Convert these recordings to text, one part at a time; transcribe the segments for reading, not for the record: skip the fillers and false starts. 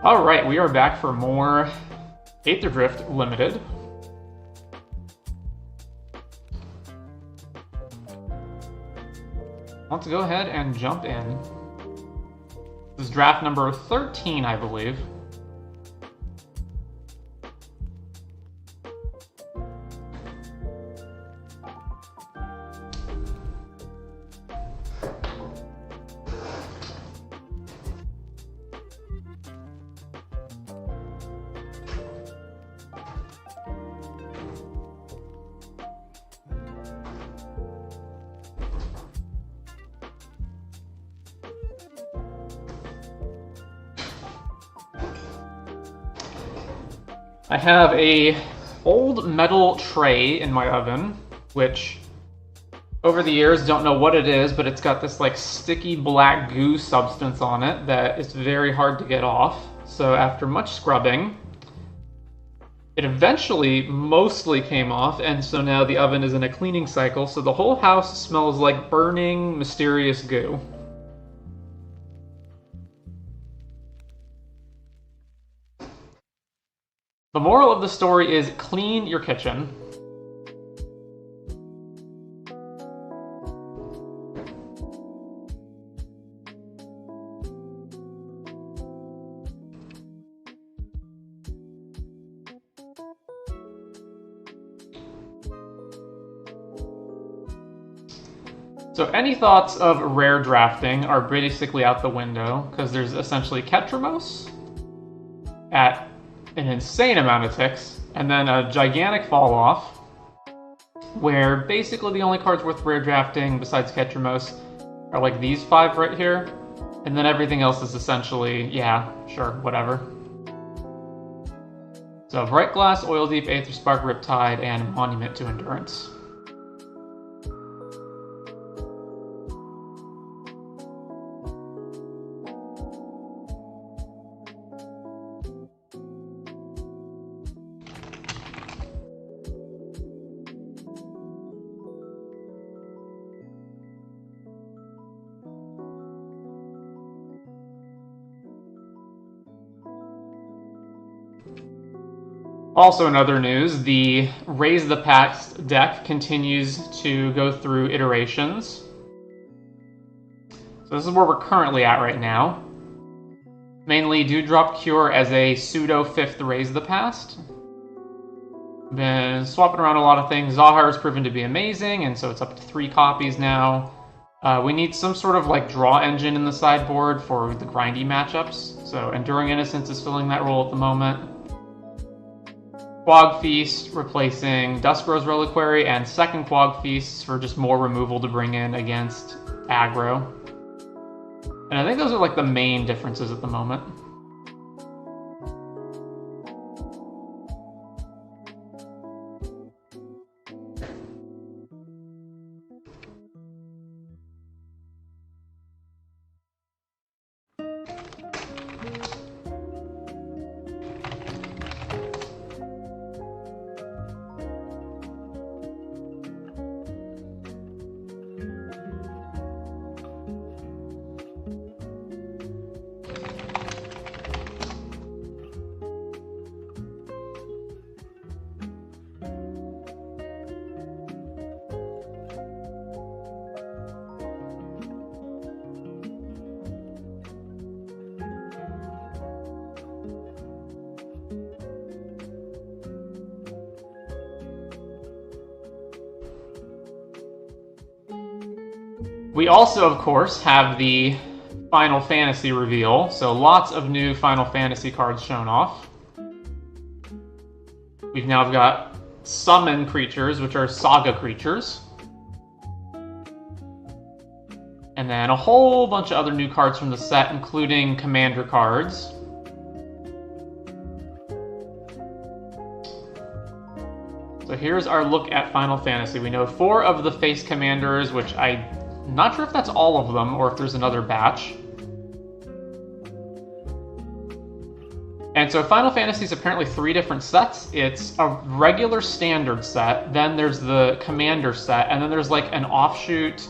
Alright, we are back for more Aetherdrift Limited. Let's go ahead and jump in. This is draft number 13, I believe. I have a old metal tray in my oven, which over the years don't know what it is, but it's got this like sticky black goo substance on it that is very hard to get off. So after much scrubbing, it eventually mostly came off, and so now the oven is in a cleaning cycle, so the whole house smells like burning, mysterious goo. The moral of the story is clean your kitchen. So any thoughts of rare drafting are basically out the window, because there's essentially Ketramos at an insane amount of ticks, and then a gigantic fall off, where basically the only cards worth rare drafting besides Ketramos are like these 5 right here, and then everything else is essentially, yeah, sure, whatever. So Bright Glass, Oil Deep, Aether Spark, Riptide, and Monument to Endurance. Also in other news, the Raise the Past deck continues to go through iterations. So this is where we're currently at right now. Mainly Dewdrop Cure as a pseudo 5th Raise the Past. Been swapping around a lot of things. Zahar has proven to be amazing, and so it's up to 3 copies now. We need some sort of like draw engine in the sideboard for the grindy matchups. So Enduring Innocence is filling that role at the moment. Quag Feast replacing Duskrow's Reliquary, and second Quag Feasts for just more removal to bring in against aggro. And I think those are like the main differences at the moment. We also, of course, have the Final Fantasy reveal, so lots of new Final Fantasy cards shown off. We've now got Summon creatures, which are Saga creatures. And then a whole bunch of other new cards from the set, including Commander cards. So here's our look at Final Fantasy. We know 4 of the face commanders, which I'm not sure if that's all of them or if there's another batch. And so Final Fantasy is apparently 3 different sets. It's a regular standard set, then there's the commander set, and then there's like an offshoot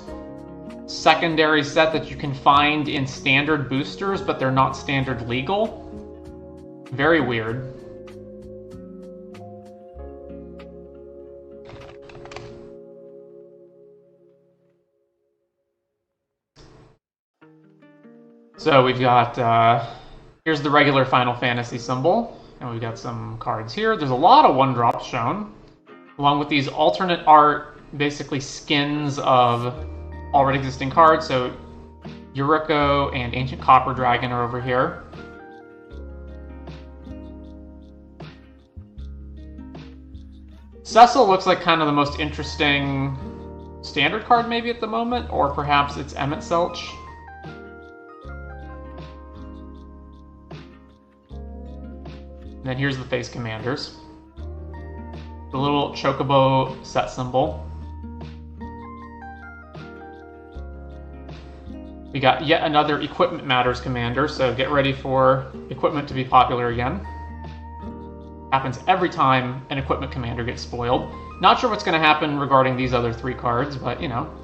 secondary set that you can find in standard boosters, but they're not standard legal. Very weird. So we've got, here's the regular Final Fantasy symbol, and we've got some cards here. There's a lot of 1-drops shown, along with these alternate art, basically skins of already existing cards. So Yuriko and Ancient Copper Dragon are over here. Cecil looks like kind of the most interesting standard card maybe at the moment, or perhaps it's Emmett Selch. And then here's the face commanders. The little chocobo set symbol. We got yet another Equipment Matters commander, so get ready for equipment to be popular again. Happens every time an equipment commander gets spoiled. Not sure what's going to happen regarding these other 3 cards, but you know.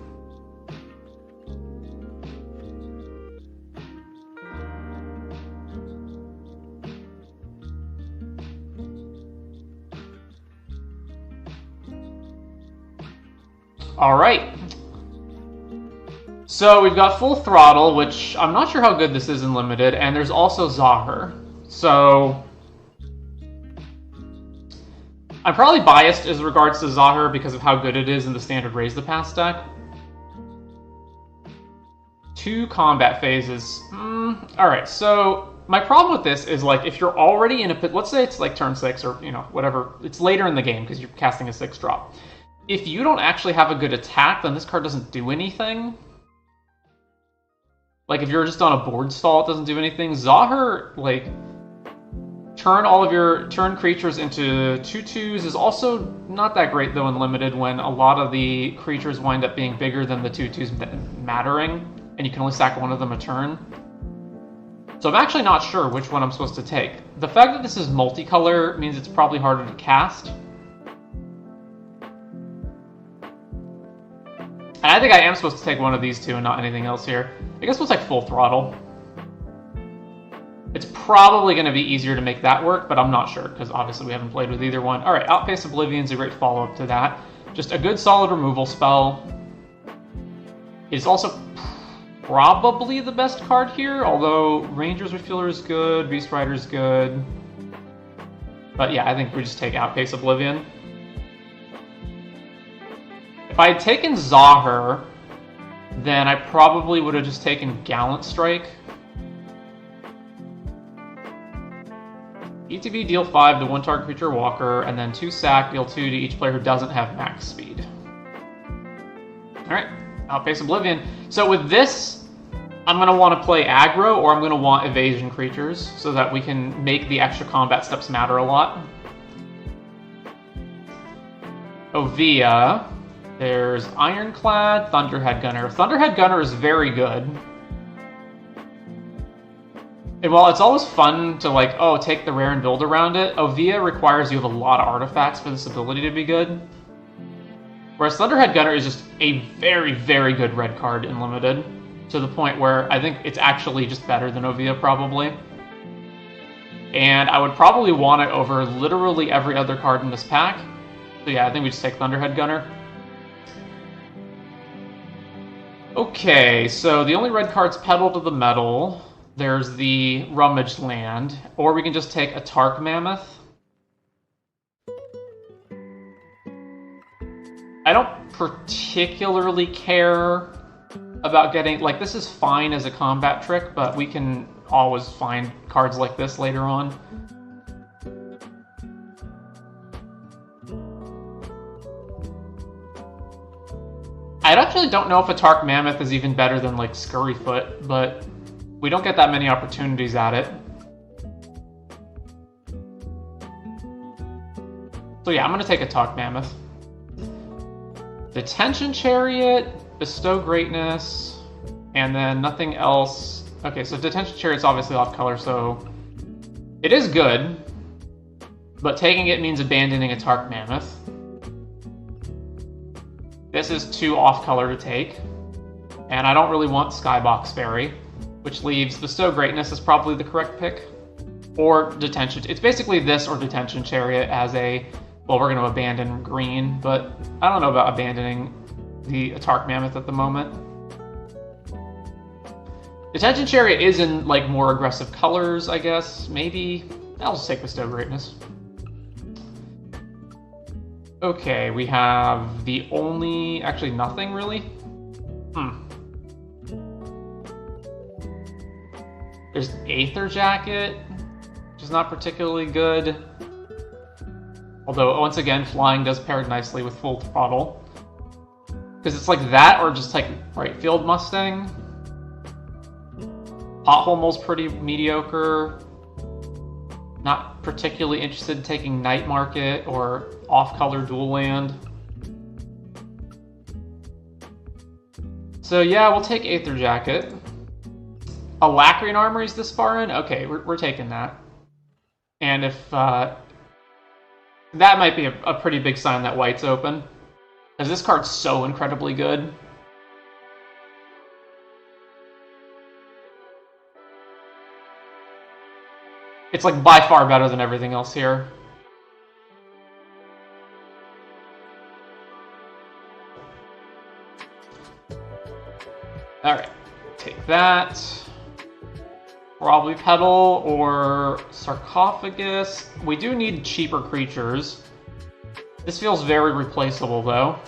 Alright. So we've got Full Throttle, which I'm not sure how good this is in Limited, and there's also Zahir. So I'm probably biased as regards to Zahir because of how good it is in the standard Raise the Pass deck. 2 combat phases. Alright, so my problem with this is, like, if you're already in a... Let's say it's like turn 6 or, you know, whatever. It's later in the game because you're casting a 6-drop. If you don't actually have a good attack, then this card doesn't do anything. Like, if you're just on a board stall, it doesn't do anything. Zahir, like, turn all of your turn creatures into 2/2s is also not that great, though, in Limited, when a lot of the creatures wind up being bigger than the 2/2s mattering, and you can only sack one of them a turn. So I'm actually not sure which one I'm supposed to take. The fact that this is multicolor means it's probably harder to cast. And I think I am supposed to take one of these 2 and not anything else here. I guess we'll take Full Throttle. It's probably going to be easier to make that work, but I'm not sure, because obviously we haven't played with either one. Alright, Outpace Oblivion's a great follow-up to that. Just a good solid removal spell. It's also probably the best card here, although Ranger's Refueler is good, Beast Rider's good. But yeah, I think we just take Outpace Oblivion. If I had taken Zahir, then I probably would have just taken Gallant Strike. ETB, deal 5 to 1 target creature walker, and then 2 sack, deal 2 to each player who doesn't have max speed. Alright, Outpace Oblivion. So with this, I'm going to want to play aggro, or I'm going to want evasion creatures, so that we can make the extra combat steps matter a lot. Ovia. There's Ironclad, Thunderhead Gunner. Thunderhead Gunner is very good. And while it's always fun to, like, oh, take the rare and build around it, Ovia requires you have a lot of artifacts for this ability to be good. Whereas Thunderhead Gunner is just a very, very good red card in Limited, to the point where I think it's actually just better than Ovia, probably. And I would probably want it over literally every other card in this pack. So yeah, I think we just take Thunderhead Gunner. Okay, so the only red card's Pedal to the Metal. There's the Rummaged Land, or we can just take a Tark Mammoth. I don't particularly care about getting... Like, this is fine as a combat trick, but we can always find cards like this later on. I actually don't know if a Tark Mammoth is even better than, like, Scurryfoot, but we don't get that many opportunities at it. So yeah, I'm going to take a Tark Mammoth. Detention Chariot, Bestow Greatness, and then nothing else. Okay, so Detention Chariot's obviously off color, so It is good, but taking it means abandoning a Tark Mammoth. This is too off-color to take, and I don't really want Skybox Fairy, which leaves Bestow Greatness is probably the correct pick. Or Detention. It's basically this or Detention Chariot as a, well, we're going to abandon green, but I don't know about abandoning the Tark Mammoth at the moment. Detention Chariot is in, like, more aggressive colors, I guess. Maybe. I'll just take Bestow Greatness. Okay, we have the only... Actually, nothing, really? There's Aether Jacket, which is not particularly good. Although, once again, flying does pair nicely with Full Throttle. Because it's like that, or just like Right Field Mustang. Pothole Mole's pretty mediocre. Not particularly interested in taking Night Market or off-color Dual Land. So yeah, we'll take Aether Jacket. Alacrian Armory's this far in? Okay, we're taking that. And if... that might be a pretty big sign that white's open. Because this card's so incredibly good. It's like by far better than everything else here. Alright, take that. Probably Petal or Sarcophagus. We do need cheaper creatures. This feels very replaceable, though.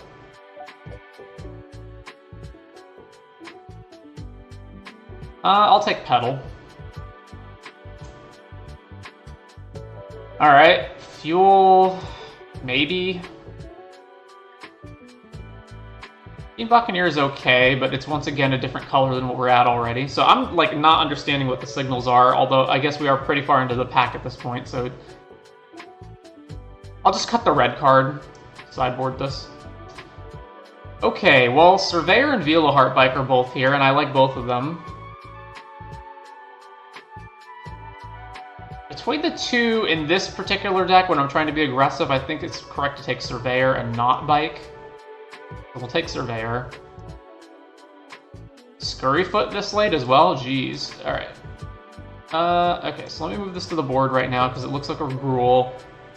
I'll take Petal. Alright, Fuel, maybe. Team Buccaneer is okay, but it's once again a different color than what we're at already. So I'm like not understanding what the signals are, although I guess we are pretty far into the pack at this point, so... I'll just cut the red card, sideboard this. Okay, well, Surveyor and Veloheart Bike are both here, and I like both of them. Between the two in this particular deck, when I'm trying to be aggressive, I think it's correct to take Surveyor and not Bike. So we'll take Surveyor. Scurryfoot this late as well? Jeez. Alright. Okay, so let me move this to the board right now, because it looks like a Gruul.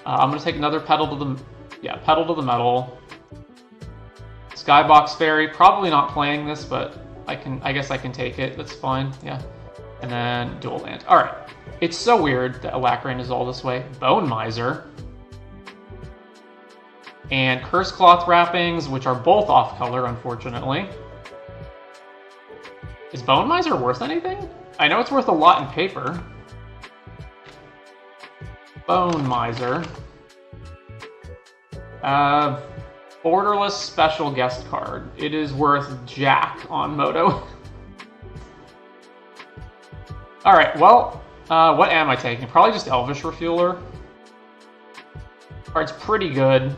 I'm going to take another Petal to the... Yeah, Petal to the Metal. Skybox Fairy. Probably not playing this, but I guess I can take it. That's fine, yeah. And then Dual Land. Alright. It's so weird that Alacrian is all this way. Bone Miser. And Curse Cloth Wrappings, which are both off-color, unfortunately. Is Bone Miser worth anything? I know it's worth a lot in paper. Bone Miser. Borderless Special Guest Card. It is worth Jack on Moto. Alright, well, what am I taking? Probably just Elvish Refueler. Card's pretty good.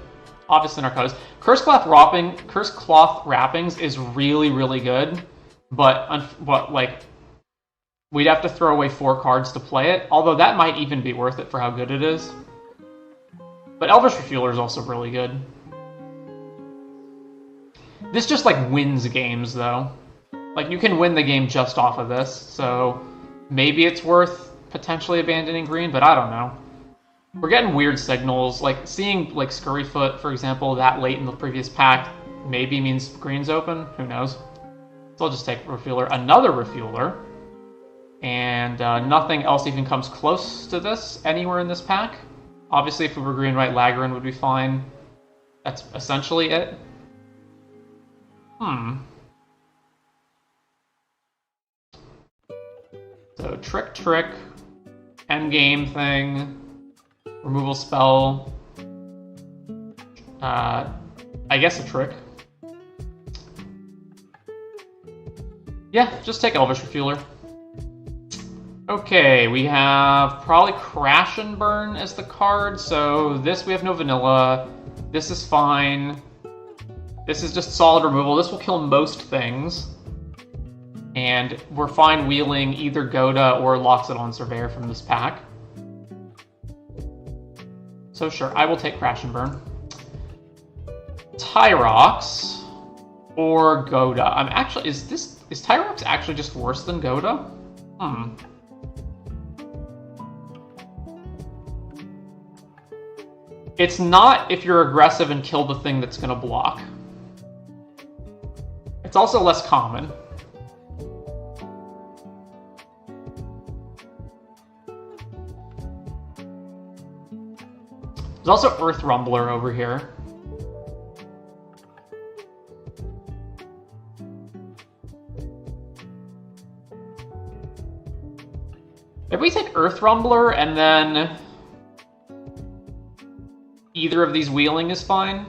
Obviously Narcotics. Curse Cloth Wrappings is really, really good, but like, we'd have to throw away 4 cards to play it, although that might even be worth it for how good it is. But Elvish Refueler is also really good. This just, like, wins games, though. Like, you can win the game just off of this, so maybe it's worth potentially abandoning green, but I don't know. We're getting weird signals, like seeing like Scurryfoot, for example, that late in the previous pack maybe means green's open, who knows. So I'll just take Refueler, another Refueler, and nothing else even comes close to this anywhere in this pack. Obviously if we were green-white, Lagrin would be fine. That's essentially it. So Trick, endgame thing. Removal spell. I guess a trick. Yeah, just take Elvish Refueler. Okay, we have probably Crash and Burn as the card, so this we have no vanilla. This is fine. This is just solid removal. This will kill most things. And we're fine wheeling either Goda or Loxodon Surveyor from this pack. So sure, I will take Crash and Burn. Tyrox or Goda. I'm actually, is Tyrox actually just worse than Goda? It's not if you're aggressive and kill the thing that's gonna block. It's also less common. There's also Earth Rumbler over here. If we take Earth Rumbler and then either of these wheeling is fine.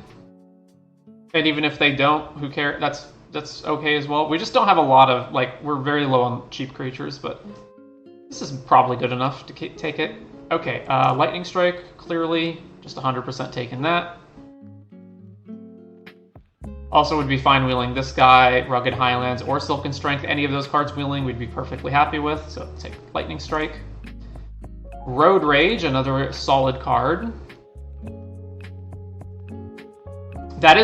And even if they don't, who cares? That's okay as well. We just don't have a lot of, like, we're very low on cheap creatures, but this is probably good enough to take it. Okay, Lightning Strike, clearly, just 100% taking that. Also would be fine wheeling this guy, Rugged Highlands, or Silken Strength. Any of those cards wheeling we'd be perfectly happy with, so take Lightning Strike. Road Rage, another solid card. That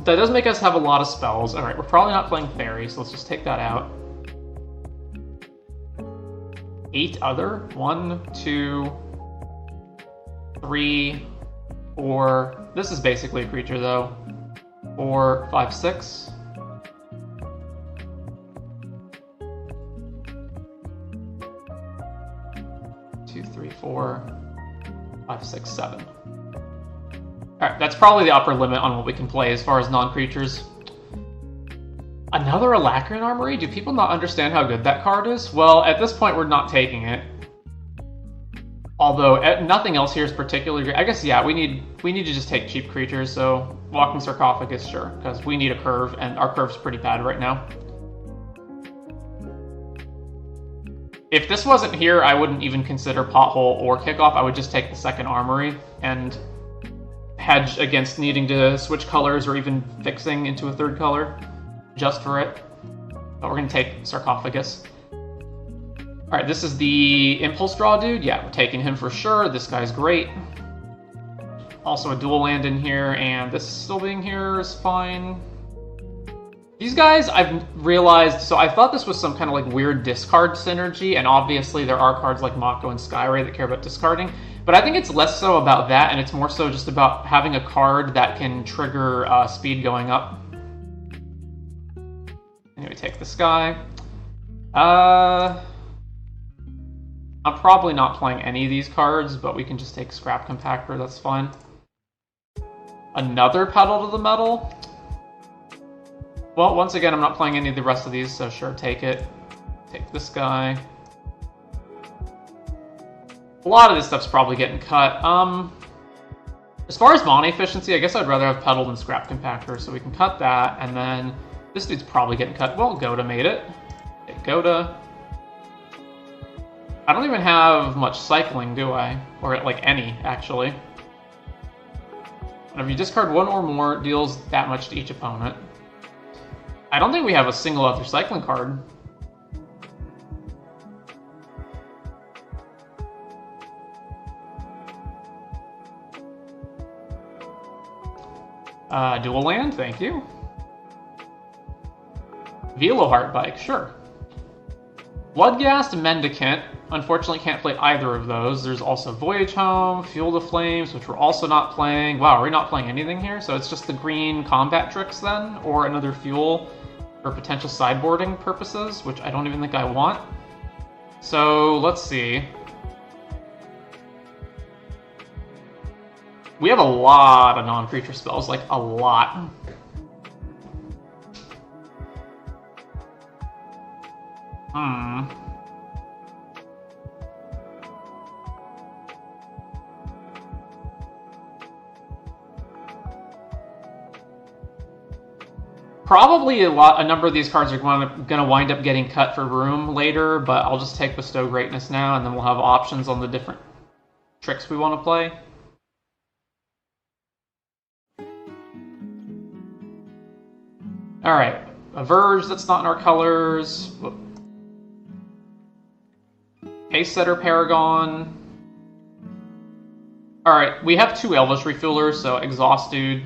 does make us have a lot of spells. Alright, we're probably not playing Fairy, so let's just take that out. 8 other? 1, 2, 3, 4. This is basically a creature, though. 4, 5, 6. 2, 3, 4, 5, 6, 7. Alright, that's probably the upper limit on what we can play as far as non-creatures. Another Alacrian Armory? Do people not understand how good that card is? Well, at this point, we're not taking it. Although, nothing else here is particularly great. I guess, yeah, we need to just take cheap creatures, so Walking Sarcophagus, sure, because we need a curve, and our curve's pretty bad right now. If this wasn't here, I wouldn't even consider Pothole or Kickoff. I would just take the second Armory and hedge against needing to switch colors or even fixing into a third color just for it. But we're going to take Sarcophagus. Alright, this is the Impulse Draw dude. Yeah, we're taking him for sure. This guy's great. Also a dual land in here, and this still being here is fine. These guys, I've realized, so I thought this was some kind of like weird discard synergy, and obviously there are cards like Mako and Skyray that care about discarding, but I think it's less so about that, and it's more so just about having a card that can trigger speed going up. Anyway, take this guy. I'm probably not playing any of these cards, but we can just take Scrap Compactor, that's fine. Another Pedal to the Metal? Well, once again, I'm not playing any of the rest of these, so sure, take it. Take this guy. A lot of this stuff's probably getting cut. As far as mana efficiency, I guess I'd rather have Pedal than Scrap Compactor, so we can cut that, and then this dude's probably getting cut. Well, Goda made it. Take Goda. I don't even have much cycling, do I? Or, like, any, actually. Whenever you discard one or more, deals that much to each opponent. I don't think we have a single other cycling card. Dual land, thank you. Veloheart Bike, sure. Bloodghast, Mendicant. Unfortunately, can't play either of those. There's also Voyage Home, Fuel the Flames, which we're also not playing. Wow, are we not playing anything here? So it's just the green combat tricks then, or another fuel for potential sideboarding purposes, which I don't even think I want. So let's see. We have a lot of non-creature spells, like a lot. Probably a number of these cards are going to wind up getting cut for room later, but I'll just take Bestow Greatness now, and then we'll have options on the different tricks we want to play. Alright, a Verge that's not in our colors. Pace Setter Paragon. Alright, we have 2 Elvish Refuelers, so Exhaust Dude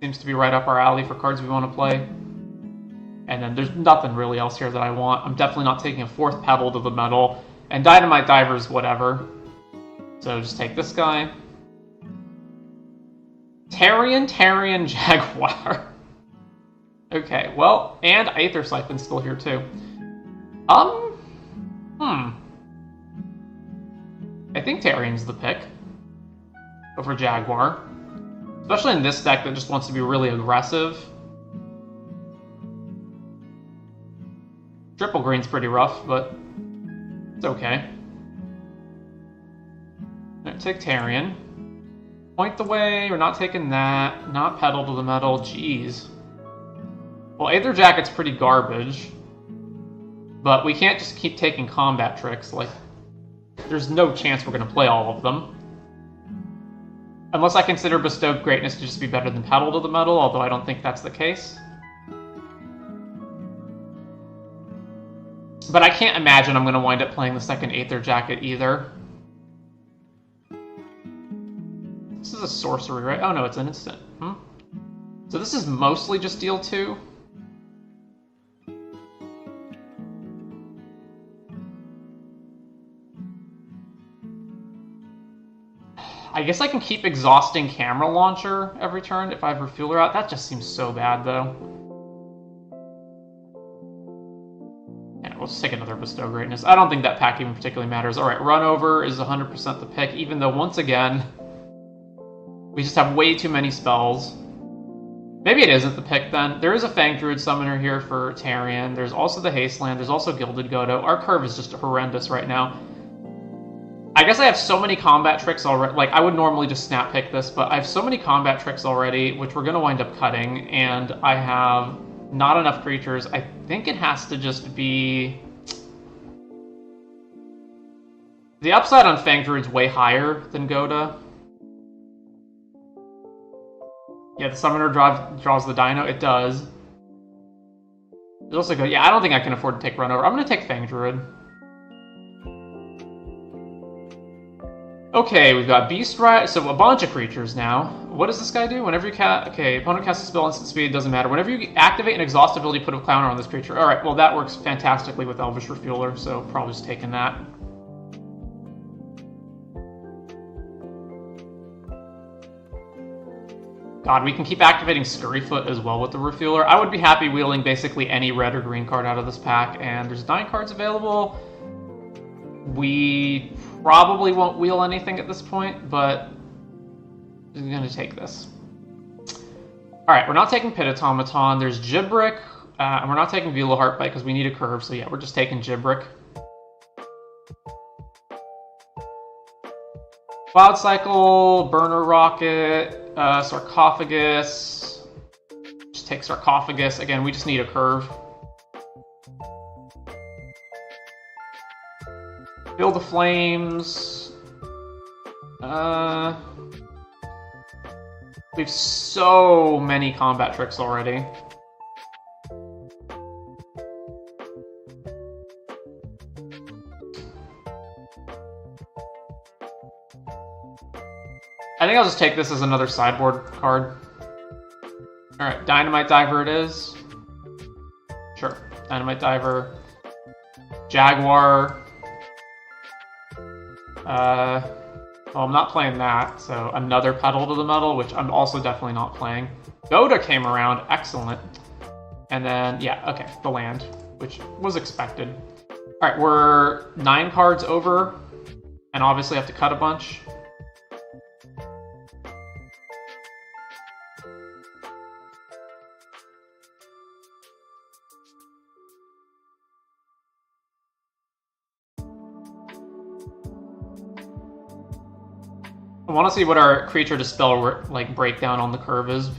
seems to be right up our alley for cards we want to play. And then there's nothing really else here that I want. I'm definitely not taking a 4th Pedal to the Metal. And Dynamite Diver's whatever. So just take this guy. Tarian Jaguar. Okay, well, and Aether Siphon's still here too. I think Tarian's the pick over Jaguar. Especially in this deck that just wants to be really aggressive. Triple green's pretty rough, but it's okay. Alright, take Tarian. Point the way, we're not taking that. Not Pedal to the Metal, jeez. Well, Aether Jacket's pretty garbage. But we can't just keep taking combat tricks, like... There's no chance we're going to play all of them. Unless I consider Bestowed Greatness to just be better than Pedal to the Metal, although I don't think that's the case. But I can't imagine I'm going to wind up playing the second Aether Jacket either. This is a sorcery, right? Oh no, it's an instant. So this is mostly just deal 2? I guess I can keep exhausting Camera Launcher every turn if I have Refueler out. That just seems so bad, though. Yeah, we'll just take another Bestow Greatness. I don't think that pack even particularly matters. Alright, Run Over is 100% the pick, even though, once again, we just have way too many spells. Maybe it isn't the pick, then. There is a Fang Druid Summoner here for Tarian. There's also the Hasteland. There's also Gilded Godo. Our curve is just horrendous right now. I guess I have so many combat tricks already. Like, I would normally just snap pick this, but I have so many combat tricks already, which we're going to wind up cutting, and I have not enough creatures. I think it has to just be... The upside on Fang Druid's way higher than Goda. Yeah, the Summoner draws the Dino. It does. There's also good. Yeah, I don't think I can afford to take Run Over. I'm going to take Fang Druid. Okay, we've got Beast Rider, so a bunch of creatures now. What does this guy do? Whenever you opponent casts a spell, instant speed, doesn't matter. Whenever you activate an exhaust ability, put a counter on this creature. Alright, well that works fantastically with Elvish Refueler, so probably just taking that. God, we can keep activating Scurryfoot as well with the Refueler. I would be happy wheeling basically any red or green card out of this pack, and there's 9 cards available. We probably won't wheel anything at this point, but I'm going to take this. Alright, we're not taking Pit Automaton. There's Gibrick, and we're not taking Vila Heartbite because we need a curve, so yeah, we're just taking Gibrick. Cloud Cycle, Burner Rocket, Sarcophagus. Just take Sarcophagus. Again, we just need a curve. Build the Flames. We have so many combat tricks already. I think I'll just take this as another sideboard card. Alright, Dynamite Diver it is. Sure, Dynamite Diver. Jaguar. Well, I'm not playing that, so another Pedal to the Metal, which I'm also definitely not playing. Goda came around, excellent. And then, yeah, okay, the land, which was expected. Alright, we're 9 cards over, and obviously have to cut a bunch. I want to see what our creature to spell like breakdown on the curve is.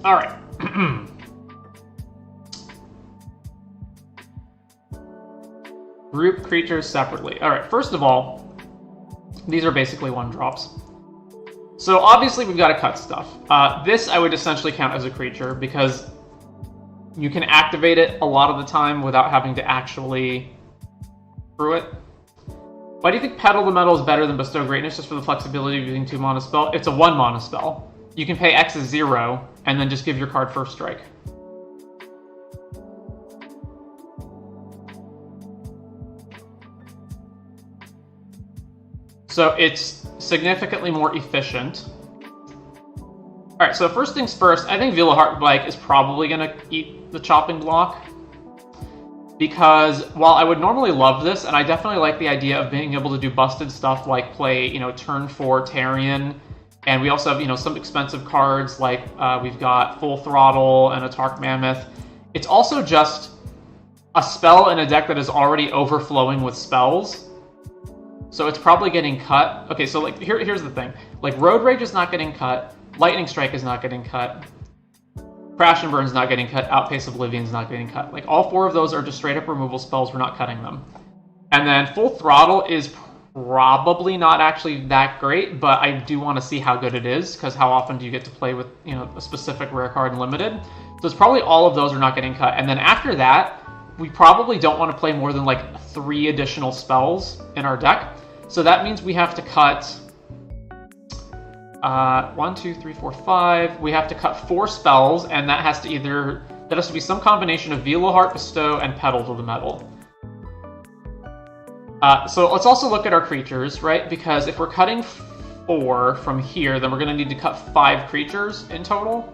All right. Group creatures separately. All right. First of all, these are basically 1-drops. So obviously we've got to cut stuff. This I would essentially count as a creature because you can activate it a lot of the time without having to actually through it. Why do you think Petal the Metal is better than Bestow Greatness just for the flexibility of using 2 mana spell? It's a 1 mana spell. You can pay X as 0 and then just give your card first strike. So it's significantly more efficient. Alright, so first things first, I think Veilheart Bike is probably going to eat the chopping block. Because while I would normally love this, and I definitely like the idea of being able to do busted stuff like play, turn 4 Tarion, and we also have, some expensive cards like we've got Full Throttle and a Tark Mammoth. It's also just a spell in a deck that is already overflowing with spells. So it's probably getting cut. Okay, so here's the thing. Road Rage is not getting cut, Lightning Strike is not getting cut, Crash and Burn's not getting cut, Outpace Oblivion's not getting cut. All 4 of those are just straight up removal spells, we're not cutting them. And then Full Throttle is probably not actually that great, but I do want to see how good it is, because how often do you get to play with, a specific rare card in Limited? So it's probably all of those are not getting cut. And then after that, we probably don't want to play more than 3 additional spells in our deck. So that means we have to cut 1, 2, 3, 4, 5. We have to cut 4 spells, and that has to be some combination of Veilheart, Bestow, and Petal to the Metal. So let's also look at our creatures, right? Because if we're cutting 4 from here, then we're going to need to cut 5 creatures in total.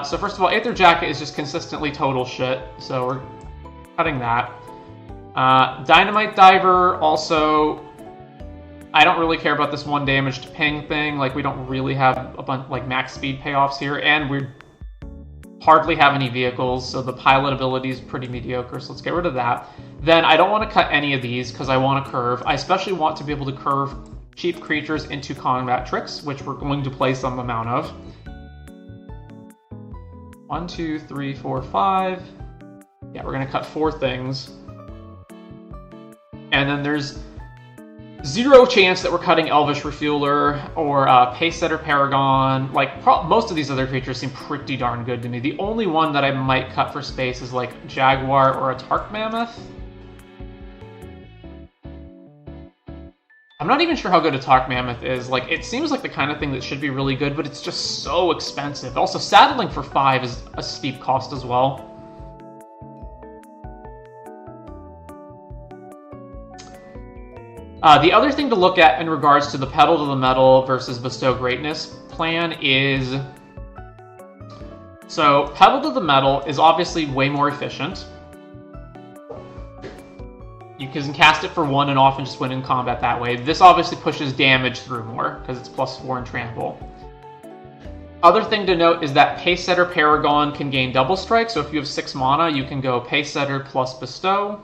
So first of all, Aether Jacket is just consistently total shit, so we're cutting that. Dynamite Diver also, I don't really care about this 1 damage to ping thing. We don't really have a bunch max speed payoffs here, and we hardly have any vehicles, so the pilot ability is pretty mediocre, so let's get rid of that. Then I don't want to cut any of these because I want to curve. I especially want to be able to curve cheap creatures into combat tricks, which we're going to play some amount of. 1, 2, 3, 4, 5. Yeah, we're going to cut 4 things. And then there's 0 chance that we're cutting Elvish Refueler or Pacesetter Paragon. Most of these other creatures seem pretty darn good to me. The only one that I might cut for space is Jaguar or a Tark Mammoth. I'm not even sure how good a Tark Mammoth is. It seems like the kind of thing that should be really good, but it's just so expensive. Also, saddling for 5 is a steep cost as well. The other thing to look at in regards to the Petal to the Metal versus Bestow Greatness plan is... So, Petal to the Metal is obviously way more efficient. You can cast it for 1 and often just win in combat that way. This obviously pushes damage through more, because it's +4 in Trample. Other thing to note is that Pacesetter Paragon can gain double strike, so if you have 6 mana, you can go Pacesetter plus Bestow.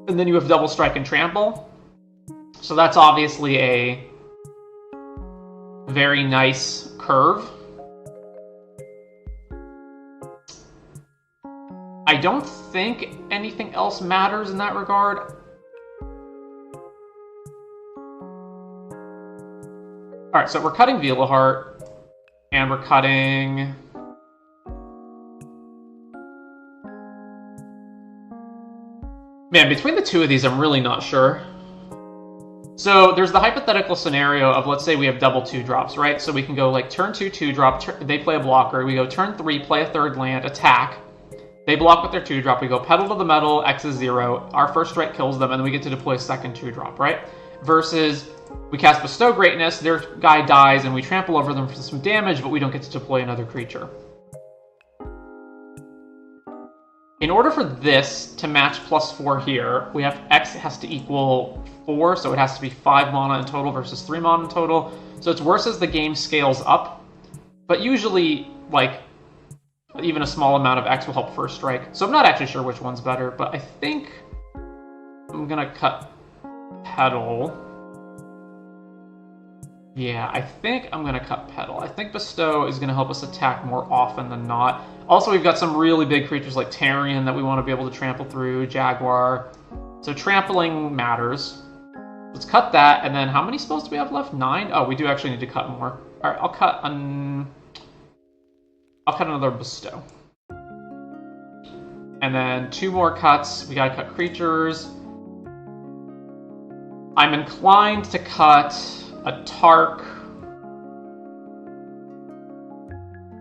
And then you have double strike and trample. So that's obviously a very nice curve. I don't think anything else matters in that regard. Alright, so we're cutting Veilheart, and we're cutting... Man, between the 2 of these, I'm really not sure. So there's the hypothetical scenario of, let's say we have double 2-drops, right? So we can go turn 2, 2-drop, they play a blocker. We go turn 3, play a 3rd land, attack. They block with their 2-drop. We go Petal to the Metal, X is 0. Our first strike kills them, and then we get to deploy a second 2-drop, right? Versus we cast Bestow Greatness, their guy dies, and we trample over them for some damage, but we don't get to deploy another creature. In order for this to match +4 here, we have X has to equal 4, so it has to be 5 mana in total versus 3 mana in total. So it's worse as the game scales up, but usually, even a small amount of X will help first strike. So I'm not actually sure which one's better, but I think I'm gonna cut Petal. Yeah, I think I'm gonna cut Petal. I think Bestow is gonna help us attack more often than not. Also, we've got some really big creatures like Tarion that we want to be able to trample through, Jaguar. So trampling matters. Let's cut that, and then how many spells do we have left? 9? Oh, we do actually need to cut more. Alright, I'll cut another bestow. And then 2 more cuts. We gotta cut creatures. I'm inclined to cut a Tark.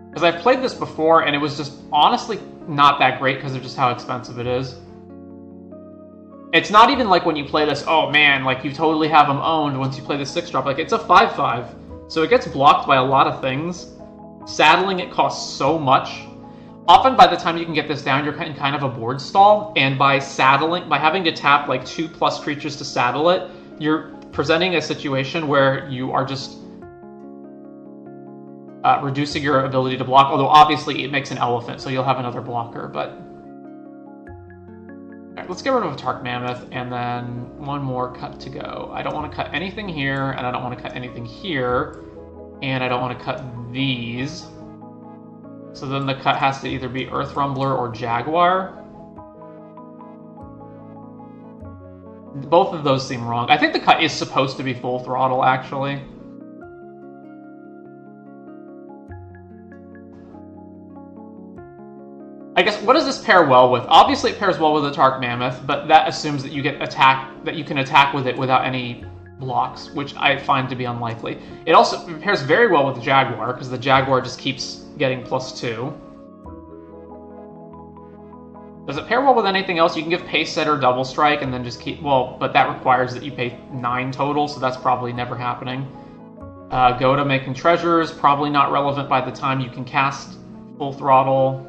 Because I've played this before, and it was just honestly not that great because of just how expensive it is. It's not even like when you play this, oh man, like you totally have them owned once you play the 6-drop. Like, it's a 5/5, so it gets blocked by a lot of things. Saddling it costs so much. Often by the time you can get this down, you're in kind of a board stall, and by having to tap like 2+ creatures to saddle it, you're presenting a situation where you are just reducing your ability to block, although obviously it makes an elephant, so you'll have another blocker, but... Alright, let's get rid of a Tark Mammoth, and then 1 more cut to go. I don't want to cut anything here, and I don't want to cut anything here, and I don't want to cut these. So then the cut has to either be Earth Rumbler or Jaguar. Both of those seem wrong. I think the cut is supposed to be full throttle, actually. I guess, what does this pair well with? Obviously it pairs well with the Tark Mammoth, but that assumes that you can attack with it without any blocks, which I find to be unlikely. It also pairs very well with the Jaguar, because the Jaguar just keeps getting +2. Does it pair well with anything else? You can give Pace Setter Double Strike and then just keep... Well, but that requires that you pay 9 total, so that's probably never happening. Go to Making Treasures, probably not relevant by the time you can cast full throttle.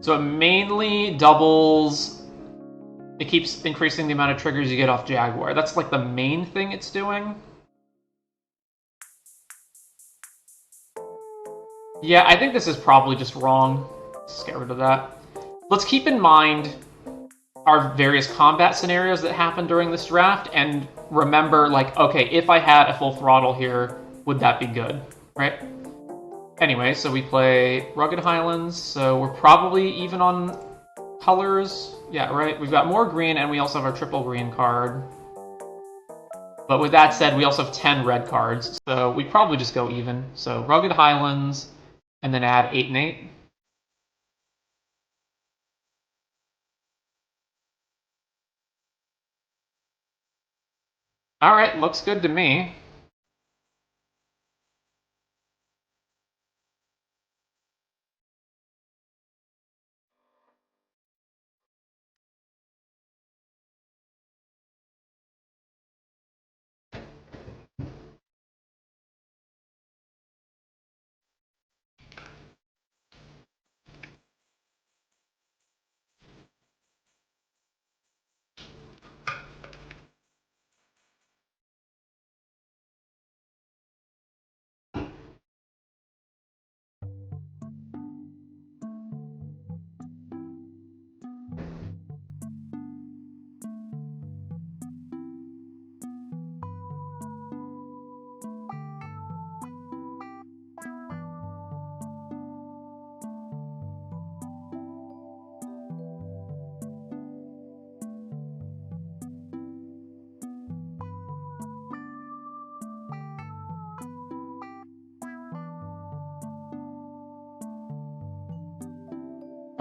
So it mainly doubles... It keeps increasing the amount of triggers you get off Jaguar. That's like the main thing it's doing. Yeah, I think this is probably just wrong. Let's get rid of that. Let's keep in mind our various combat scenarios that happen during this draft, and remember, like, okay, if I had a full throttle here, would that be good, right? Anyway, so we play Rugged Highlands, so we're probably even on colors. Yeah, right, we've got more green, and we also have our triple green card. But with that said, we also have 10 red cards, so we probably just go even. So Rugged Highlands, and then add 8 and 8. Alright, looks good to me.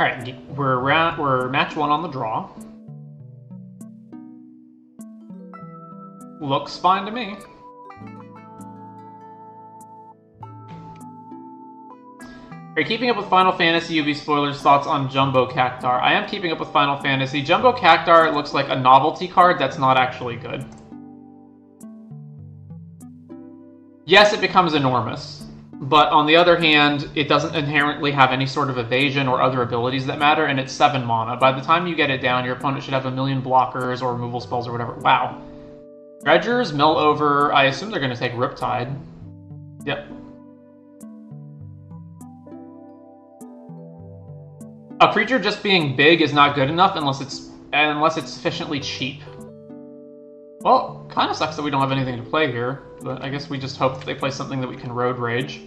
Alright, we're match 1 on the draw. Looks fine to me. Are you keeping up with Final Fantasy? UB spoilers, thoughts on Jumbo Cactar? I am keeping up with Final Fantasy. Jumbo Cactar looks like a novelty card that's not actually good. Yes, it becomes enormous. But on the other hand, it doesn't inherently have any sort of evasion or other abilities that matter, and it's 7 mana. By the time you get it down, your opponent should have a million blockers or removal spells or whatever. Wow. Dredgers, mill over. I assume they're going to take Riptide. Yep. A creature just being big is not good enough unless it's sufficiently cheap. Well, kind of sucks that we don't have anything to play here, but I guess we just hope that they play something that we can Road Rage.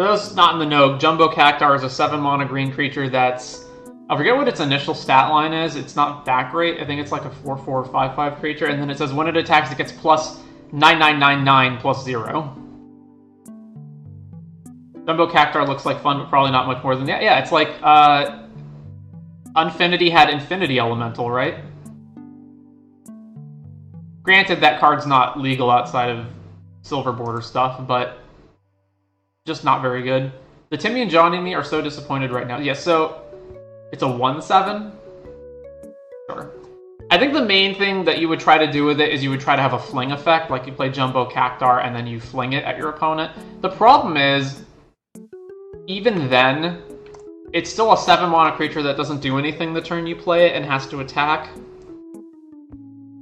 those not in the know, Jumbo Cactar is a 7-mana green creature that's... I forget what its initial stat line is. It's not that great. I think it's like a 4/4 5/5 creature. And then it says when it attacks, it gets plus 9999 plus 0. Jumbo Cactar looks like fun, but probably not much more than that. Yeah, it's like Unfinity had Infinity Elemental, right? Granted, that card's not legal outside of Silver Border stuff, but just not very good. The Timmy and Johnny and me are so disappointed right now. Yeah, so it's a 1/7? Sure. I think the main thing that you would try to do with it is you would try to have a fling effect, like you play Jumbo Cactar and then you fling it at your opponent. The problem is, even then, it's still a 7-mana creature that doesn't do anything the turn you play it and has to attack.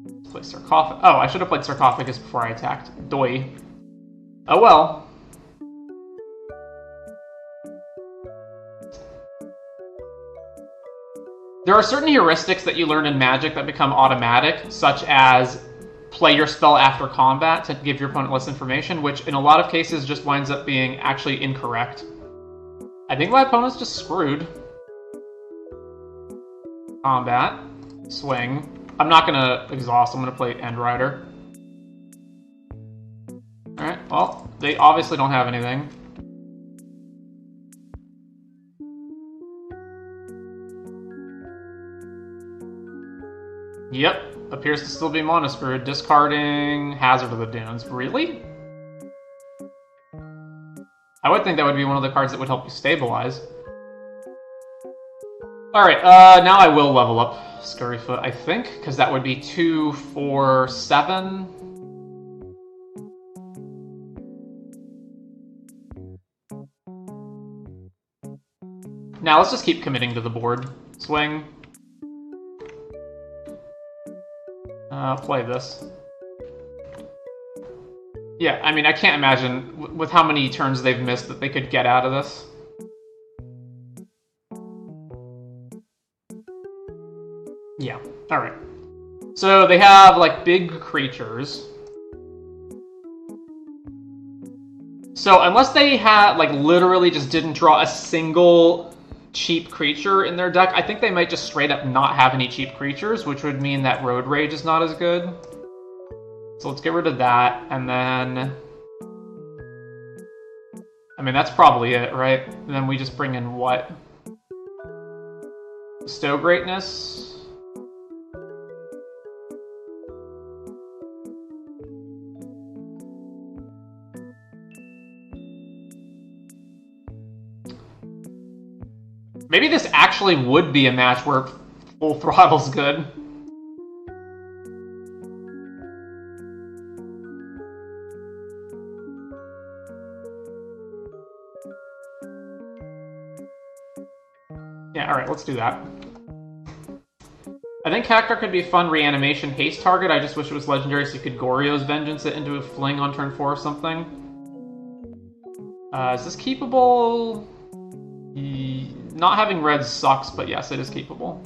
Let's play Sarcophagus. Oh, I should have played Sarcophagus before I attacked. Doi. Oh well. There are certain heuristics that you learn in Magic that become automatic, such as play your spell after combat to give your opponent less information, which in a lot of cases just winds up being actually incorrect. I think my opponent's just screwed. Combat. Swing. I'm not gonna exhaust, I'm gonna play End Rider. Alright, well, they obviously don't have anything. Yep, appears to still be Mana Screwed. Discarding Hazard of the Dunes. Really? I would think that would be one of the cards that would help you stabilize. Alright, now I will level up Scurryfoot, I think, because that would be 2, 4, 7. Now let's just keep committing to the board. Swing. Play this. Yeah, I mean, I can't imagine with how many turns they've missed that they could get out of this. Yeah, alright. So they have, like, big creatures. So unless they had, like, literally just didn't draw a single cheap creature in their deck, I think they might just straight up not have any cheap creatures, which would mean that Road Rage is not as good. So let's get rid of that, and then... I mean, that's probably it, right? And then we just bring in what? Bestow Greatness? Maybe this actually would be a match where Full Throttle's good. Yeah, alright, let's do that. I think Cactar could be a fun reanimation haste target. I just wish it was legendary so you could Goryo's Vengeance it into a fling on turn 4 or something. Is this keepable? Not having red sucks, but yes, it is keepable.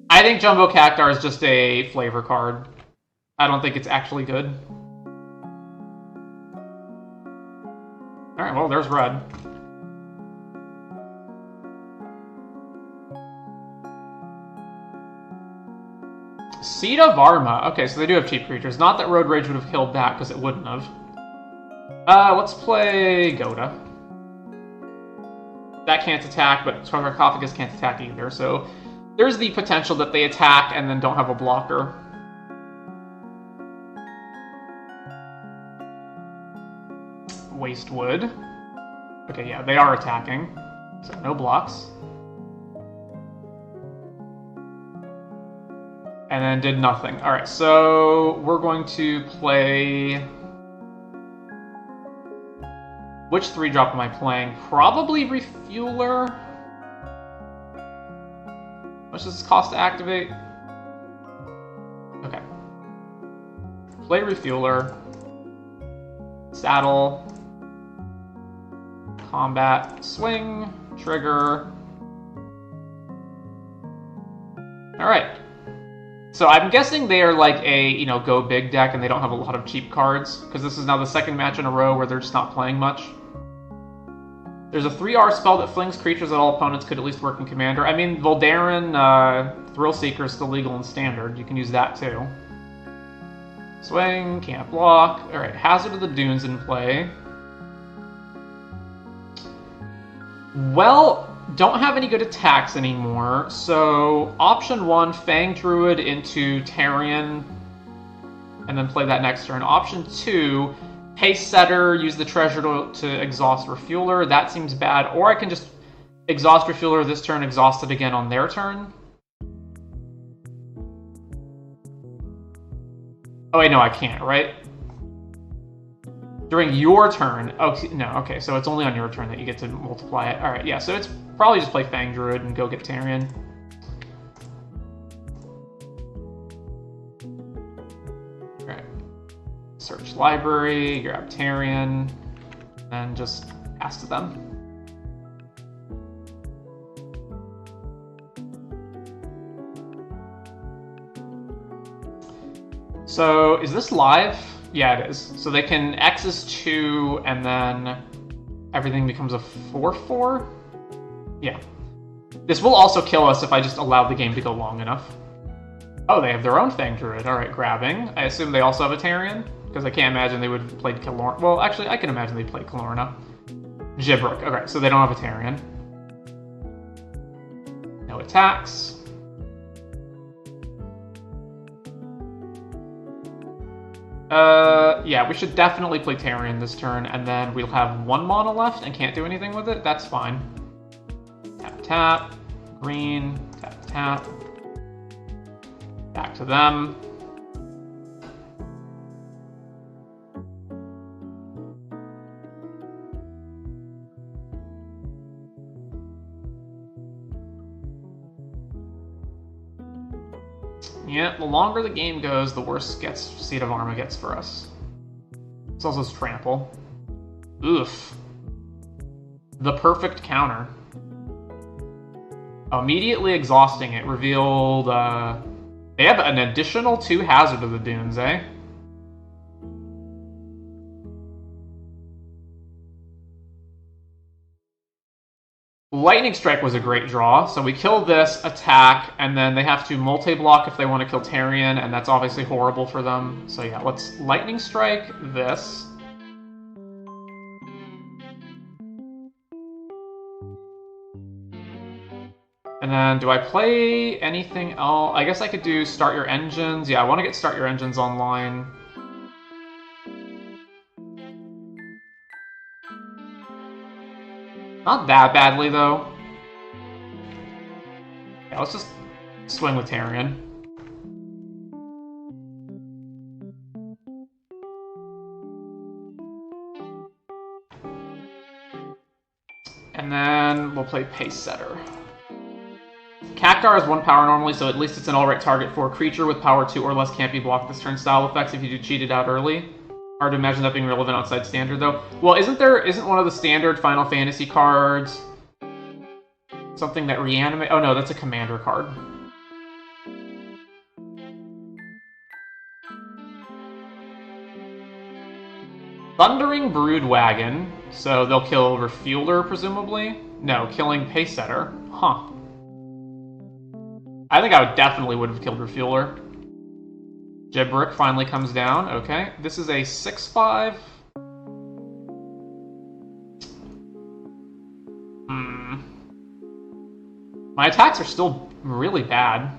I think Jumbo Cactar is just a flavor card. I don't think it's actually good. Alright, well, there's red. Seed of Arma. Okay, so they do have cheap creatures. Not that Road Rage would have killed that, because it wouldn't have. Let's play Goda. That can't attack, but Sarcophagus can't attack either, so there's the potential that they attack and then don't have a blocker. Waste Wood. Okay, yeah, they are attacking, so no blocks. And then did nothing. Alright, so we're going to play... Which 3-drop am I playing? Probably Refueler. How much does this cost to activate? Okay. Play Refueler. Saddle. Combat. Swing. Trigger. Alright. So I'm guessing they are like a, you know, go big deck and they don't have a lot of cheap cards, because this is now the second match in a row where they're just not playing much. There's a 3R spell that flings creatures that all opponents could at least work in Commander. I mean, Voldaren Thrillseeker is still legal in Standard. You can use that too. Swing, can't block. Alright, Hazard of the Dunes in play. Well, don't have any good attacks anymore, so option 1, Fang Druid into Tarion, and then play that next turn. Option 2, Pace Setter, use the treasure to exhaust Refueler. That seems bad. Or I can just exhaust Refueler this turn, exhaust it again on their turn. Oh wait, no, I can't, right? During your turn. Oh, no, okay, so it's only on your turn that you get to multiply it. Alright, yeah, so it's probably just play Fang Druid and go get Tarion. Alright. Search library, grab Tarion, and just pass to them. So, is this live? Yeah, it is. So they can X is 2, and then everything becomes a 4/4? Yeah. This will also kill us if I just allow the game to go long enough. Oh, they have their own Fang Druid. Alright, grabbing. I assume they also have a Tarion? Because I can't imagine they would have played Kalorna. Well, actually, I can imagine they played Kalorna. Gibruk. Okay, so they don't have a Tarion. No attacks. Yeah, we should definitely play Tarion this turn, and then we'll have 1 mana left and can't do anything with it. That's fine. Tap, tap. Green. Tap, tap. Back to them. Yeah, the longer the game goes, the worse Seat of Arma gets for us. It's also Trample. Oof. The perfect counter. Immediately exhausting it revealed, they have an additional 2 Hazard of the Dunes, eh? Lightning Strike was a great draw, so we kill this, attack, and then they have to multi-block if they want to kill Tarion, and that's obviously horrible for them. So yeah, let's Lightning Strike this. And then, do I play anything else? I guess I could do Start Your Engines. Yeah, I want to get Start Your Engines online. Not that badly, though. Yeah, let's just swing with Tarion. And then we'll play Pace Setter. Cactar is 1 power normally, so at least it's an alright target for a creature with power 2 or less can't be blocked this turn style effects if you do cheat it out early. Hard to imagine that being relevant outside Standard, though. Well, isn't one of the Standard Final Fantasy cards something that reanimate? Oh no, that's a Commander card. Thundering Broodwagon, so they'll kill Refueler, presumably? No, killing Pace Setter. Huh. I think I would have killed Refueler. Gibruk finally comes down. Okay. This is a 6/5. My attacks are still really bad.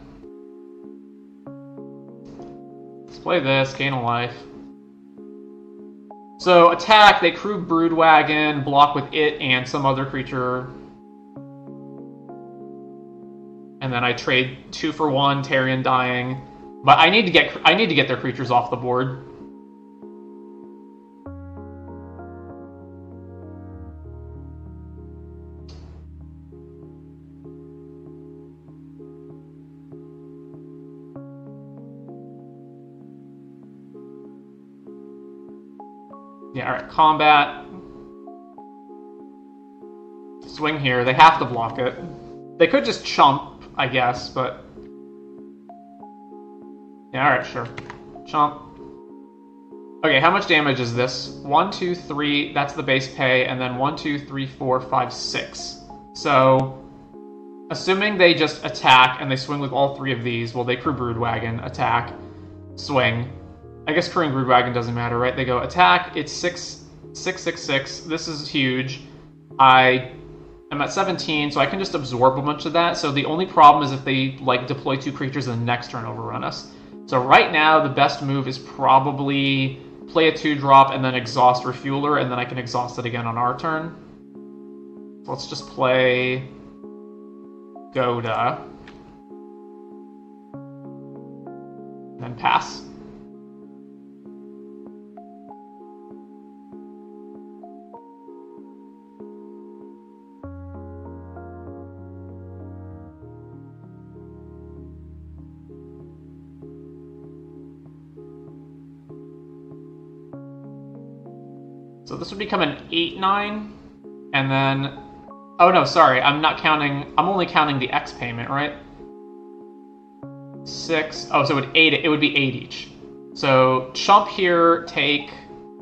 Let's play this, gain a life. So, attack, they crew Broodwagon, block with it and some other creature. And then I trade 2 for 1, Tarion dying. But I need to get their creatures off the board. Yeah, alright, combat. Swing here. They have to block it. They could just chump, I guess, but... Yeah, alright, sure. Chomp. Okay, how much damage is this? 1, 2, 3, that's the base pay, and then 1, 2, 3, 4, 5, 6. So, assuming they just attack and they swing with all 3 of these, well, they crew Broodwagon, attack, swing. I guess crewing Broodwagon doesn't matter, right? They go attack, it's 6, 6, 6, 6. This is huge. I am at 17, so I can just absorb a bunch of that. So the only problem is if they like deploy 2 creatures and the next turn overrun us. So right now, the best move is probably play a 2-drop and then exhaust Refueler, and then I can exhaust it again on our turn. So let's just play Goda. And then pass. So this would become an 8-9, and then... Oh no, sorry, I'm not counting... I'm only counting the X payment, right? 6... Oh, so it would be 8 each. So chump here, take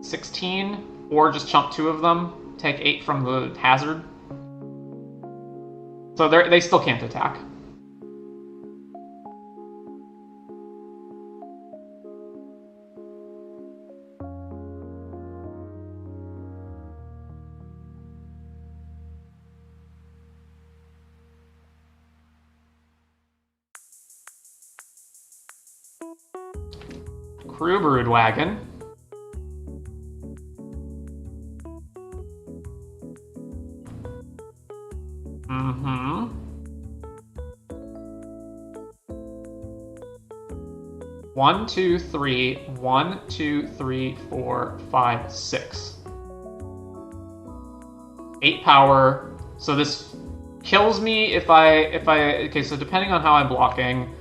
16, or just chump 2 of them, take 8 from the hazard. So they still can't attack. Crew Broodwagon. Mm-hmm. One, two, three. 1, 2, 3, 4, 5, 6. 8 power. So this kills me if I... Okay, so depending on how I'm blocking...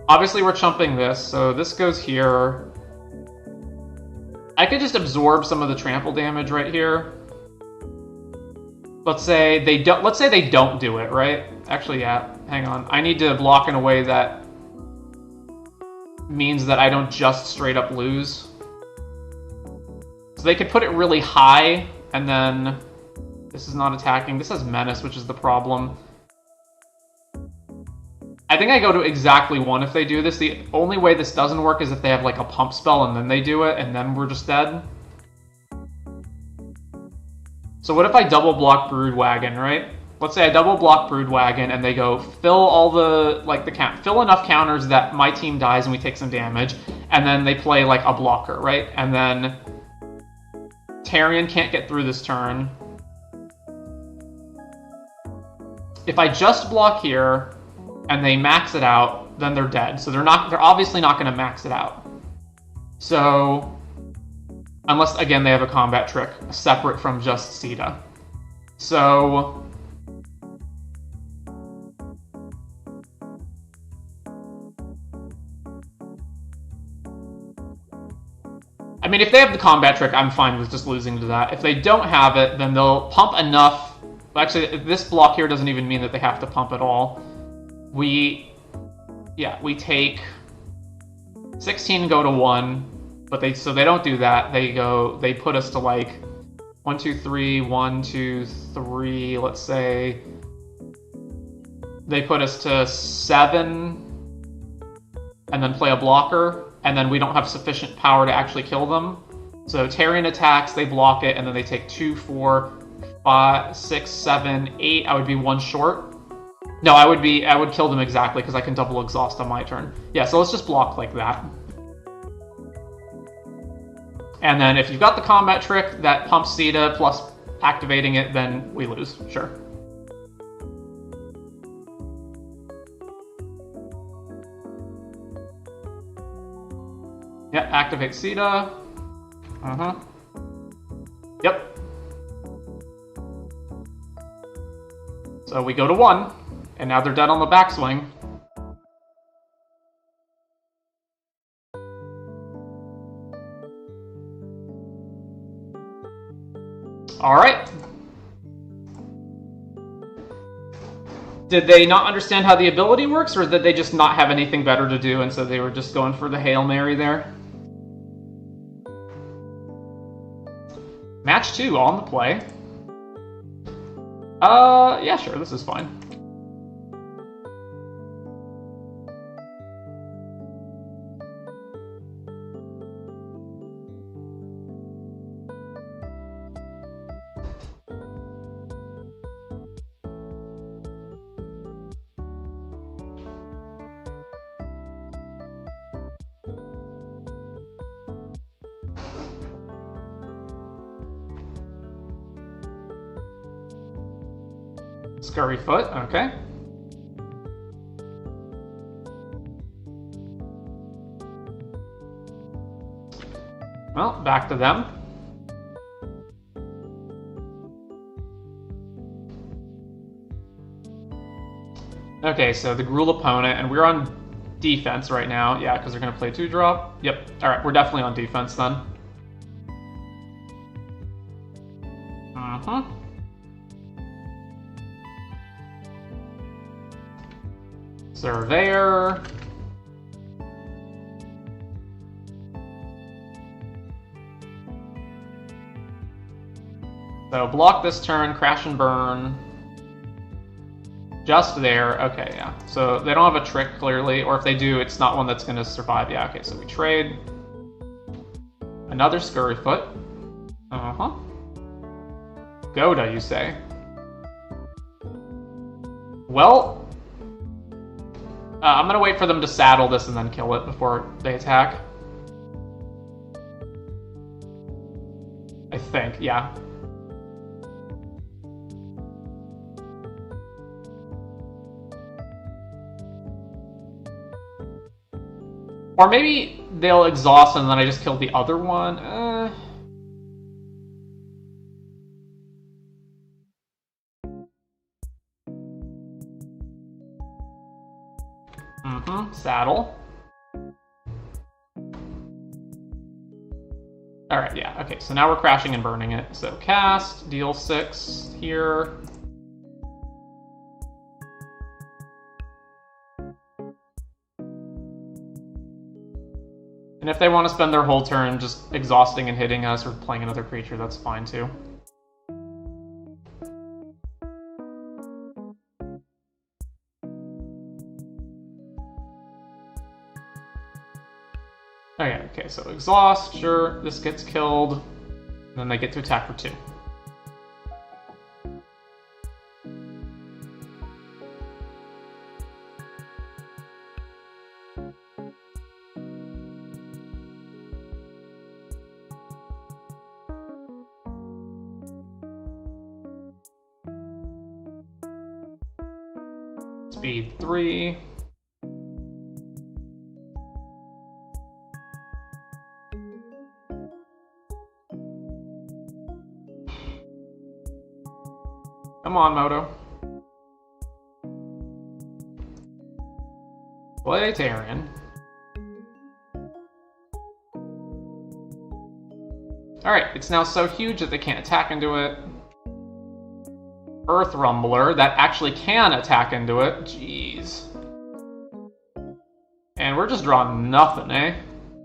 Obviously, we're chumping this, so this goes here. I could just absorb some of the trample damage right here. Let's say they don't. Let's say they don't do it, right? Actually, yeah. Hang on. I need to block in a way that means that I don't just straight up lose. So they could put it really high, and then this is not attacking. This has menace, which is the problem. I think I go to exactly 1 if they do this. The only way this doesn't work is if they have like a pump spell and then they do it, and then we're just dead. So what if I double block Broodwagon, right? Let's say I double block Broodwagon and they go fill all the, like the count, fill enough counters that my team dies and we take some damage, and then they play like a blocker, right? And then Tarion can't get through this turn. If I just block here, and they max it out, then they're dead. So they're obviously not going to max it out. So, unless, again, they have a combat trick separate from just Sita. So, I mean, if they have the combat trick, I'm fine with just losing to that. If they don't have it, then they'll pump enough. Actually, this block here doesn't even mean that they have to pump at all. We take 16, go to 1, but so they don't do that. They put us to like 1, 2, 3, 1, 2, 3. Let's say they put us to 7, and then play a blocker, and then we don't have sufficient power to actually kill them. So Tarion attacks, they block it, and then they take 2, 4, 5, 6, 7, 8. I would be 1 short. No, I would kill them exactly because I can double exhaust on my turn. Yeah, so let's just block like that. And then if you've got the combat trick that pumps Sita plus activating it, then we lose, sure. Yeah, activate Sita. Yep. So we go to 1. And now they're dead on the backswing. Alright. Did they not understand how the ability works, or did they just not have anything better to do, and so they were just going for the Hail Mary there? Match 2 on the play. Yeah, sure, this is fine. Scurry foot, okay. Well, back to them. Okay, so the Gruul opponent, and we're on defense right now. Yeah, because they're going to play 2-drop. Yep, alright, we're definitely on defense then. Surveyor. So block this turn, crash and burn. Just there, okay, yeah. So they don't have a trick, clearly, or if they do, it's not one that's going to survive. Yeah, okay, so we trade. Another Scurry Foot. Goda, you say? Well, I'm going to wait for them to saddle this and then kill it before they attack. I think, yeah. Or maybe they'll exhaust and then I just killed the other one. Saddle. Alright, yeah, okay, so now we're crashing and burning it. So cast, deal 6 here. And if they want to spend their whole turn just exhausting and hitting us or playing another creature, that's fine too. Okay, so exhaust, sure, this gets killed, and then they get to attack for 2. Speed 3. Come on, Moto. Play Tarion. Alright, it's now so huge that they can't attack into it. Earth Rumbler, that actually can attack into it. Jeez. And we're just drawing nothing, eh?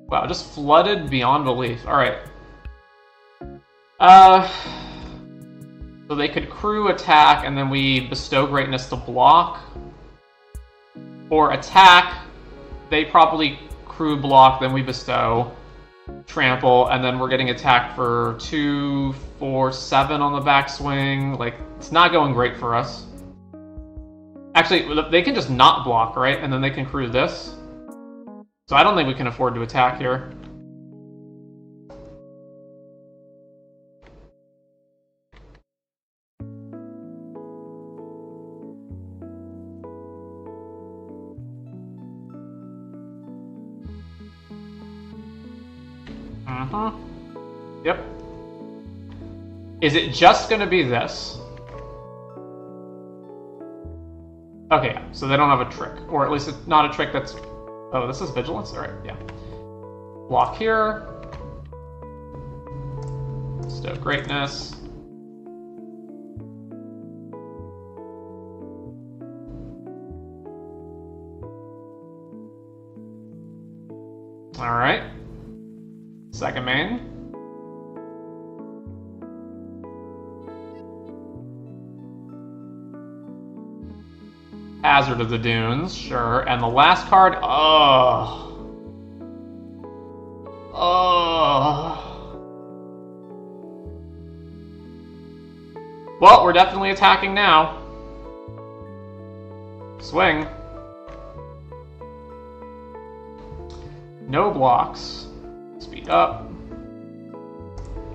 Wow, just flooded beyond belief. Alright. So they could crew attack, and then we bestow greatness to block. Or attack, they probably crew block, then we bestow trample, and then we're getting attacked for 2, 4, 7 on the backswing. Like, it's not going great for us. Actually, they can just not block, right? And then they can crew this. So I don't think we can afford to attack here. Yep. Is it just gonna be this? Okay, yeah, so they don't have a trick. Or at least it's not a trick that's... Oh, this is Vigilance? Alright, yeah. Block here. Bestow Greatness. Alright. Second main. Hazard of the Dunes, sure. And the last card, oh. Well, we're definitely attacking now. Swing. No blocks. Speed up.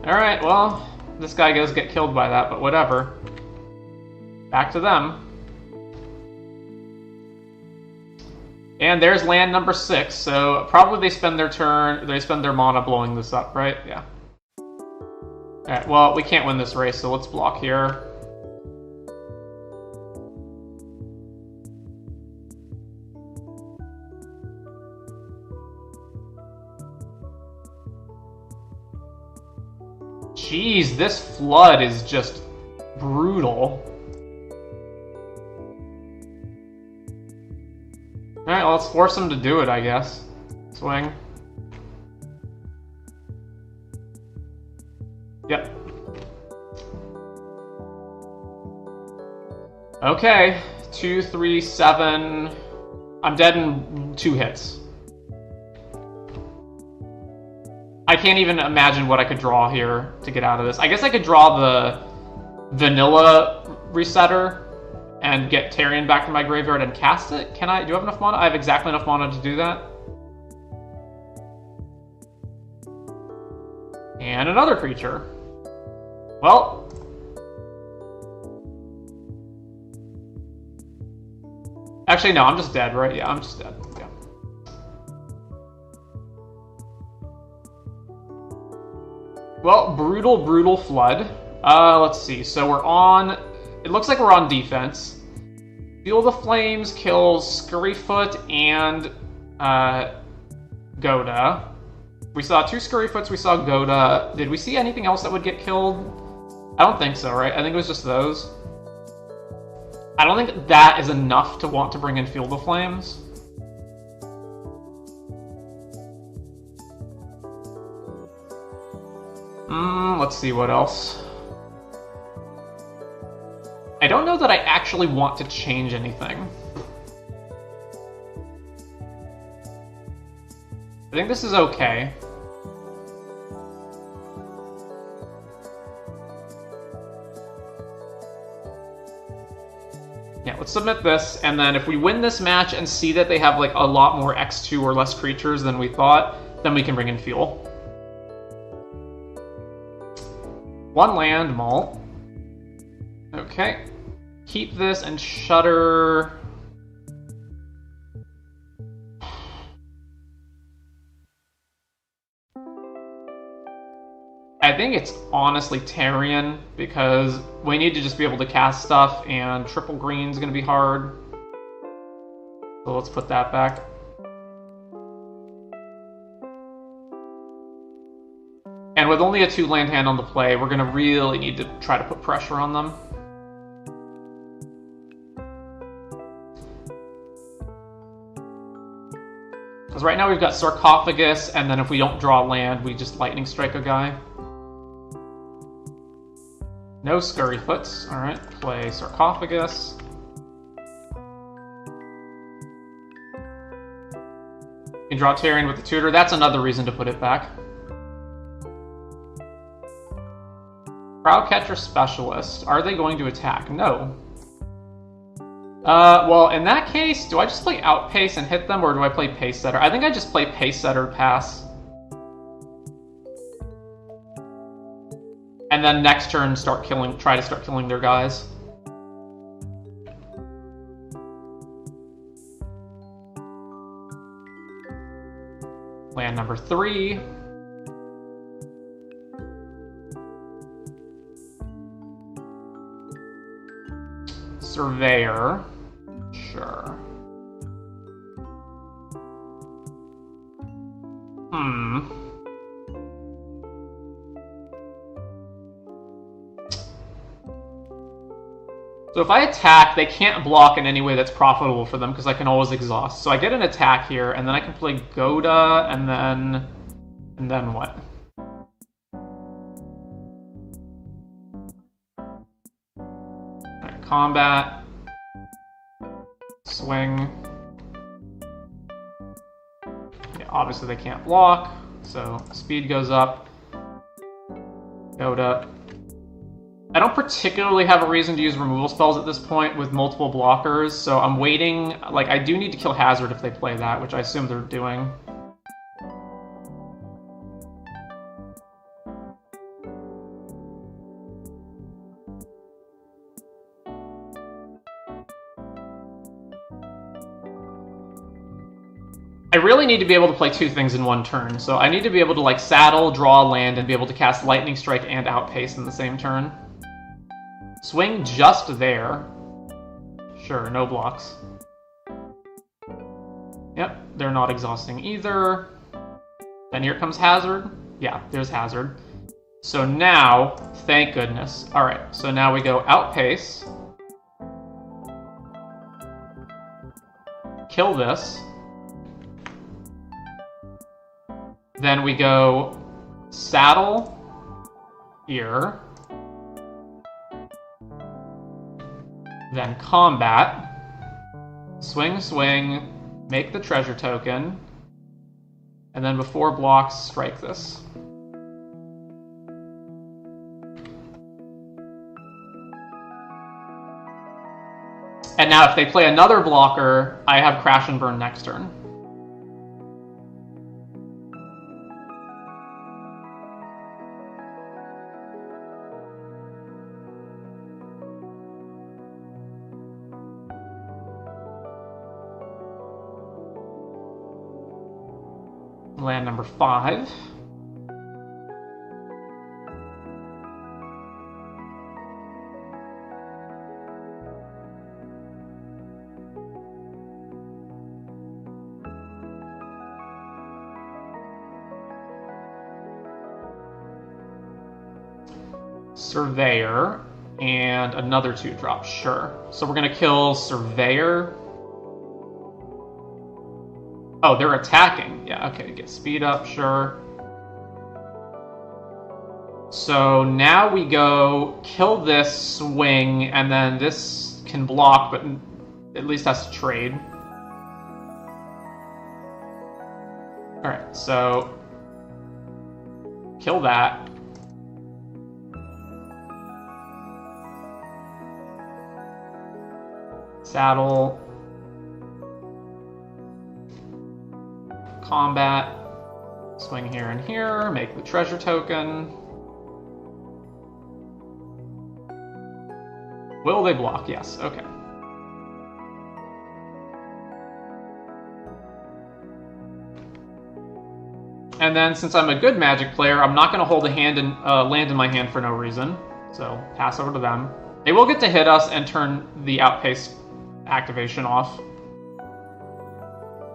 Alright, well, this guy does get killed by that, but whatever. Back to them. And there's land number 6, so probably they spend their mana blowing this up, right? Yeah. Alright, well, we can't win this race, so let's block here. Jeez, this flood is just brutal. Alright, well, let's force him to do it, I guess. Swing. Yep. Okay. 2, 3, 7. I'm dead in 2 hits. I can't even imagine what I could draw here to get out of this. I guess I could draw the vanilla resetter and get Tarion back to my graveyard and cast it? Can I? Do I have enough mana? I have exactly enough mana to do that. And another creature. Well. Actually, no, I'm just dead, right? Yeah, I'm just dead. Yeah. Well, brutal flood. Let's see. So we're on... It looks like we're on defense. Fuel the Flames kills Scurryfoot and Goda. We saw 2 Scurryfoots, we saw Goda. Did we see anything else that would get killed? I don't think so, right? I think it was just those. I don't think that is enough to want to bring in Fuel the Flames. Let's see what else. I don't know that I actually want to change anything. I think this is okay. Yeah, let's submit this, and then if we win this match and see that they have like a lot more X2 or less creatures than we thought, then we can bring in fuel. 1 land, Malt. Okay. Keep this and shutter. I think it's honestly Tarion, because we need to just be able to cast stuff, and triple green's gonna be hard. So let's put that back. And with only a 2-land hand on the play, we're gonna really need to try to put pressure on them. Because right now we've got Sarcophagus, and then if we don't draw land, we just Lightning Strike a guy. No Scurryfoots. Alright, play Sarcophagus. You can draw Tarion with the tutor. That's another reason to put it back. Crowdcatcher Specialist. Are they going to attack? No. Well, in that case, do I just play Outpace and hit them, or do I play Pace Setter? I think I just play Pace Setter, pass. And then next turn try to start killing their guys. Land number 3. Surveyor. Sure. So if I attack, they can't block in any way that's profitable for them because I can always exhaust. So I get an attack here, and then I can play Goda, and then what? Alright, combat. Swing. Yeah, obviously they can't block, so speed goes up. Goda. I don't particularly have a reason to use removal spells at this point with multiple blockers, so I'm waiting. Like, I do need to kill Hazard if they play that, which I assume they're doing. I really need to be able to play two things in one turn, so I need to be able to, like, saddle, draw land, and be able to cast Lightning Strike and Outpace in the same turn. Swing just there. Sure, no blocks. Yep, they're not exhausting either. Then here comes Hazard. Yeah, there's Hazard. So now, thank goodness. Alright, so now we go Outpace. Kill this. Then we go Saddle here. Then Combat. Swing, swing, make the treasure token. And then before blocks, strike this. And now if they play another blocker, I have Crash and Burn next turn. Land number 5. Surveyor and another 2-drop, sure. So we're gonna kill Surveyor. Oh, they're attacking. Yeah, okay, get speed up, sure. So now we go kill this, swing, and then this can block, but at least has to trade. Alright, so kill that. Saddle. Combat, swing here and here, make the treasure token. Will they block? Yes, okay. And then since I'm a good Magic player, I'm not going to hold a hand in, land in my hand for no reason. So pass over to them. They will get to hit us and turn the Outpace activation off.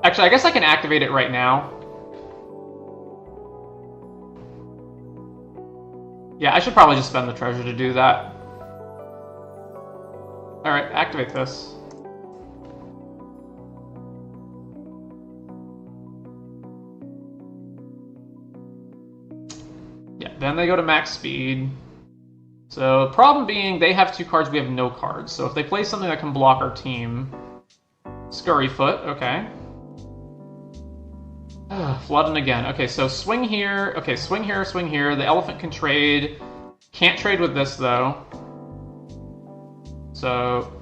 Actually, I guess I can activate it right now. Yeah, I should probably just spend the treasure to do that. Alright, activate this. Yeah, then they go to max speed. So, problem being, they have 2 cards, we have no cards. So if they play something that can block our team... Scurryfoot, okay. Flooding again. Okay, so swing here. Okay, swing here, swing here. The elephant can trade. Can't trade with this, though. So,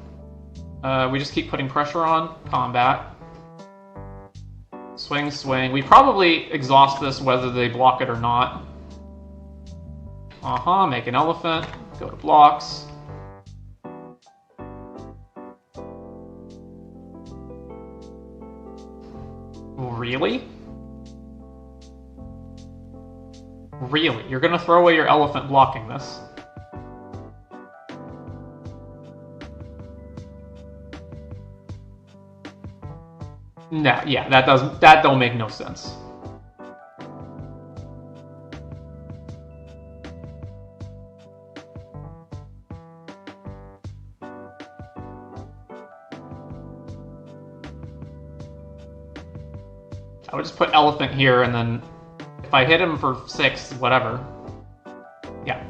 we just keep putting pressure on. Combat. Swing, swing. We probably exhaust this whether they block it or not. Make an elephant. Go to blocks. Really? Really? You're gonna throw away your elephant blocking this? No, yeah, that don't make no sense. I would just put elephant here, and then if I hit him for 6, whatever. Yeah,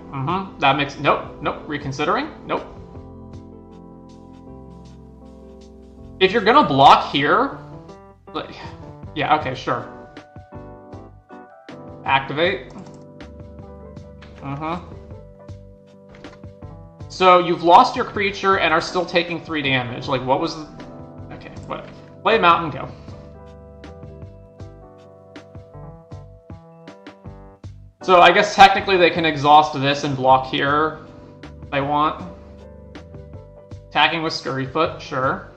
that makes... Nope, reconsidering? Nope. If you're gonna block here... Like, yeah, okay, sure. Activate. So you've lost your creature and are still taking 3 damage. Like, what was the... Okay, whatever. Play Mountain, go. So I guess technically they can exhaust this and block here if they want. Attacking with Scurryfoot, sure.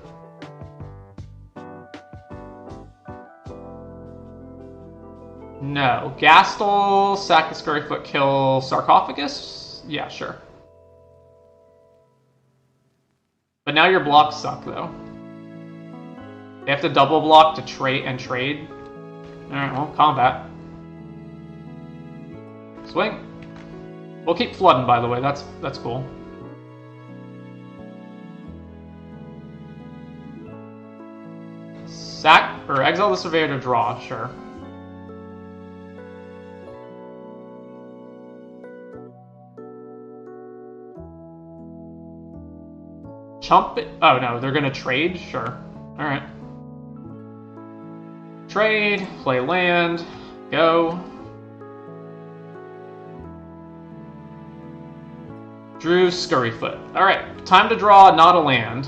No. Gastel, sack the Scurryfoot, kill Sarcophagus? Yeah, sure. But now your blocks suck, though. They have to double block to trade. Alright, well, combat. Swing. We'll keep flooding, by the way. That's cool. Sack or exile the Surveyor to draw, sure. Chump it. Oh no, they're gonna trade? Sure. Alright. Trade, play land, go. Drew Scurryfoot. Alright, time to draw not a land.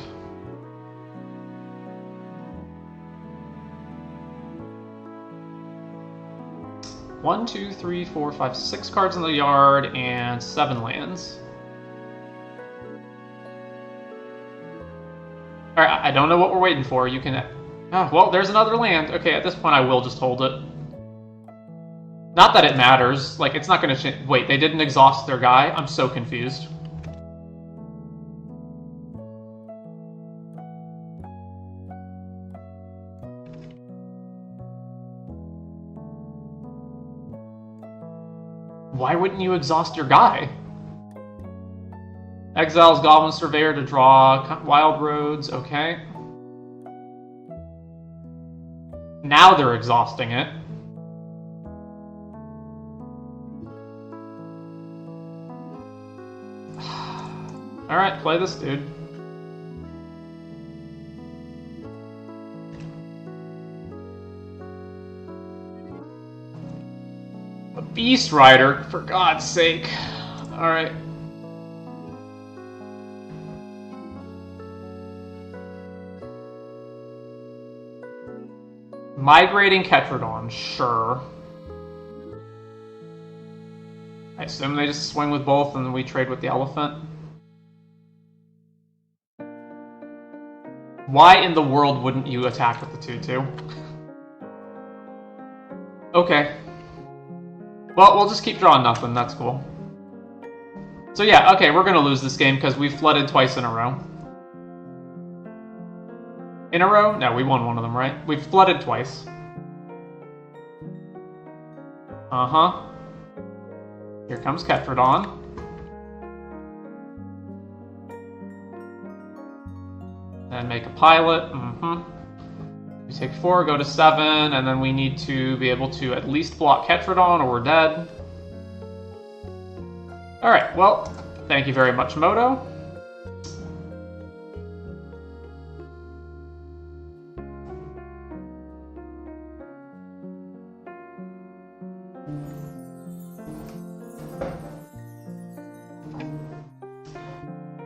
One, 2, 3, 4, 5, 6 cards in the yard and 7 lands. Alright, I don't know what we're waiting for. You can... Oh, well, there's another land. Okay, at this point I will just hold it. Not that it matters. Like, it's not gonna change... Wait, they didn't exhaust their guy? I'm so confused. Why wouldn't you exhaust your guy? Exiles Goblin Surveyor to draw Wild Roads, okay. Now they're exhausting it. Alright, play this dude. A Beast Rider, for God's sake. Alright. Migrating Ketrodon, sure. I assume they just swing with both and then we trade with the elephant. Why in the world wouldn't you attack with the 2/2? Okay. Well, we'll just keep drawing nothing, that's cool. So yeah, okay, we're gonna lose this game because we've flooded twice in a row. In a row? No, we won one of them, right? We've flooded twice. Uh-huh. Here comes Ketrodon. Then make a pilot. We take 4, go to 7, and then we need to be able to at least block Ketrodon or we're dead. Alright, well, thank you very much, Moto.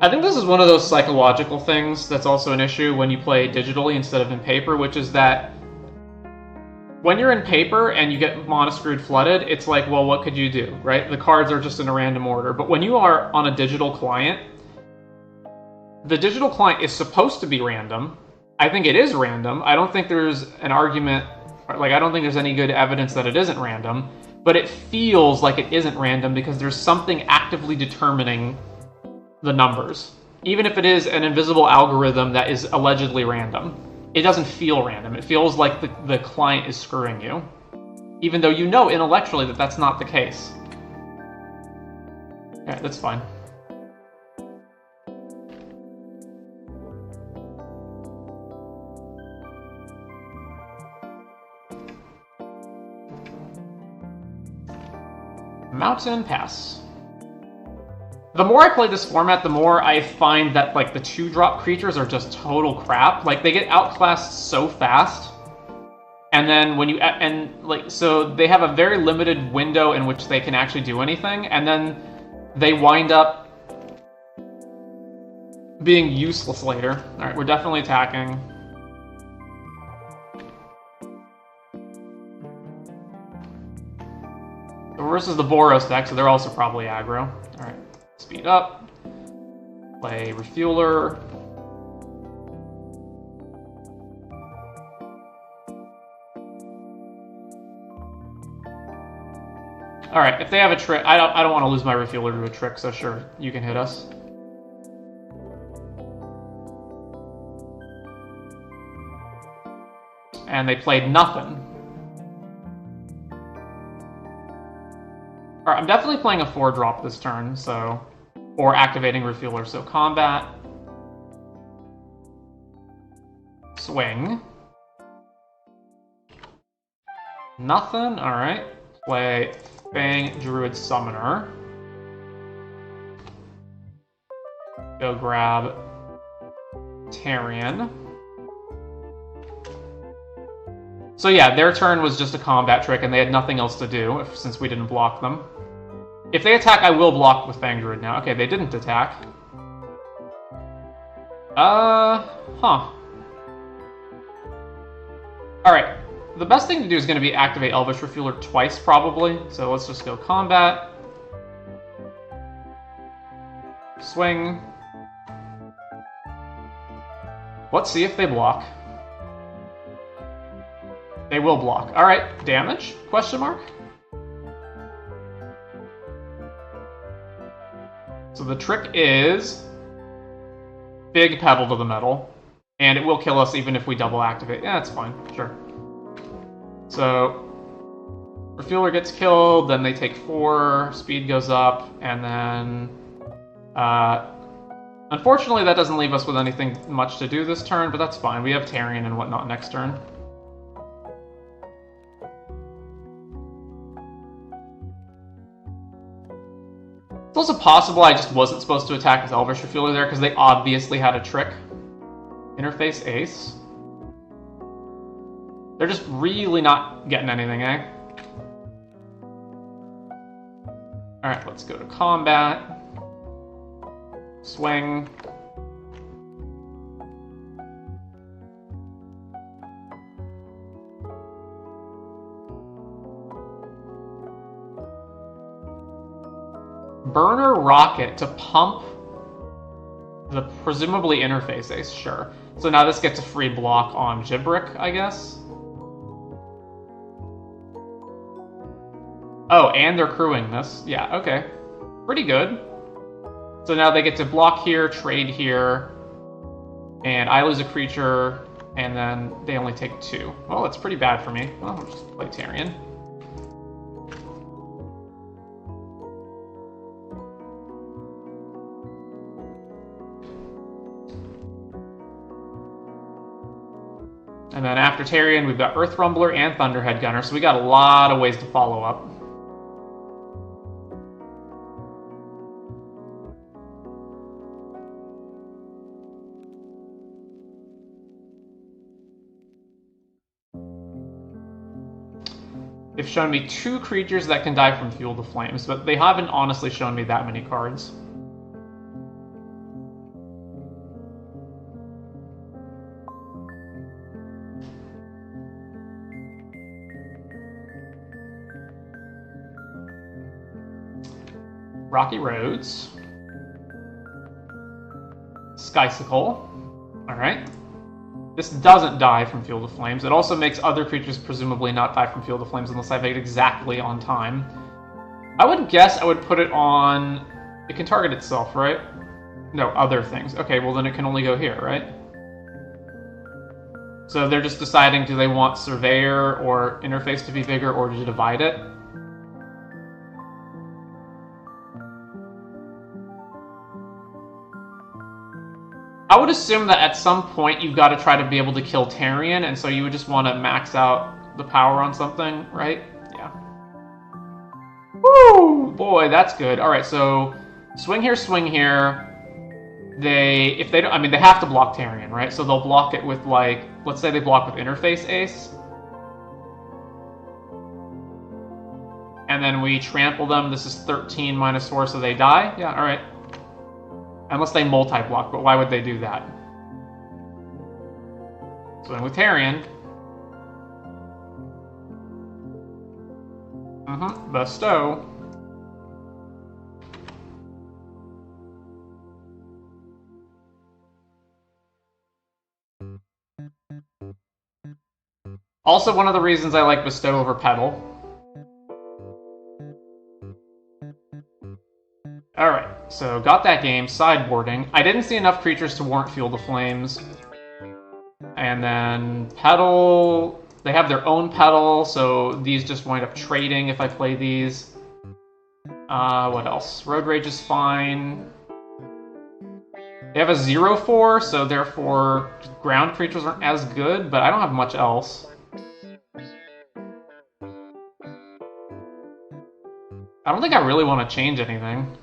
I think this is one of those psychological things that's also an issue when you play digitally instead of in paper, which is that when you're in paper and you get mono-screwed flooded, it's like, well, what could you do, right? The cards are just in a random order. But when you are on a digital client, the digital client is supposed to be random. I think it is random. I don't think there's an argument, like I don't think there's any good evidence that it isn't random, but it feels like it isn't random because there's something actively determining the numbers. Even if it is an invisible algorithm that is allegedly random, it doesn't feel random. It feels like the client is screwing you, even though you know intellectually that that's not the case. Yeah, that's fine. Mountain Pass. The more I play this format, the more I find that like the 2-drop creatures are just total crap. Like they get outclassed so fast. And then when you so they have a very limited window in which they can actually do anything, and then they wind up being useless later. All right, we're definitely attacking. Versus the Boros deck, so they're also probably aggro. All right, speed up. Play Refueler. All right, if they have a trick, I don't want to lose my Refueler to a trick, so sure, you can hit us. And they played nothing. Alright, I'm definitely playing a 4-drop this turn, so... Or activating Refueler, so combat. Swing. Nothing, alright. Play Fang Druid Summoner. Go grab Tarion. So yeah, their turn was just a combat trick, and they had nothing else to do, since we didn't block them. If they attack, I will block with Fang Druid now. Okay, they didn't attack. Huh. Alright, the best thing to do is going to be activate Elvish Refueler twice, probably. So let's just go combat. Swing. Let's see if they block. They will block. Alright, damage? Question mark? So the trick is big Pebble to the metal, and it will kill us even if we double activate. Yeah, that's fine, sure. So Refueler gets killed, then they take 4, speed goes up, and then unfortunately that doesn't leave us with anything much to do this turn, but that's fine. We have Tarion and whatnot next turn. It's also possible I just wasn't supposed to attack with Elvish Refueler there because they obviously had a trick. Interface Ace. They're just really not getting anything, eh? Alright, let's go to combat. Swing. Burner Rocket to pump the presumably Interface Ace, sure. So now this gets a free block on Gibrick, I guess. Oh, and they're crewing this. Yeah, okay. Pretty good. So now they get to block here, trade here, and I lose a creature, and then they only take 2. Well, that's pretty bad for me. Well, I'll just play Tarion. And then after Tarion, we've got Earth Rumbler and Thunderhead Gunner, so we got a lot of ways to follow up. They've shown me 2 creatures that can die from Fuel to Flames, but they haven't honestly shown me that many cards. Rocky Roads. Skysicle. Alright. This doesn't die from Fuel to Flames. It also makes other creatures presumably not die from Fuel to Flames unless I make it exactly on time. I would guess I would put it on... It can target itself, right? No, other things. Okay, well then it can only go here, right? So they're just deciding, do they want Surveyor or Interface to be bigger or to divide it? I would assume that at some point you've got to try to be able to kill Tarion, and so you would just want to max out the power on something, right? Yeah. Woo! boy, that's good. All right, so swing here, swing here. If they don't, I mean, they have to block Tarion, right? So they'll block it with, like, let's say they block with Interface Ace. And then we trample them. This is 13 minus 4, so they die? Yeah, alright. Unless they multi-block, but why would they do that? So then with Tarion. Bestow. Also, one of the reasons I like Bestow over Petal. Alright, so got that game, sideboarding. I didn't see enough creatures to warrant Field of Flames. And then Petal, they have their own Petal, so these just wind up trading if I play these. What else? Road Rage is fine. They have a 0/4, so therefore ground creatures aren't as good, but I don't have much else. I don't think I really want to change anything.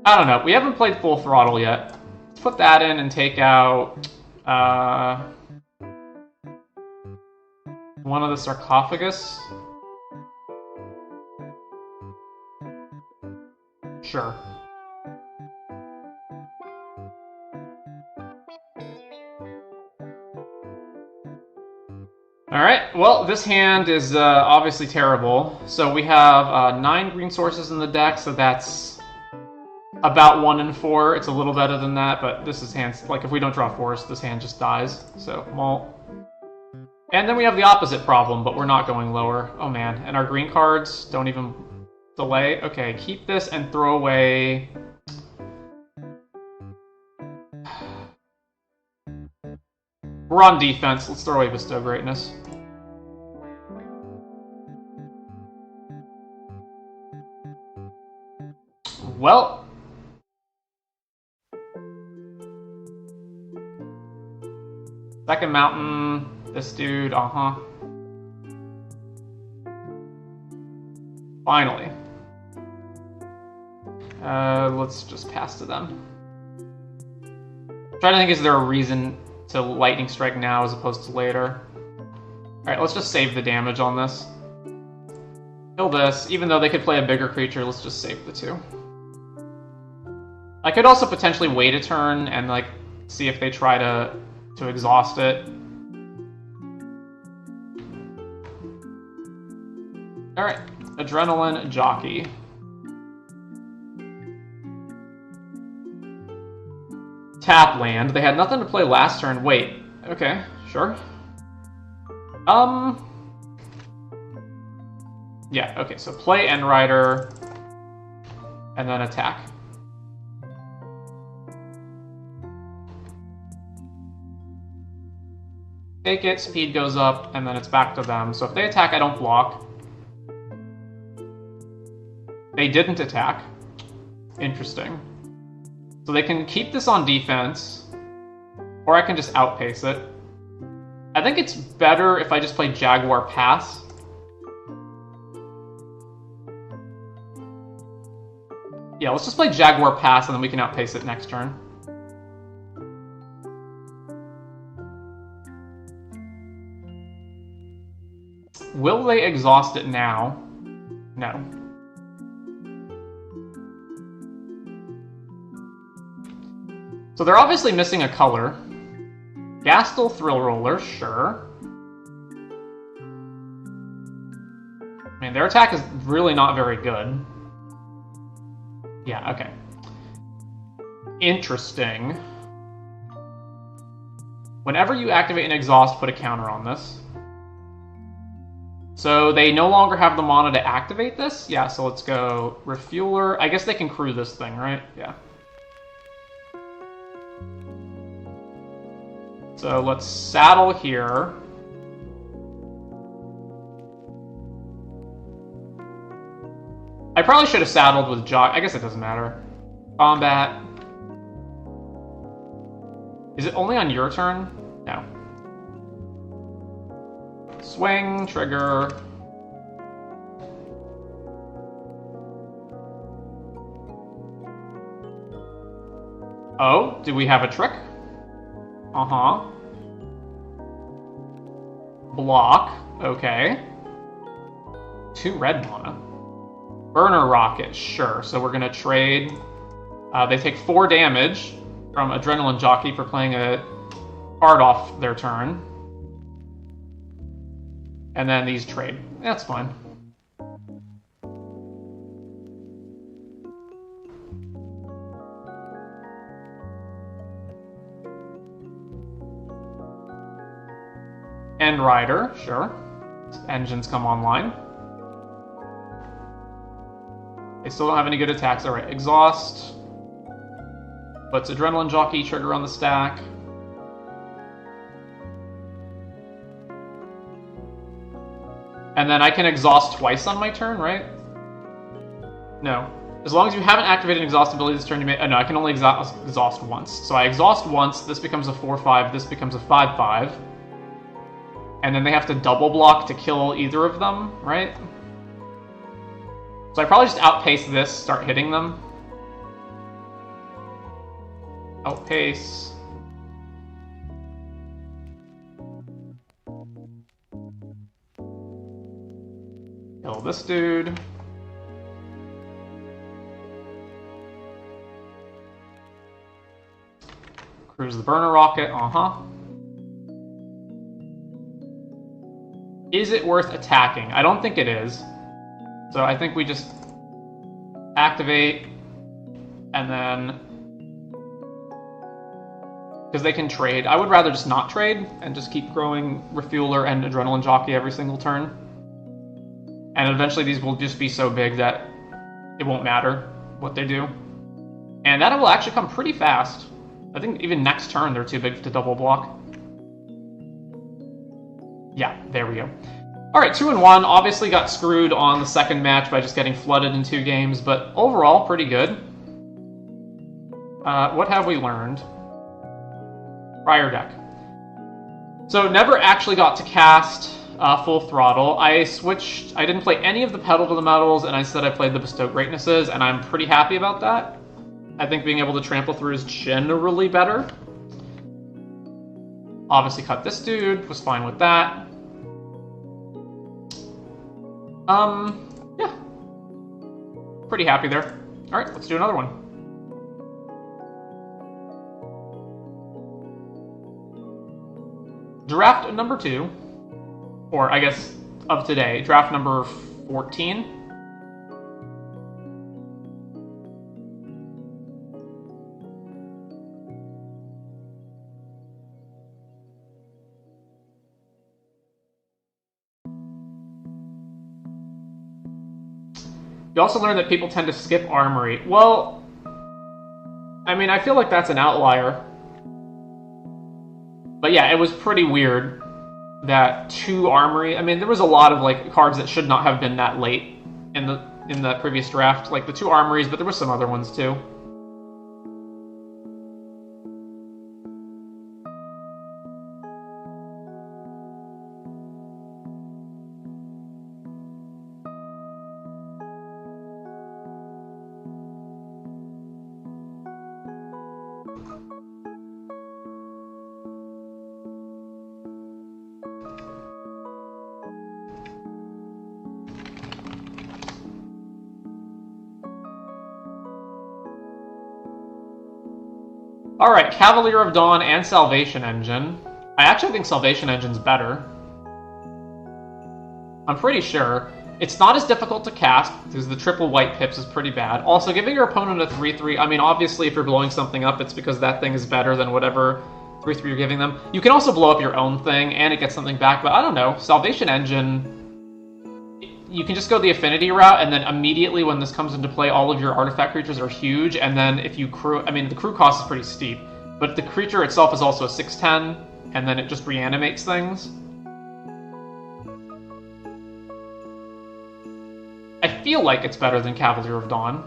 I don't know. We haven't played Full Throttle yet. Let's put that in and take out one of the Sarcophagus. Sure. Alright, well, this hand is obviously terrible. So we have 9 green sources in the deck, so that's about 1 in 4. It's a little better than that, but this is hands, like, if we don't draw forest, this hand just dies. So, well. And then we have the opposite problem, but we're not going lower. Oh man, and our green cards don't even delay. Okay, keep this and throw away. We're on defense. Let's throw away Bestow Greatness. Well. Second mountain. This dude, Finally. Let's just pass to them. I'm trying to think, is there a reason to Lightning Strike now as opposed to later? Alright, let's just save the damage on this. Kill this. Even though they could play a bigger creature, let's just save the 2. I could also potentially wait a turn and, like, see if they try to exhaust it. Alright, Adrenaline Jockey. Tap land. They had nothing to play last turn. Wait. Okay, sure. Yeah, okay, so play Endrider, and then attack. Take it, speed goes up, and then it's back to them. So if they attack, I don't block. They didn't attack. Interesting. So they can keep this on defense, or I can just outpace it. I think it's better if I just play Jaguar Pass. Yeah, let's just play Jaguar Pass, and then we can outpace it next turn. Will they exhaust it now? No. So they're obviously missing a color. Gastel Thrill Roller, sure. I mean, their attack is really not very good. Yeah, okay. Interesting. Whenever you activate an exhaust, put a counter on this. So they no longer have the mana to activate this? Yeah, so let's go Refueler. I guess they can crew this thing, right? Yeah. So let's saddle here. I probably should have saddled with Jock. I guess it doesn't matter. Combat. Is it only on your turn? No. Swing, trigger. Oh, do we have a trick? Uh-huh. Block. Okay. 2 red mana. Burner Rocket, sure. So we're gonna trade. They take 4 damage from Adrenaline Jockey for playing a card off their turn. And then these trade. That's fine. End Rider, sure. Engines come online. They still don't have any good attacks. Alright, Exhaust. Puts Adrenaline Jockey trigger on the stack. And then I can exhaust twice on my turn, right? No. As long as you haven't activated an exhaust ability this turn, you may... Oh, no, I can only exhaust once. So I exhaust once, this becomes a 4/5, this becomes a 5/5. And then they have to double block to kill either of them, right? So I probably just outpace this, start hitting them. Outpace. Kill this dude. Cruise the Burner Rocket, Is it worth attacking? I don't think it is. So I think we just activate, and then... Because they can trade. I would rather just not trade, and just keep growing Refueler and Adrenaline Jockey every single turn. And eventually these will just be so big that it won't matter what they do. And that will actually come pretty fast. I think even next turn they're too big to double block. Yeah, there we go. Alright, 2-1. Obviously got screwed on the second match by just getting flooded in 2 games, but overall, pretty good. What have we learned? Prior deck. So, never actually got to cast Full Throttle. I didn't play any of the Pedal to the Metals, and instead I played the Bestow Greatnesses, and I'm pretty happy about that. I think being able to trample through is generally better. Obviously cut this dude, was fine with that. Yeah. Pretty happy there. Alright, let's do another one. Draft number 2, or I guess of today, draft number 14. You also learn that people tend to skip Armory. Well, I mean, I feel like that's an outlier. But yeah, it was pretty weird that 2 Armory... I mean, there was a lot of like cards that should not have been that late in the previous draft. Like the 2 Armories, but there were some other ones too. Alright, Cavalier of Dawn and Salvation Engine. I actually think Salvation Engine's better. I'm pretty sure. It's not as difficult to cast, because the triple white pips is pretty bad. Also, giving your opponent a 3/3, I mean, obviously if you're blowing something up, it's because that thing is better than whatever 3/3 you're giving them. You can also blow up your own thing, and it gets something back, but I don't know. Salvation Engine... You can just go the affinity route, and then immediately when this comes into play, all of your artifact creatures are huge, and then if you crew... I mean, the crew cost is pretty steep, but the creature itself is also a 6/10, and then it just reanimates things. I feel like it's better than Cavalier of Dawn.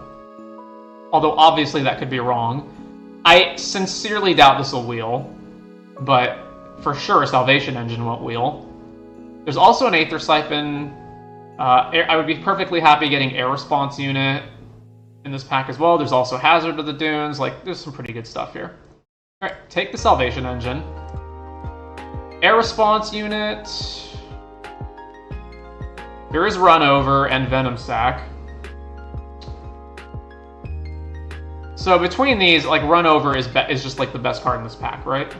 Although, obviously, that could be wrong. I sincerely doubt this will wheel, but for sure Salvation Engine won't wheel. There's also an Aether Siphon. I would be perfectly happy getting Air Response Unit in this pack as well. There's also Hazard of the Dunes. Like, there's some pretty good stuff here. Alright, take the Salvation Engine. Air Response Unit. There is Run Over and Venom Sac. So between these, like, Run Over is just like the best card in this pack, right?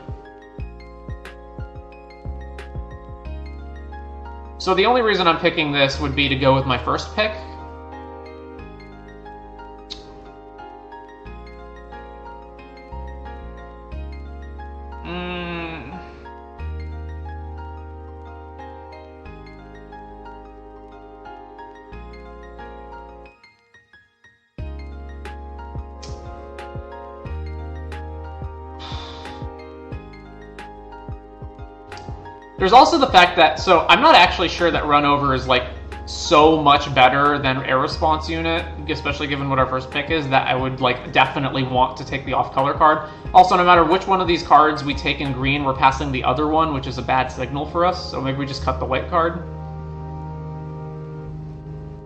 So the only reason I'm picking this would be to go with my first pick. There's also the fact that, so I'm not actually sure that Run Over is like so much better than Air Response Unit, especially given what our first pick is, that I would like definitely want to take the off-color card. Also, no matter which one of these cards we take in green, we're passing the other one, which is a bad signal for us, so maybe we just cut the white card.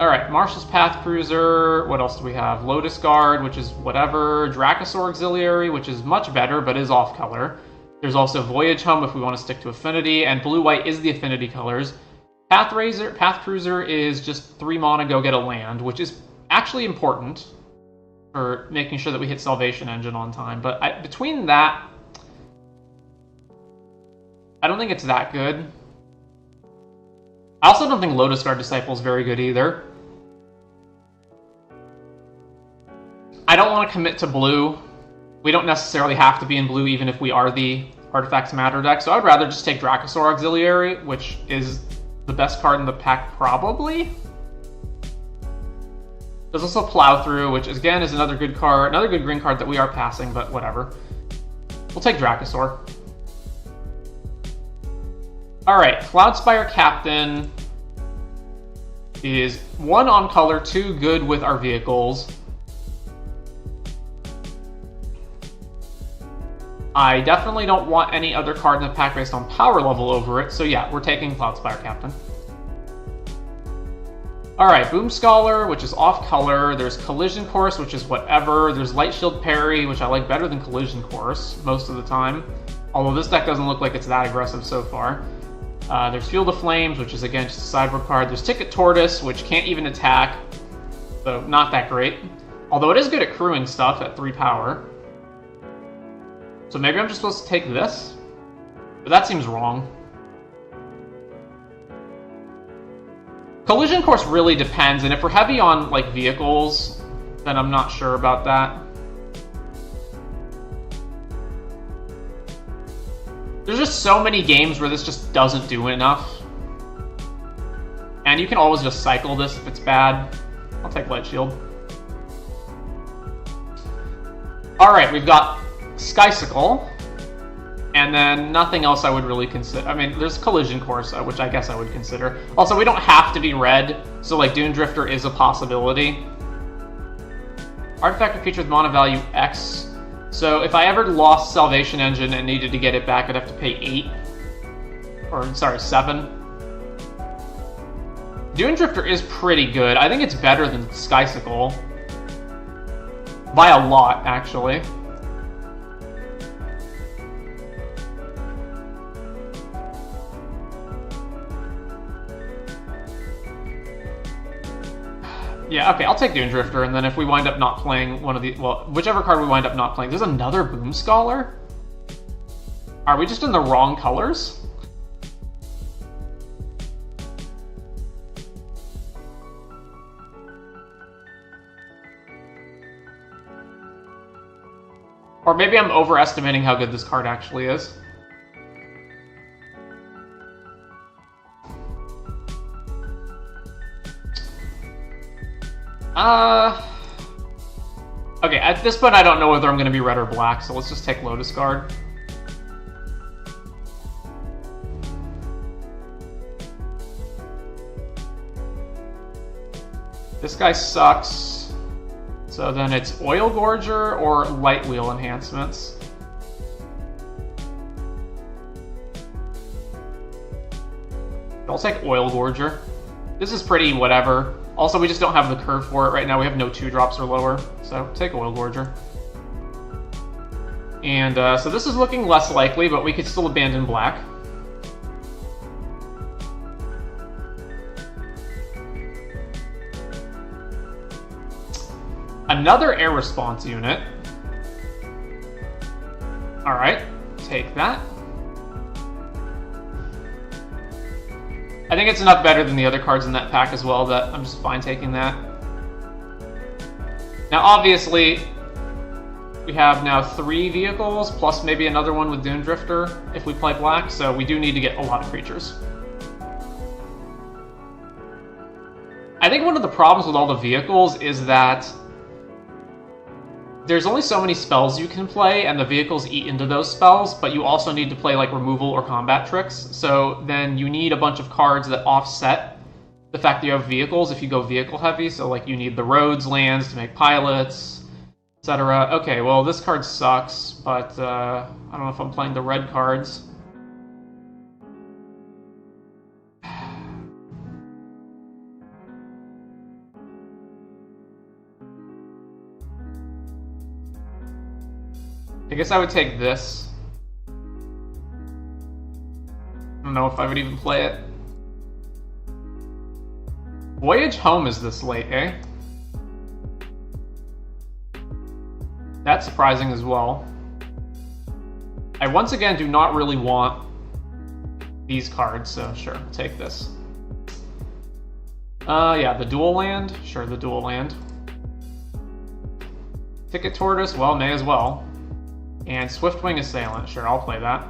Alright, Marshal's Path Cruiser, what else do we have? Lotus Guard, which is whatever, Dracosaur Auxiliary, which is much better, but is off-color. There's also Voyage Home if we want to stick to Affinity, and Blue-White is the Affinity colors. Path Cruiser is just 3 mana, go get a land, which is actually important for making sure that we hit Salvation Engine on time. But between that, I don't think it's that good. I also don't think Lotus Guard Disciple is very good either. I don't want to commit to blue. We don't necessarily have to be in blue even if we are the Artifacts Matter deck, so I would rather just take Dracosaur Auxiliary, which is the best card in the pack, probably. There's also Plow Through, which again is another good card, another good green card that we are passing, but whatever. We'll take Dracosaur. Alright, Cloudspire Captain is 1 on color, 2 good with our vehicles. I definitely don't want any other card in the pack based on power level over it, so yeah, we're taking Cloudspire Captain. Alright, Boom Scholar, which is off-color. There's Collision Course, which is whatever. There's Light Shield Parry, which I like better than Collision Course most of the time. Although this deck doesn't look like it's that aggressive so far. There's Field of Flames, which is again just a sideboard card. There's Ticket Tortoise, which can't even attack, so not that great. Although it is good at crewing stuff at 3 power. So maybe I'm just supposed to take this? But that seems wrong. Collision Course really depends, and if we're heavy on, like, vehicles, then I'm not sure about that. There's just so many games where this just doesn't do enough. And you can always just cycle this if it's bad. I'll take Light Shield. Alright, we've got Skysicle, and then nothing else I would really consider. I mean, there's Collision Course, which I guess I would consider. Also, we don't have to be red, so like Dune Drifter is a possibility. Artifact or creature with mana value X. So if I ever lost Salvation Engine and needed to get it back, I'd have to pay 8. Or, sorry, 7. Dune Drifter is pretty good. I think it's better than Skysicle. By a lot, actually. Yeah, okay, I'll take Dune Drifter, and then if we wind up not playing one of the... Well, whichever card we wind up not playing... There's another Boom Scholar? Are we just in the wrong colors? Or maybe I'm overestimating how good this card actually is. Okay, at this point I don't know whether I'm going to be red or black, so let's just take Lotus Guard. This guy sucks. So then it's Oil Gorger or Light Wheel enhancements. I'll take Oil Gorger. This is pretty whatever. Also, we just don't have the curve for it right now. We have no 2-drops or lower, so take Oil Gorger. And so this is looking less likely, but we could still abandon black. Another air response unit. Alright, take that. I think it's enough better than the other cards in that pack as well that I'm just fine taking that. Now obviously, we have now 3 vehicles, plus maybe another one with Dune Drifter if we play black, so we do need to get a lot of creatures. I think one of the problems with all the vehicles is that there's only so many spells you can play, and the vehicles eat into those spells, but you also need to play like removal or combat tricks, so then you need a bunch of cards that offset the fact that you have vehicles if you go vehicle heavy, so like you need the roads, lands to make pilots, etc. Okay, well this card sucks, but I don't know if I'm playing the red cards. I guess I would take this. I don't know if I would even play it. Voyage Home is this late, eh? That's surprising as well. I once again do not really want these cards, so sure, I'll take this. Yeah, the dual land? Sure, the dual land. Ticket Tortoise? Well, may as well. And Swiftwing Assailant, sure, I'll play that.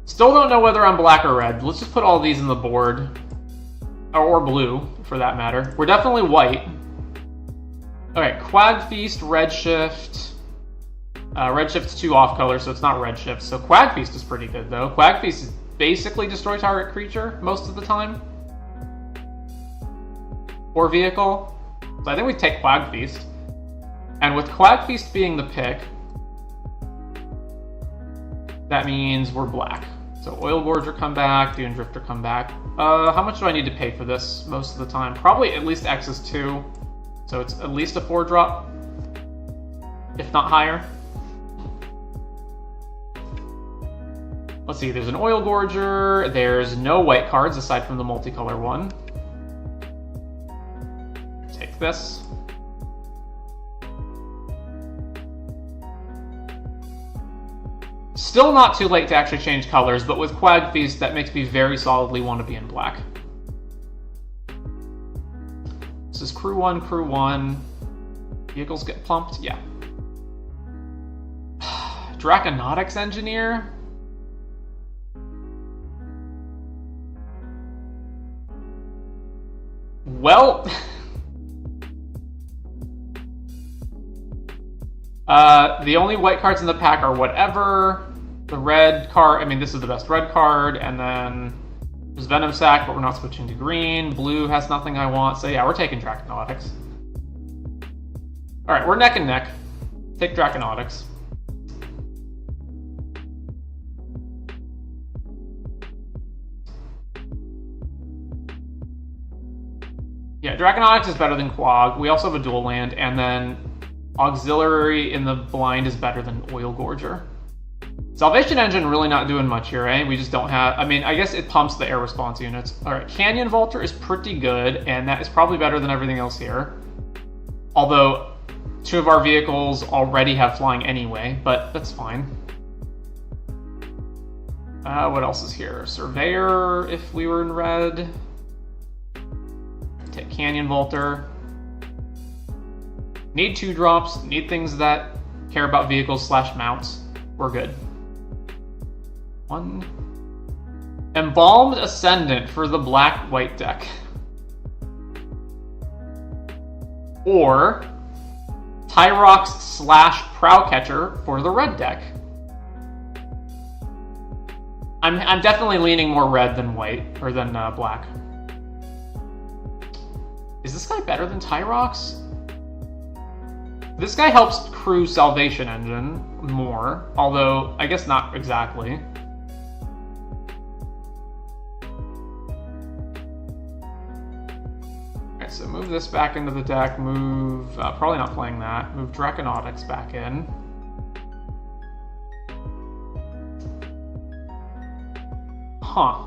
Still don't know whether I'm black or red. Let's just put all these in the board. Or blue, for that matter. We're definitely white. Alright, Quag Feast, Redshift. Redshift's 2 off color, so it's not Redshift. So Quag Feast is pretty good, though. Quag Feast is basically destroy target creature most of the time. Or vehicle. So I think we take Quag Feast. And with Quag Feast being the pick, that means we're black. So Oil Gorger come back, Dune Drifter come back. How much do I need to pay for this most of the time? Probably at least X is 2. So it's at least a 4-drop, if not higher. Let's see, there's an Oil Gorger. There's no white cards aside from the multicolor one. Take this. Still not too late to actually change colors, but with Quag Feast, that makes me very solidly want to be in black. This is Crew 1, Crew 1. Vehicles get plumped? Yeah. Draconautics Engineer? Well... the only white cards in the pack are whatever. The red card, I mean, this is the best red card, and then there's Venom Sac, but we're not switching to green. Blue has nothing I want, so yeah, we're taking Draconautics. Alright, we're neck and neck. Take Draconautics. Yeah, Draconautics is better than Quag. We also have a dual land, and then Auxiliary in the blind is better than Oil Gorger. Salvation Engine really not doing much here, eh? We just don't have... I mean, I guess it pumps the air response units. Alright, Canyon Vaulter is pretty good, and that is probably better than everything else here. Although, 2 of our vehicles already have flying anyway, but that's fine. What else is here? Surveyor, if we were in red. Take Canyon Vaulter. Need 2-drops, need things that care about vehicles / mounts. We're good. 1. Embalmed Ascendant for the black-white deck. Or Tyrox / Prowcatcher for the red deck. I'm definitely leaning more red than white, or than black. Is this guy better than Tyrox? This guy helps crew Salvation Engine more, although I guess not exactly. Alright, so move this back into the deck, move... probably not playing that. Move Draconautics back in. Huh.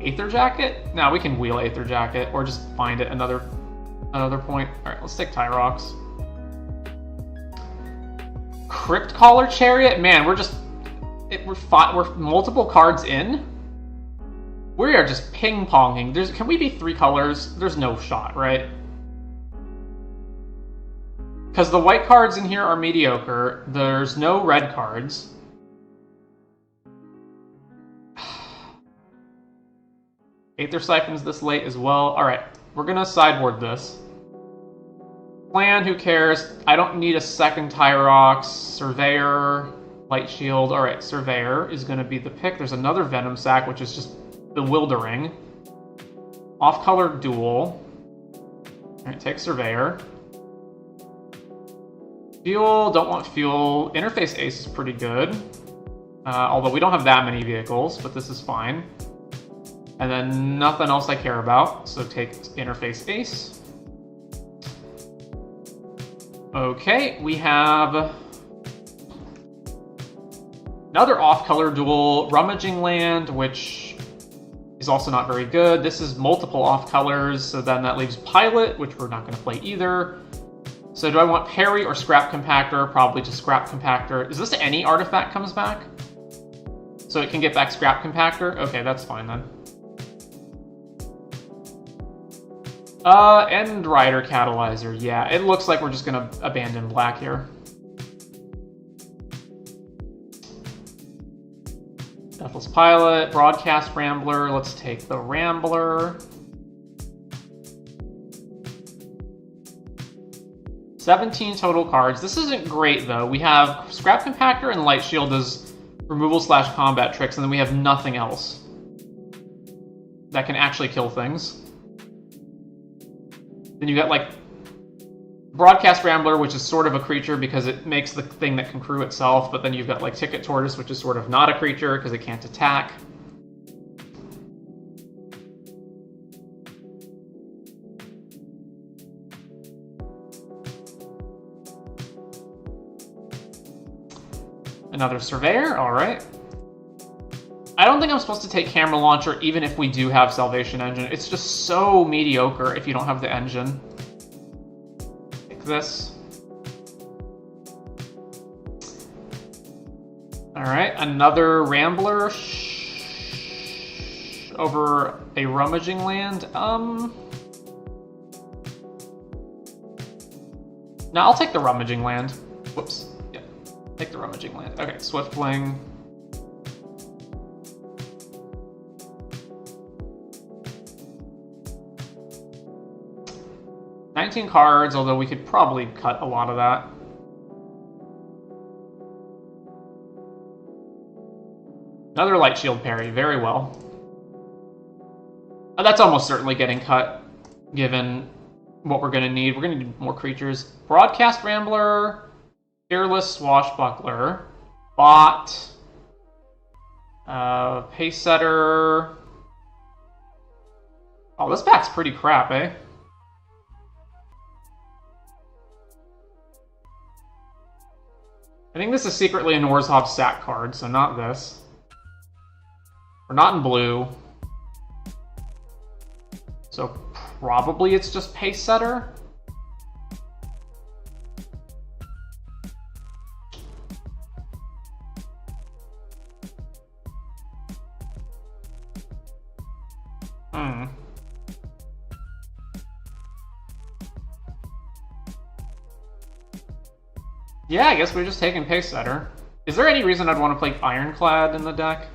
Aether Jacket? No, we can wheel Aether Jacket, or just find it another point. Alright, let's take Tyrox. Crypt Caller Chariot? Man, we're multiple cards in? We are just ping-ponging. Can we be 3 colors? There's no shot, right? Because the white cards in here are mediocre. There's no red cards. Aether Siphons this late as well. Alright, we're gonna sideboard this. Plan, who cares? I don't need a second Tyrox. Surveyor, Light Shield. Alright, Surveyor is gonna be the pick. There's another Venom Sac, which is just bewildering. Off-color duel. Alright, take Surveyor. Fuel, don't want fuel. Interface Ace is pretty good. Although we don't have that many vehicles, but this is fine. And then nothing else I care about, so take Interface Ace. Okay, we have another off-color duel, Rummaging Land, which is also not very good. This is multiple off-colors, so then that leaves Pilot, which we're not going to play either. So do I want Parry or Scrap Compactor? Probably just Scrap Compactor. Is this any artifact comes back? So it can get back Scrap Compactor? Okay, that's fine then. End Rider Catalyzer. Yeah, it looks like we're just gonna abandon black here. Deathless Pilot, Broadcast Rambler. Let's take the Rambler. 17 total cards. This isn't great, though. We have Scrap Compactor and Light Shield as removal/combat tricks, and then we have nothing else that can actually kill things. Then you got, like, Broadcast Rambler, which is sort of a creature because it makes the thing that can crew itself, but then you've got, like, Ticket Tortoise, which is sort of not a creature because it can't attack. Another Surveyor, alright. I don't think I'm supposed to take Camera Launcher even if we do have Salvation Engine. It's just so mediocre if you don't have the engine. Take this. Alright, another Rambler over a Rummaging Land. No, I'll take the Rummaging Land. Whoops. Yeah, take the Rummaging Land. Okay, Swiftwing. $19 cards, although we could probably cut a lot of that. Another Light Shield parry, very well. That's almost certainly getting cut, given what we're going to need. We're going to need more creatures. Broadcast Rambler, Fearless Swashbuckler, Bot, Pace Setter. Oh, this pack's pretty crap, eh? I think this is secretly a Norzhov Sack card, so not this. We're not in blue. So probably it's just Pace Setter. Yeah, I guess we're just taking Pace Setter. Is there any reason I'd want to play Ironclad in the deck?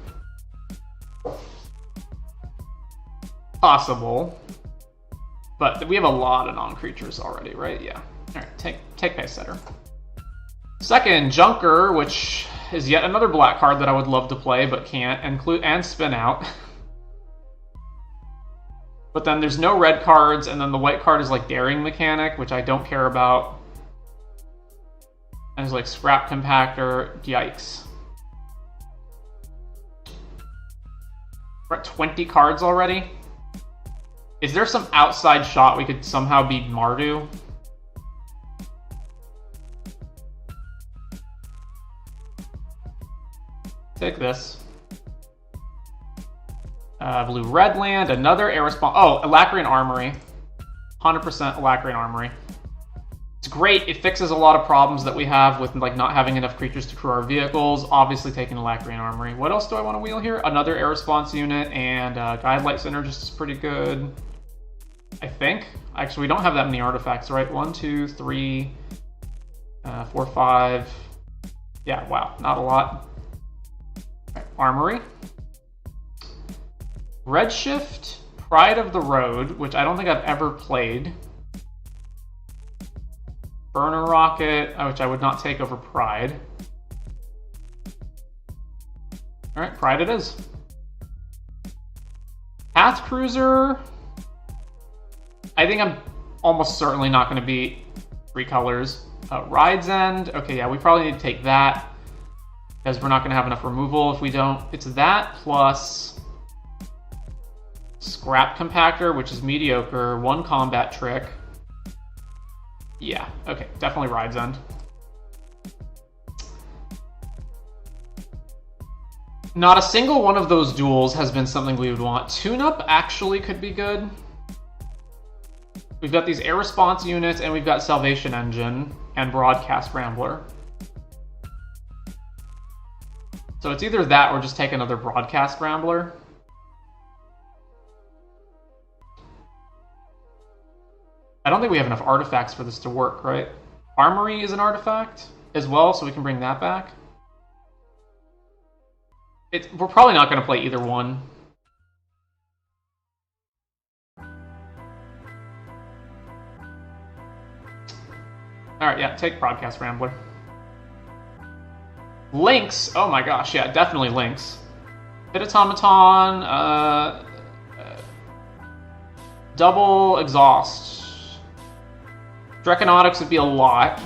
Possible. But we have a lot of non-creatures already, right? Yeah. Alright, take Pace Setter. Second, Junker, which is yet another black card that I would love to play, but can't, and spin out. But then there's no red cards, and then the white card is like Daring Mechanic, which I don't care about. And it's like Scrap Compactor. Yikes. We're at 20 cards already. Is there some outside shot we could somehow beat Mardu? Take this. Blue-red land, another air response. Oh, Alacrian Armory. 100% Alacrian Armory. It's great. It fixes a lot of problems that we have with like not having enough creatures to crew our vehicles. Obviously taking Alacrian Armory. What else do I want to wheel here? Another air response unit, and Guide Light Synergist is pretty good. I think. Actually, we don't have that many artifacts, right? 1, 2, 3, 4, 5. Yeah, wow, not a lot. Right, Armory. Redshift, Pride of the Road, which I don't think I've ever played. Burner Rocket, which I would not take over Pride. Alright, Pride it is. Path Cruiser. I think I'm almost certainly not going to beat 3 colors. Ride's End. Okay, yeah, we probably need to take that. Because we're not going to have enough removal if we don't. It's that plus Scrap Compactor, which is mediocre. 1 combat trick. Yeah, okay, definitely Ride's End. Not a single one of those duels has been something we would want. Tune-up actually could be good. We've got these air response units, and we've got Salvation Engine and Broadcast Rambler. So it's either that or just take another Broadcast Rambler. I don't think we have enough artifacts for this to work, right? Armory is an artifact as well, so we can bring that back. We're probably not going to play either one. Alright, yeah, take Broadcast Rambler. Lynx! Oh my gosh, yeah, definitely Lynx. Hit Automaton, double Exhaust. Draconautics would be a lot.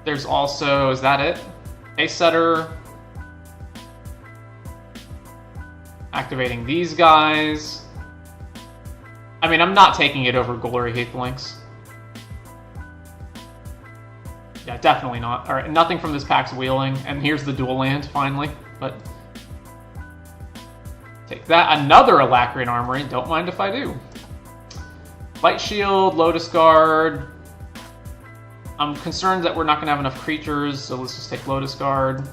There's also, is that it? Ace Setter. Activating these guys. I mean, I'm not taking it over Glory Heath Lynx. Yeah, definitely not. Alright, nothing from this pack's wheeling, and here's the dual land, finally. But take that. Another Alacrian Armory, don't mind if I do. Light Shield, Lotus Guard. I'm concerned that we're not going to have enough creatures, so let's just take Lotus Guard.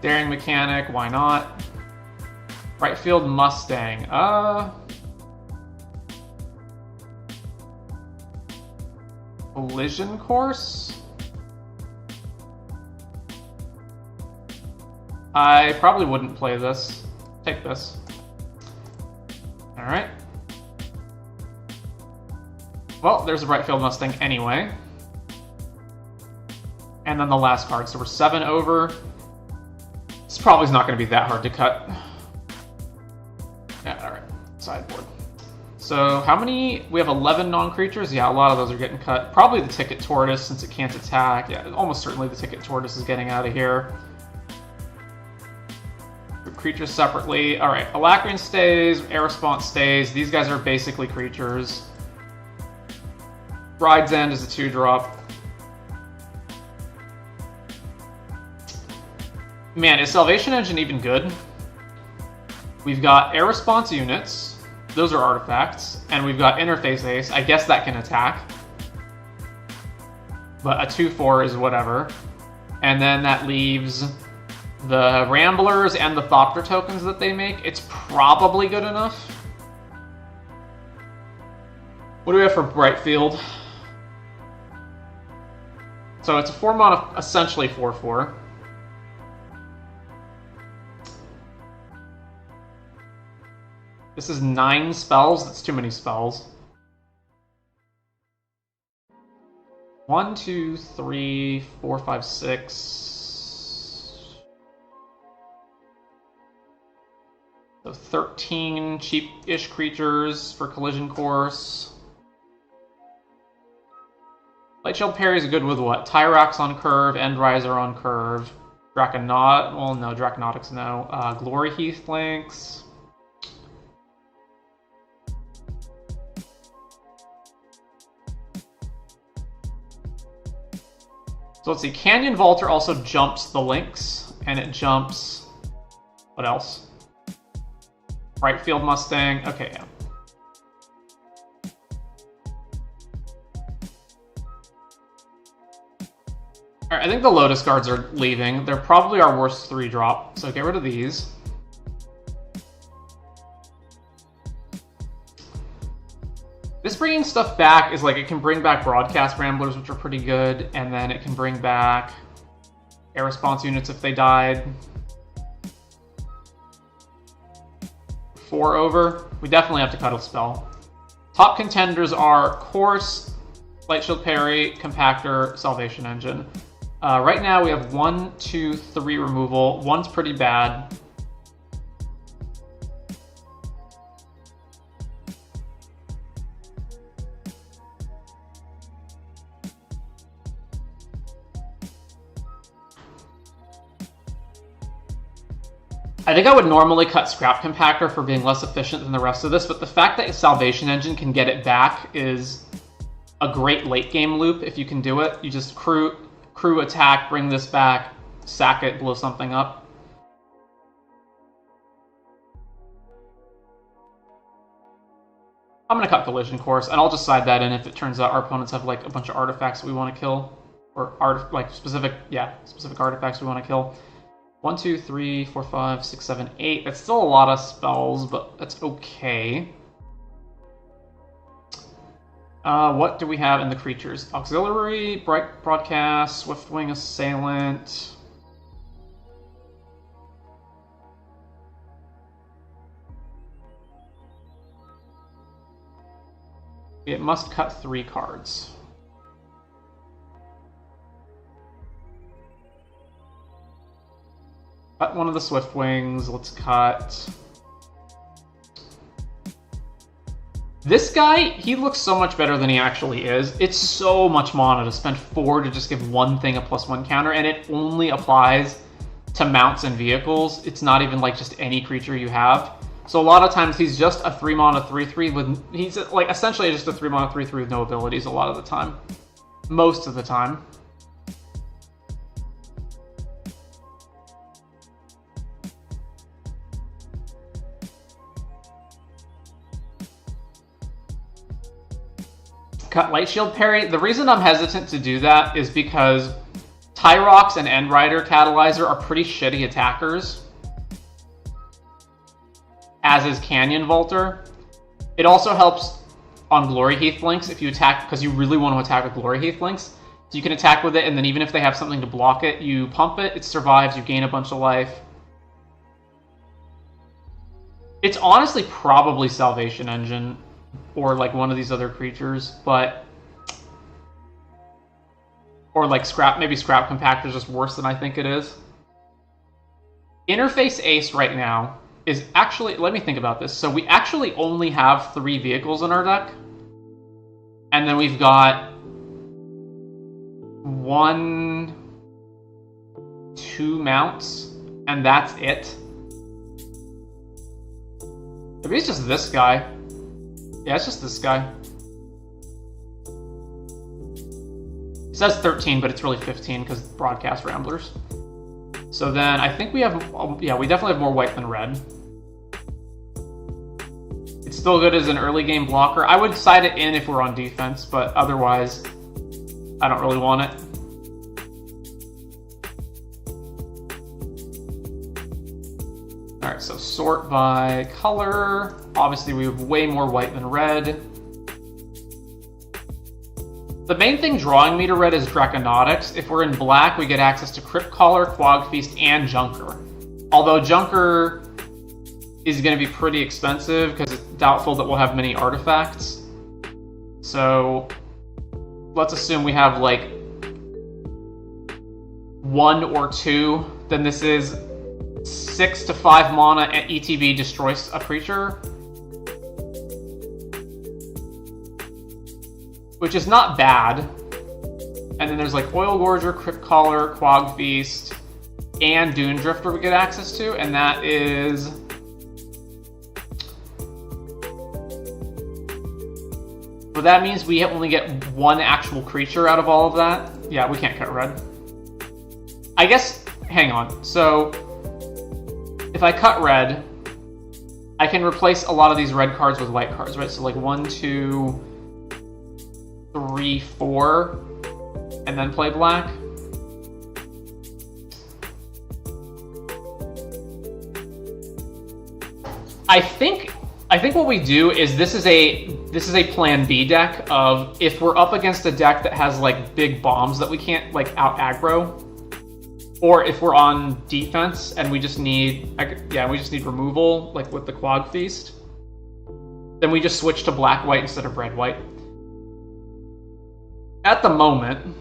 Daring Mechanic, why not? Right Field Mustang. Collision Course? I probably wouldn't play this. Take this. Alright. Well, there's a Bright Field Mustang anyway. And then the last card, so we're 7 over. This probably is not going to be that hard to cut. Yeah, alright. Sideboard. So how many? We have 11 non-creatures? Yeah, a lot of those are getting cut. Probably the Ticket Tortoise, since it can't attack. Yeah, almost certainly the Ticket Tortoise is getting out of here. Group creatures separately. Alright, Alacrian stays, Air Response stays. These guys are basically creatures. Ride's End is a 2-drop. Man, is Salvation Engine even good? We've got Air Response units. Those are artifacts. And we've got Interface Ace. I guess that can attack. But a 2/4 is whatever. And then that leaves the Ramblers and the Thopter tokens that they make. It's probably good enough. What do we have for Bright Field? So it's a 4-mana, essentially 4/4. This is 9 spells. That's too many spells. 1, 2, 3, 4, 5, 6. So 13 cheap-ish creatures for Collision Course. Light Shield parries good with what? Tyrax on curve, Endriser on curve, Draconaut. Well, no, Draconautics no. Glory Heathlinks. So let's see. Canyon Vaulter also jumps the Lynx, and it jumps. What else? Bright Field Mustang. Okay, yeah. Alright, I think the Lotus Guards are leaving. They're probably our worst 3-drop, so get rid of these. This bringing stuff back is like, it can bring back Broadcast Ramblers, which are pretty good, and then it can bring back air response units if they died. 4 over. We definitely have to cut a spell. Top contenders are Course, Light Shield Parry, Compactor, Salvation Engine. Right now we have 1, 2, 3 removal. 1's pretty bad. I think I would normally cut Scrap Compactor for being less efficient than the rest of this, but the fact that Salvation Engine can get it back is a great late game loop if you can do it. You just crew attack, bring this back, sack it, blow something up. I'm going to cut Collision Course, and I'll just side that in if it turns out our opponents have like a bunch of artifacts that we want to kill. Or specific artifacts we want to kill. 1, 2, 3, 4, 5, 6, 7, 8. That's still a lot of spells, but that's okay. What do we have in the creatures? Auxiliary, Bright Broadcast, Swiftwing Assailant. It must cut 3 cards. Cut one of the Swiftwings. Let's cut... This guy, he looks so much better than he actually is. It's so much mana to spend 4 to just give one thing a +1 counter, and it only applies to mounts and vehicles. It's not even like just any creature you have. So a lot of times he's just a 3 mana 3/3 with... He's like essentially just a 3 mana 3/3 with no abilities a lot of the time. Most of the time. Cut Light Shield Parry. The reason I'm hesitant to do that is because Tyrox and Endrider Catalyzer are pretty shitty attackers, as is Canyon Vaulter. It also helps on Glory Heathlinks if you attack, because you really want to attack with Glory Heathlinks. So you can attack with it, and then even if they have something to block it, you pump it, it survives, you gain a bunch of life. It's honestly probably Salvation Engine, or like one of these other creatures, but... Or like maybe Scrap Compactor is just worse than I think it is. Interface Ace right now is actually... Let me think about this. So we actually only have 3 vehicles in our deck. And then we've got 1, 2 mounts, and that's it. Maybe it's just this guy. Yeah, it's just this guy. It says 13, but it's really 15 because Broadcast Ramblers. So then I think we have... Yeah, we definitely have more white than red. It's still good as an early game blocker. I would side it in if we're on defense, but otherwise, I don't really want it. Alright, so sort by color. Obviously, we have way more white than red. The main thing drawing me to red is Draconautics. If we're in black, we get access to Crypt Caller, Quag Feast, and Junker. Although Junker is going to be pretty expensive because it's doubtful that we'll have many artifacts. So let's assume we have like 1 or 2. Then this is 6 to 5 mana and ETB destroys a creature. Which is not bad. And then there's like Oil Gorger, Crypt Caller, Quag Feast, and Dune Drifter we get access to, and that is... So that means we only get one actual creature out of all of that. Yeah, we can't cut red. I guess, hang on. So, if I cut red, I can replace a lot of these red cards with white cards, right? So like 1, 2, 3, 4, and then play black. I think what we do is this is a plan B deck of if we're up against a deck that has like big bombs that we can't like out aggro, or if we're on defense and we just need removal like with the Quag Feast, then we just switch to black white instead of red white. At the moment,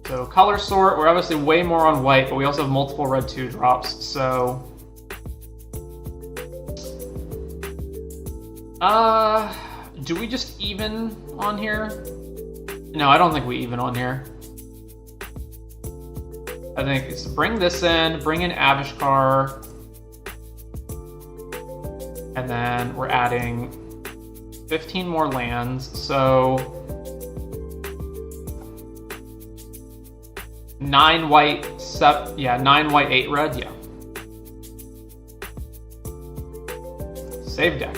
so color sort, we're obviously way more on white, but we also have multiple red 2-drops, so... do we just even on here? No, I don't think we even on here. I think it's bring this in, bring in Avishkar, and then we're adding 15 more lands, so 9 white, 9 white, 8 red, yeah. Save deck.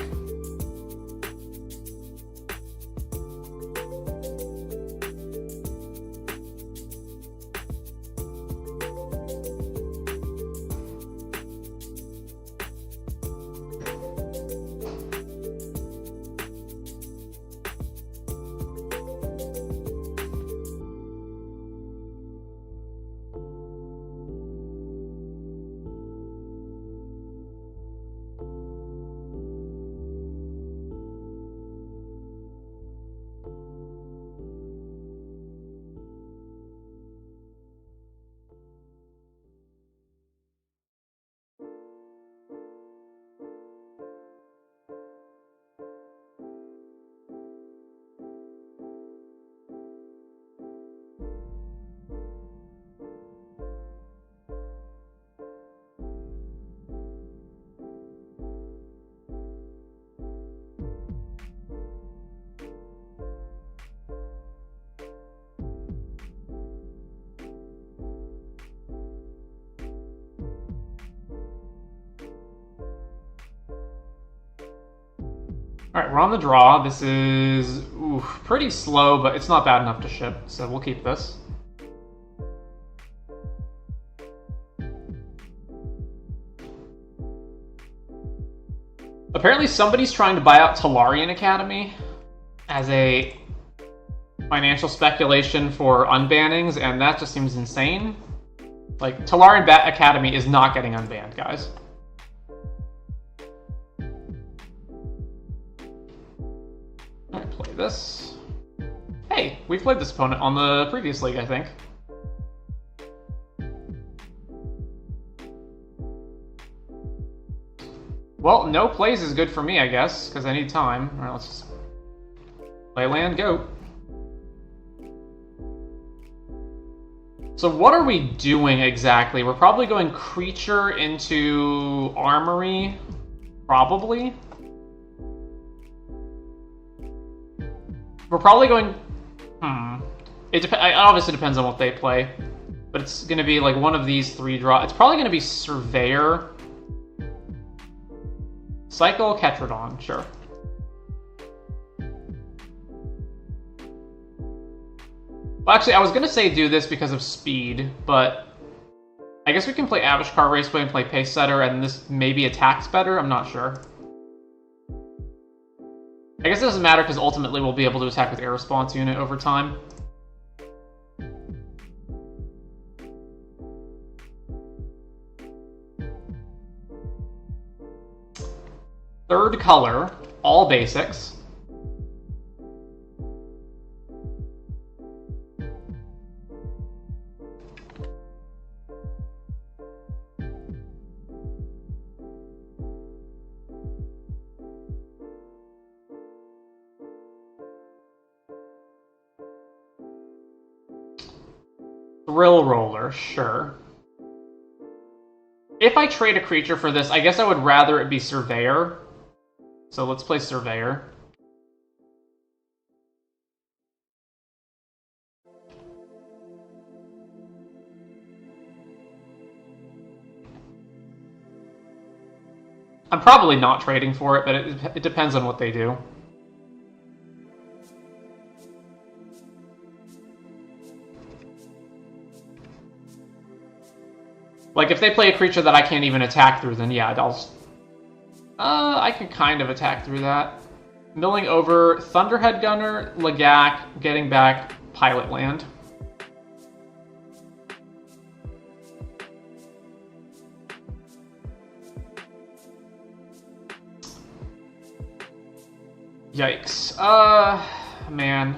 Alright, we're on the draw. This is pretty slow, but it's not bad enough to ship, so we'll keep this. Apparently somebody's trying to buy out Tolarian Academy as a financial speculation for unbannings, and that just seems insane. Like, Tolarian Academy is not getting unbanned, guys. Alright, play this. Hey, we played this opponent on the previous league, I think. Well, no plays is good for me, I guess, because I need time. Alright, let's just play land, go. So what are we doing exactly? We're probably going creature into armory, probably. We're probably going... It obviously depends on what they play. But it's going to be like one of these 3 draw. It's probably going to be Surveyor. Cycle, Ketrodon, sure. Well, actually, I was going to say do this because of speed, but I guess we can play Avishkar Raceway and play Pace Setter, and this maybe attacks better? I'm not sure. I guess it doesn't matter because ultimately we'll be able to attack with Air Response Unit over time. Third color, all basics. Thrill Roller, sure. If I trade a creature for this, I guess I would rather it be Surveyor. So let's play Surveyor. I'm probably not trading for it, but it depends on what they do. Like, if they play a creature that I can't even attack through, then yeah, I can kind of attack through that. Milling over Thunderhead Gunner, Lagak, getting back Pilot Land. Yikes. Man.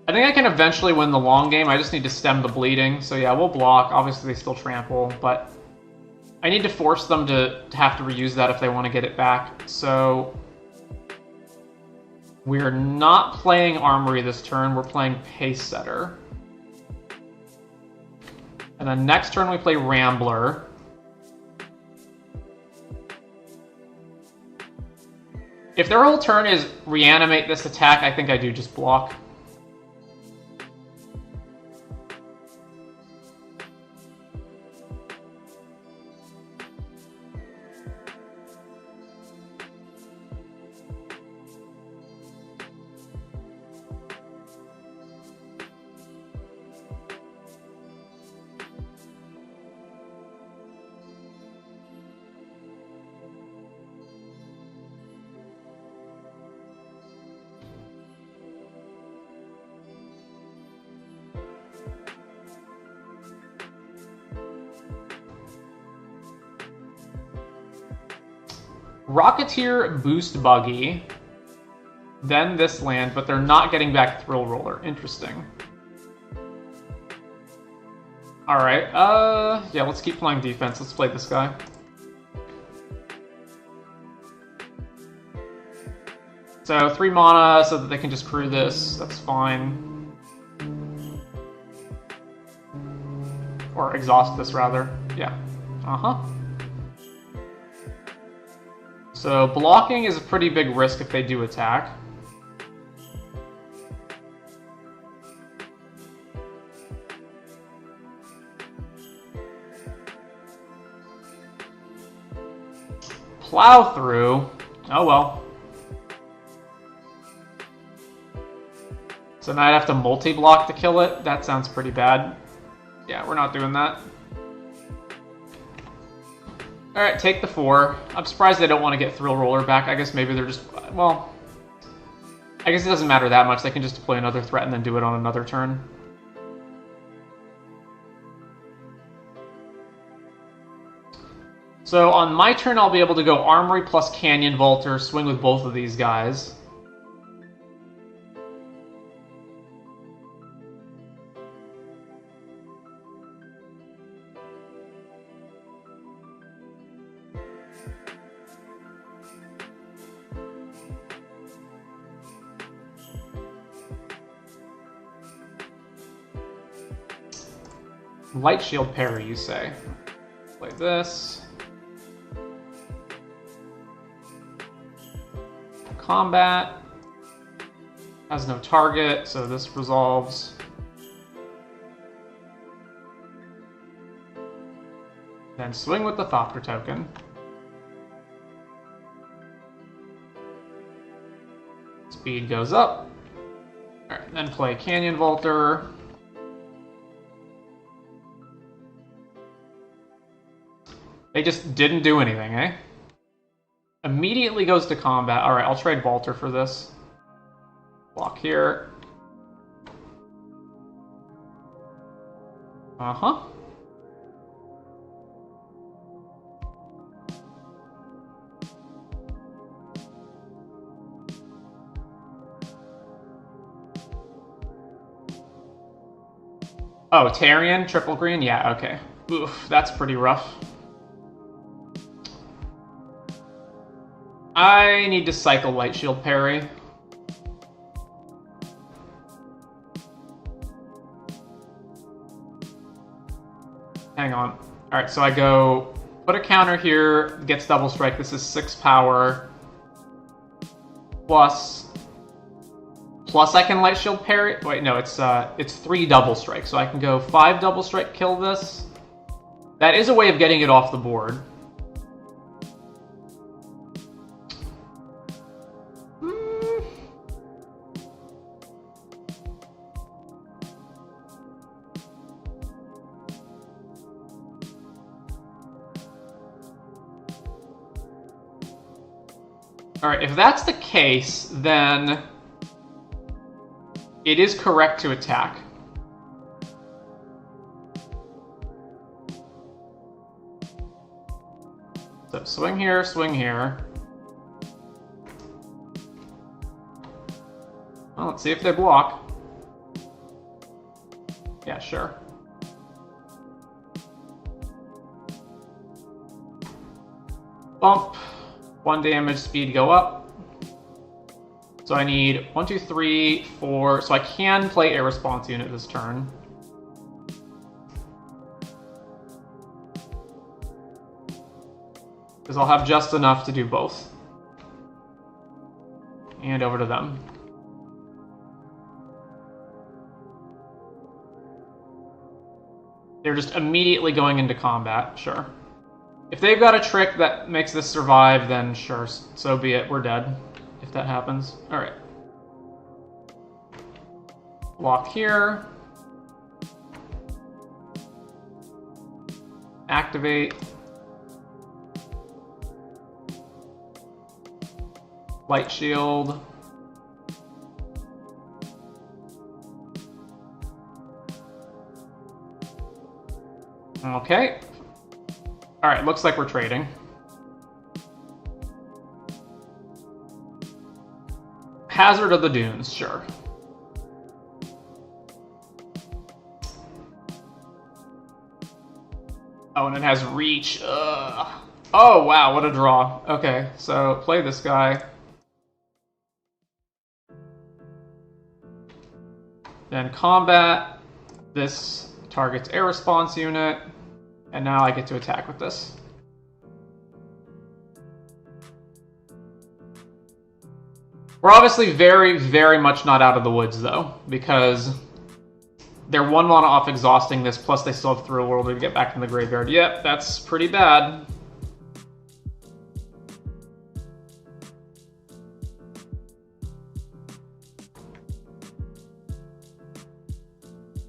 I think I can eventually win the long game. I just need to stem the bleeding. So yeah, we'll block. Obviously, they still trample, but I need to force them to have to reuse that if they want to get it back. So we're not playing Armory this turn. We're playing Pace Setter. And then next turn we play Rambler. If their whole turn is reanimate this attack, I think I do just block. Rocketeer Boost Buggy, then this land, but they're not getting back Thrill Roller. Interesting. Alright, yeah, let's keep playing defense. Let's play this guy. So 3 mana so that they can just crew this. That's fine. Or exhaust this, rather. Yeah. Uh-huh. So blocking is a pretty big risk if they do attack. Plow through. Oh well. So now I'd have to multi-block to kill it? That sounds pretty bad. Yeah, we're not doing that. Alright, take the 4. I'm surprised they don't want to get Thrill Roller back. I guess maybe they're just... well... I guess it doesn't matter that much. They can just deploy another threat and then do it on another turn. So on my turn, I'll be able to go Armory plus Canyon Vaulter, swing with both of these guys. Light Shield parry, you say. Play this. Combat. Has no target, so this resolves. Then swing with the Thopter token. Speed goes up. Alright, then play Canyon Vaulter. They just didn't do anything, eh? Immediately goes to combat. Alright, I'll trade Vaulter for this. Block here. Uh-huh. Oh, Tarion, triple green? Yeah, okay. Oof, that's pretty rough. I need to cycle Light Shield parry. Hang on. Alright, so I go, put a counter here, gets double strike. This is 6 power. Plus I can light shield parry. Wait, no, it's 3 double strike. So I can go 5 double strike, kill this. That is a way of getting it off the board. Alright, if that's the case, then it is correct to attack. So swing here, swing here. Well, let's see if they block. Yeah, sure. Bump. 1 damage, speed go up. So I need 1, 2, 3, 4. So I can play a response unit this turn. Because I'll have just enough to do both. And over to them. They're just immediately going into combat, sure. If they've got a trick that makes this survive, then sure, so be it. We're dead if that happens. Alright. Block here. Activate. Light shield. Okay. Alright, looks like we're trading. Hazard of the Dunes, sure. Oh, and it has reach. Ugh. Oh, wow, what a draw. Okay, so play this guy. Then combat. This targets air response unit. And now I get to attack with this. We're obviously very, very much not out of the woods, though, because they're 1 mana off exhausting this, plus they still have Thrill World to get back in the graveyard. Yep, that's pretty bad.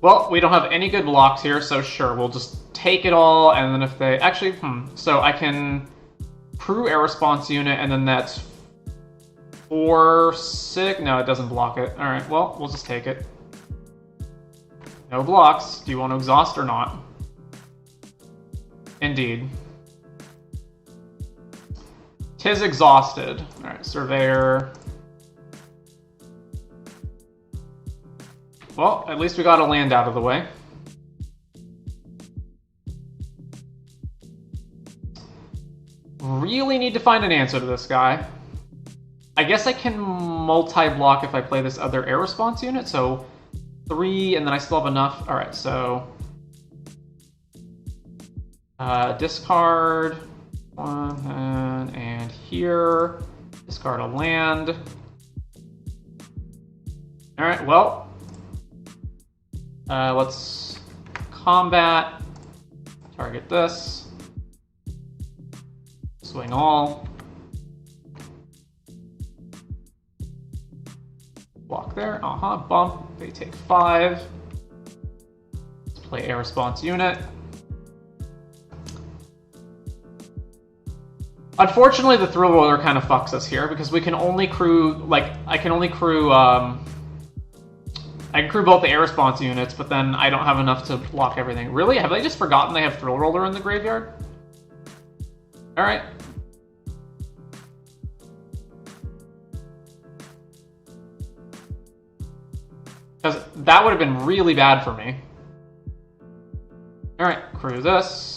Well, we don't have any good blocks here, so sure, we'll just take it all, and then if they... Actually, so I can crew air response unit, and then that's 4, 6... No, it doesn't block it. Alright, well, we'll just take it. No blocks. Do you want to exhaust or not? Indeed. 'Tis exhausted. Alright, Surveyor... Well, at least we got a land out of the way. Really need to find an answer to this guy. I guess I can multi-block if I play this other air response unit, so 3, and then I still have enough. Alright, so... discard 1, and here. Discard a land. Alright, well... let's combat, target this, swing all, block there, bump, they take 5, let's play air response unit. Unfortunately, the Thrill Roller kind of fucks us here, because we can only crew, like, I can crew both the air response units, but then I don't have enough to block everything. Really? Have they just forgotten they have Thrill Roller in the graveyard? Alright. Because that would have been really bad for me. Alright, crew this.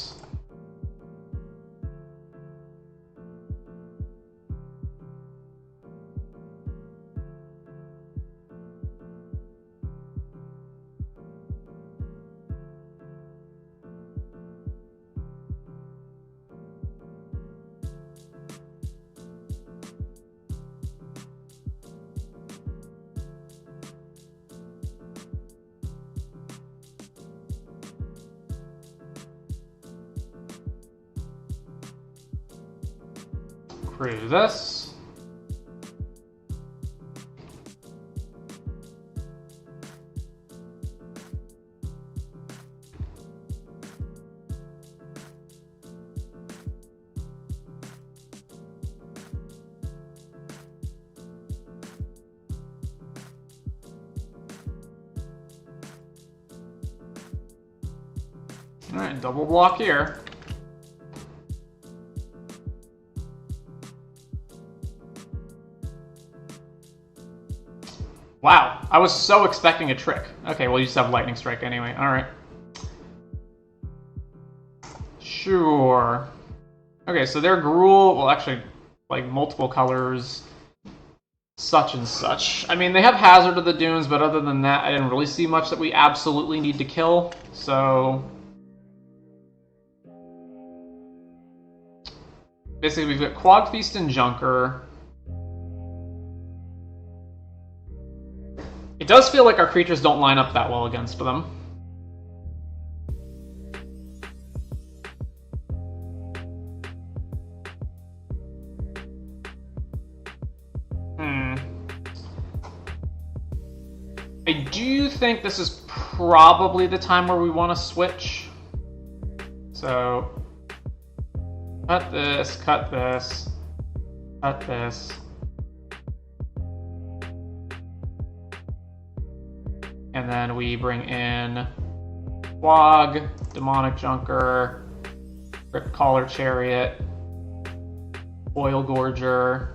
through this. Alright, double block here. Wow, I was so expecting a trick. Okay, well you just have Lightning Strike anyway. Alright. Sure. Okay, so their Gruul, well actually, like multiple colors, such and such. I mean, they have Hazard of the Dunes, but other than that, I didn't really see much that we absolutely need to kill, so... Basically, we've got Quagfeast and Junker. It does feel like our creatures don't line up that well against them. I do think this is probably the time where we want to switch. So... cut this, cut this, cut this. And then we bring in Quag, Demonic Junker, Crypt Caller Chariot, Oil Gorger,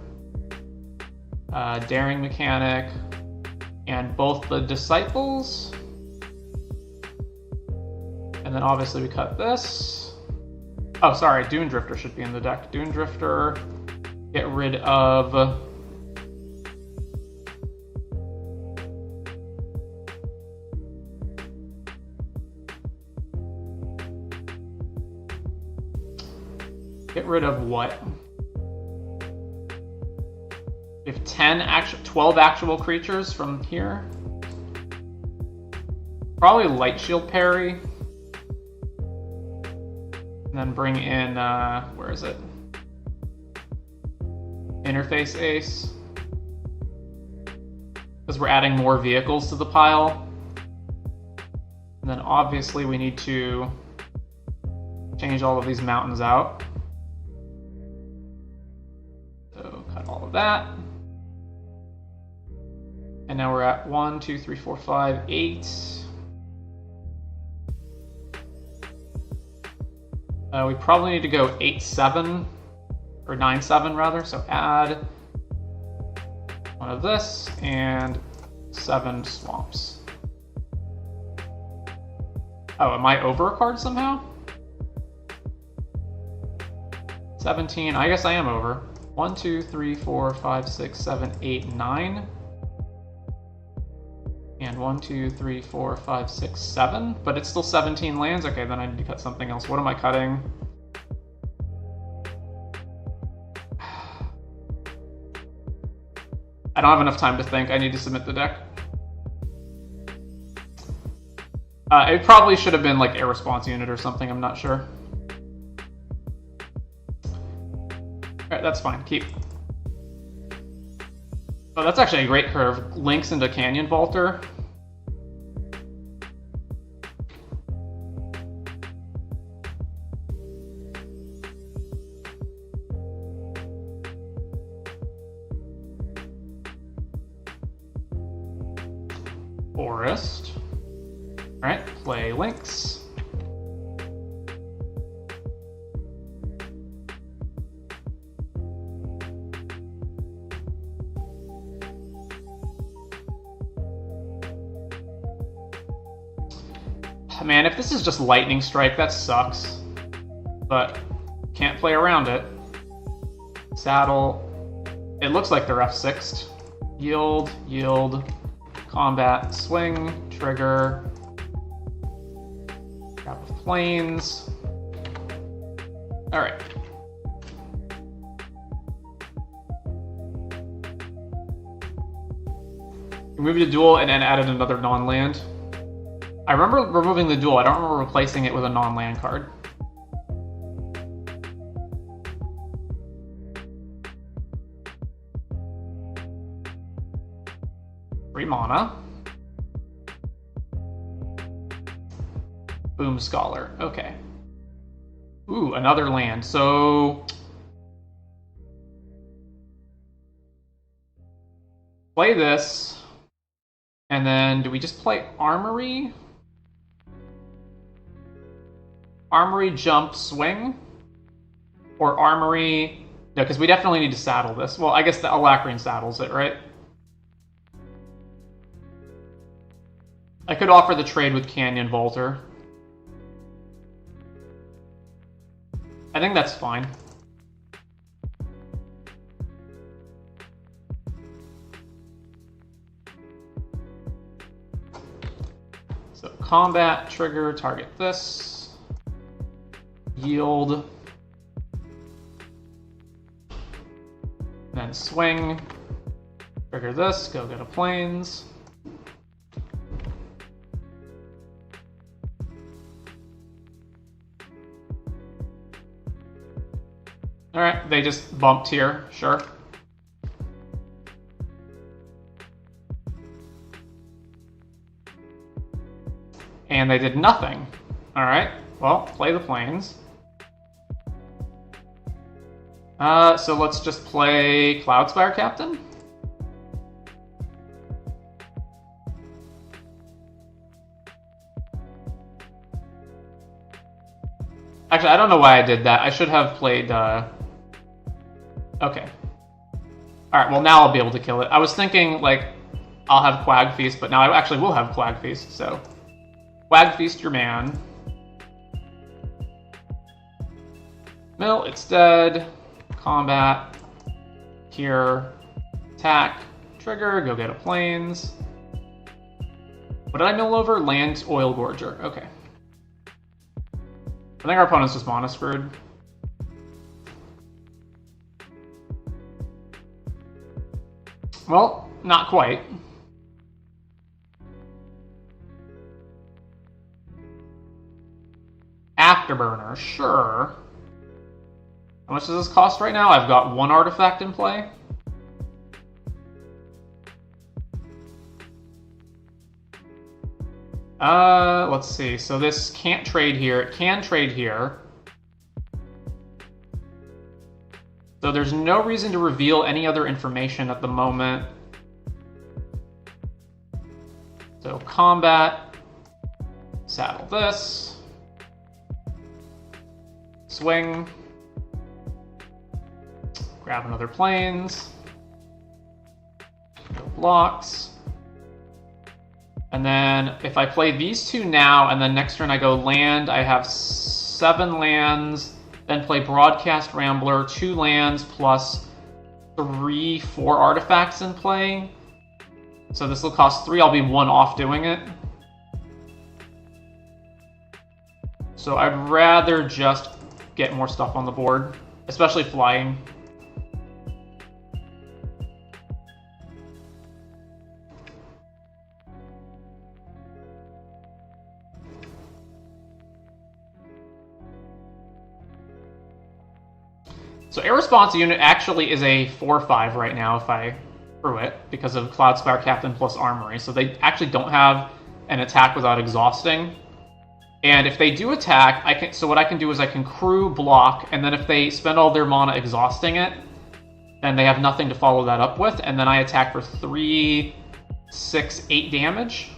Daring Mechanic, and both the Disciples. And then obviously we cut this. Oh, sorry, Dune Drifter should be in the deck. Dune Drifter, get rid of... Get rid of what? We have 12 actual creatures from here. Probably Light Shield Parry. And then bring in, where is it? Interface Ace. Because we're adding more vehicles to the pile. And then obviously we need to change all of these mountains out. So cut all of that. And now we're at 1, 2, 3, 4, 5, 8. We probably need to go 8-7, or 9-7 rather, so add one of this and 7 swamps. Oh, am I over a card somehow? 17, I guess I am over. 1, 2, 3, 4, 5, 6, 7, 8, 9. And 1, 2, 3, 4, 5, 6, 7. But it's still 17 lands? Okay, then I need to cut something else. What am I cutting? I don't have enough time to think. I need to submit the deck. It probably should have been like Air Response Unit or something. I'm not sure. Alright, that's fine. Keep. Oh, that's actually a great curve. Links into Canyon Vaulter. Forest. Alright, play Links. Man, if this is just Lightning Strike, that sucks. But can't play around it. Saddle. It looks like they're F6'd. Yield, yield, combat, swing, trigger. Grab of planes. Alright. Removed a duel and then added another non-land. I remember removing the duel. I don't remember replacing it with a non-land card. 3 mana. Boom Scholar. Okay. Ooh, another land. So play this, and then do we just play Armory? Armory, jump, swing? Or Armory... No, because we definitely need to saddle this. Well, I guess the Alacrian saddles it, right? I could offer the trade with Canyon Vaulter. I think that's fine. So combat, trigger, target this. Yield. Then swing. Trigger this, go get a plains. Alright, they just bumped here, sure. And they did nothing. Alright, well, play the plains. So let's just play Cloudspire Captain. Actually, I don't know why I did that. I should have played... Okay. Alright, well now I'll be able to kill it. I was thinking, like, I'll have Quag Feast, but now I actually will have Quag Feast, so... Quag Feast your man. Mill, it's dead. Combat. Here. Attack. Trigger, go get a plains. What did I mill over? Land Oil Gorger. Okay. I think our opponent's just mana screwed. Well, not quite. Afterburner, sure. How much does this cost right now? I've got 1 artifact in play. Let's see. So this can't trade here. It can trade here. So there's no reason to reveal any other information at the moment. So combat. Saddle this. Swing. Grab another plains. No blocks. And then if I play these two now, and then next turn I go land, I have 7 lands, then play Broadcast Rambler, 2 lands plus 3, 4 artifacts in play. So this will cost 3, I'll be 1 off doing it. So I'd rather just get more stuff on the board, especially flying. So Air Response Unit actually is a 4/5 right now if I threw it, because of Cloudspire Captain plus Armory. So they actually don't have an attack without exhausting. And if they do attack, so what I can do is I can crew, block, and then if they spend all their mana exhausting it, then they have nothing to follow that up with, and then I attack for 3, 6, 8 damage.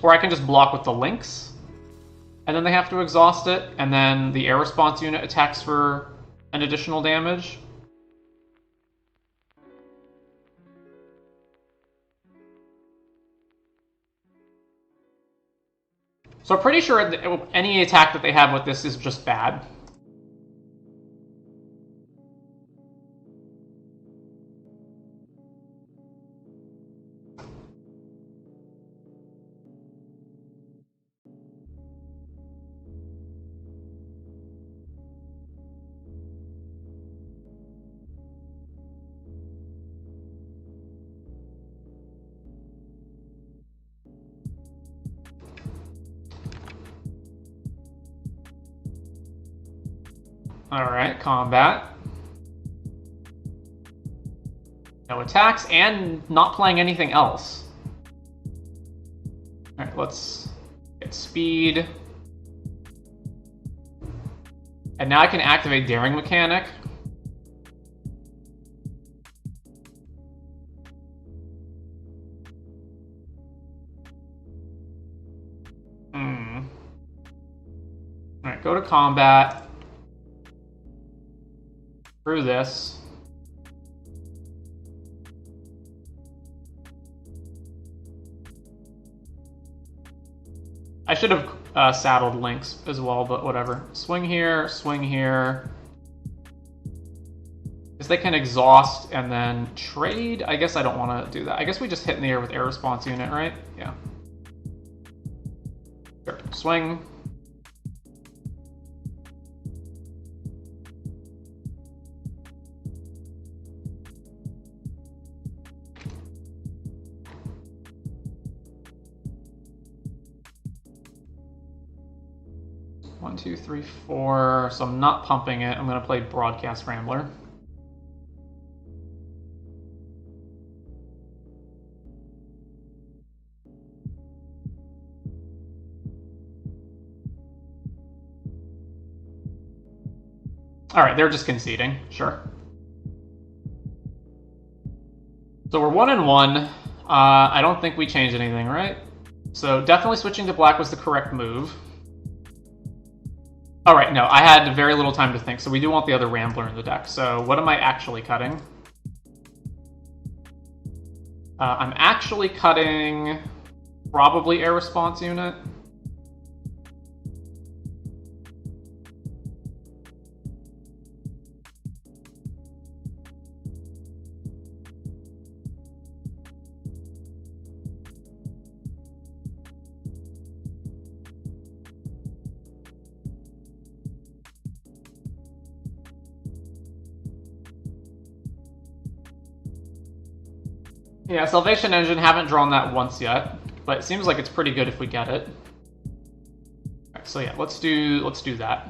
Or I can just block with the links, and then they have to exhaust it, and then the Air Response Unit attacks for an additional damage. So I'm pretty sure any attack that they have with this is just bad. Alright, combat. No attacks, and not playing anything else. Alright, let's get speed. And now I can activate Daring Mechanic. Alright, go to combat. Through this. I should have saddled Lynx as well, but whatever. Swing here, swing here. Guess they can exhaust and then trade. I guess I don't want to do that. I guess we just hit in the air with air response unit, right? Yeah. Sure. Swing. One, two, three, four. So I'm not pumping it. I'm going to play Broadcast Rambler. Alright, they're just conceding. Sure. So we're 1-1. I don't think we changed anything, right? So definitely switching to black was the correct move. Alright, no, I had very little time to think, so we do want the other Rambler in the deck. So what am I actually cutting? I'm actually cutting probably air response unit. Yeah, Salvation Engine, haven't drawn that once yet, but it seems like it's pretty good if we get it. Alright, so yeah, let's do that.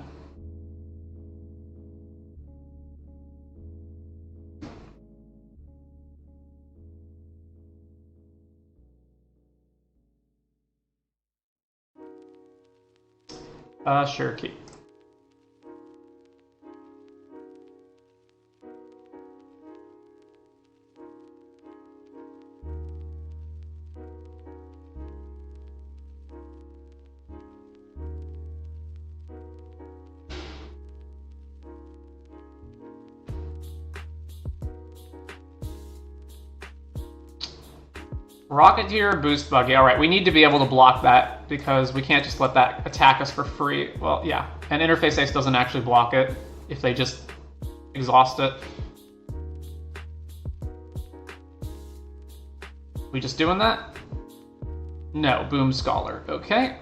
Sure, keep. Rocketeer, Boost Buggy. Alright, we need to be able to block that because we can't just let that attack us for free. Well, yeah. And Interface Ace doesn't actually block it if they just exhaust it. We just doing that? No, Boom Scholar. Okay.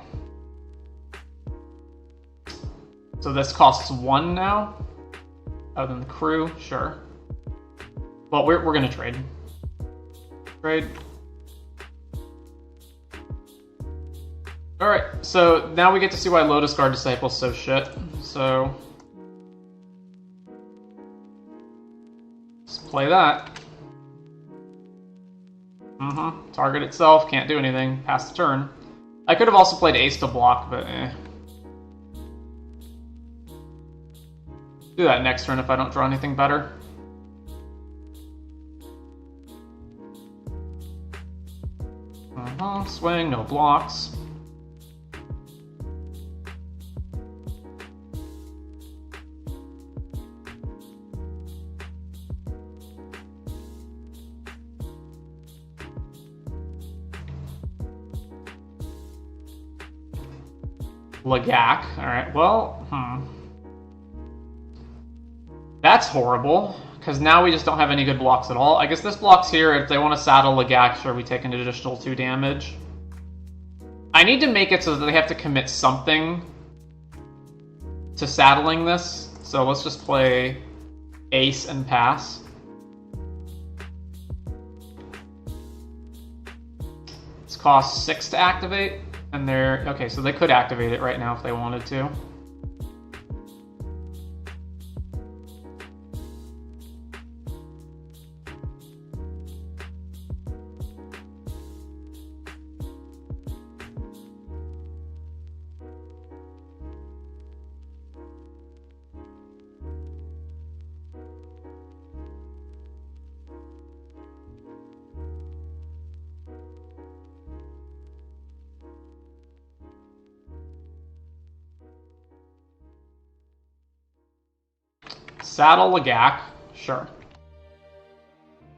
So this costs 1 now? Other than the crew? Sure. Well, we're going to trade. Trade. Alright, so now we get to see why Lotus Guard Disciple's so shit. So let's play that. Target itself, can't do anything. Pass the turn. I could have also played Ace to block, but eh. Do that next turn if I don't draw anything better. Swing, no blocks. Lagak. Alright, well, that's horrible, because now we just don't have any good blocks at all. I guess this block's here. If they want to saddle Lagak, sure, we take an additional 2 damage. I need to make it so that they have to commit something to saddling this, so let's just play Ace and pass. This costs 6 to activate. And they're... Okay, so they could activate it right now if they wanted to. Saddle Lagak, sure.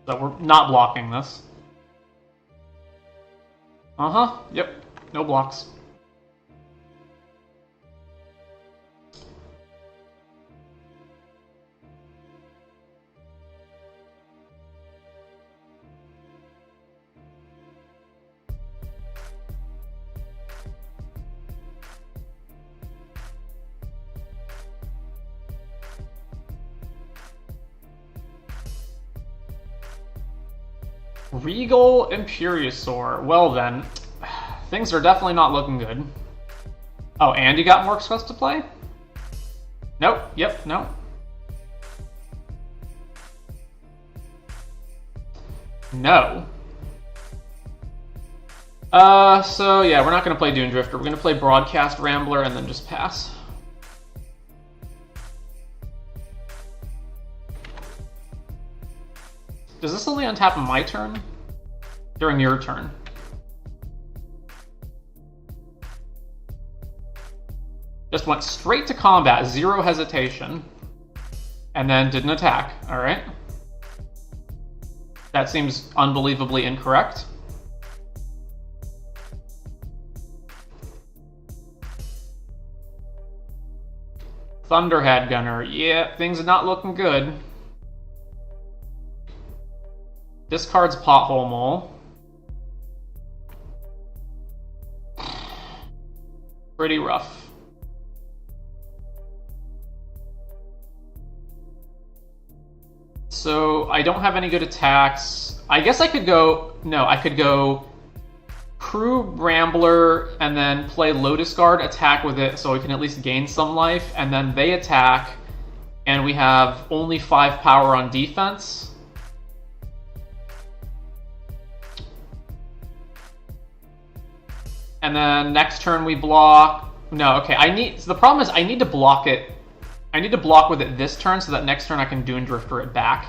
So we're not blocking this. Uh-huh, yep, no blocks. Regal Imperiosaur. Well then, things are definitely not looking good. Oh, and you got more Quest to play? Nope, yep, no. No. So yeah, we're not gonna play Dune Drifter. We're gonna play Broadcast Rambler and then just pass. Does this only untap on my turn? During your turn? Just went straight to combat, 0 hesitation. And then didn't attack, alright. That seems unbelievably incorrect. Thunderhead Gunner, yeah, things are not looking good. Discards Pothole Mole. Pretty rough. So I don't have any good attacks. I guess I could go... No, I could go Crew Rambler and then play Lotus Guard, attack with it so we can at least gain some life, and then they attack, and we have only 5 power on defense. And then next turn we block. No, okay. So the problem is I need to block it. I need to block with it this turn so that next turn I can Dune Drifter it back.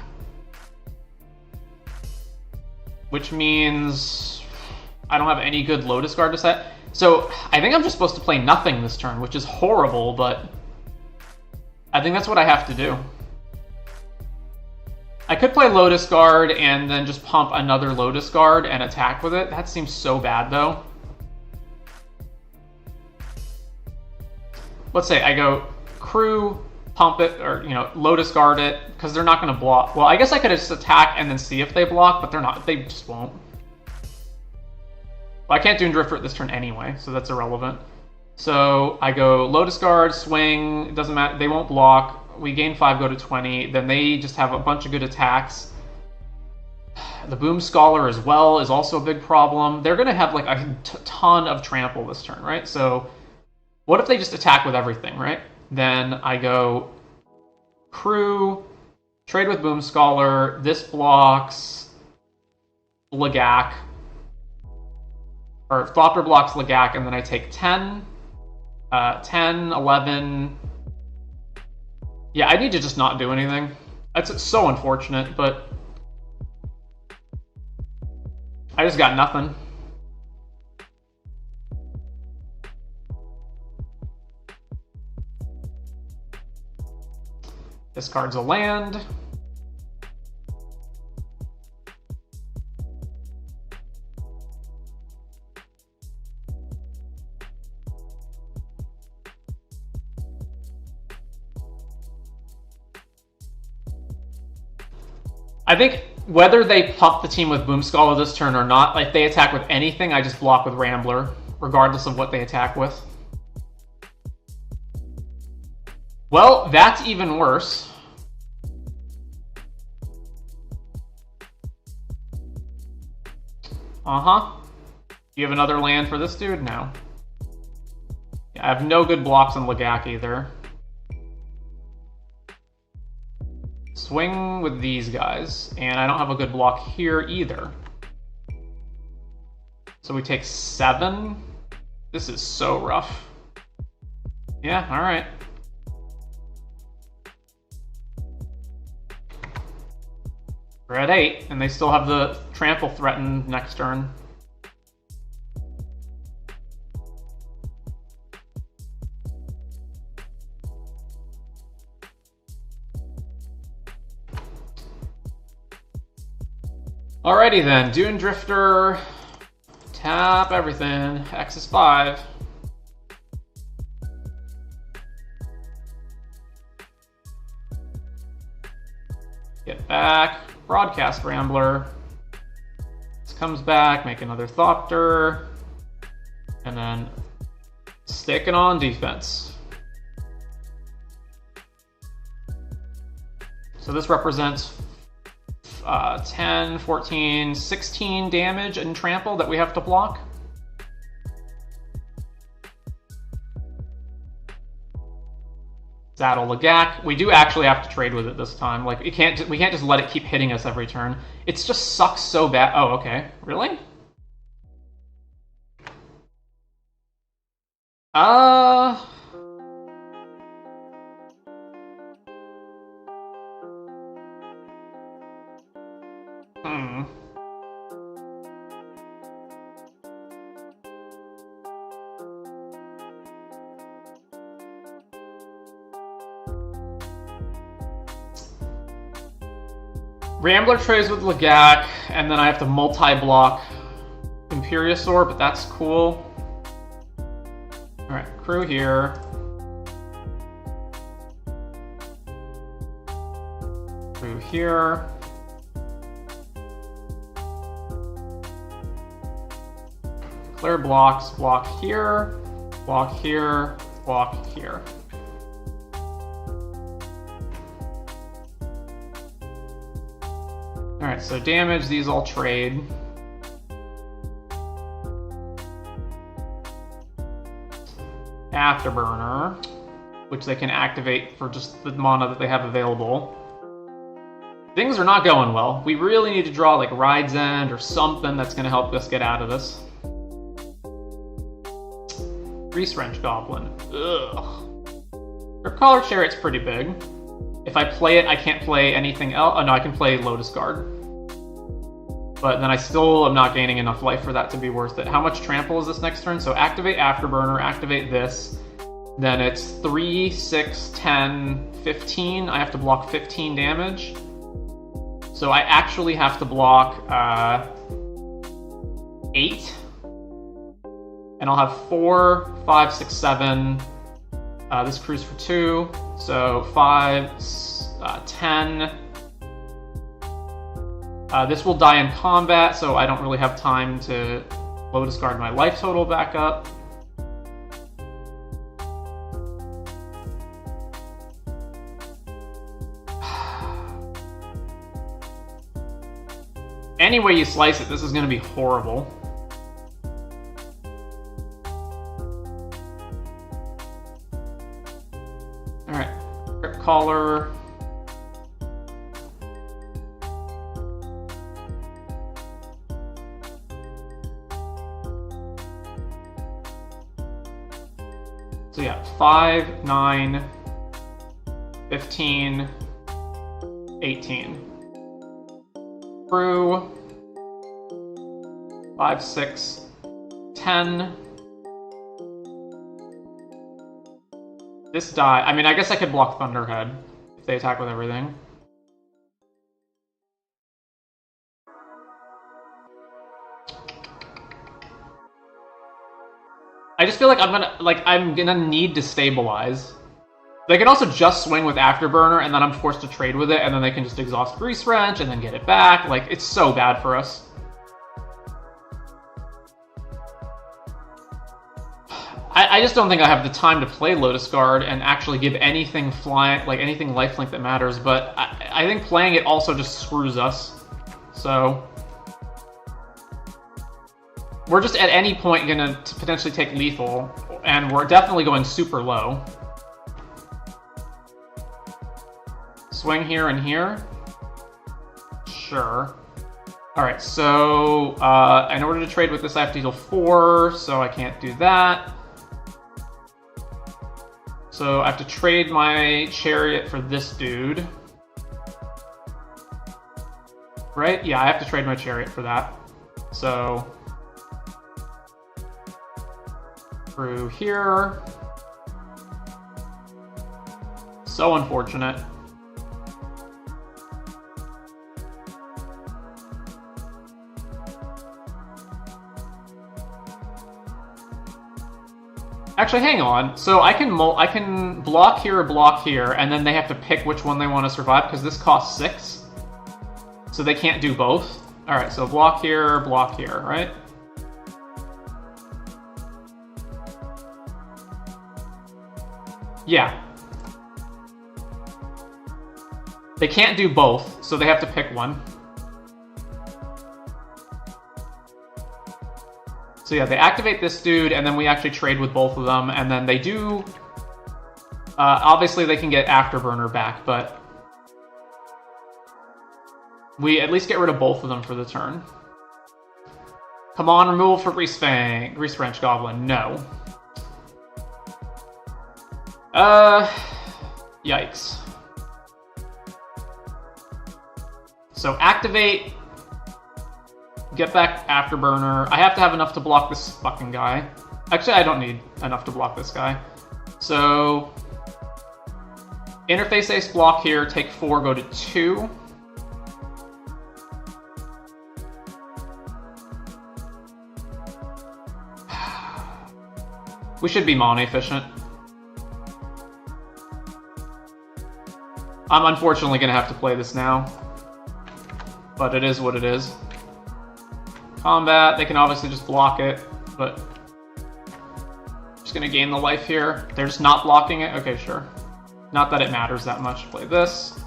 Which means I don't have any good Lotus Guard to set. So I think I'm just supposed to play nothing this turn, which is horrible, but I think that's what I have to do. I could play Lotus Guard and then just pump another Lotus Guard and attack with it. That seems so bad though. Let's say I go Crew, pump it, or, Lotus Guard it, because they're not going to block. Well, I guess I could just attack and then see if they block, but they're not. They just won't. Well, I can't do Drifter at this turn anyway, so that's irrelevant. So I go Lotus Guard, swing, it doesn't matter, they won't block. We gain 5, go to 20, then they just have a bunch of good attacks. The Boom Scholar as well is also a big problem. They're going to have like a ton of trample this turn, right? So what if they just attack with everything, right? Then I go Crew, trade with Boom Scholar, this blocks Lagak, or Thopter blocks Lagak, and then I take 10, 10, 11. Yeah, I need to just not do anything. That's so unfortunate, but I just got nothing. This card's a land. I think whether they pump the team with Boom Scholar this turn or not, if they attack with anything, I just block with Rambler, regardless of what they attack with. Well, that's even worse. Uh-huh. Do you have another land for this dude? No. Yeah, I have no good blocks on Lagak either. Swing with these guys, and I don't have a good block here either. So we take 7. This is so rough. Yeah, alright. We're at 8, and they still have the trample threatened next turn. Alrighty then, Dune Drifter, tap everything, X is 5. Get back, Broadcast Rambler. This comes back, make another Thopter, and then sticking on defense. So this represents 10, 14, 16 damage and trample that we have to block. Saddle Lagak. We do actually have to trade with it this time. Like we can't just let it keep hitting us every turn. It just sucks so bad. Oh, okay. Really? Rambler trades with Lagak, and then I have to multi-block Imperiosaur, but that's cool. Alright, crew here. Crew here. Clear blocks, block here, block here, block here. Alright, so damage, these all trade. Afterburner, which they can activate for just the mana that they have available. Things are not going well. We really need to draw like Ride's End or something that's going to help us get out of this. Grease Wrench Goblin. Ugh. Their Collar Chariot's pretty big. If I play it, I can't play anything else. Oh no, I can play Lotus Guard. But then I still am not gaining enough life for that to be worth it. How much trample is this next turn? So activate Afterburner, activate this. Then it's 3, 6, 10, 15. I have to block 15 damage. So I actually have to block 8. And I'll have 4, 5, 6, 7. This crew's for 2. So 5, 10. This will die in combat, so I don't really have time to Lotus Guard my life total back up. Any way you slice it, this is going to be horrible. Alright, Grip Collar. So yeah, 5, 9, 15, 18. Crew, 5, 6, 10. This die, I mean, I guess I could block Thunderhead if they attack with everything. I just feel like I'm gonna need to stabilize. They can also just swing with Afterburner, and then I'm forced to trade with it, and then they can just exhaust Grease Wrench, and then get it back. Like, it's so bad for us. I just don't think I have the time to play Lotus Guard and actually give anything anything lifelink that matters, but I think playing it also just screws us. So we're just at any point gonna potentially take lethal, and we're definitely going super low. Swing here and here? Sure. Alright, so in order to trade with this, I have to deal 4, so I can't do that. So I have to trade my Chariot for this dude. Right? Yeah, I have to trade my Chariot for that. So through here. So unfortunate. Actually, hang on. So I can block here, and then they have to pick which one they want to survive, because this costs 6. So they can't do both. Alright, so block here, right? Yeah. They can't do both, so they have to pick one. So yeah, they activate this dude, and then we actually trade with both of them, and then they do... obviously they can get Afterburner back, but... we at least get rid of both of them for the turn. Come on, removal for Grease Wrench Goblin. No. Yikes. So activate, get back Afterburner. I have to have enough to block this fucking guy. Actually, I don't need enough to block this guy. So interface ace block here, take 4, go to 2. We should be mana efficient. I'm unfortunately gonna have to play this now, but it is what it is. Combat, they can obviously just block it, but just gonna gain the life here. They're just not blocking it? Okay, sure. Not that it matters that much. Play this.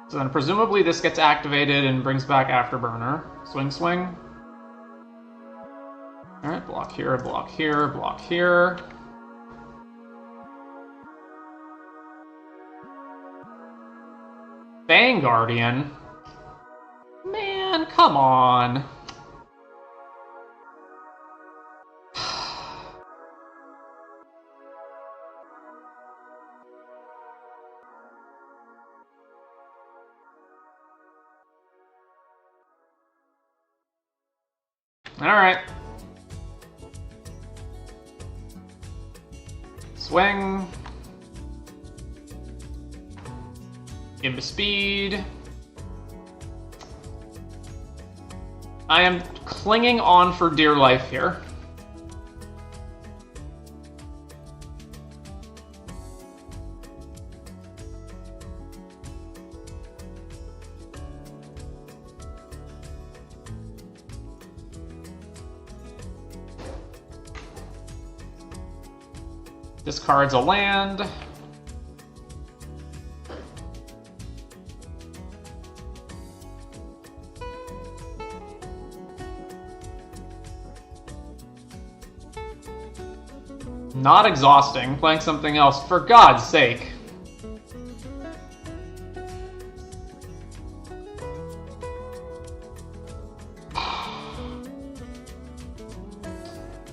So then presumably this gets activated and brings back Afterburner. Swing, swing. Alright, block here, block here, block here. Bang Guardian? Man, come on. Alright. Swing. Give him speed. I am clinging on for dear life here. Discards a land. Not exhausting. Playing something else, for God's sake.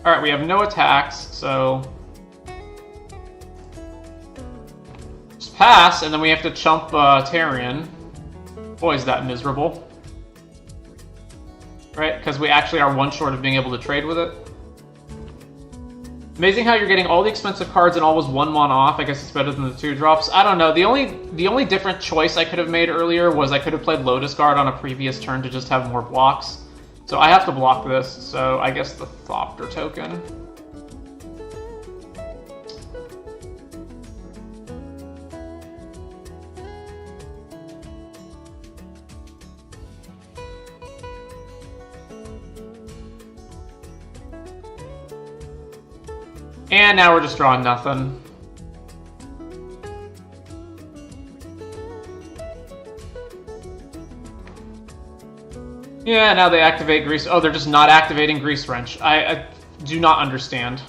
Alright, we have no attacks, so... just pass, and then we have to chump Tarion. Boy, is that miserable. Right, because we actually are one short of being able to trade with it. Amazing how you're getting all the expensive cards and always 1 mana off. I guess it's better than the 2-drops. I don't know. The only different choice I could have made earlier was I could have played Lotus Guard on a previous turn to just have more blocks. So I have to block this, so I guess the Thopter token. And now we're just drawing nothing. Yeah, now they activate Grease. Oh, they're just not activating Grease Wrench. I do not understand.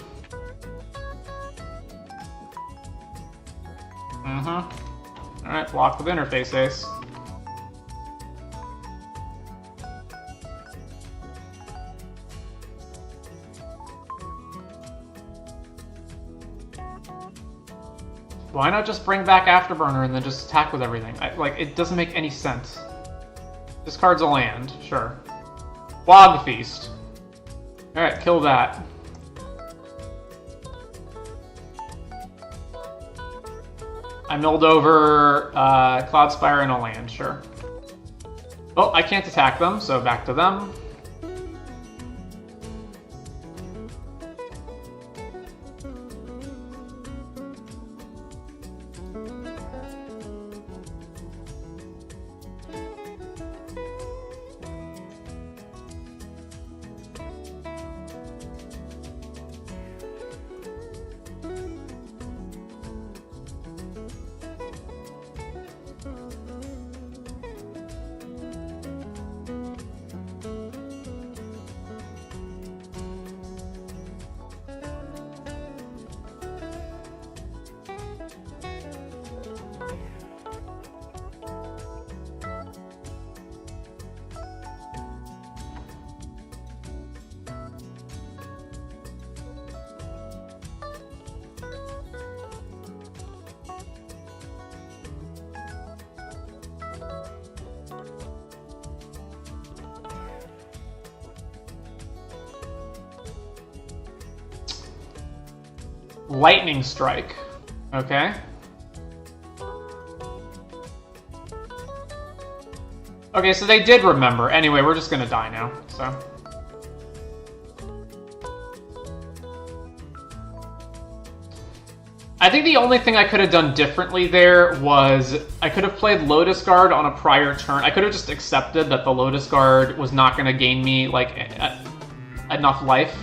Alright, block with Interface Ace. Why not just bring back Afterburner and then just attack with everything? It doesn't make any sense. Discards a land, sure. Bog Feast. Alright, kill that. I milled over Cloudspire and a land, sure. Well, I can't attack them, so back to them. Lightning Strike. Okay. Okay, so they did remember. Anyway, we're just gonna die now, so. I think the only thing I could have done differently there was I could have played Lotus Guard on a prior turn. I could have just accepted that the Lotus Guard was not gonna gain me, like, enough life.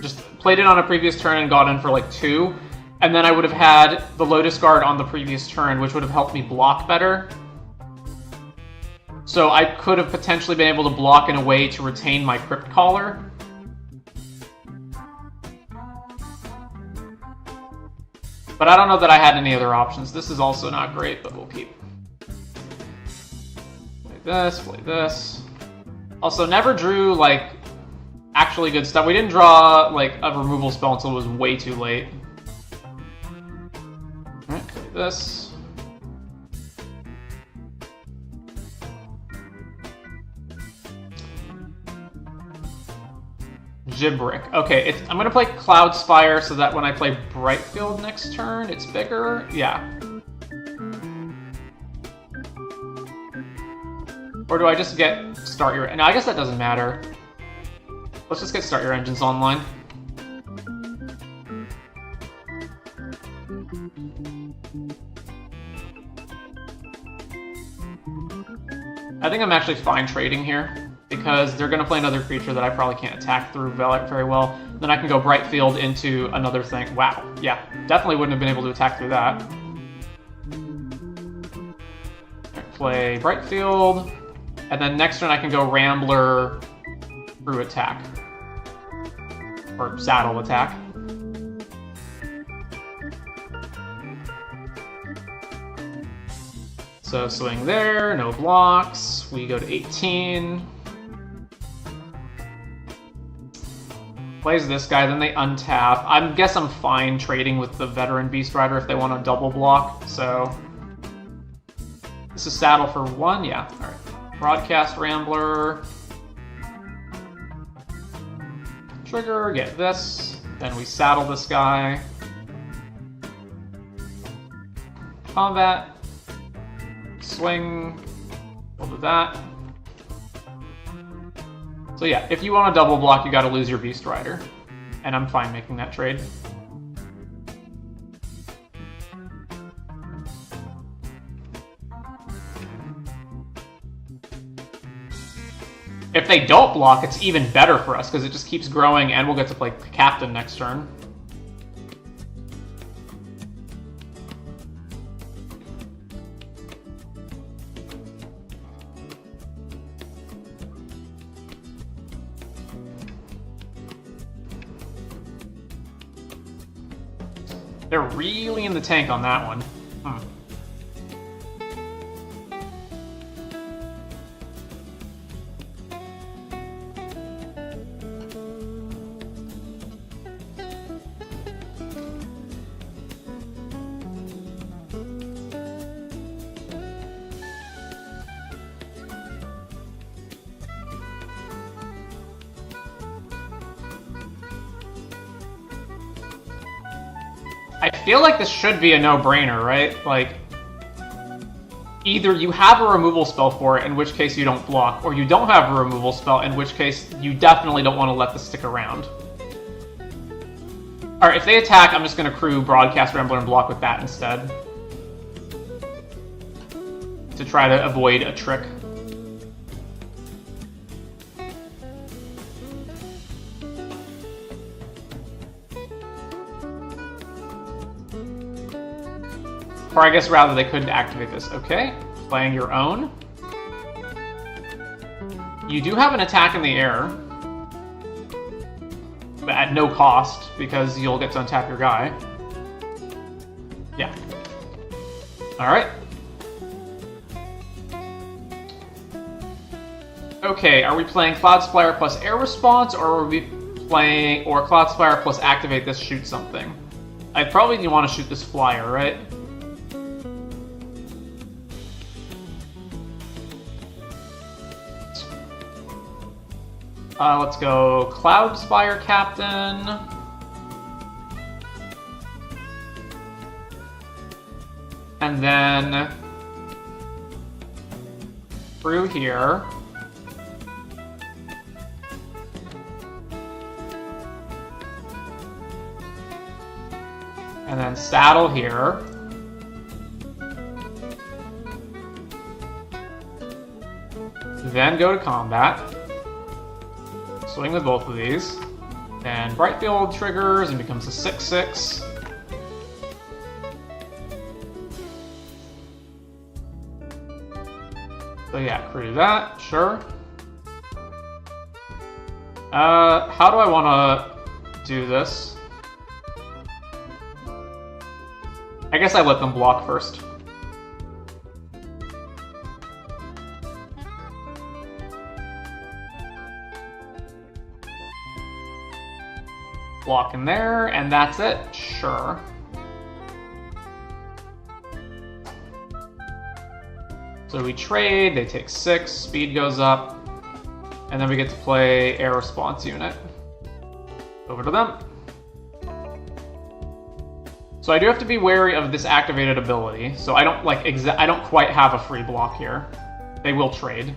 Just played it on a previous turn and got in for like 2, and then I would have had the Lotus Guard on the previous turn, which would have helped me block better. So I could have potentially been able to block in a way to retain my Crypt Caller. But I don't know that I had any other options. This is also not great, but we'll keep. Play this, play this. Also, never drew, like, actually good stuff. We didn't draw, like, a removal spell until it was way too late. Alright, play this. Gibrick. Okay, I'm gonna play Cloudspire so that when I play Brightfield next turn, it's bigger. Yeah. Or do I just get Start Your... No, I guess that doesn't matter. Let's just get Start Your Engines online. I think I'm actually fine trading here, because they're going to play another creature that I probably can't attack through very well. Then I can go Brightfield into another thing. Wow, yeah, definitely wouldn't have been able to attack through that. Play Brightfield, and then next turn I can go Rambler through attack. Or Saddle attack. So swing there, no blocks. We go to 18. Plays this guy, then they untap. I guess I'm fine trading with the Veteran Beast Rider if they want to double block, so... This is Saddle for 1, yeah, alright. Broadcast Rambler. Trigger, get this. Then we saddle this guy. Combat. Swing. We'll do that. So yeah, if you want to double block, you gotta lose your Beast Rider. And I'm fine making that trade. If they don't block, it's even better for us, because it just keeps growing, and we'll get to play Captain next turn. They're really in the tank on that one. I feel like this should be a no-brainer, right? Like, either you have a removal spell for it, in which case you don't block, or you don't have a removal spell, in which case you definitely don't want to let this stick around. Alright, if they attack, I'm just going to crew Broadcast Rambler and block with that instead. To try to avoid a trick. Or I guess rather they couldn't activate this. Okay, playing your own. You do have an attack in the air. But at no cost, because you'll get to untap your guy. Yeah. Alright. Okay, are we playing Cloud Spire plus Air Response, or are we playing... or Cloud Spire plus Activate this, shoot something? I probably want to shoot this flyer, right? Let's go Cloud Spire Captain. And then through here. And then saddle here. Then go to combat. Swing with both of these. Then Brightfield triggers and becomes a 6/6. So yeah, crew that, sure. How do I want to do this? I guess I let them block first. Block in there, and that's it? Sure. So we trade, they take 6, speed goes up, and then we get to play Air Response unit. Over to them. So I do have to be wary of this activated ability, so I don't like I don't quite have a free block here. They will trade.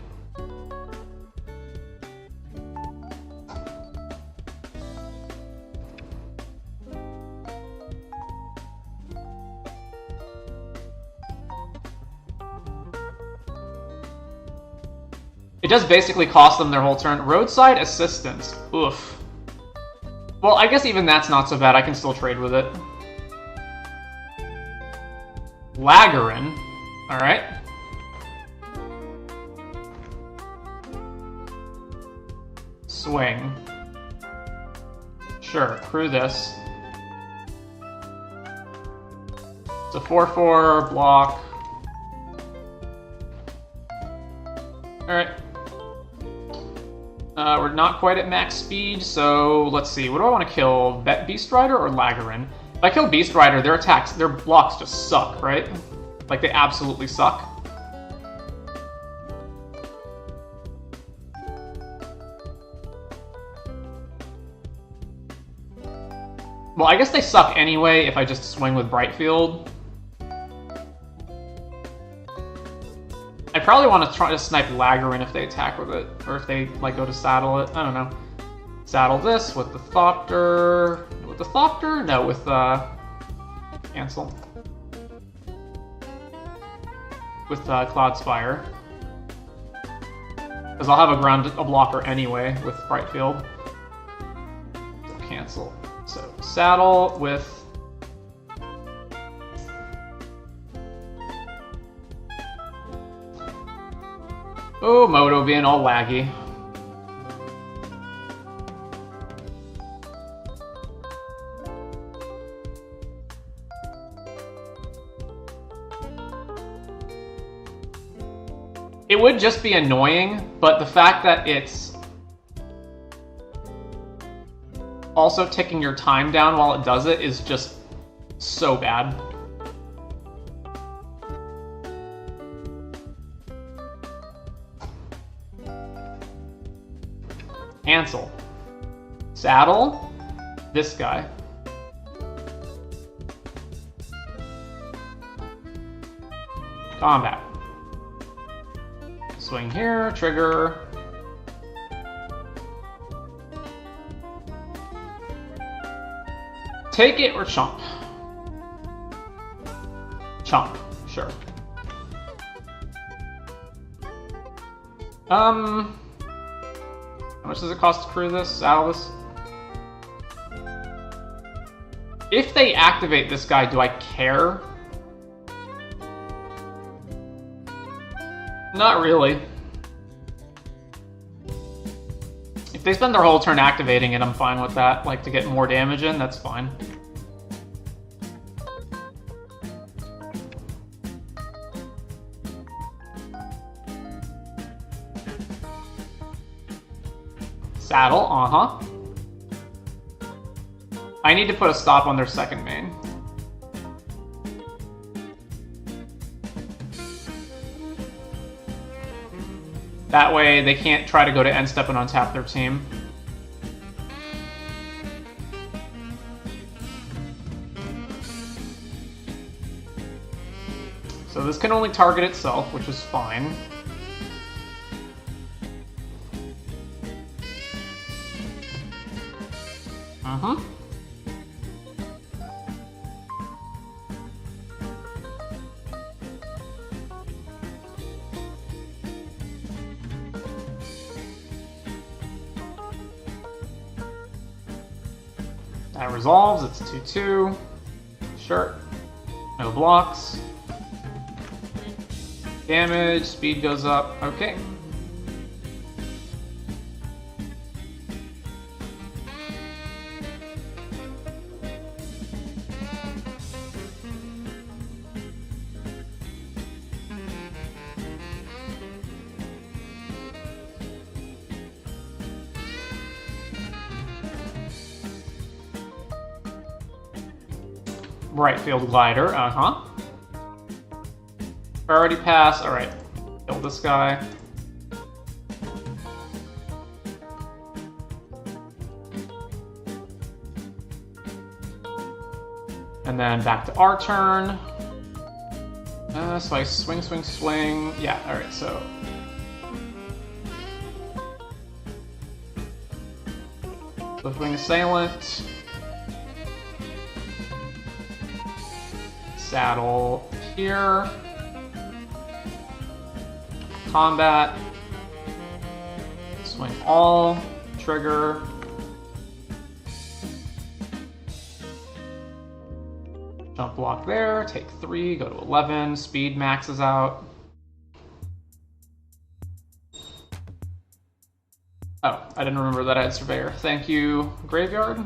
It does basically cost them their whole turn. Roadside Assistance. Oof. Well, I guess even that's not so bad. I can still trade with it. Laggerin. Alright. Swing. Sure, crew this. It's a 4/4 block. Alright. We're not quite at max speed, so let's see. What do I want to kill? Beast Rider or Laggerin? If I kill Beast Rider, their attacks, their blocks just suck, right? Like, they absolutely suck. Well, I guess they suck anyway if I just swing with Brightfield. I probably want to try to snipe Laggerin if they attack with it, or if they like go to saddle it. I don't know. Saddle this with the Thopter. With the Thopter? No, with cancel. With Cloud Spire, because I'll have a blocker anyway with Brightfield. So cancel. So saddle with. Oh, Moto being all laggy. It would just be annoying, but the fact that it's also ticking your time down while it does it is just so bad. Cancel. Saddle. This guy. Combat. Swing here, trigger. Take it or chomp? Chomp, sure. How much does it cost to crew this? Saddle this? If they activate this guy, do I care? Not really. If they spend their whole turn activating it, I'm fine with that. Like, to get more damage in, that's fine. Saddle, uh-huh. I need to put a stop on their second main. That way they can't try to go to end step and untap their team. So this can only target itself, which is fine. That resolves, it's 2-2. Sure. No blocks. Damage, speed goes up, okay. Right field glider, uh-huh. Priority pass, alright. Kill this guy. And then back to our turn. So I swing, swing, swing. Yeah, alright, so... Swiftwing Assailant. Saddle here. Combat. Swing all. Trigger. Jump block there. Take 3. Go to 11. Speed maxes out. Oh, I didn't remember that I had Surveyor. Thank you, Graveyard.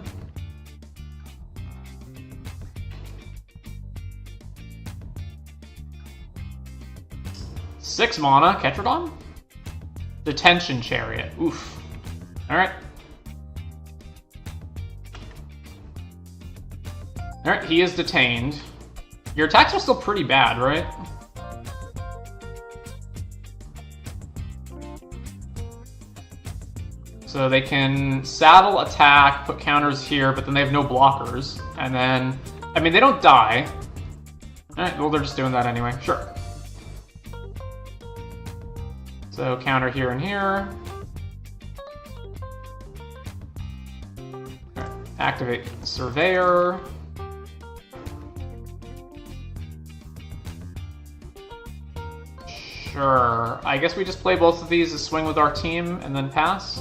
Six mana, Ketradon? Detention Chariot. Oof. Alright. Alright, he is detained. Your attacks are still pretty bad, right? So they can saddle, attack, put counters here, but then they have no blockers. And then, I mean, they don't die. Alright, well, they're just doing that anyway. Sure. So counter here and here. Right. Activate Surveyor. Sure. I guess we just play both of these as swing with our team and then pass.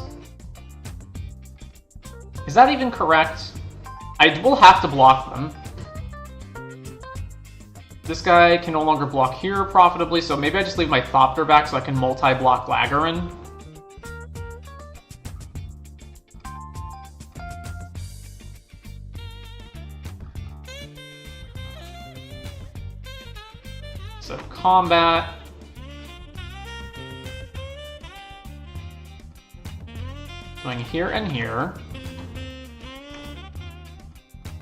Is that even correct? I will have to block them. This guy can no longer block here profitably, so maybe I just leave my Thopter back so I can multi-block Laggerin. So combat. Swing here and here.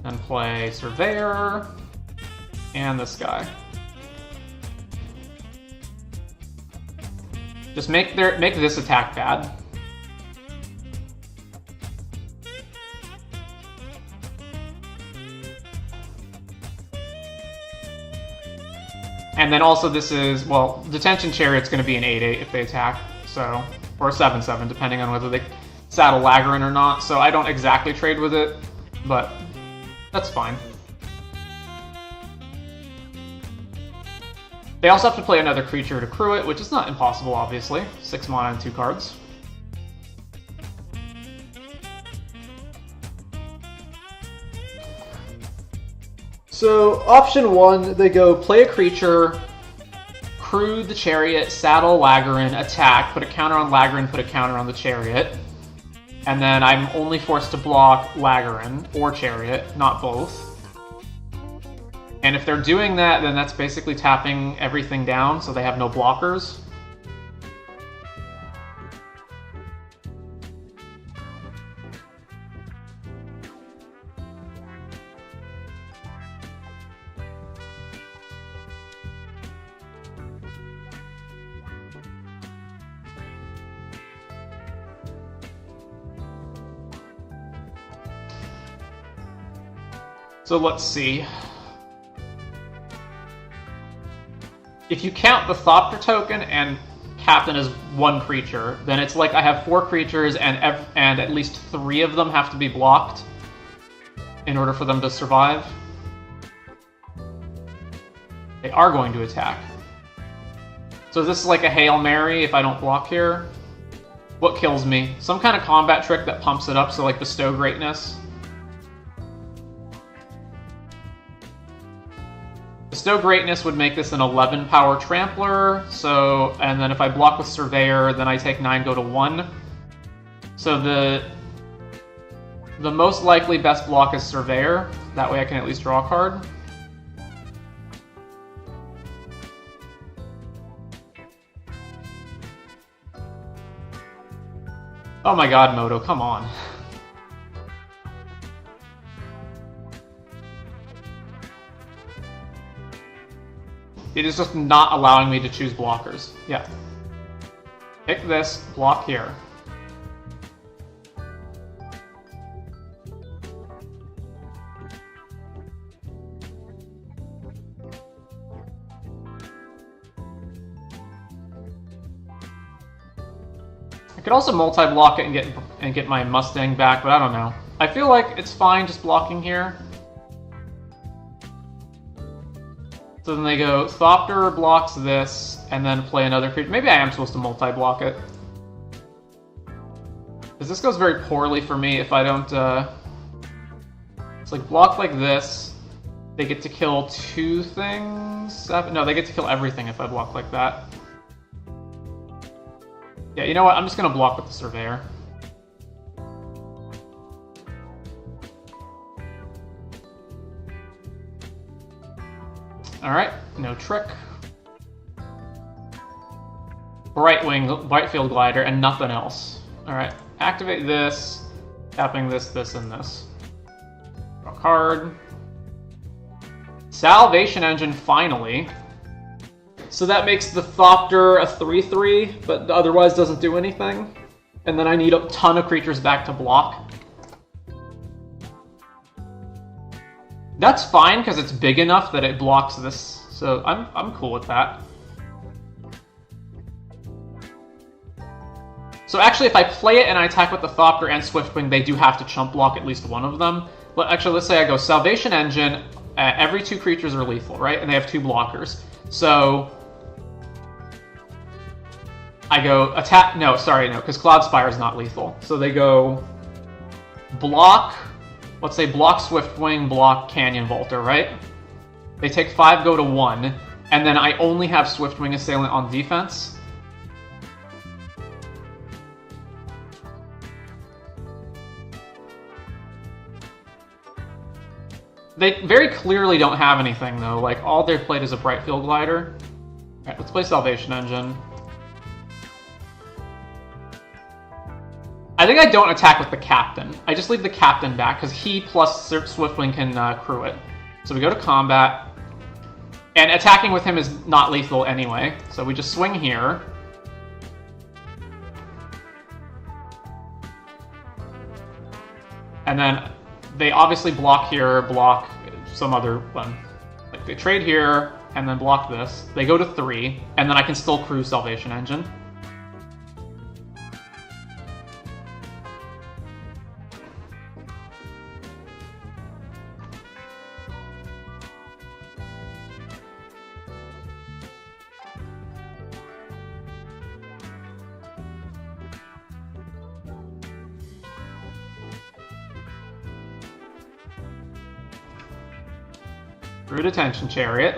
And play Surveyor. And this guy. Just make this attack bad. And then also this is, well, Detention Chariot's going to be an 8/8 if they attack, so, or a 7/7, depending on whether they saddle Lagrin or not, so I don't exactly trade with it, but that's fine. They also have to play another creature to crew it, which is not impossible, obviously. 6 mana and 2 cards. So, option 1, they go play a creature, crew the Chariot, saddle Lagrin, attack, put a counter on Lagrin, put a counter on the Chariot. And then I'm only forced to block Lagrin or Chariot, not both. And if they're doing that, then that's basically tapping everything down, so they have no blockers. So let's see. If you count the Thopter token and Captain as 1 creature, then it's like I have 4 creatures and at least 3 of them have to be blocked in order for them to survive. They are going to attack. So this is like a Hail Mary if I don't block here. What kills me? Some kind of combat trick that pumps it up, so like Bestow Greatness. Bestow Greatness would make this an 11 power Trampler, so, and then if I block with Surveyor, then I take 9, go to 1. So the most likely best block is Surveyor, that way I can at least draw a card. Oh my god, Moto, come on. It is just not allowing me to choose blockers. Yeah. Pick this, block here. I could also multi-block it and get my Mustang back, but I don't know. I feel like it's fine just blocking here. So then they go, Thopter blocks this, and then play another creature. Maybe I am supposed to multi-block it. Because this goes very poorly for me if I don't, It's like block like this. They get to kill 2 things? No, they get to kill everything if I block like that. Yeah, you know what? I'm just going to block with the Surveyor. Alright, no trick. Brightfield Glider, and nothing else. Alright, activate this, tapping this, this, and this. Draw a card. Salvation Engine, finally. So that makes the Thopter a 3/3, but otherwise doesn't do anything. And then I need a ton of creatures back to block. That's fine, because it's big enough that it blocks this, so I'm cool with that. So actually, if I play it and I attack with the Thopter and Swiftwing, they do have to chump block at least one of them. But actually, let's say I go Salvation Engine, every 2 creatures are lethal, right? And they have 2 blockers. So I go attack, no, sorry, no, because Cloudspire is not lethal. So they go block, let's say block Swiftwing, block Canyon Vaulter, right? They take 5, go to 1, and then I only have Swiftwing Assailant on defense. They very clearly don't have anything, though. Like, all they've played is a Brightfield Glider. Alright, let's play Salvation Engine. I think I don't attack with the Captain. I just leave the Captain back, because he plus Swiftwing can crew it. So we go to combat. And attacking with him is not lethal anyway, so we just swing here. And then they obviously block here, block some other one. Like they trade here, and then block this. They go to 3, and then I can still crew Salvation Engine. Through Detention Chariot,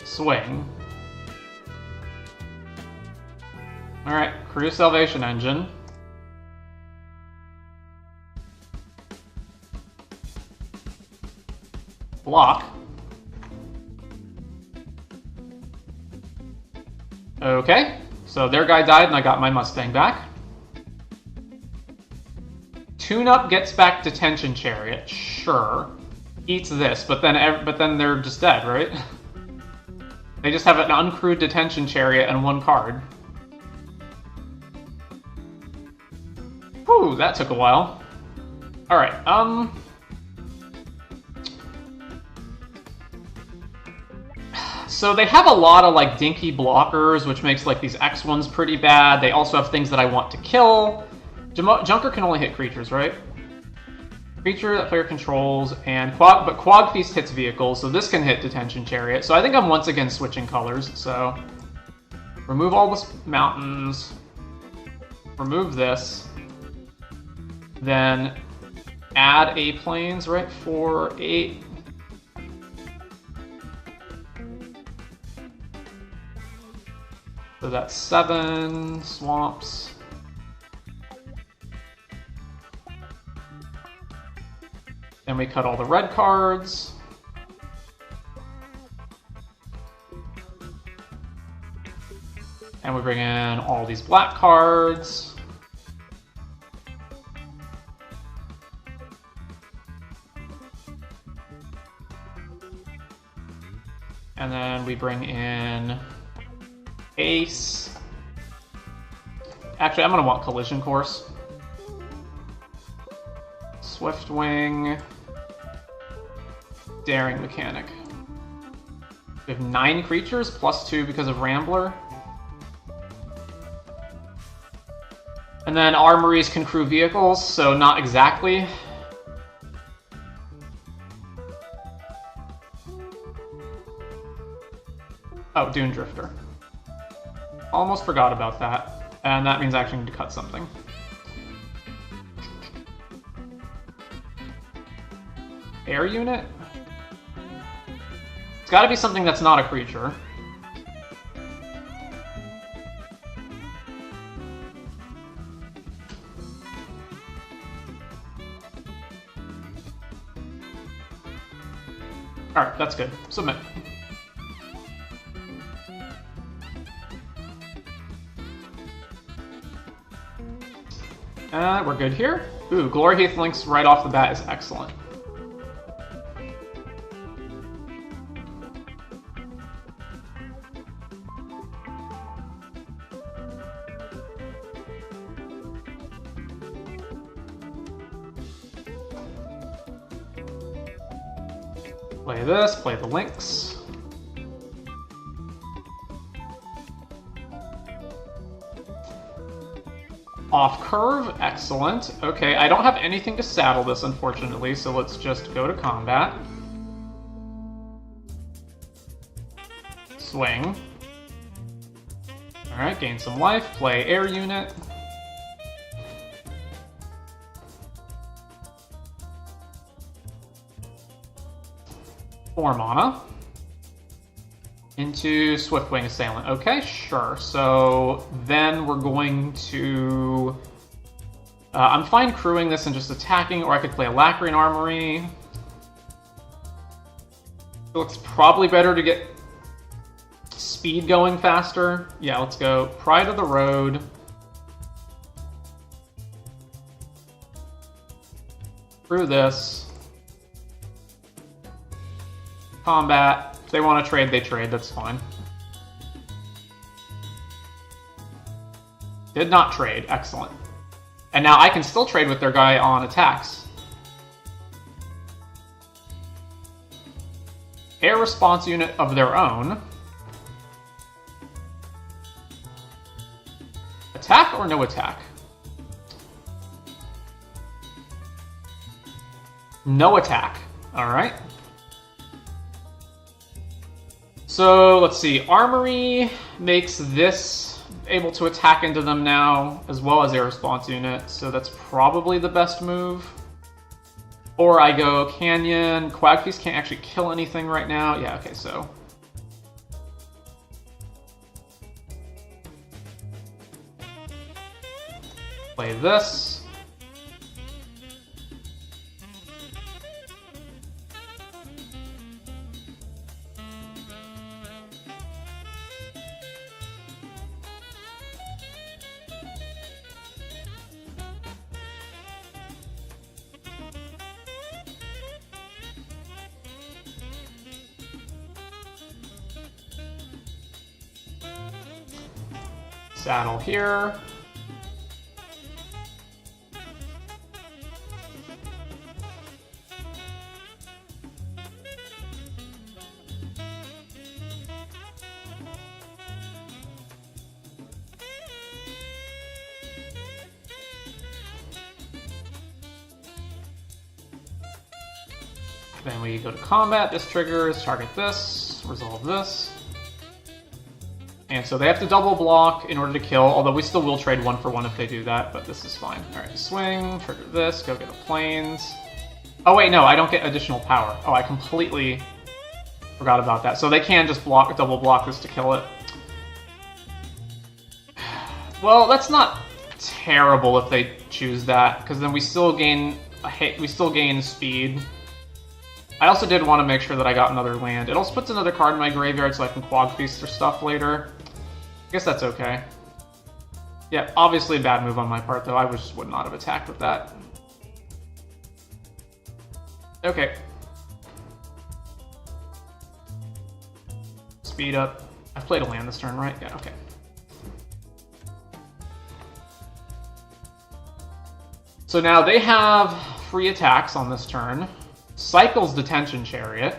Swing. Alright, crew Salvation Engine. Block. Okay, so their guy died and I got my Mustang back. Tune-up gets back Detention Chariot, sure. Eats this, but then they're just dead, right? They just have an uncrewed Detention Chariot and 1 card. Whew, that took a while. Alright, so they have a lot of, like, dinky blockers, which makes, like, these X ones pretty bad. They also have things that I want to kill. Junker can only hit creatures, right? Creature that player controls, and Quag Feast hits vehicles, so this can hit Detention Chariot. So I think I'm once again switching colors, so... Remove all the mountains. Remove this. Then add a plains, right? 4, 8... So that's 7 swamps. Then we cut all the red cards. And we bring in all these black cards. And then we bring in Ace. Actually, I'm going to want Collision Course. Swiftwing. Daring Mechanic. We have 9 creatures, plus 2 because of Rambler. And then Armories can crew vehicles, so not exactly. Oh, Dune Drifter. Almost forgot about that. And that means I actually need to cut something. Air unit? It's gotta be something that's not a creature. Alright, that's good. Submit. We're good here. Ooh, Glory Heath Links right off the bat is excellent. Play this, play the links. Off curve, excellent. Okay, I don't have anything to saddle this, unfortunately, so let's just go to combat. Swing. Alright, gain some life, play air unit. Four mana. Into Swiftwing Assailant. Okay, sure. So then we're going to... I'm fine crewing this and just attacking, or I could play a Lacrian Armory. It looks probably better to get speed going faster. Yeah, let's go Pride of the Road. Through this. Combat. If they want to trade, they trade. That's fine. Did not trade. Excellent. And now I can still trade with their guy on attacks. air response unit of their own. Attack or no attack? No attack. Alright. So, let's see. Armory makes this able to attack into them now, as well as air response unit, so that's probably the best move. Or I go Canyon. Quagfeast can't actually kill anything right now. Yeah, okay, so... play this. Saddle here. Then we go to combat. This triggers, target this, resolve this. And so they have to double block in order to kill, although we still will trade 1-for-1 if they do that, but this is fine. Alright, swing, trigger this, go get a planes. Oh wait, no, I don't get additional power. Oh, I completely forgot about that. So they can just block, double block this to kill it. Well, that's not terrible if they choose that, because then we still gain speed. I also did want to make sure that I got another land. It also puts another card in my graveyard so I can Quagfeast or stuff later. I guess that's okay. Yeah, obviously a bad move on my part, though. I just would not have attacked with that. Okay. Speed up. I've played a land this turn, right? Yeah, okay. So now they have free attacks on this turn. Cycles Detention Chariot.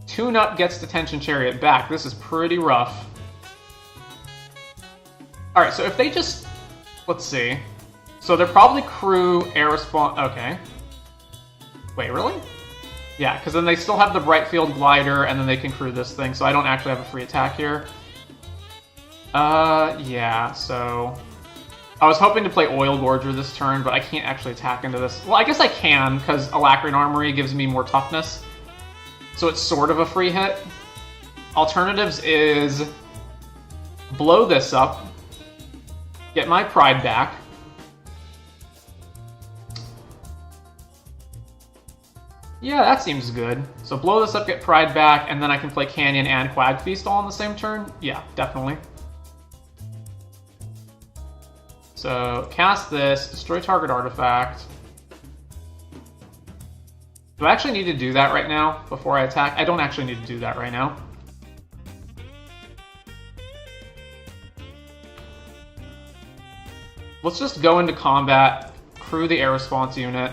Tune-up gets Detention Chariot back. This is pretty rough. Alright, so if they just... let's see. So they're probably crew, air response... okay. Wait, really? Yeah, because then they still have the Brightfield Glider, and then they can crew this thing, so I don't actually have a free attack here. Yeah, so... I was hoping to play Oil Gorger this turn, but I can't actually attack into this. Well, I guess I can, because Alacrian Armory gives me more toughness. So it's sort of a free hit. Alternatives is blow this up, get my pride back. Yeah, that seems good. So blow this up, get pride back, and then I can play Canyon and Quagfeast all on the same turn? Yeah, definitely. So cast this, destroy target artifact. Do I actually need to do that right now before I attack? I don't actually need to do that right now. Let's just go into combat, crew the air response unit,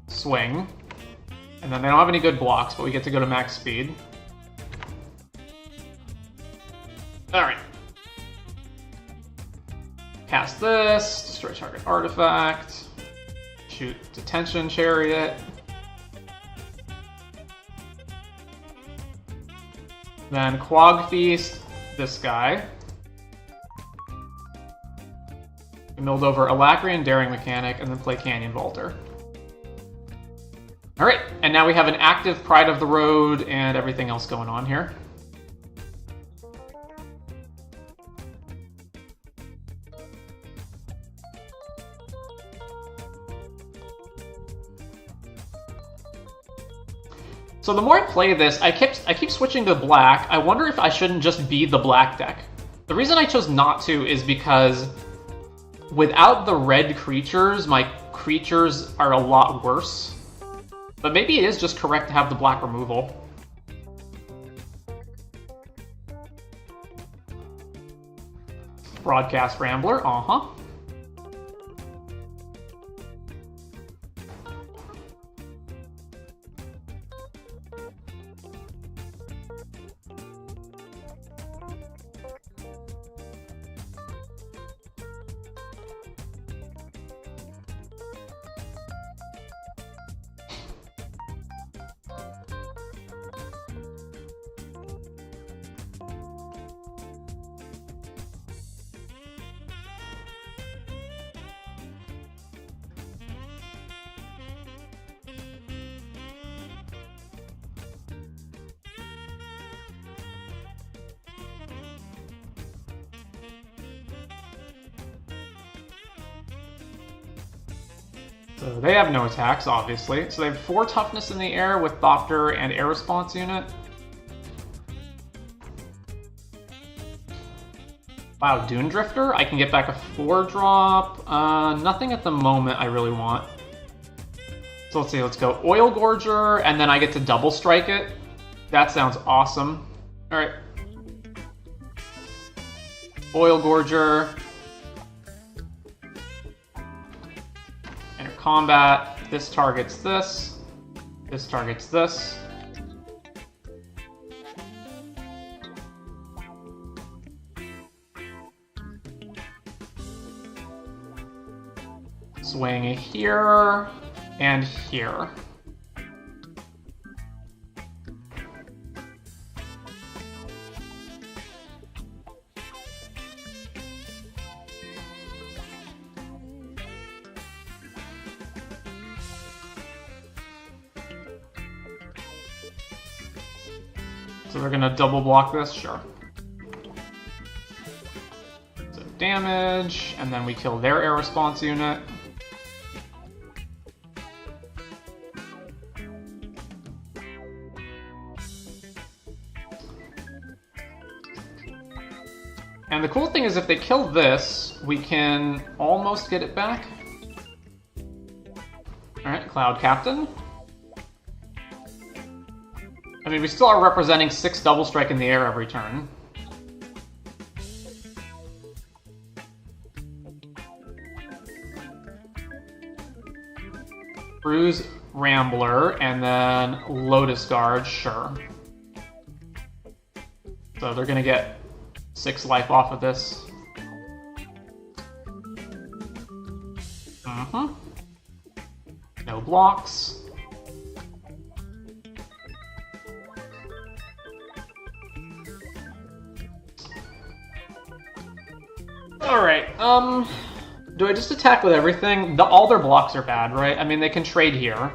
swing, and then they don't have any good blocks, but we get to go to max speed. Alright. Cast this, destroy target artifact, shoot Detention Chariot. Then Quagfeast this guy. Milled over Alacrian Daring Mechanic, and then play Canyon Vaulter. Alright, and now we have an active Pride of the Road and everything else going on here. So the more I play this, I keep switching to black. I wonder if I shouldn't just be the black deck. The reason I chose not to is because without the red creatures, my creatures are a lot worse. But maybe it is just correct to have the black removal. Broadcast Rambler, uh-huh. So they have no attacks, obviously. So they have 4 toughness in the air with Thopter and air response unit. Wow, Dune Drifter? I can get back a 4-drop. Nothing at the moment I really want. So let's see, let's go Oil Gorger, and then I get to double strike it. That sounds awesome. Alright. Oil Gorger. Enter combat. This targets this. This targets this. Swing here and here. So they're gonna double block this, sure. So damage, and then we kill their air response unit. And the cool thing is if they kill this, we can almost get it back. Alright, Cloud Captain. I mean, we still are representing 6 double strike in the air every turn. Bruise Rambler, and then Lotus Guard, sure. So they're gonna get 6 life off of this. No blocks. Alright, do I just attack with everything? All their blocks are bad, right? I mean, they can trade here.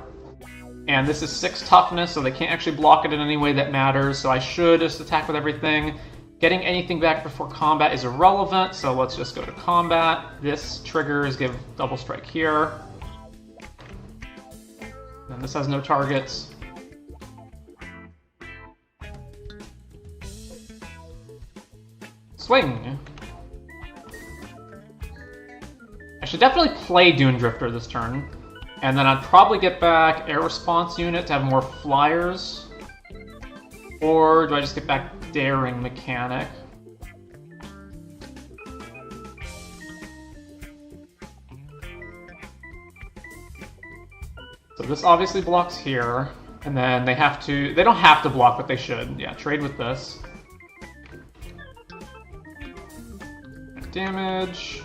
And this is 6 toughness, so they can't actually block it in any way that matters, so I should just attack with everything. Getting anything back before combat is irrelevant, so let's just go to combat. This triggers, give double strike here. And this has no targets. Swing! I should definitely play Dune Drifter this turn. And then I'd probably get back Air Response Unit to have more flyers. Or do I just get back Daring Mechanic? So this obviously blocks here. And then they have to... They don't have to block, but they should. Yeah, trade with this. Damage.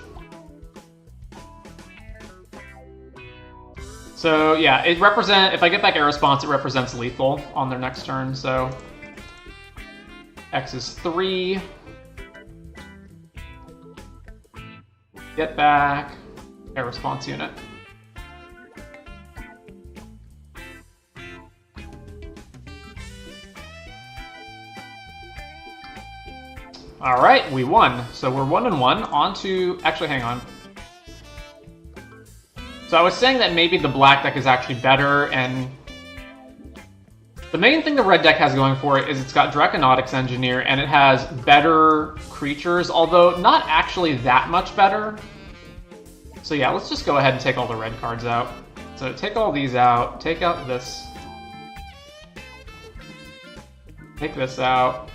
So yeah, if I get back air response, it represents lethal on their next turn, so X is 3. Get back air response unit. Alright, we won. So we're 1-1. On to... Actually, hang on. So I was saying that maybe the black deck is actually better, and the main thing the red deck has going for it is it's got Draconautics Engineer, and it has better creatures, although not actually that much better. So yeah, let's just go ahead and take all the red cards out. So take all these out, take out this. Take this out.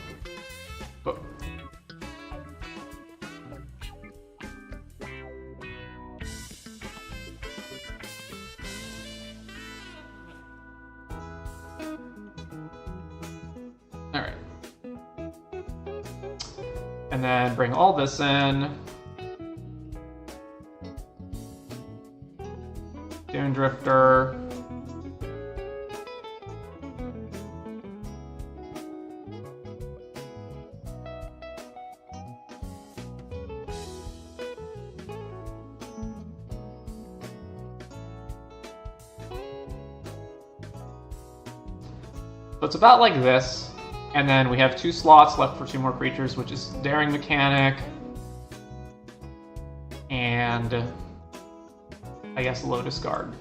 And then bring all this in. Dune Drifter. So it's about like this, and then we have 2 slots left for 2 more creatures, which is Daring Mechanic, and I guess low discard.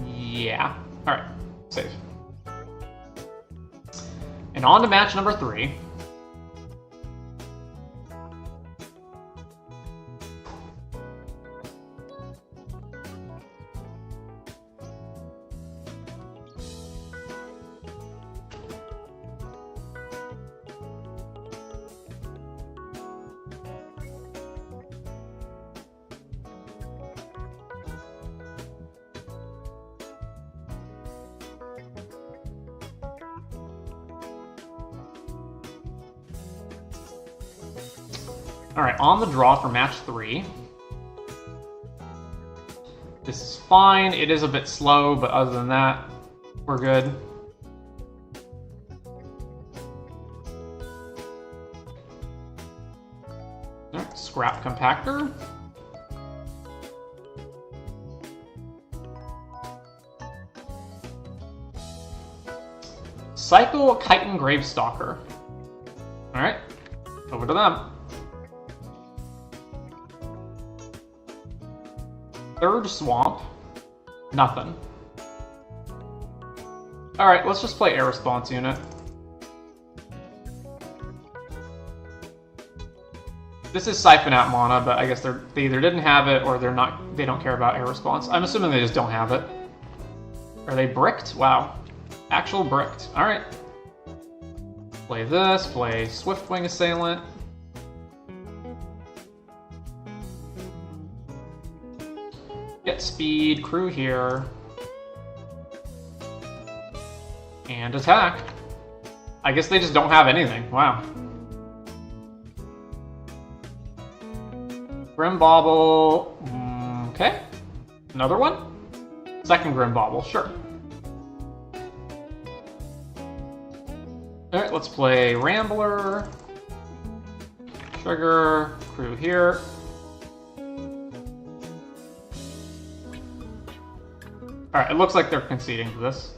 Yeah. Alright, save. And on to match number 3. Alright, on the draw for match 3. This is fine. It is a bit slow, but other than that, we're good. Alright, Scrap Compactor. Cycle Chitin Gravestalker. Alright, over to them. 3rd Swamp. Nothing. Alright, let's just play Air Response Unit. This is Siphon Out mana, but I guess they either didn't have it or they don't care about Air Response. I'm assuming they just don't have it. Are they bricked? Wow. Actual bricked. Alright. Play this, play Swiftwing Assailant. Get speed, crew here. And attack. I guess they just don't have anything. Wow. Grim Bauble. Okay. Another one? 2nd Grim Bauble, sure. Alright, let's play Rambler. Trigger, crew here. Alright, it looks like they're conceding to this.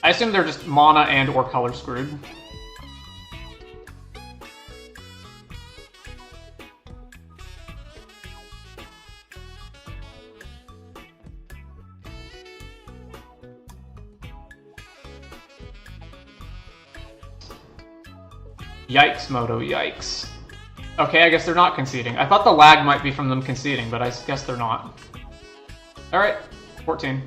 I assume they're just mana and or color screwed. Yikes, Moto, yikes. Okay, I guess they're not conceding. I thought the lag might be from them conceding, but I guess they're not. Alright, 14.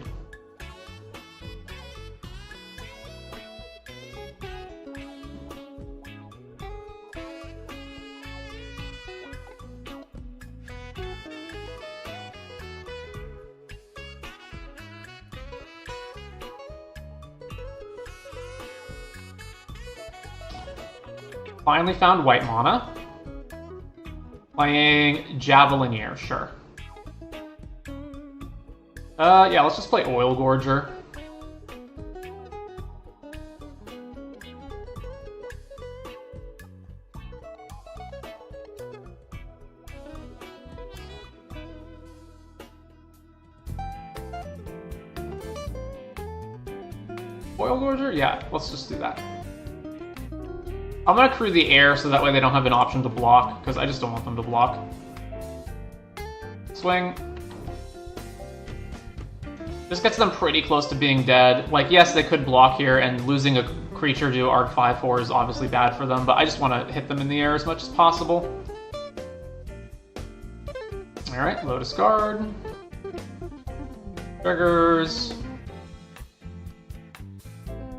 Finally found white mana. Playing Javelineer, sure. Yeah, let's just play Oil Gorger. Oil Gorger? Yeah, let's just do that. I'm gonna crew the air so that way they don't have an option to block, because I just don't want them to block. Swing. This gets them pretty close to being dead. Like, yes, they could block here, and losing a creature to Arc 5/4 is obviously bad for them, but I just want to hit them in the air as much as possible. Alright, low discard. Triggers.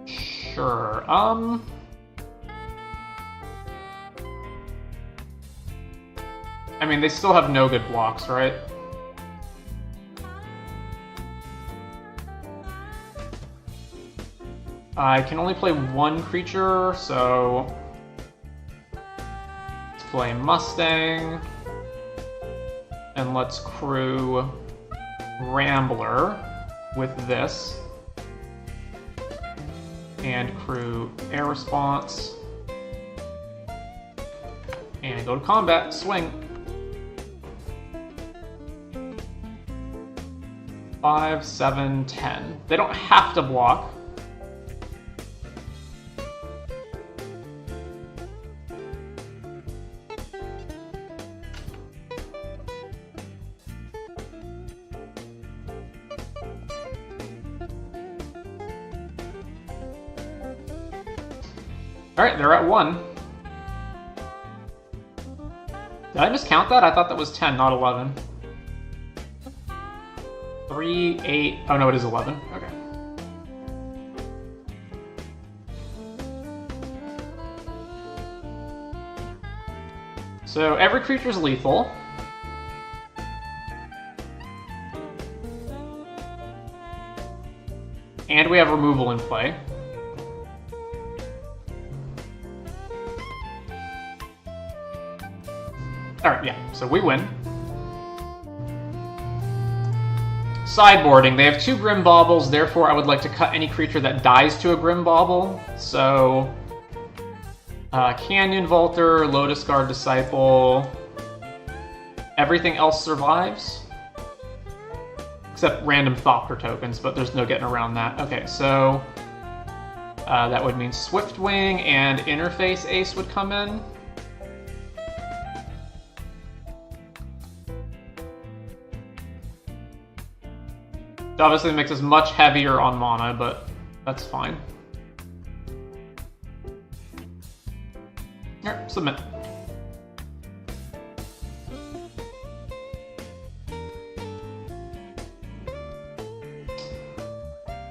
Sure, I mean, they still have no good blocks, right? I can only play one creature, so let's play Mustang, and let's crew Rambler with this, and crew Air Response, and go to combat, swing. 5, 7, 10. They don't have to block. Alright, they're at 1. Did I miscount that? I thought that was 10, not 11. 3, 8... Oh no, it is 11. Okay. So every creature is lethal. And we have removal in play. Alright, yeah, so we win. Sideboarding. They have 2 Grim Baubles, therefore I would like to cut any creature that dies to a Grim Bauble. So, Canyon Vaulter, Lotus Guard Disciple. Everything else survives. Except random Thopter tokens, but there's no getting around that. Okay, so that would mean Swiftwing and Interface Ace would come in. It obviously makes us much heavier on mana, but that's fine. Alright, submit.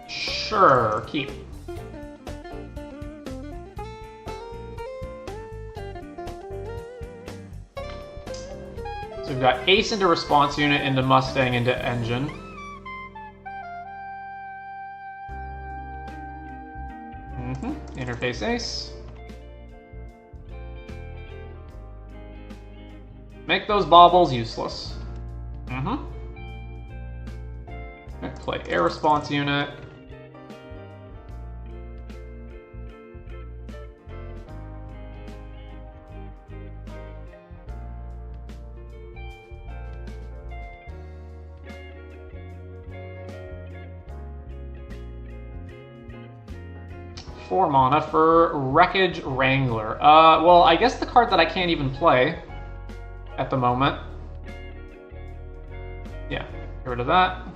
Sure, keep. So we've got Ace into Response Unit, into Mustang, into Engine. Interface Ace. Make those baubles useless. Play Air Response Unit. Four mana for Wreckage Wrangler. Well, I guess the card that I can't even play at the moment. Yeah, get rid of that.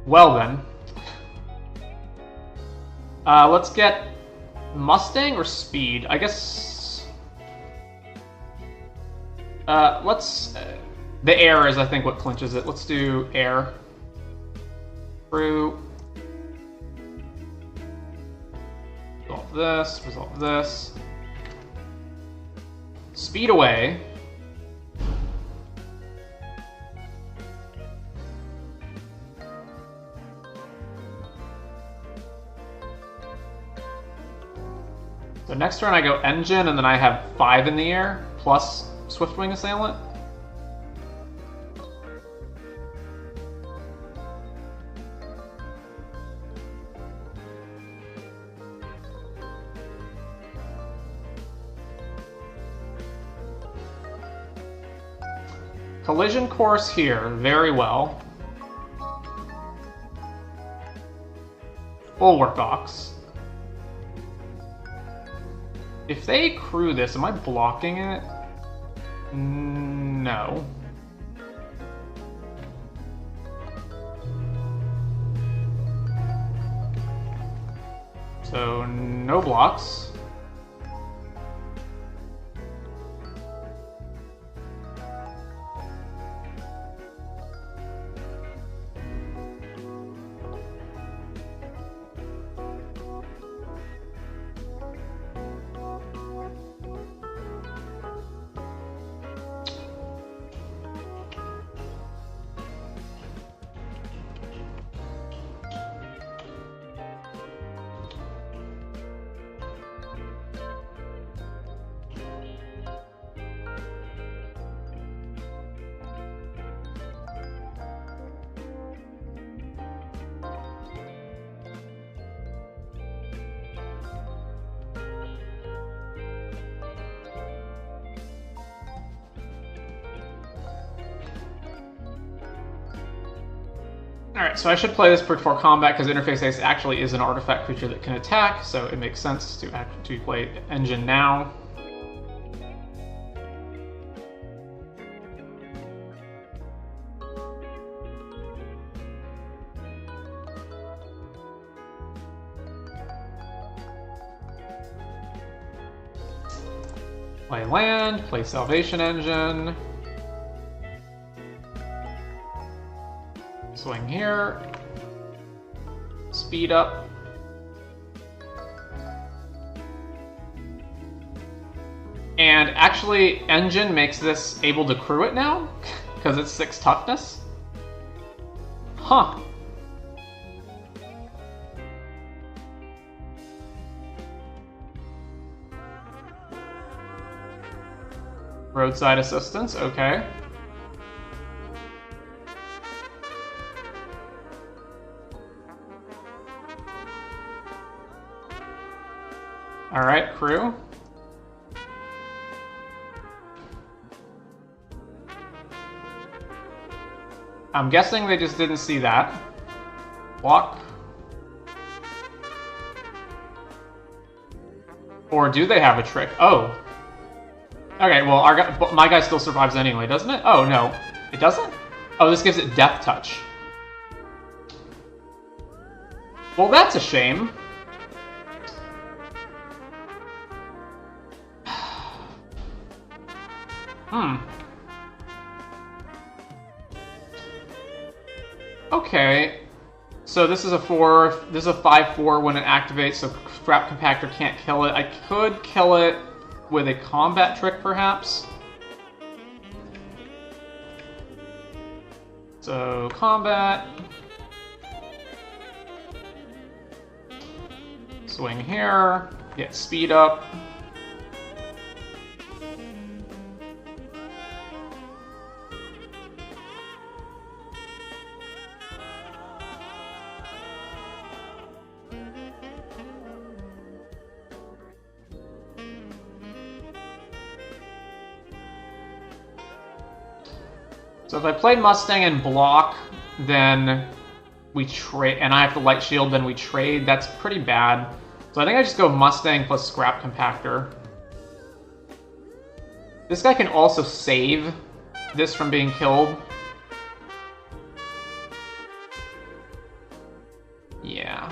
Well then. Let's get Mustang or Speed? I guess... let's... the air is, I think, what clinches it. Let's do air. Through. Resolve this. Speed away. So next turn I go Engine, and then I have 5 in the air, plus Swiftwing Assailant. Collision Course here, very well. Bulwark Ox. If they crew this, am I blocking it? No. So, no blocks. Alright, so I should play this before combat because Interface Ace actually is an artifact creature that can attack, so it makes sense to play Engine now. Play land, play Salvation Engine. Swing here. Speed up. And actually, Engine makes this able to crew it now, because it's 6 toughness. Huh. Roadside assistance, okay. Alright, crew. I'm guessing they just didn't see that. Block. Or do they have a trick? Oh. Okay, well, my guy still survives anyway, doesn't it? Oh, no. It doesn't? Oh, this gives it Death Touch. Well, that's a shame. Okay. So this is a 4. This is a 5/4 when it activates, so Scrap Compactor can't kill it. I could kill it with a combat trick, perhaps. So, combat. Swing here. Get speed up. So if I play Mustang and block, then we trade, and I have to Light Shield, then we trade. That's pretty bad. So I think I just go Mustang plus Scrap Compactor. This guy can also save this from being killed. Yeah.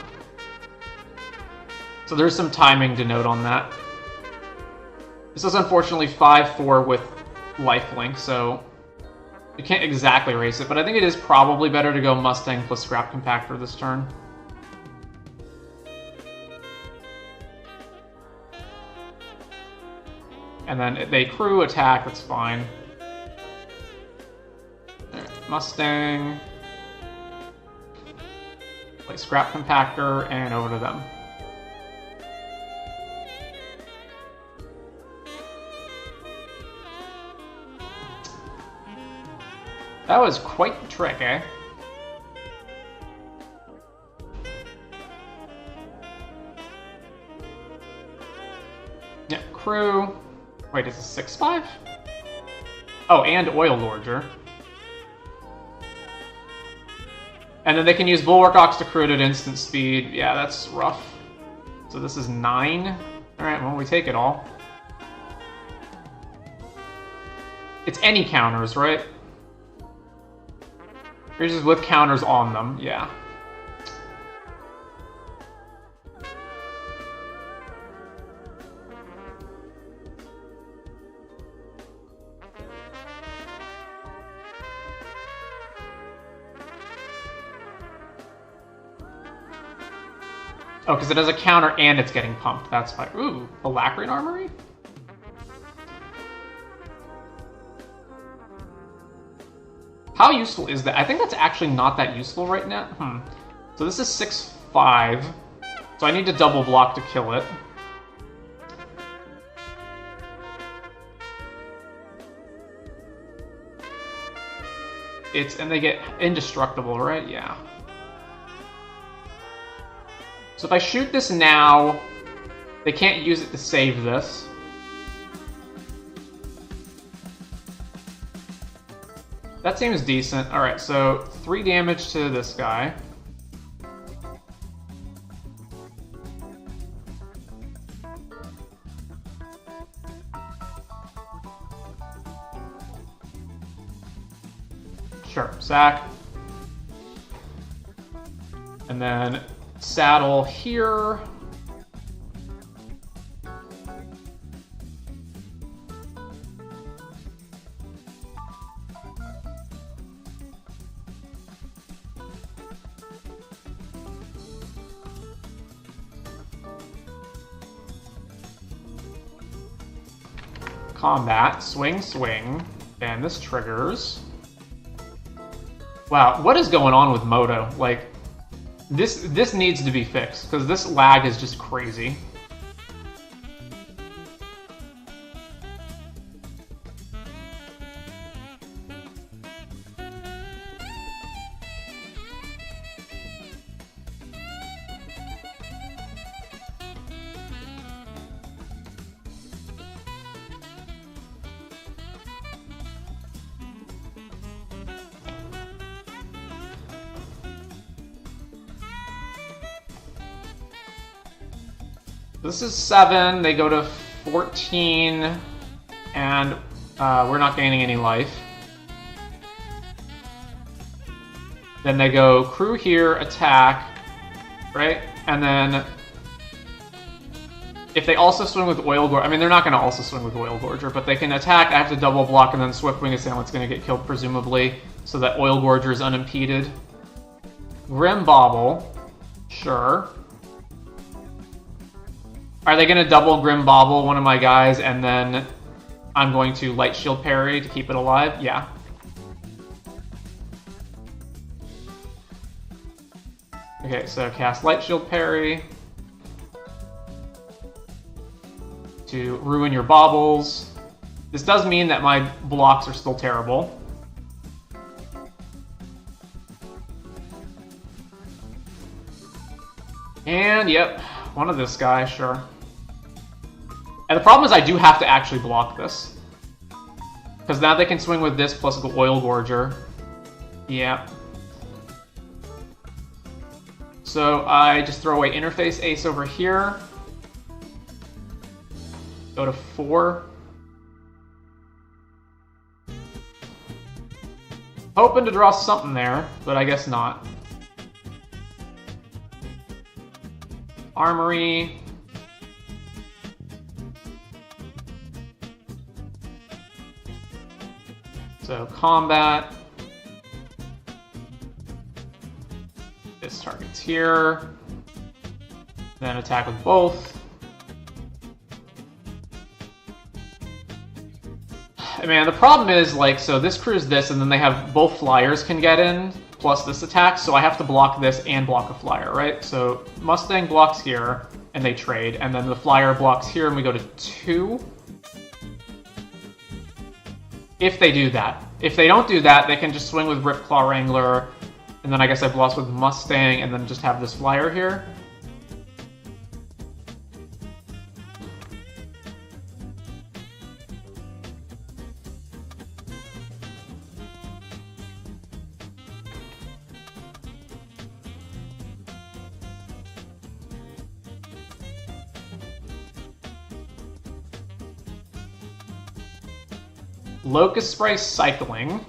So there's some timing to note on that. This is unfortunately 5/4 with lifelink, so you can't exactly race it, but I think it is probably better to go Mustang plus Scrap Compactor this turn. And then they crew attack, that's fine. Right, Mustang. Play Scrap Compactor, and over to them. That was quite the trick, eh? Yeah, crew. Wait, is this 6/5? Oh, and Oil Lorger. And then they can use Bulwark Ox to crew it at instant speed. Yeah, that's rough. So this is 9. Alright, well, we take it all. It's any counters, right? Creatures with counters on them, yeah. Oh, because it has a counter and it's getting pumped. That's fine. Ooh, a Lacrian Armory? How useful is that? I think that's actually not that useful right now. So this is 6/5. So I need to double block to kill it. And they get indestructible, right? Yeah. So if I shoot this now, they can't use it to save this. That seems decent. Alright, so 3 damage to this guy. Sure, sack. And then saddle here. Combat, swing, swing, and this triggers. Wow, what is going on with Moto? Like, this needs to be fixed, because this lag is just crazy. This is 7, they go to 14, and we're not gaining any life. Then they go crew here, attack, right? And then if they also swing with Oil Gorger, I mean, they're not going to also swing with Oil Gorger, but they can attack, I have to double block, and then Swift Wing Assailant's going to get killed, presumably, so that Oil Gorger is unimpeded. Grim Bobble, sure. Are they going to double Grim Bobble one of my guys, and then I'm going to Light Shield parry to keep it alive? Yeah. Okay, so cast Light Shield parry to ruin your baubles. This does mean that my blocks are still terrible. And, yep, one of this guy, sure. And the problem is I do have to actually block this. Because now they can swing with this plus the Oil Gorger. Yeah. So I just throw away Interface Ace over here. Go to 4. Hoping to draw something there, but I guess not. Armory. So combat. This target's here. Then attack with both. Man, the problem is, like, so this crew's this, and then they have both flyers can get in, plus this attack, so I have to block this and block a flyer, right? So Mustang blocks here, and they trade, and then the flyer blocks here, and we go to 2. If they do that. If they don't do that, they can just swing with Ripclaw Wrangler, and then I guess I've lost with Mustang, and then just have this flyer here. Locust Spray cycling.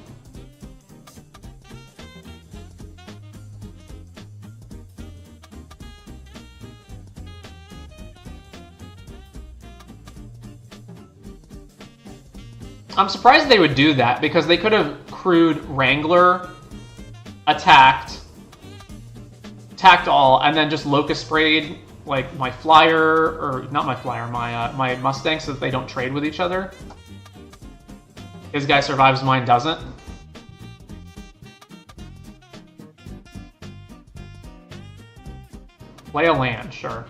I'm surprised they would do that, because they could have crewed Wrangler, attacked all, and then just Locust Sprayed, like, my flyer, or not my flyer, my Mustang, so that they don't trade with each other. His guy survives, mine doesn't. Play a land, sure.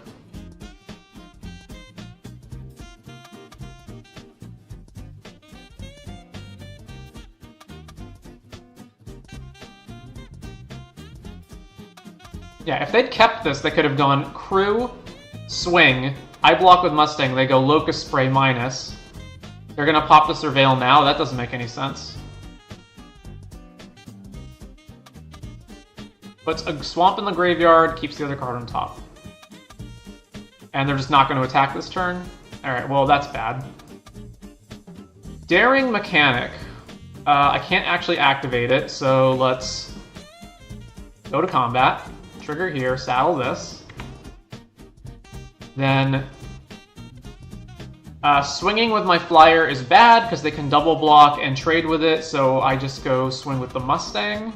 Yeah, if they'd kept this, they could have gone crew, swing, I block with Mustang, they go Locust Spray minus. They're gonna pop the Surveil now? That doesn't make any sense. Puts a swamp in the graveyard, keeps the other card on top. And they're just not going to attack this turn? Alright, well, that's bad. Daring Mechanic. I can't actually activate it, so let's go to combat. Trigger here, saddle this. Then swinging with my flyer is bad because they can double block and trade with it, so I just go swing with the Mustang.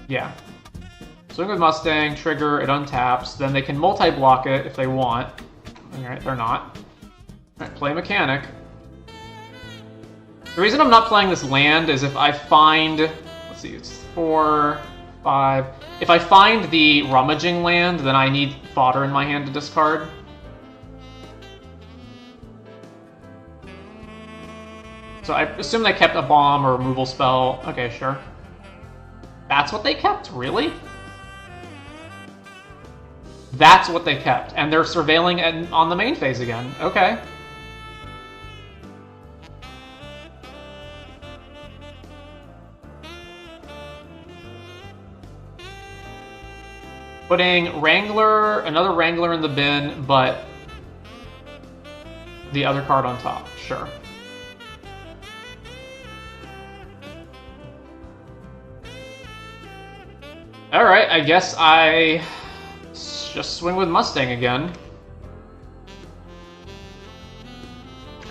Yeah. Swing with Mustang, trigger, it untaps, then they can multi-block it if they want. Alright, they're not. Alright, play Mechanic. The reason I'm not playing this land is if I find... Let's see, it's 4, 5... If I find the Rummaging land, then I need fodder in my hand to discard. So I assume they kept a bomb or removal spell. Okay, sure. That's what they kept? Really? That's what they kept. And they're surveilling on the main phase again. Okay. Putting Wrangler, another Wrangler in the bin, but the other card on top. Sure. Alright, I guess I just swing with Mustang again.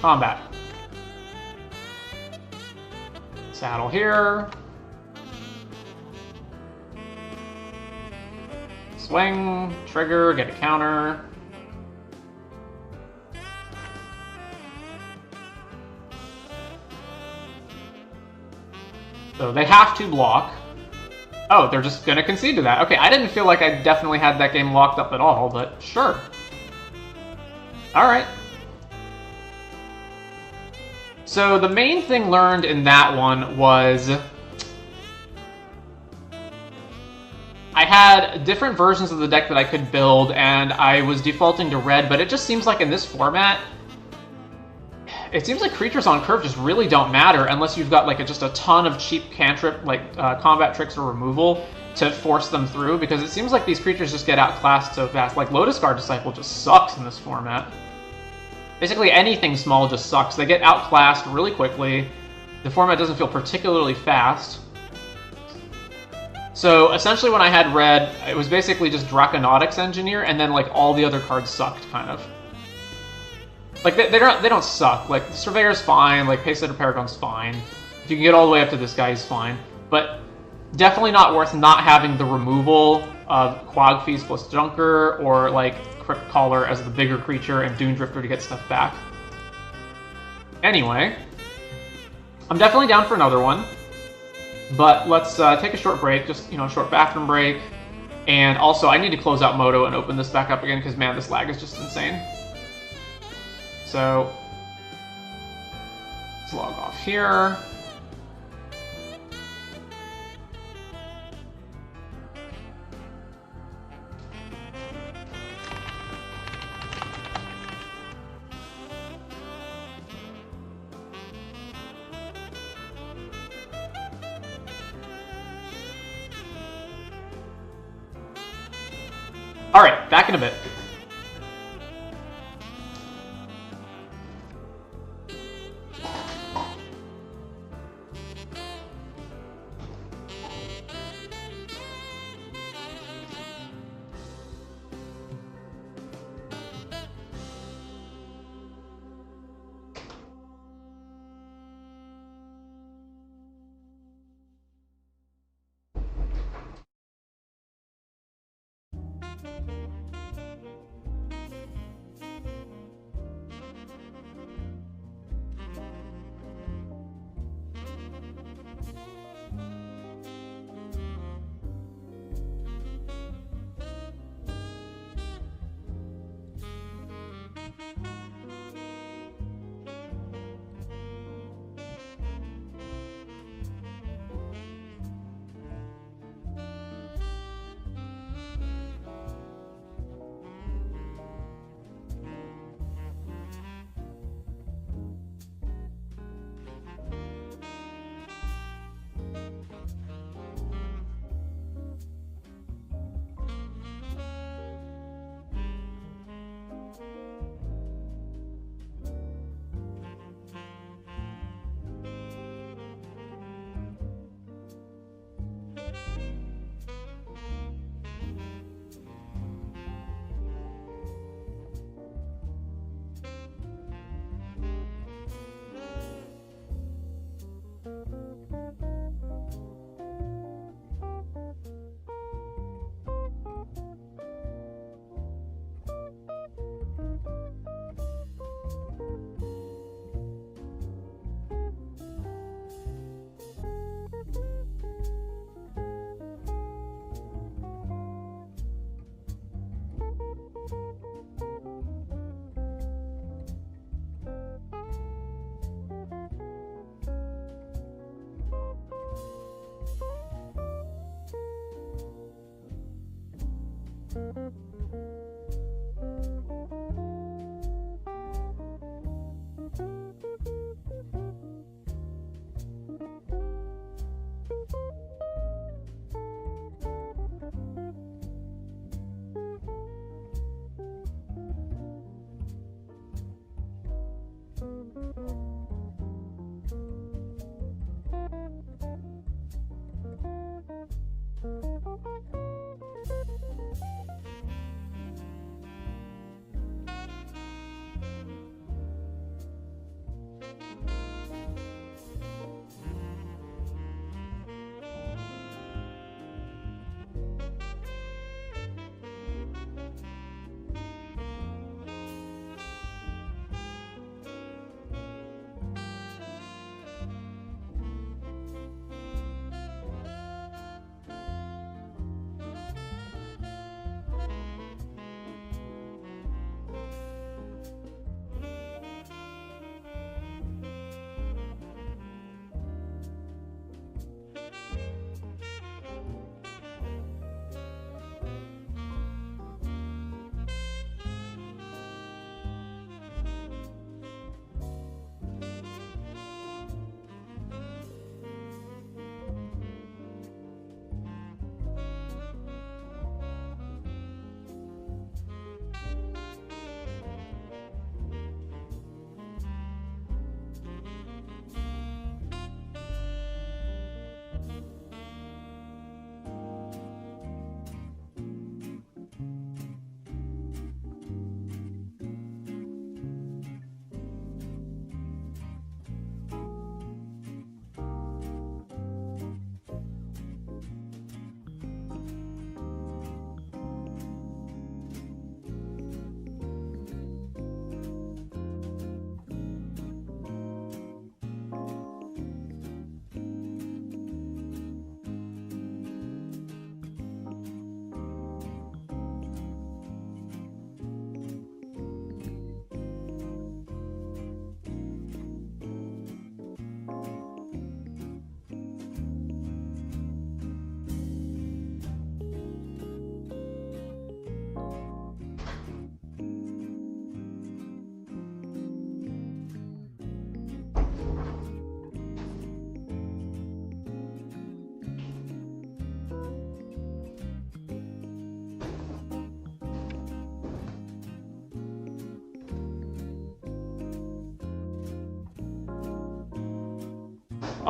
Combat. Saddle here. Swing, trigger, get a counter. So they have to block. Oh, they're just gonna concede to that. Okay, I didn't feel like I definitely had that game locked up at all, but sure. Alright. So the main thing learned in that one was... I had different versions of the deck that I could build, and I was defaulting to red, but it just seems like in this format, it seems like creatures on curve just really don't matter unless you've got like just a ton of cheap cantrip, like combat tricks or removal, to force them through, because it seems like these creatures just get outclassed so fast. Like Lotus Guard Disciple just sucks in this format. Basically anything small just sucks. They get outclassed really quickly. The format doesn't feel particularly fast. So essentially when I had red, it was basically just Draconautics Engineer, and then like all the other cards sucked, kind of. Like, they don't suck. Like, Surveyor's fine, like, Pacesetter Paragon's fine. If you can get all the way up to this guy, he's fine. But definitely not worth not having the removal of Quag Feast plus Junker, or, like, Crypt Caller as the bigger creature, and Dune Drifter to get stuff back. Anyway, I'm definitely down for another one. But let's take a short break, just, you know, a short bathroom break. And also, I need to close out Moto and open this back up again, because, man, this lag is just insane. So, let's log off here. All right, back in a bit.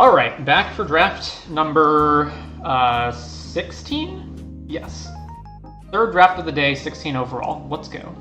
All right, back for draft number 16? Yes. Third draft of the day, 16 overall. Let's go.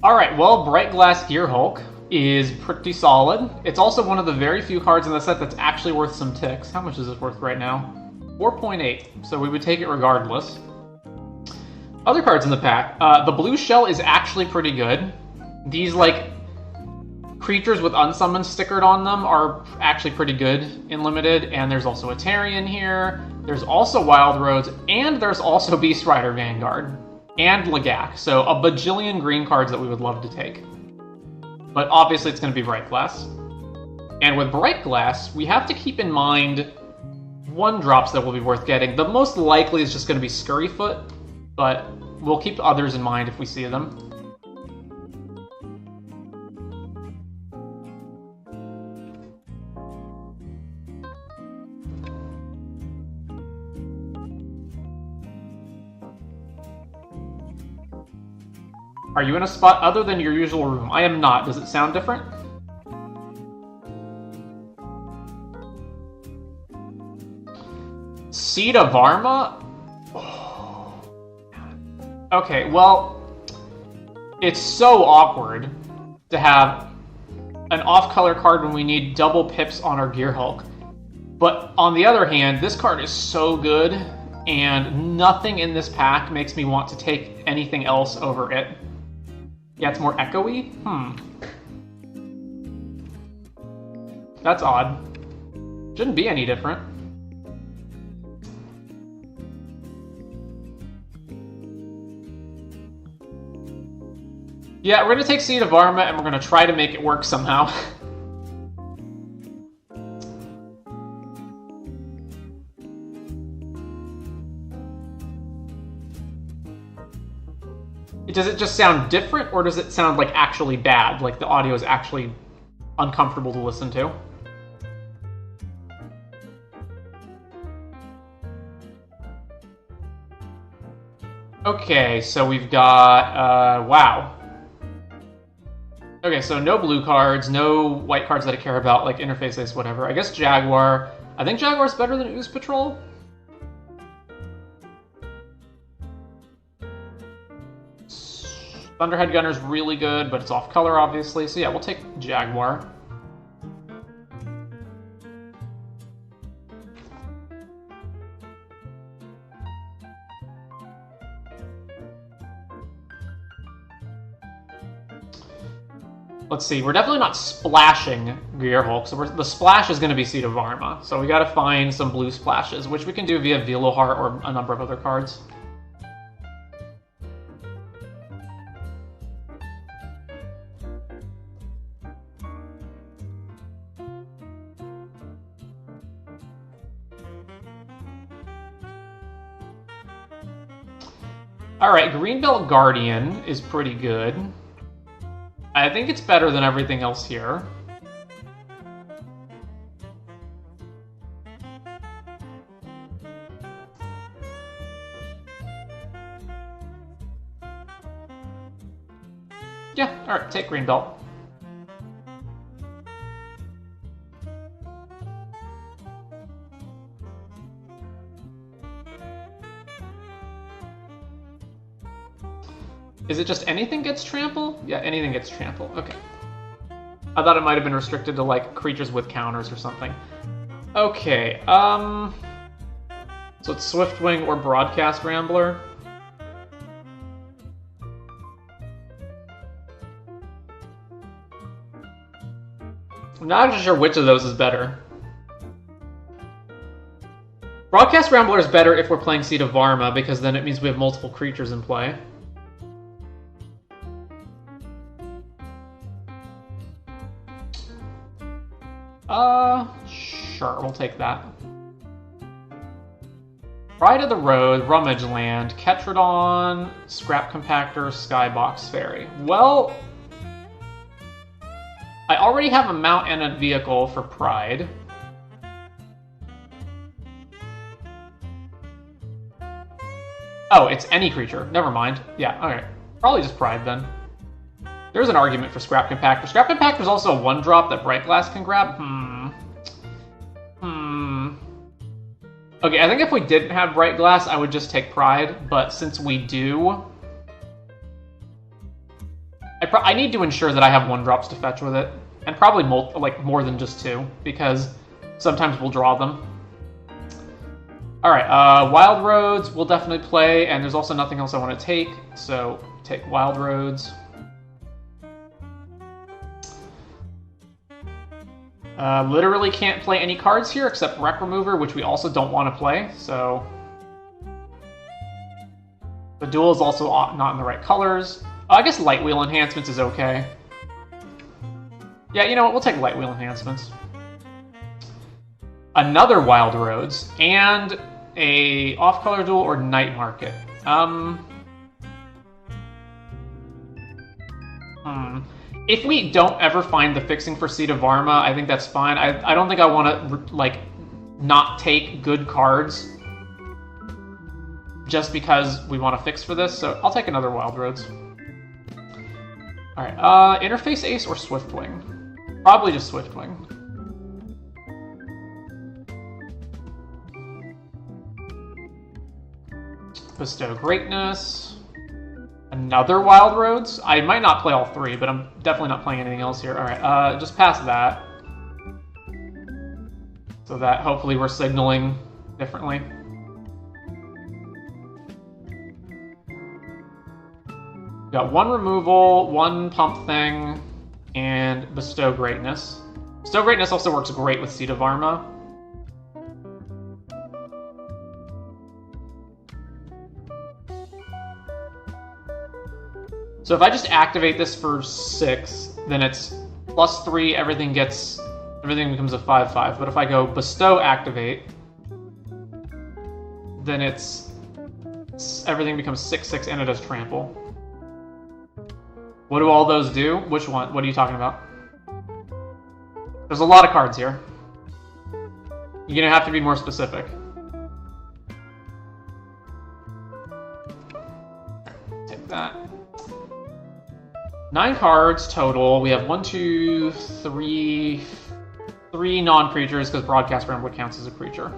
Alright, well, Bright Glass Gearhulk is pretty solid. It's also one of the very few cards in the set that's actually worth some ticks. How much is it worth right now? 4.8, so we would take it regardless. Other cards in the pack. The Blue Shell is actually pretty good. These, like, creatures with Unsummoned stickered on them are actually pretty good in Limited, and there's also a Tarion here, there's also Wild Roads, and there's also Beast Rider Vanguard, and Lagak, so a bajillion green cards that we would love to take. But obviously it's going to be Bright Glass. And with Bright Glass, we have to keep in mind 1-drops that will be worth getting. The most likely is just going to be Scurryfoot, but we'll keep others in mind if we see them. Are you in a spot other than your usual room? I am not. Does it sound different? Seed of Varma? Oh. Okay, well, it's so awkward to have an off-color card when we need double pips on our Gearhulk. But on the other hand, this card is so good, and nothing in this pack makes me want to take anything else over it. Yeah, it's more echoey? That's odd. Shouldn't be any different. Yeah, we're gonna take Seed of Varma and we're gonna try to make it work somehow. Does it just sound different, or does it sound like actually bad? Like the audio is actually uncomfortable to listen to? Okay, so we've got, wow. Okay, so no blue cards, no white cards that I care about, like Interface Ace, whatever. I guess Jaguar. I think Jaguar's better than Ooze Patrol. Thunderhead Gunner's really good, but it's off color, obviously. So yeah, we'll take Jaguar. Let's see, we're definitely not splashing Gearhulk, so the splash is going to be Seed of Varma. So we got to find some blue splashes, which we can do via Velohar or a number of other cards. Alright, Greenbelt Guardian is pretty good. I think it's better than everything else here. Yeah, alright, take Greenbelt. Is it just anything gets trample? Yeah, anything gets trample. Okay. I thought it might have been restricted to, like, creatures with counters or something. Okay, so it's Swiftwing or Broadcast Rambler. I'm not actually sure which of those is better. Broadcast Rambler is better if we're playing Seed of Varma, because then it means we have multiple creatures in play. Sure, we'll take that. Pride of the Road, Rummage Land, Ketradon, Scrap Compactor, Skybox Fairy. Well, I already have a mount and a vehicle for Pride. Oh, it's any creature. Never mind. Yeah, alright. Probably just Pride then. There's an argument for Scrap Compactor. Scrap Compactor is also a 1-drop that Bright Glass can grab. Okay, I think if we didn't have Bright Glass, I would just take Pride, but since we do... I need to ensure that I have 1-drops to fetch with it, and probably more than just 2, because sometimes we'll draw them. Alright, Wild Roads we'll definitely play, and there's also nothing else I want to take, so take Wild Roads. Literally can't play any cards here except Wreck Remover, which we also don't want to play, so... The duel is also not in the right colors. I guess Light Wheel Enhancements is okay. Yeah, you know what, we'll take Light Wheel Enhancements. Another Wild Roads, and a off-color duel or Night Market. If we don't ever find the fixing for Seed of Varma, I think that's fine. I don't think I want to, like, not take good cards just because we want to fix for this, so I'll take another Wild Roads. Alright, Interface Ace or Swiftwing? Probably just Swiftwing. Bestow Greatness. Another Wild Roads? I might not play all 3, but I'm definitely not playing anything else here. Alright, just pass that. So that hopefully we're signaling differently. Got 1 removal, 1 pump thing, and Bestow Greatness. Bestow Greatness also works great with Seed of Varma. So if I just activate this for 6, then it's +3, everything becomes a 5/5. But if I go Bestow Activate, then everything becomes 6/6 and it does Trample. What do all those do? Which one? What are you talking about? There's a lot of cards here. You're gonna have to be more specific. Take that. 9 cards total. We have 1, 2, 3 non-creatures because Broadcast Ram counts as a creature.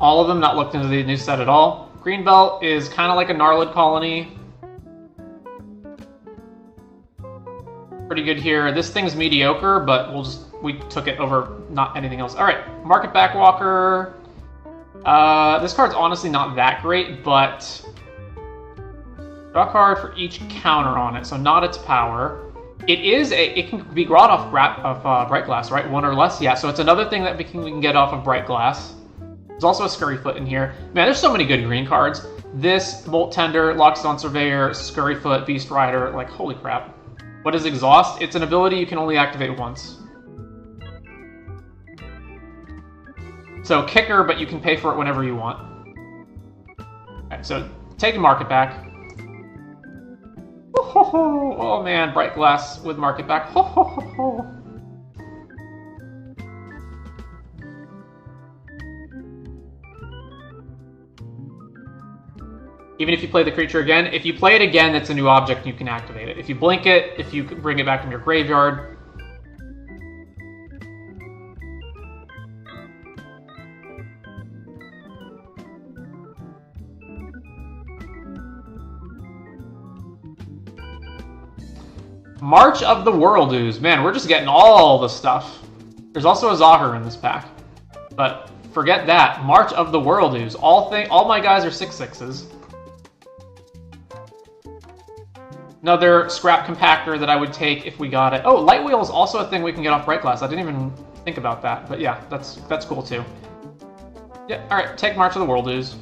All of them not looked into the new set at all. Greenbelt is kind of like a Gnarlid Colony. Pretty good here. This thing's mediocre, but we took it over not anything else. Alright, Market Backwalker. This card's honestly not that great, but draw a card for each counter on it, so not its power. It can be brought off Bright Glass, right? 1 or less? Yeah, so it's another thing that we can get off of Bright Glass. There's also a Scurryfoot in here. Man, there's so many good green cards. This, Bolt Tender, Lockstone Surveyor, Scurryfoot, Beast Rider, like, holy crap. What is Exhaust? It's an ability you can only activate once. So, kicker, but you can pay for it whenever you want. Alright, so, taking Market back. Oh man, Bright Glass with Market back. Even if you play the creature again, if you play it again, it's a new object and you can activate it. If you blink it, if you bring it back from your graveyard. March of the World Ooze. Man, we're just getting all the stuff. There's also a Zahir in this pack. But forget that. March of the World Ooze. All my guys are 6/6s. Another scrap compactor that I would take if we got it. Oh, Light Wheel is also a thing we can get off Bright Glass. I didn't even think about that. But yeah, that's cool too. Yeah, alright, take March of the World Ooze.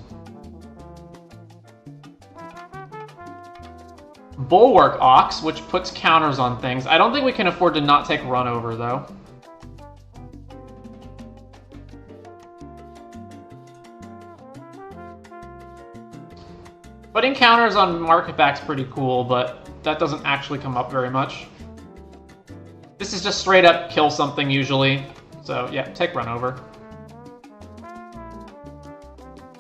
Bulwark Ox, which puts counters on things. I don't think we can afford to not take Run Over, though. Putting counters on Market Back's pretty cool, but that doesn't actually come up very much. This is just straight up kill something, usually. So, yeah, take Run Over.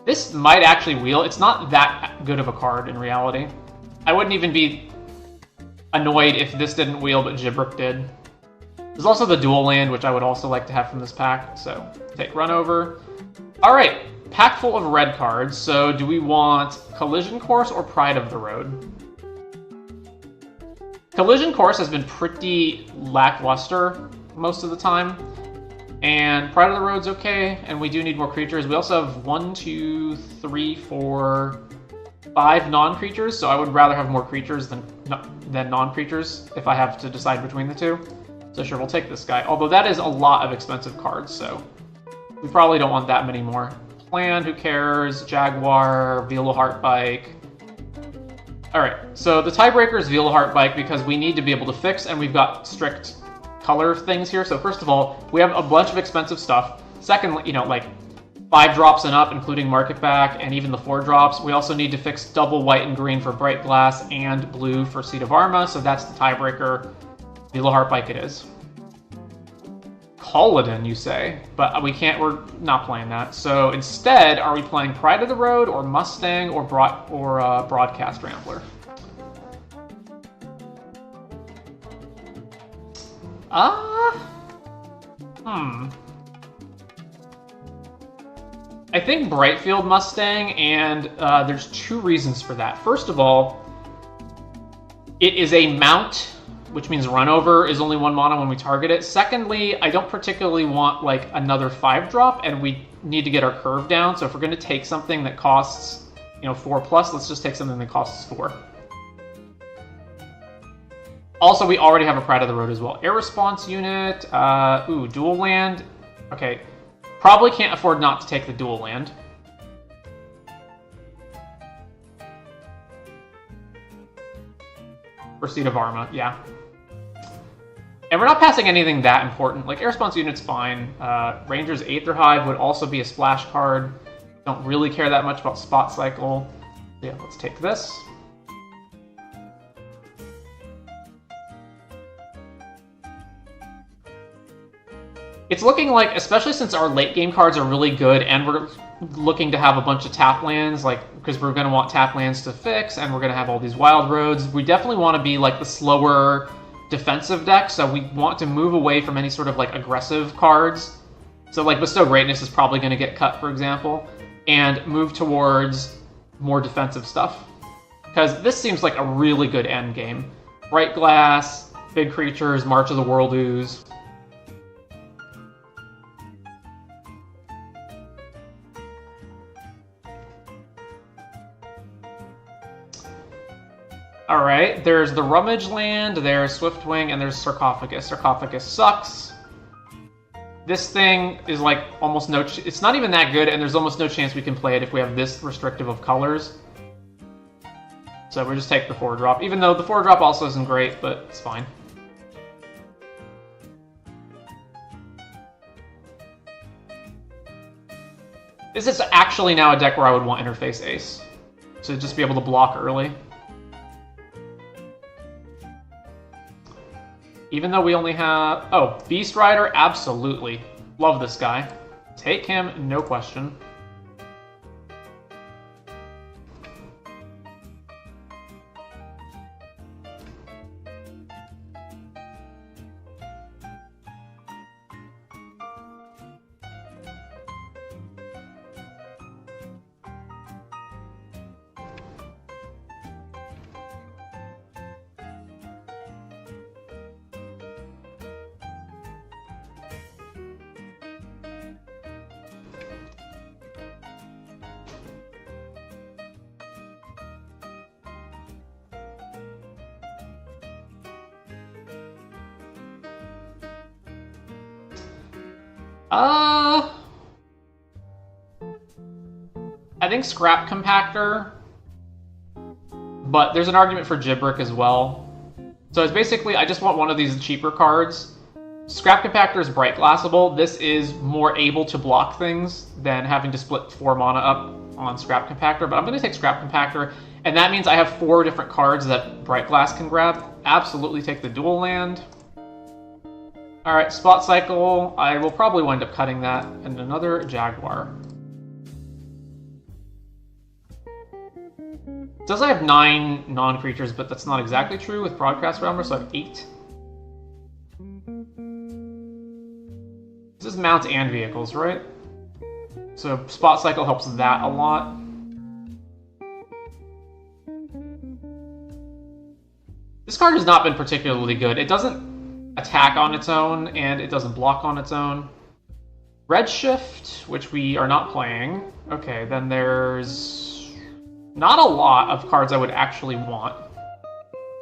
This might actually wheel. It's not that good of a card in reality. I wouldn't even be annoyed if this didn't wheel, but Gibrick did. There's also the dual land, which I would also like to have from this pack, so take run over. Alright, pack full of red cards, so do we want Collision Course or Pride of the Road? Collision Course has been pretty lackluster most of the time, and Pride of the Road's okay, and we do need more creatures. We also have 1, 2, 3, 4, 5 non-creatures, so I would rather have more creatures than non-creatures if I have to decide between the two. So sure, we'll take this guy. Although that is a lot of expensive cards, so we probably don't want that many more. Plan, who cares? Jaguar, Veloheart Bike. Alright, so the tiebreaker is Veloheart Bike because we need to be able to fix, and we've got strict color things here. So first of all, we have a bunch of expensive stuff. Secondly, you know, like 5 drops and up, including Market Back, and even the 4 drops. We also need to fix double white and green for Bright Glass and blue for Seat of Arma, so that's the tiebreaker. Veloheart Bike it is. Culloden, you say, but we're not playing that. So instead, are we playing Pride of the Road or Mustang or Broadcast Rambler? I think Brightfield Mustang, and there's 2 reasons for that. First of all, it is a mount, which means run over is only 1 mana when we target it. Secondly, I don't particularly want like another 5-drop, and we need to get our curve down. So if we're going to take something that costs, 4+, let's just take something that costs 4. Also, we already have a Pride of the Road as well. Air Response Unit, dual land. Okay, probably can't afford not to take the dual land. For Seat of Arma, yeah. And we're not passing anything that important. Like, Air Response Unit's fine. Ranger's Aether Hive would also be a splash card. Don't really care that much about Spot Cycle. Yeah, let's take this. It's looking like, especially since our late game cards are really good, and we're looking to have a bunch of tap lands, like, because we're going to want tap lands to fix, and we're going to have all these wild roads. We definitely want to be like the slower defensive deck, so we want to move away from any sort of like aggressive cards. So like Bestow Greatness is probably going to get cut, for example, and move towards more defensive stuff. Because this seems like a really good end game. Bright Glass, big creatures, March of the World Ooze. Alright, there's the Rummage Land, there's Swiftwing, and there's Sarcophagus. Sarcophagus sucks. This thing is like almost no... it's not even that good, and there's almost no chance we can play it if we have this restrictive of colors. So we just take the 4-drop, even though the 4-drop also isn't great, but it's fine. This is actually now a deck where I would want Interface Ace. So just be able to block early. Even though we only have... oh, Beast Rider, absolutely. Love this guy. Take him, no question. I think Scrap Compactor, but there's an argument for Gibrick as well. So it's basically, I just want one of these cheaper cards. Scrap Compactor is Bright Glassable. This is more able to block things than having to split 4 mana up on Scrap Compactor, but I'm going to take Scrap Compactor, and that means I have 4 different cards that Bright Glass can grab. Absolutely take the dual land. Alright, Spot Cycle, I will probably wind up cutting that, and another Jaguar. It says I have 9 non-creatures, but that's not exactly true with Broadcast Realmer, so I have 8. This is mounts and vehicles, right? So Spot Cycle helps that a lot. This card has not been particularly good. It doesn't attack on its own, and it doesn't block on its own. Redshift, which we are not playing. Okay, then there's not a lot of cards I would actually want.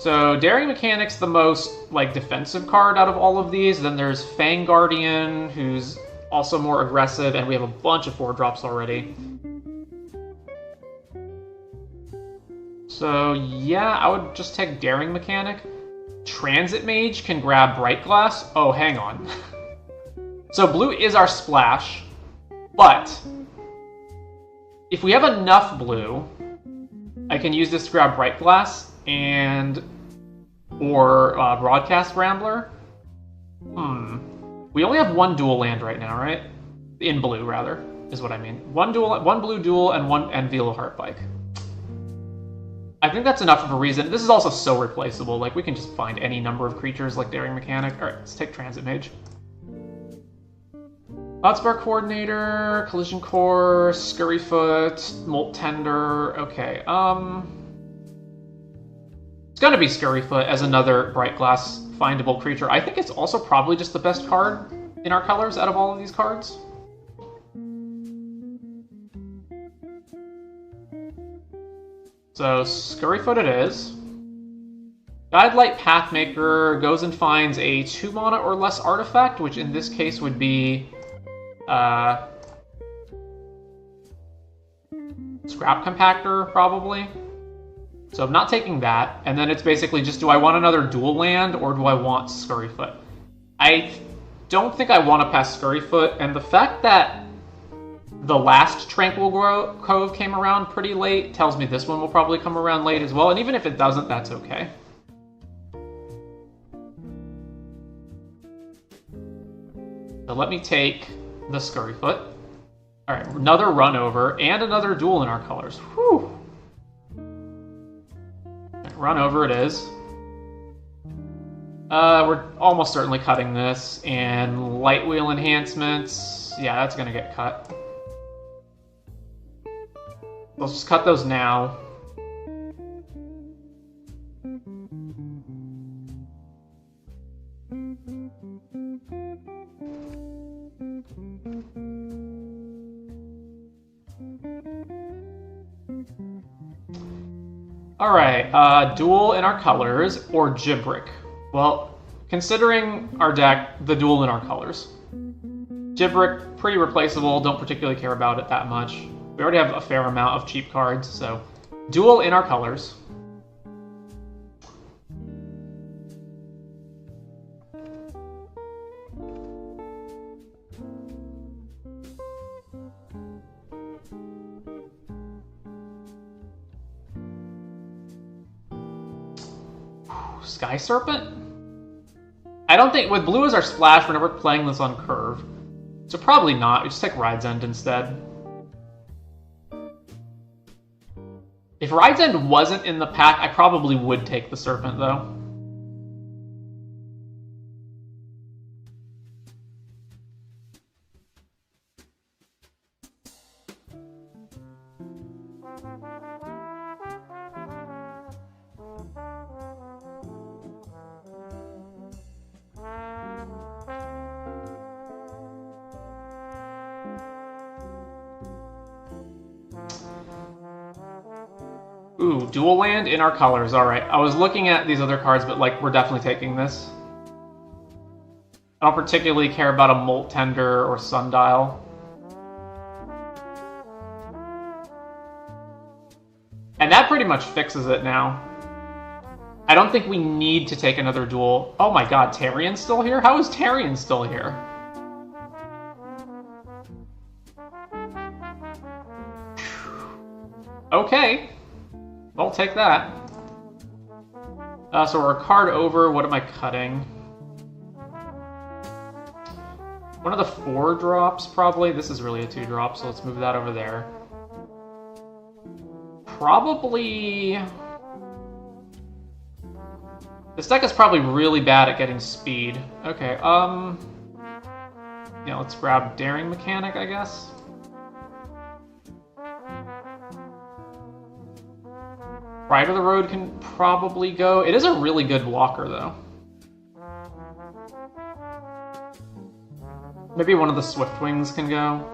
So Daring Mechanic's the most defensive card out of all of these. Then there's Fang Guardian, who's also more aggressive, and we have a bunch of 4-drops already. So yeah, I would just take Daring Mechanic. Transit Mage can grab Bright Glass. Oh, hang on. So blue is our splash, but if we have enough blue, I can use this to grab Bright Glass or Broadcast Rambler. We only have one dual land right now, right? In blue, rather, is what I mean. One blue dual, and one Velo Heartbike. I think that's enough of a reason. This is also so replaceable. We can just find any number of creatures like Daring Mechanic. All right, let's take Transit Mage. Cloudspire Coordinator, Collision Core, Scurryfoot, Molt Tender. Okay, it's gonna be Scurryfoot as another Bright Glass findable creature. I think it's also probably just the best card in our colors out of all of these cards. So Scurryfoot it is. Guidelight Pathmaker goes and finds a 2-mana or less artifact, which in this case would be Scrap Compactor, probably. So I'm not taking that. And then it's basically just, do I want another dual land, or do I want Scurryfoot? I don't think I want to pass Scurryfoot, and the fact that the last Tranquil Cove came around pretty late tells me this one will probably come around late as well, and even if it doesn't, that's okay. So let me take the Scurryfoot. Alright, another run over, and another duel in our colors. Whew! Run over it is. We're almost certainly cutting this, and Light Wheel enhancements. Yeah, that's gonna get cut. Let's just cut those now. Alright, duel in our colors, or Gibrick. Well, considering our deck, the duel in our colors. Gibrick, pretty replaceable, don't particularly care about it that much. We already have a fair amount of cheap cards, so duel in our colors. Sky Serpent? I don't think, with blue as our splash, we're never playing this on curve. So probably not, we just take Ride's End instead. If Ride's End wasn't in the pack, I probably would take the Serpent, though. Ooh, dual land in our colors. Alright, I was looking at these other cards, but we're definitely taking this. I don't particularly care about a Molt Tender or Sundial. And that pretty much fixes it now. I don't think we need to take another duel. Oh my god, Tarian's still here? How is Tarian still here? Okay. I'll take that. So we're a card over. What am I cutting? One of the 4-drops, probably. This is really a 2-drop, so let's move that over there. Probably... This deck is probably really bad at getting speed. Okay, Yeah, let's grab Daring Mechanic, I guess. Pride of the Road can probably go. It is a really good blocker, though. Maybe one of the Swift Wings can go.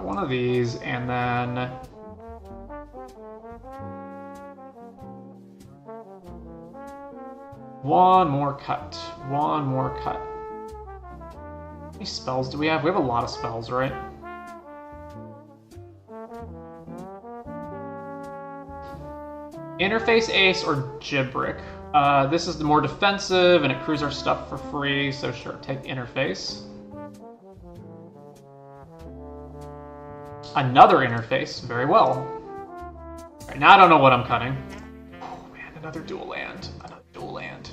One of these, and then one more cut. One more cut. How many spells do we have? We have a lot of spells, right? Interface Ace or Gibrick. This is the more defensive, and it crews our stuff for free, so sure, take Interface. Another Interface, very well. Alright, now I don't know what I'm cutting. Oh man, another dual land. Another dual land.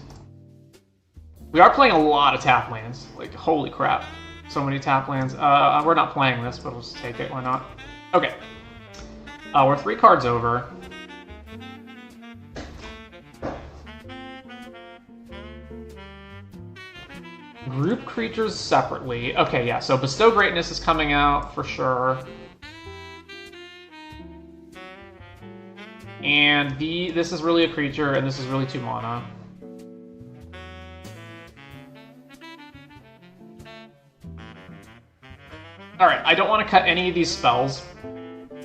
We are playing a lot of tap lands. Like, holy crap. So many tap lands. We're not playing this, but we'll just take it, why not? Okay. We're 3 cards over. Group creatures separately. Okay, yeah, so Bestow Greatness is coming out for sure. And this is really a creature, and this is really 2 mana. Alright, I don't want to cut any of these spells.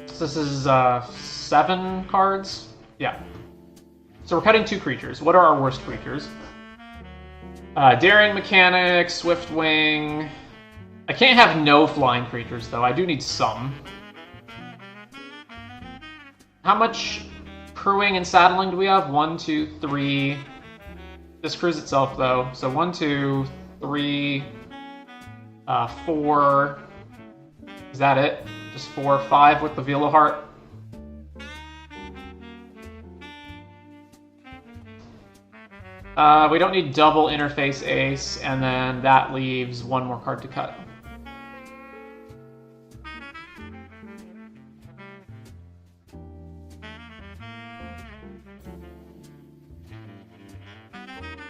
So this is 7 cards? Yeah. So we're cutting 2 creatures. What are our worst creatures? Daring Mechanic, Swift Wing. I can't have no flying creatures, though. I do need some. How much crewing and saddling do we have? 1, 2, 3. This crews itself, though. So 1, 2, 3, 4. Is that it? Just 4, 5 with the Veloheart. We don't need double Interface Ace, and then that leaves 1 more card to cut.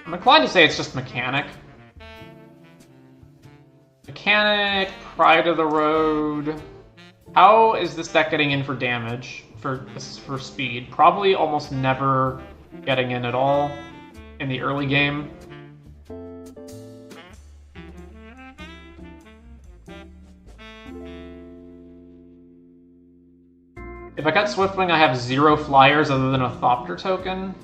I'm inclined to say it's just Mechanic. Mechanic, Pride of the Road. How is this deck getting in for damage? For speed? Probably almost never getting in at all in the early game. If I cut Swiftwing, I have 0 flyers other than a Thopter token.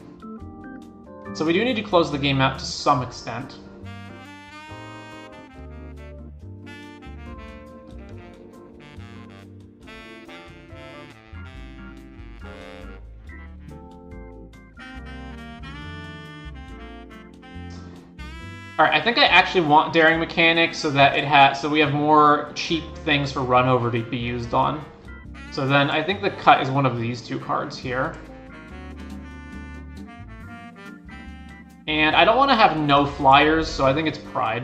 So we do need to close the game out to some extent. Alright, I think I actually want Daring Mechanic so that so we have more cheap things for run over to be used on. So then I think the cut is one of these 2 cards here. And I don't want to have no flyers, so I think it's Pride.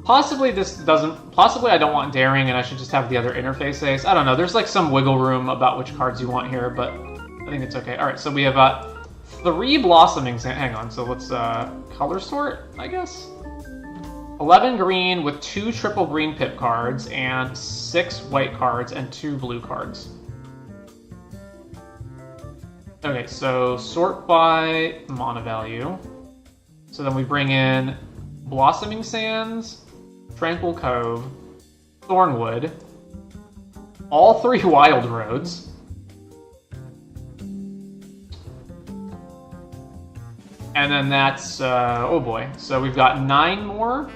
Possibly this doesn't... Possibly I don't want Daring and I should just have the other Interface Ace. I don't know. There's like some wiggle room about which cards you want here, but I think it's okay. Alright, so we have 3 Blossoming Sand... Hang on, so let's color sort, I guess? 11 green with 2 triple green pip cards and 6 white cards and 2 blue cards. Okay, so sort by mana value. So then we bring in Blossoming Sands, Tranquil Cove, Thornwood, all 3 Wild Roads, and then that's, oh boy, so we've got 9 more.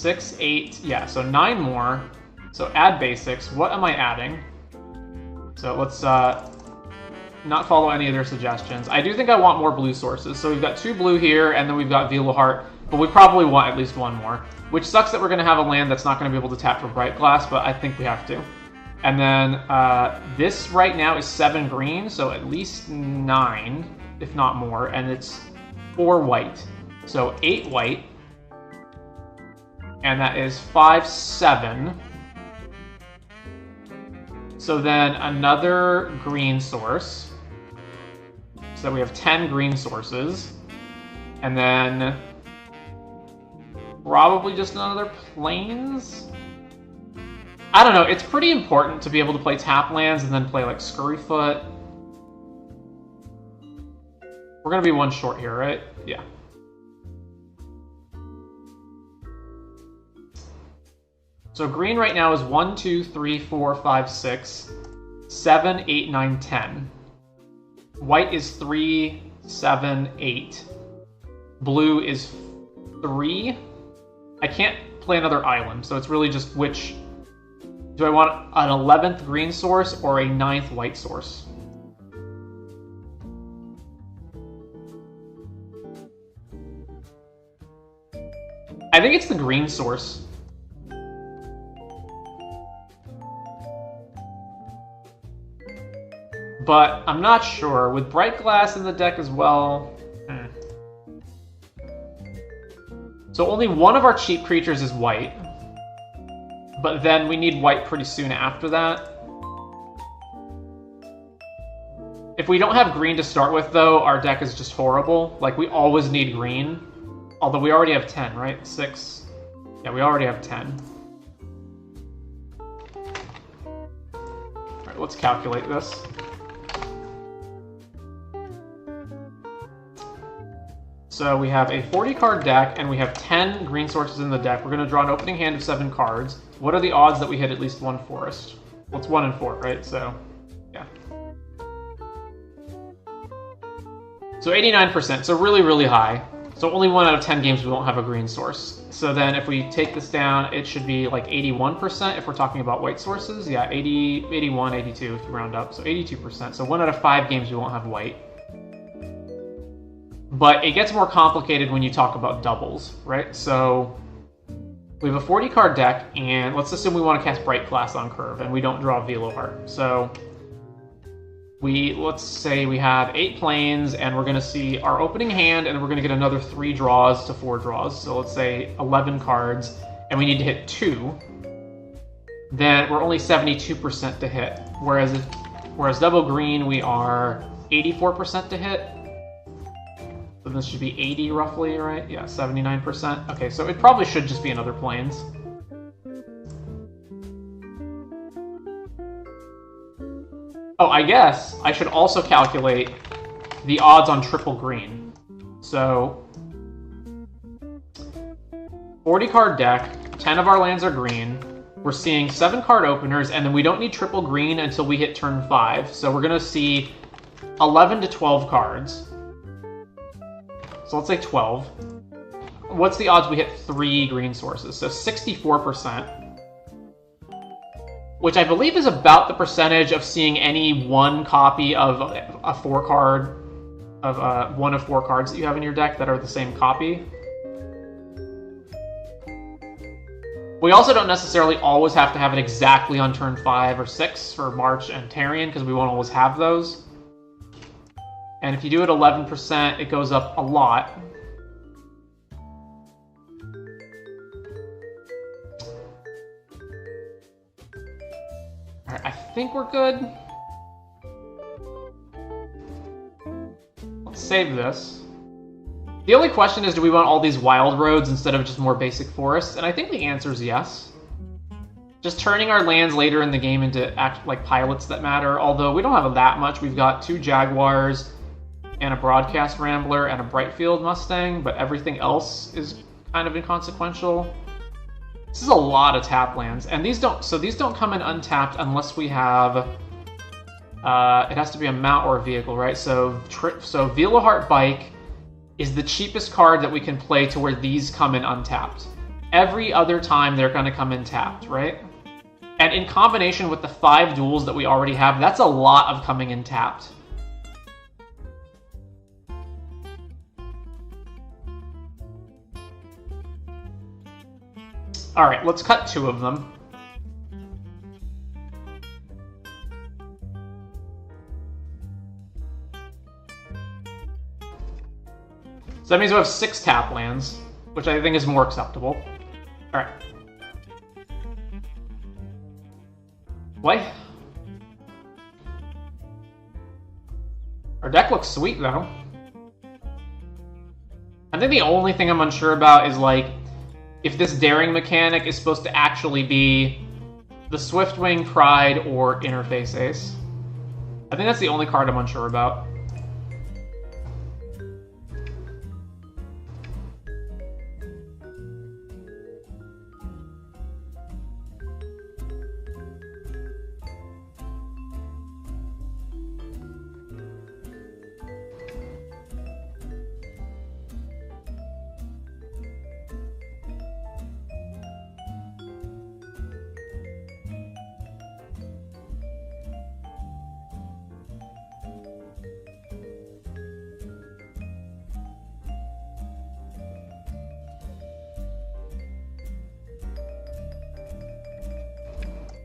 6, 8, yeah, so 9 more. So add basics. What am I adding? So let's not follow any of their suggestions. I do think I want more blue sources. So we've got 2 blue here, and then we've got Veloheart, but we probably want at least 1 more. Which sucks that we're going to have a land that's not going to be able to tap for Bright Glass, but I think we have to. And then this right now is 7 green, so at least 9, if not more, and it's 4 white. So 8 white, and that is 5, 7. So then another green source. So we have 10 green sources. And then probably just another plains? I don't know, it's pretty important to be able to play tap lands and then play like Scurryfoot. We're gonna be 1 short here, right? Yeah. So green right now is 1, 2, 3, 4, 5, 6, 7, 8, 9, 10. White is 3, 7, 8. Blue is 3. I can't play another island, so it's really just which... Do I want an 11th green source or a 9th white source? I think it's the green source. But I'm not sure. With Bright Glass in the deck as well... So only one of our cheap creatures is white. But then we need white pretty soon after that. If we don't have green to start with, though, our deck is just horrible. Like, we always need green. Although we already have 10, right? 6. Yeah, we already have 10. Alright, let's calculate this. So we have a 40-card deck, and we have 10 green sources in the deck. We're going to draw an opening hand of 7 cards. What are the odds that we hit at least 1 forest? Well, it's 1 in 4, right? So, yeah. So 89%, so really, really high. So only 1 out of 10 games we won't have a green source. So then if we take this down, it should be like 81% if we're talking about white sources. Yeah, 80, 81, 82 if you round up. So 82%. So 1 out of 5 games we won't have white. But it gets more complicated when you talk about doubles, right? So we have a 40-card deck, and let's assume we want to cast Bright Glass on curve, and we don't draw Veloheart. So let's say we have 8 plains, and we're going to see our opening hand, and we're going to get another 3 draws to 4 draws. So let's say 11 cards, and we need to hit 2. Then we're only 72% to hit. Whereas double green, we are 84% to hit. So this should be 80 roughly, right? Yeah, 79%. Okay, so it probably should just be another plains. Oh, I guess I should also calculate the odds on triple green. So 40-card deck, 10 of our lands are green. We're seeing 7-card openers, and then we don't need triple green until we hit turn 5. So we're going to see 11 to 12 cards. So let's say 12. What's the odds we hit 3 green sources? So 64%. Which I believe is about the percentage of seeing any one copy of a 4-card, of one of 4 cards that you have in your deck that are the same copy. We also don't necessarily always have to have it exactly on turn 5 or 6 for March and Tarion, because we won't always have those. And if you do it 11%, it goes up a lot. Alright, I think we're good. Let's save this. The only question is, do we want all these wild roads instead of just more basic forests? And I think the answer is yes. Just turning our lands later in the game into like pilots that matter, although we don't have that much. We've got 2 Jaguars, and a Broadcast Rambler, and a Brightfield Mustang, but everything else is kind of inconsequential. This is a lot of tap lands, and these don't come in untapped unless we have... it has to be a mount or a vehicle, right? So Veloheart Bike is the cheapest card that we can play to where these come in untapped. every other time they're going to come in tapped, right? And in combination with the 5 duels that we already have, that's a lot of coming in tapped. Alright, let's cut 2 of them. So that means we have 6 tap lands, which I think is more acceptable. Alright. Play. Our deck looks sweet, though. I think the only thing I'm unsure about is, like, if this daring mechanic is supposed to actually be the Swiftwing, Pride, or Interface Ace. I think that's the only card I'm unsure about.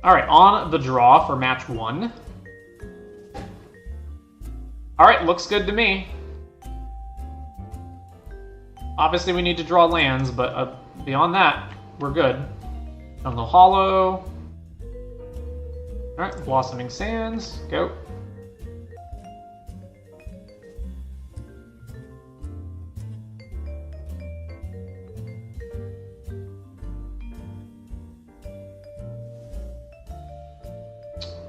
Alright, on the draw for match 1. Alright, looks good to me. Obviously we need to draw lands, but beyond that, we're good. Jungle Hollow. Alright, Blossoming Sands, go.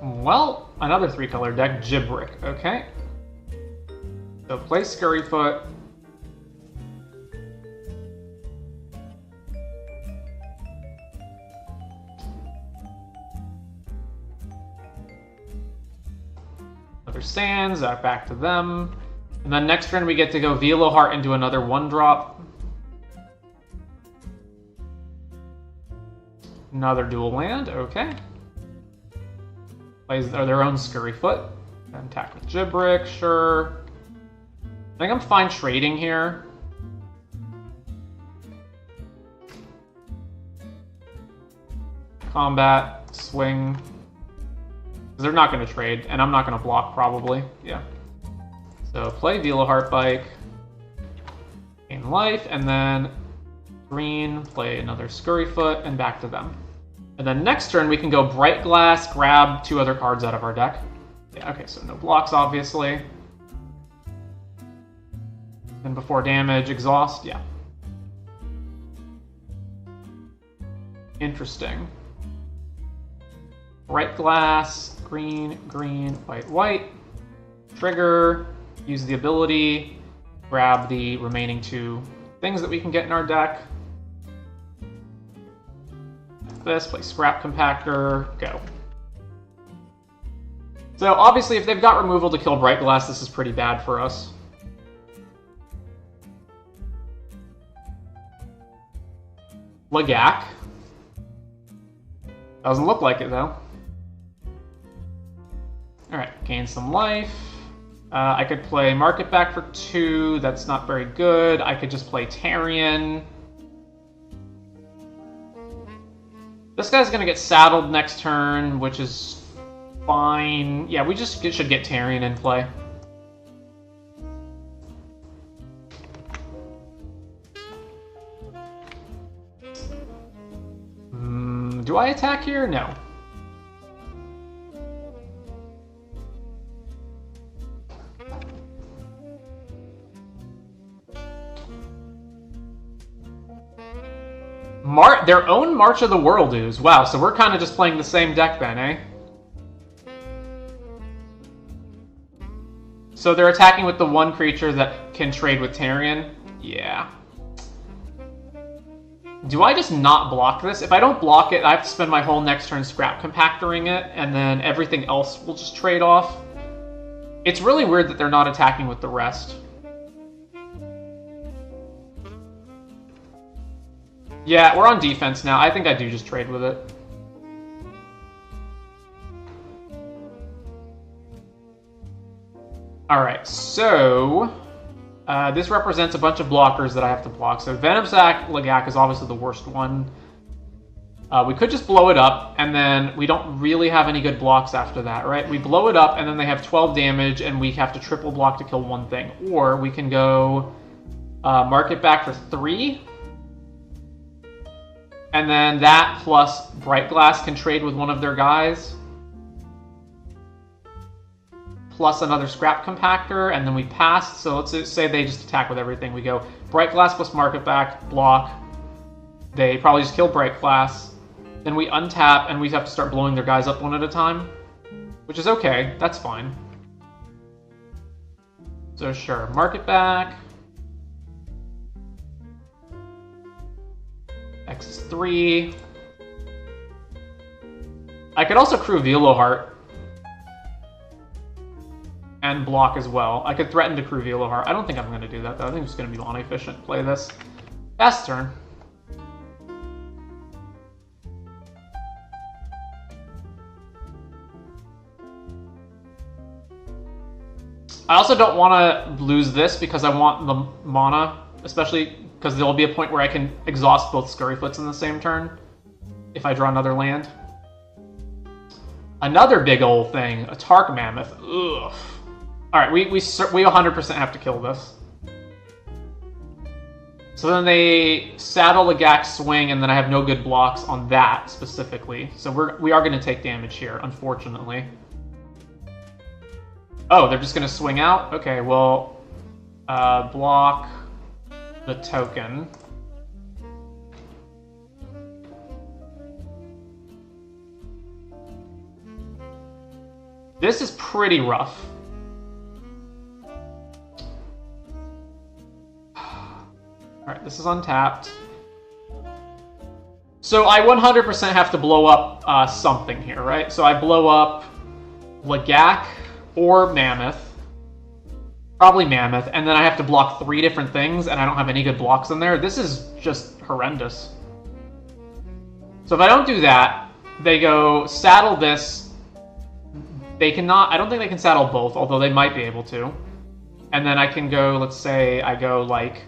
Well, another 3-color deck, Gibrick, okay. So play Scurryfoot. Another Sands, back to them. And then next turn we get to go Veloheart into another 1-drop. Another dual land, okay. Plays their own Scurryfoot. And attack with Gibrick, sure. I think I'm fine trading here. Combat, swing. Because they're not going to trade, and I'm not going to block, probably. Yeah. So play Veloheart Bike. Gain life, and then green, play another Scurryfoot, and back to them. And then next turn, we can go Bright Glass, grab 2 other cards out of our deck. Yeah, okay, so no blocks, obviously. And before damage, exhaust, yeah. Interesting. Bright Glass, green, green, white, white. Trigger, use the ability, grab the remaining 2 things that we can get in our deck. This, play Scrap Compactor, go. So obviously if they've got removal to kill Bright Glass, this is pretty bad for us. Lagak. Doesn't look like it though. Alright, gain some life. I could play Market Back for 2, that's not very good. I could just play Tarion. This guy's going to get saddled next turn, which is fine. Yeah, we just should get Tarion in play. Do I attack here? No. Their own March of the Whirldoos. Wow, so we're kind of just playing the same deck then, eh? So they're attacking with the 1 creature that can trade with Tarion? Yeah. Do I just not block this? If I don't block it, I have to spend my whole next turn Scrap Compactoring it, and then everything else will just trade off. It's really weird that they're not attacking with the rest. Yeah, we're on defense now. I think I do just trade with it. Alright, so... this represents a bunch of blockers that I have to block. So Venom Sac Lagak is obviously the worst one. We could just blow it up, and then we don't really have any good blocks after that, right? We blow it up, and then they have 12 damage, and we have to triple block to kill one thing. Or we can go mark it back for 3. And then that plus Bright Glass can trade with one of their guys. Plus another Scrap Compactor, and then we pass. So let's say they just attack with everything. We go Bright Glass plus mark it back, block. They probably just kill Bright Glass. Then we untap, and we have to start blowing their guys up one at a time. Which is okay, that's fine. So sure, mark it back. X is 3. I could also crew Veloheart. And block as well. I could threaten to crew Veloheart. I don't think I'm going to do that, though. I think I'm just going to be mana efficient. Play this. Fast turn. I also don't want to lose this because I want the mana, especially because there will be a point where I can exhaust both Scurryfoots in the same turn if I draw another land. Another big old thing, a Tark Mammoth. Ugh. Alright, we 100% have to kill this. So then they saddle Lagak swing, and then I have no good blocks on that specifically. So we are going to take damage here, unfortunately. Oh, they're just going to swing out? Okay, well, block the token. This is pretty rough. Alright, this is untapped. So I 100% have to blow up something here, right? So I blow up Lagak or Mammoth. Probably Mammoth. And then I have to block 3 different things, and I don't have any good blocks in there. This is just horrendous. So if I don't do that, they go saddle this. They cannot... I don't think they can saddle both, although they might be able to. And then I can go, let's say I go like...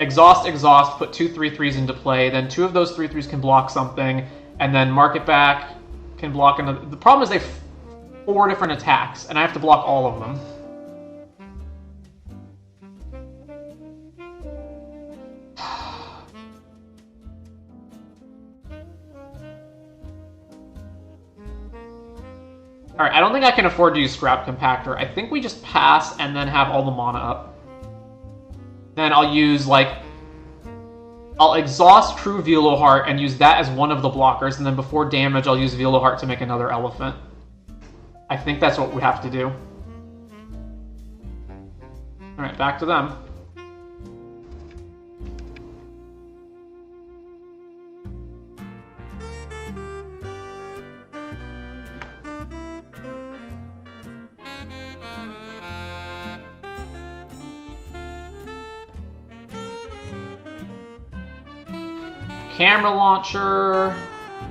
Exhaust, exhaust, put 2 3/3s into play, then 2 of those 3/3s can block something, and then mark it back, can block another. The problem is they have 4 different attacks, and I have to block all of them. Alright, I don't think I can afford to use Scrap Compactor. I think we just pass and then have all the mana up. Then I'll use, like... I'll exhaust True Veloheart and use that as one of the blockers, and then before damage I'll use Veloheart to make another elephant. I think that's what we have to do. Alright, back to them. Camera launcher.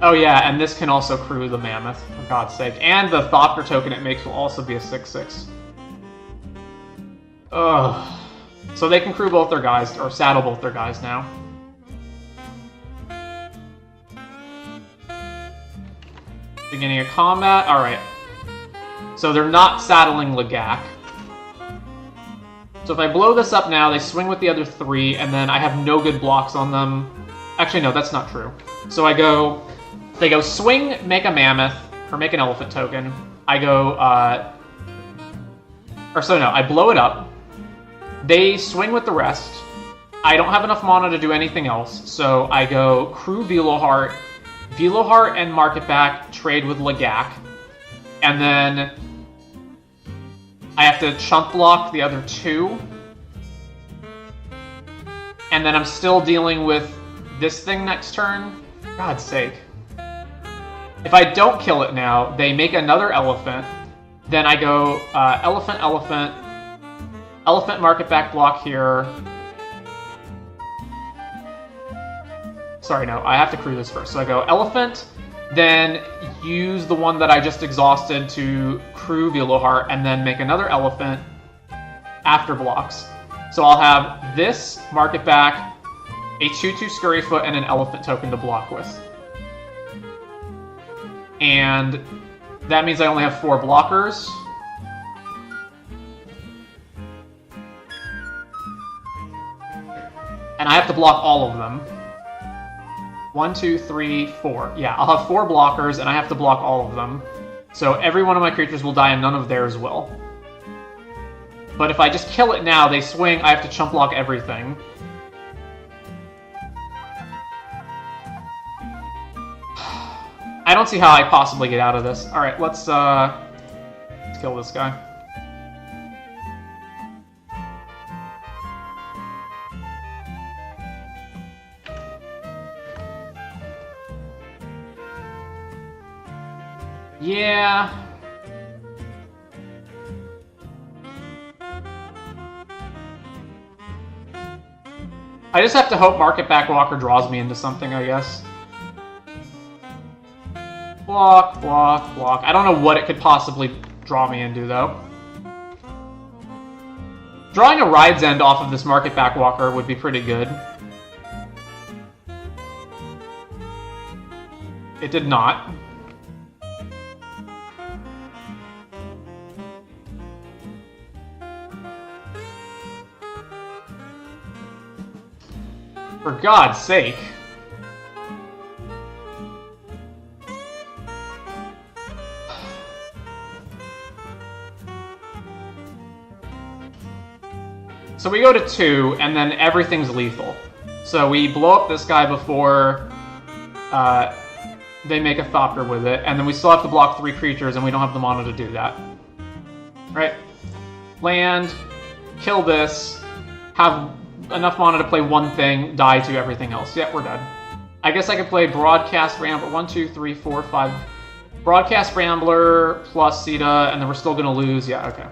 Oh yeah, and this can also crew the Mammoth, for God's sake. And the Thopter token it makes will also be a 6/6. Ugh. So they can crew both their guys, or saddle both their guys now. Beginning of combat. Alright. So they're not saddling Lagak. So if I blow this up now, they swing with the other 3, and then I have no good blocks on them. Actually, no, that's not true. So I go... They go swing, make a Mammoth, or make an Elephant token. I go... I blow it up. They swing with the rest. I don't have enough mana to do anything else, so I go crew Veloheart. Veloheart and mark it back, trade with Lagak. And then... I have to chump block the other 2. And then I'm still dealing with this thing next turn. For God's sake. If I don't kill it now, they make another elephant. Then I go elephant, elephant. Elephant, mark it back, block here. Sorry, no, I have to crew this first. So I go elephant, then use the one that I just exhausted to crew Veloheart, and then make another elephant after blocks. So I'll have this, mark it back, a 2/2 Scurryfoot, and an elephant token to block with. And that means I only have 4 blockers. And I have to block all of them. 1, 2, 3, 4. Yeah, I'll have 4 blockers, and I have to block all of them. So every one of my creatures will die, and none of theirs will. But if I just kill it now, they swing, I have to chump block everything. I don't see how I possibly get out of this. Alright, let's kill this guy. Yeah. I just have to hope Market Back Walker draws me into something, I guess. Block, block, block. I don't know what it could possibly draw me into, though. Drawing a Ride's End off of this Market Back Walker would be pretty good. It did not. For God's sake. So we go to 2, and then everything's lethal. So we blow up this guy before they make a Thopter with it, and then we still have to block 3 creatures, and we don't have the mana to do that. Right? Land, kill this, have enough mana to play one thing, die to everything else. Yeah, we're dead. I guess I could play Broadcast Rambler. 1, 2, 3, 4, 5. Broadcast Rambler plus Sita, and then we're still gonna lose. Yeah, okay.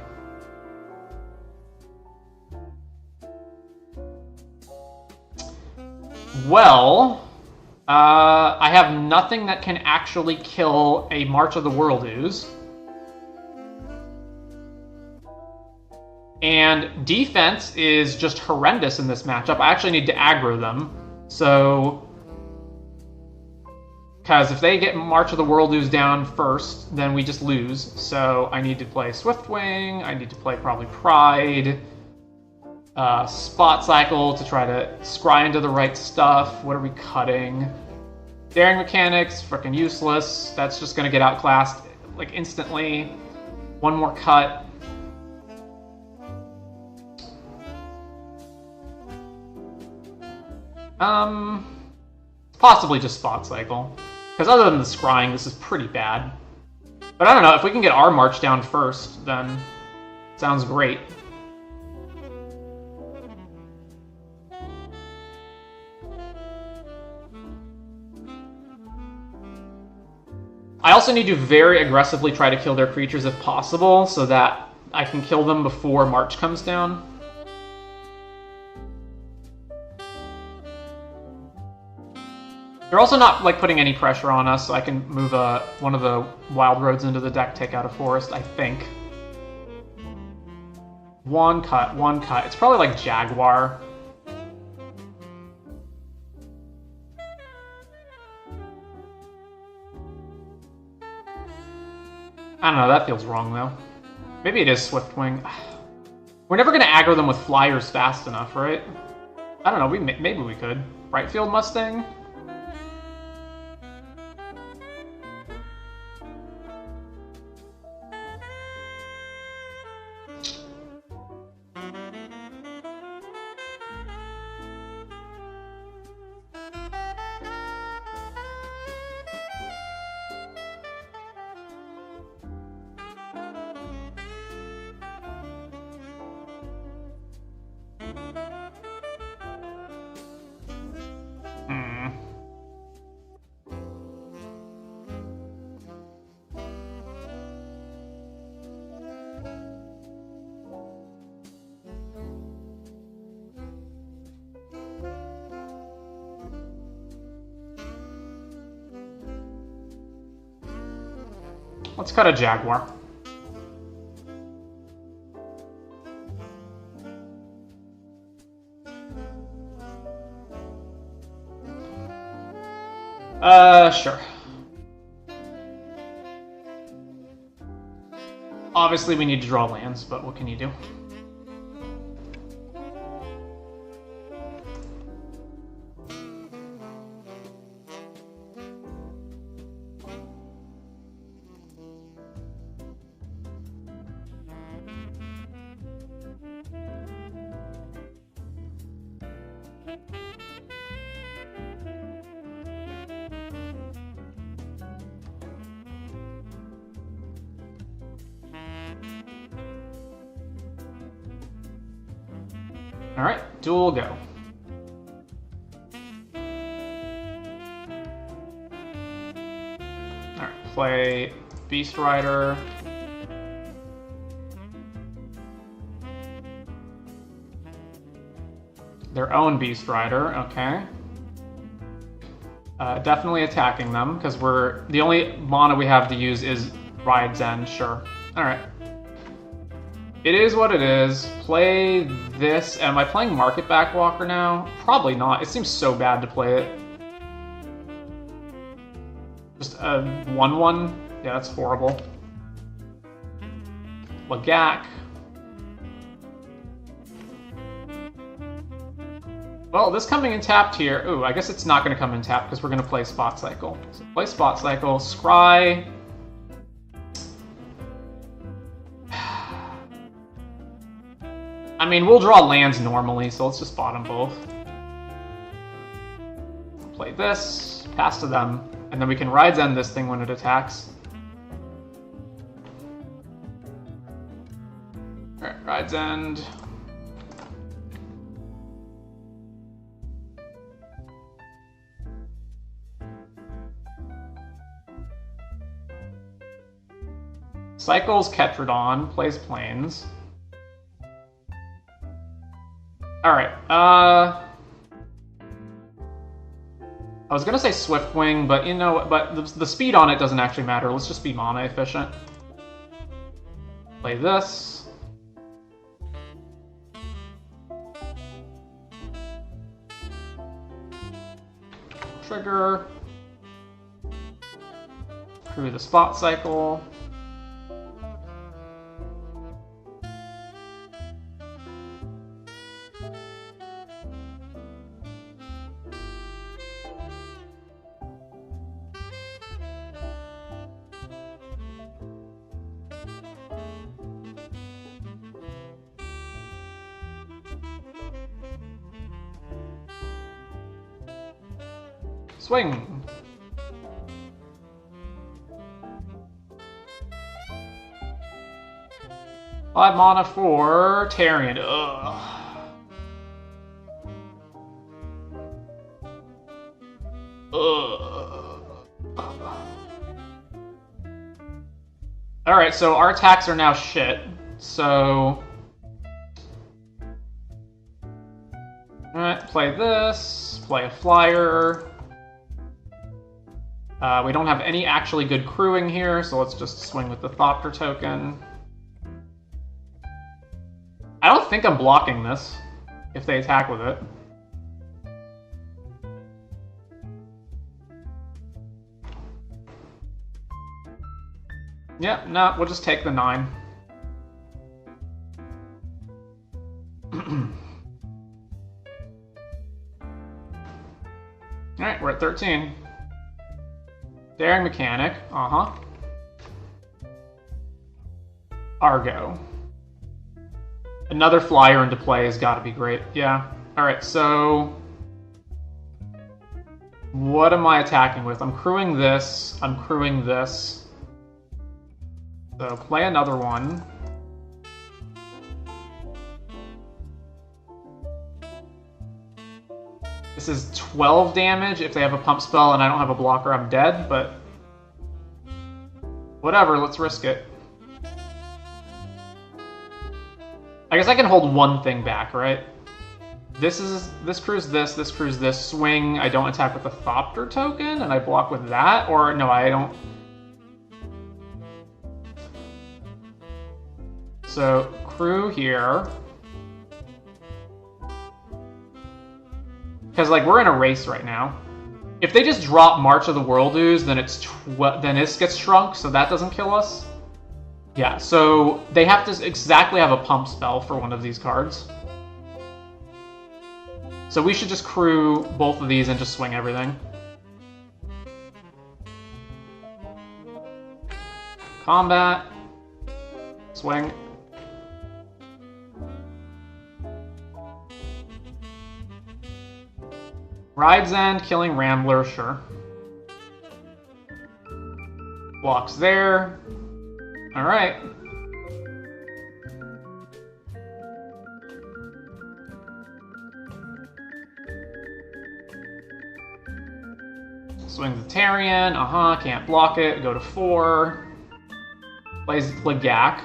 Well, I have nothing that can actually kill a March of the World Ooze. And defense is just horrendous in this matchup. I actually need to aggro them. So, because if they get March of the World Ooze down first, then we just lose. So I need to play Swiftwing. I need to play probably Pride. Spot Cycle to try to scry into the right stuff. What are we cutting? Daring Mechanics, freaking useless. That's just going to get outclassed like instantly. One more cut. Possibly just Spot Cycle. Because other than the scrying, this is pretty bad. But I don't know, if we can get our March down first, then sounds great. I also need to very aggressively try to kill their creatures if possible, so that I can kill them before March comes down. They're also not like putting any pressure on us, so I can move one of the Wild Roads into the deck, take out a Forest, I think. One cut, one cut. It's probably like Jaguar. I don't know, that feels wrong though. Maybe it is Swiftwing. We're never going to aggro them with flyers fast enough, right? I don't know, maybe we could. Brightfield Mustang? Let's cut a Jaguar. Sure. Obviously we need to draw lands, but what can you do? Alright, duel go. Alright, play Beast Rider. Their own Beast Rider, okay. Definitely attacking them, because we're... The only mana we have to use is Ride's End, sure. Alright. It is what it is. Play this. Am I playing Market Backwalker now? Probably not. It seems so bad to play it. Just a 1-1? Yeah, that's horrible. Lagak. Well, this coming in tapped here. Ooh, I guess it's not going to come in tapped because we're going to play Spot Cycle. So play Spot Cycle, Scry. I mean, we'll draw lands normally, so let's just bottom both. Play this, pass to them, and then we can Ride's End this thing when it attacks. Alright, Ride's End. Cycles Ketrodon, plays Plains. Alright, I was gonna say Swiftwing, but you know, but the speed on it doesn't actually matter. Let's just be mana efficient. Play this. Trigger. Crew the Spot Cycle. Swing! Five mana for Tarion. Ugh. Ugh. Alright, so our attacks are now shit. So... Alright, play this. Play a flyer. We don't have any actually good crewing here, so let's just swing with the Thopter token. I don't think I'm blocking this, if they attack with it. Yeah, no, we'll just take the 9. Alright, we're at 13. Daring Mechanic, Argo. Another flyer into play has got to be great. Yeah. Alright, so... What am I attacking with? I'm crewing this. I'm crewing this. So play another one. This is 12 damage. If they have a pump spell and I don't have a blocker, I'm dead, but... Whatever, let's risk it. I guess I can hold one thing back, right? This crews this, swing, I don't attack with the Thopter token, and I block with that? Or, no, I don't... So, crew here. Because, like, we're in a race right now. If they just drop March of the Whirldews, then then this gets shrunk, so that doesn't kill us. Yeah, so they have to exactly have a pump spell for one of these cards. So we should just crew both of these and just swing everything. Combat. Swing. Ride's End, killing Rambler, sure. Blocks there. Alright. Swings the Tarian, can't block it, go to 4. Plays Legak.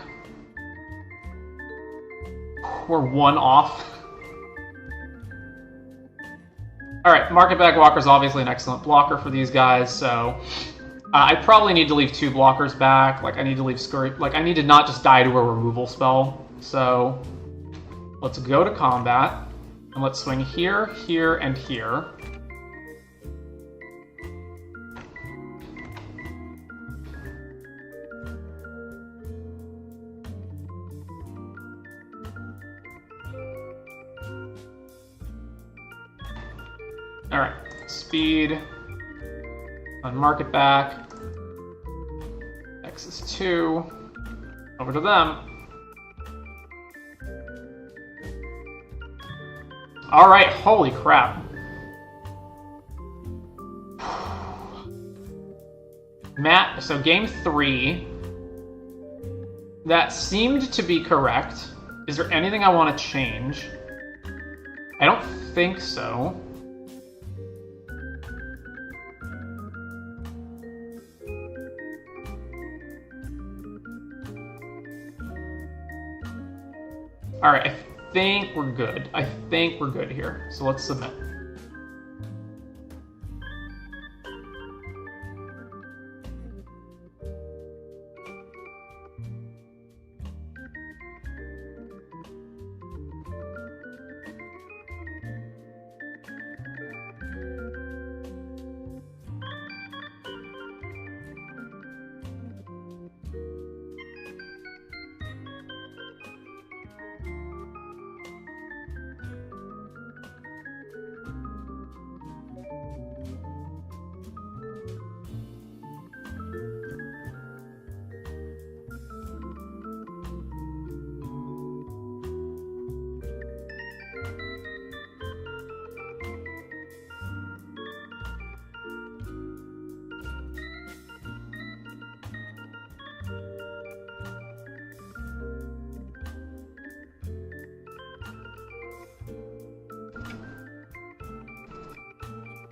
We're 1 off. Alright, Market Bag Walker's obviously an excellent blocker for these guys, so I probably need to leave 2 blockers back. Like, I need to leave Scurry. Like, I need to not just die to a removal spell. So, let's go to combat, and let's swing here, here, and here. Alright, speed, unmark it back, X is 2, over to them. Alright, holy crap. Matt, so game 3, that seemed to be correct. Is there anything I want to change? I don't think so. Alright, I think we're good. I think we're good here. So let's submit.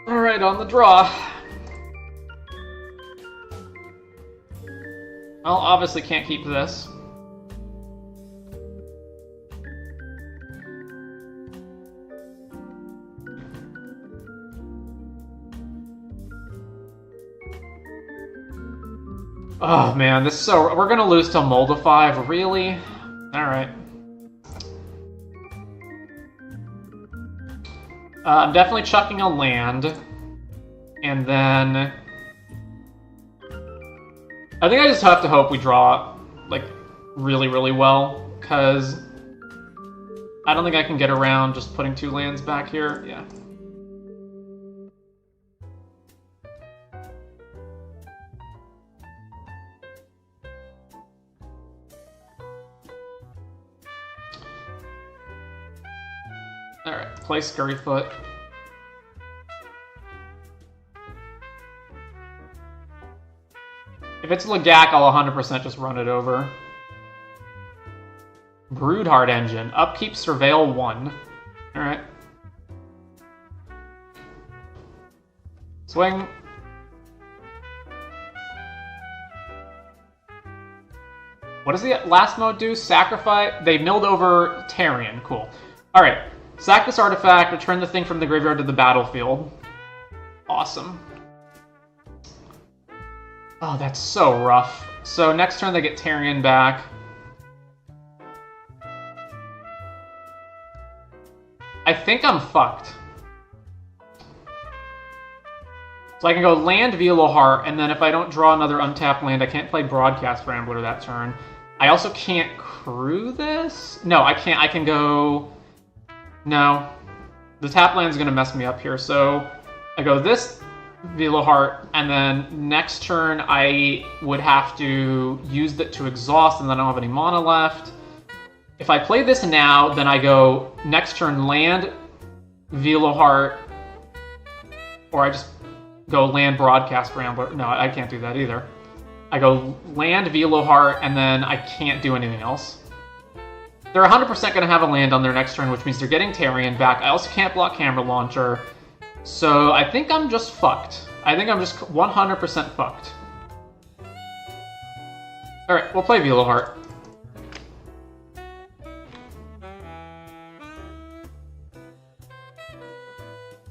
Alright, on the draw. Well, obviously can't keep this. Oh man, this is so... We're gonna lose to Moldify, really? Alright. I'm definitely chucking a land, and then I think I just have to hope we draw, like, really, really well, because I don't think I can get around just putting 2 lands back here. Yeah. Alright, play Scurryfoot. If it's Legak, I'll 100% just run it over. Broodheart Engine. Upkeep Surveil 1. Alright. Swing. What does the last mode do? Sacrifice. They milled over Tarian. Cool. Alright. Sack this artifact, return the thing from the graveyard to the battlefield. Awesome. Oh, that's so rough. So next turn they get Tarian back. think I'm fucked. So I can go land Veloheart, and then if I don't draw another untapped land, I can't play Broadcast Rambler that turn. I also can't crew this? No, I can't. I can go... No. The tap land's going to mess me up here, so I go this Veloheart, and then next turn I would have to use it to exhaust, and then I don't have any mana left. If I play this now, then I go next turn land Veloheart, or I just go land Broadcast Rambler. No, I can't do that either. I go land Veloheart, and then I can't do anything else. They're 100% going to have a land on their next turn, which means they're getting Tarion back. I also can't block Camera Launcher, so I think I'm just fucked. I think I'm just 100% fucked. Alright, we'll play Veloheart.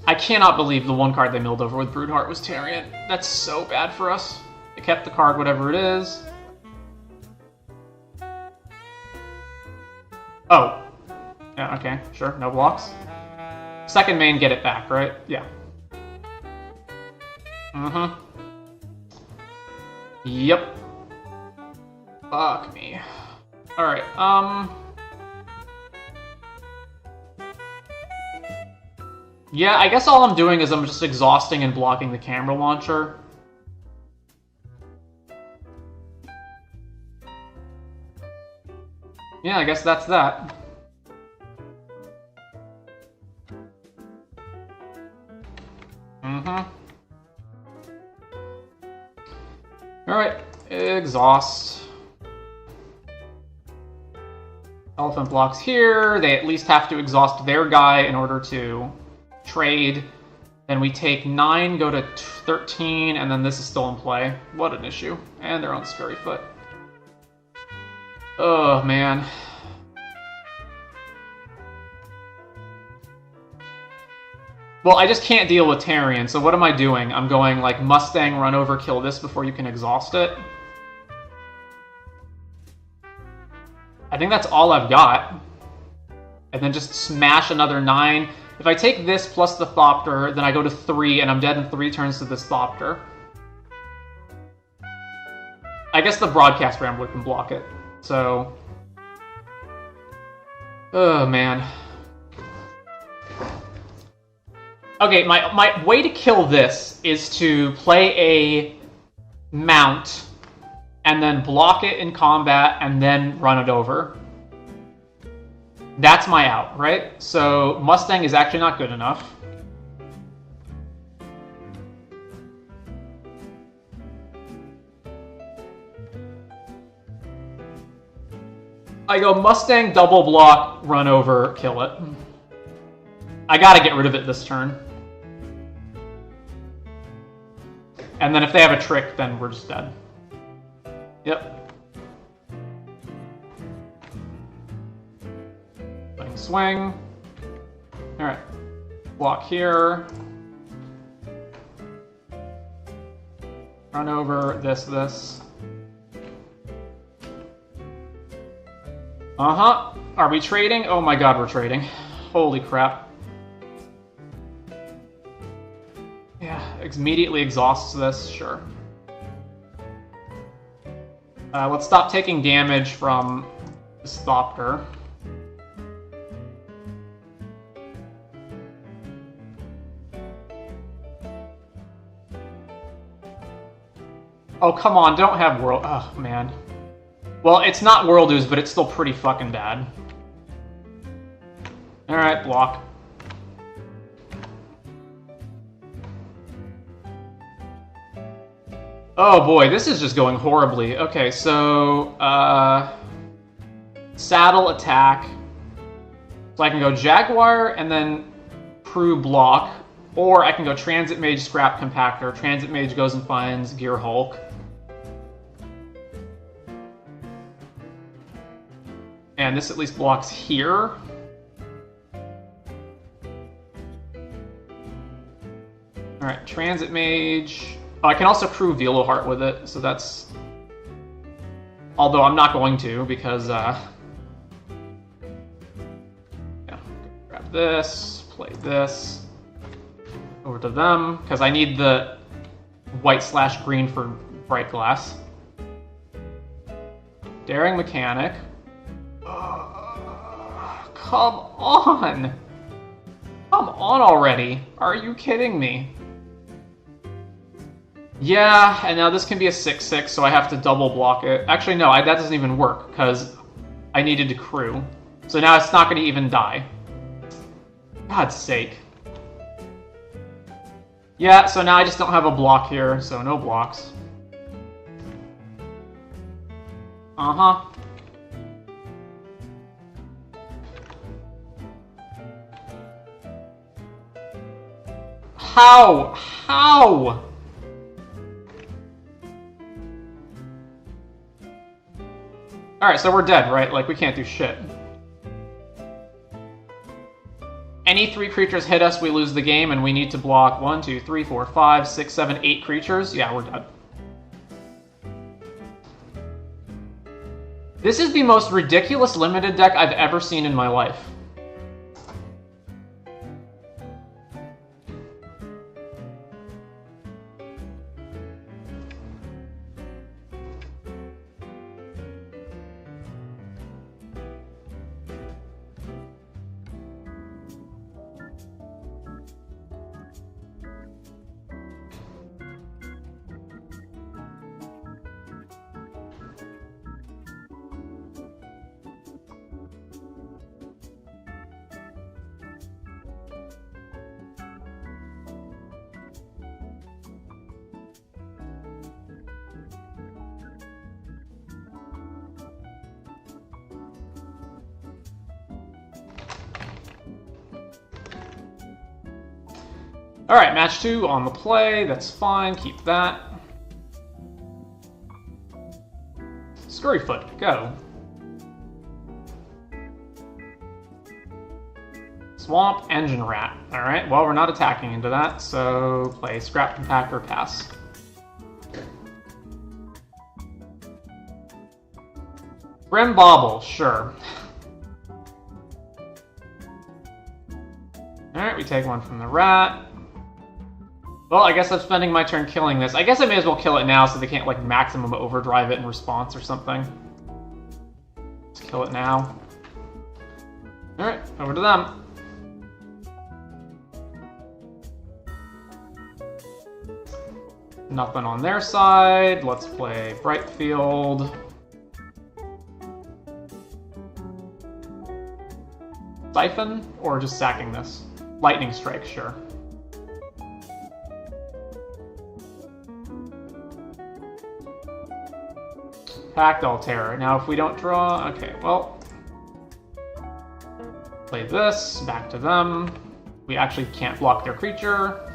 I cannot believe the one card they milled over with Broodheart was Tarion. That's so bad for us. They kept the card, whatever it is. Oh. Yeah, okay, sure, no blocks. Second main, get it back, right? Yeah. Mm-hmm. Yep. Fuck me. Alright, yeah, I guess all I'm doing is I'm just exhausting and blocking the Camera Launcher. Yeah, I guess that's that. Mm-hmm. Alright, exhaust. Elephant blocks here. They at least have to exhaust their guy in order to trade. Then we take 9, go to 13, and then this is still in play. What an issue. And they're on Scary Foot. Oh, man. Well, I just can't deal with Tarion, so what am I doing? I'm going, like, Mustang, run over, kill this before you can exhaust it? I think that's all I've got. And then just smash another 9. If I take this plus the Thopter, then I go to 3, and I'm dead in 3 turns to this Thopter. I guess the Broadcast Rambler can block it. So... oh, man. Okay, my way to kill this is to play a mount, and then block it in combat, and then run it over. That's my out, right? So Mustang is actually not good enough. I go Mustang, double block, run over, kill it. I gotta get rid of it this turn. And then if they have a trick, then we're just dead. Yep. Letting swing. Alright. Block here. Run over, this. Uh-huh. Are we trading? Oh my god, we're trading. Holy crap. Yeah, immediately exhausts this, sure. Let's stop taking damage from this Thopter. Oh, come on, don't have World... oh, man. Well, it's not World Ooze, but it's still pretty fucking bad. Alright, block. Oh boy, this is just going horribly. Okay, so, saddle attack. So I can go Jaguar and then Crew block, or I can go Transit Mage, Scrap Compactor. Transit Mage goes and finds Gear Hulk. And this at least blocks here. Alright, Transit Mage. Oh, I can also crew Veloheart with it, so that's... although I'm not going to, because, yeah, grab this, play this over to them, because I need the white/green for bright glass. Daring Mechanic. Come on! Come on already! Are you kidding me? Yeah, and now this can be a 6/6, so I have to double block it. Actually, no, that doesn't even work, because I needed to crew. So now it's not going to even die. God's sake. Yeah, so now I just don't have a block here, so no blocks. Uh-huh. How? How? Alright, so we're dead, right? Like, we can't do shit. Any 3 creatures hit us, we lose the game, and we need to block 1, 2, 3, 4, 5, 6, 7, 8 creatures. Yeah, we're dead. This is the most ridiculous limited deck I've ever seen in my life. Alright, match 2 on the play, that's fine, keep that. Scurryfoot, go. Swamp, Engine Rat. Alright, well, we're not attacking into that, so play Scrap Compactor, pass. Brim Bobble, sure. Alright, we take one from the rat. Well, I guess I'm spending my turn killing this. I guess I may as well kill it now so they can't, like, maximum overdrive it in response or something. Let's kill it now. Alright, over to them. Nothing on their side. Let's play Brightfield. Siphon? Or just sacking this? Lightning Strike, sure. Pact Altera. Now, if we don't draw... Okay, well... Play this, back to them. We actually can't block their creature.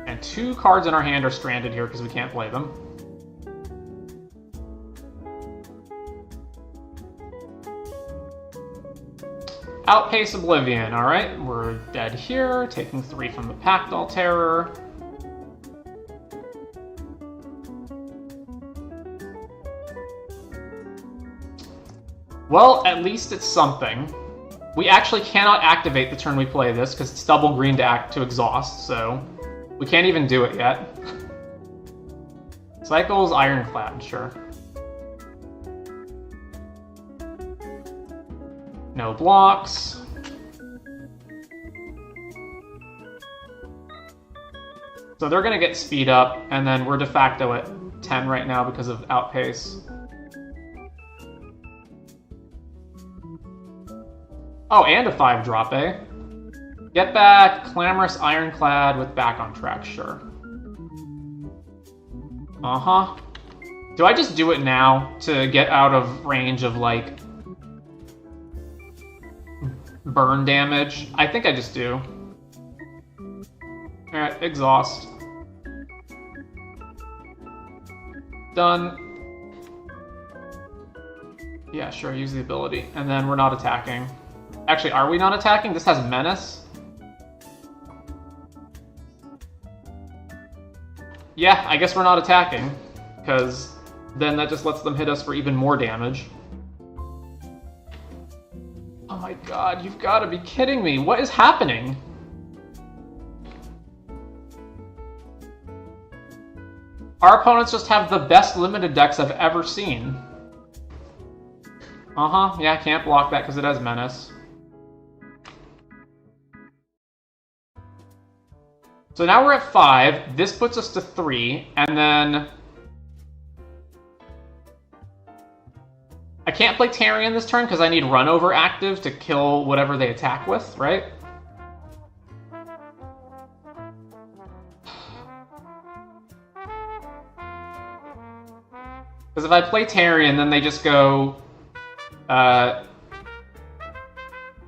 And 2 cards in our hand are stranded here because we can't play them. Outpace Oblivion. Alright, we're dead here. Taking 3 from the Pact Altera. Well, at least it's something. We actually cannot activate the turn we play this, because it's double green to exhaust, so... We can't even do it yet. Cycles, Ironclad, sure. No blocks. So they're gonna get speed up, and then we're de facto at 10 right now because of Outpace. Oh, and a 5-drop, eh? Get back, Clamorous Ironclad with back on track, sure. Uh-huh. Do I just do it now to get out of range of, like, burn damage? I think I just do. Alright, exhaust. Done. Yeah, sure, use the ability. And then we're not attacking. Actually, are we not attacking? This has Menace. Yeah, I guess we're not attacking, because then that just lets them hit us for even more damage. Oh my god, you've got to be kidding me. What is happening? Our opponents just have the best limited decks I've ever seen. Uh-huh, yeah, can't block that because it has Menace. So now we're at 5, this puts us to 3, and then... I can't play Tarion this turn because I need Runover active to kill whatever they attack with, right? Because if I play Tarion, then they just go...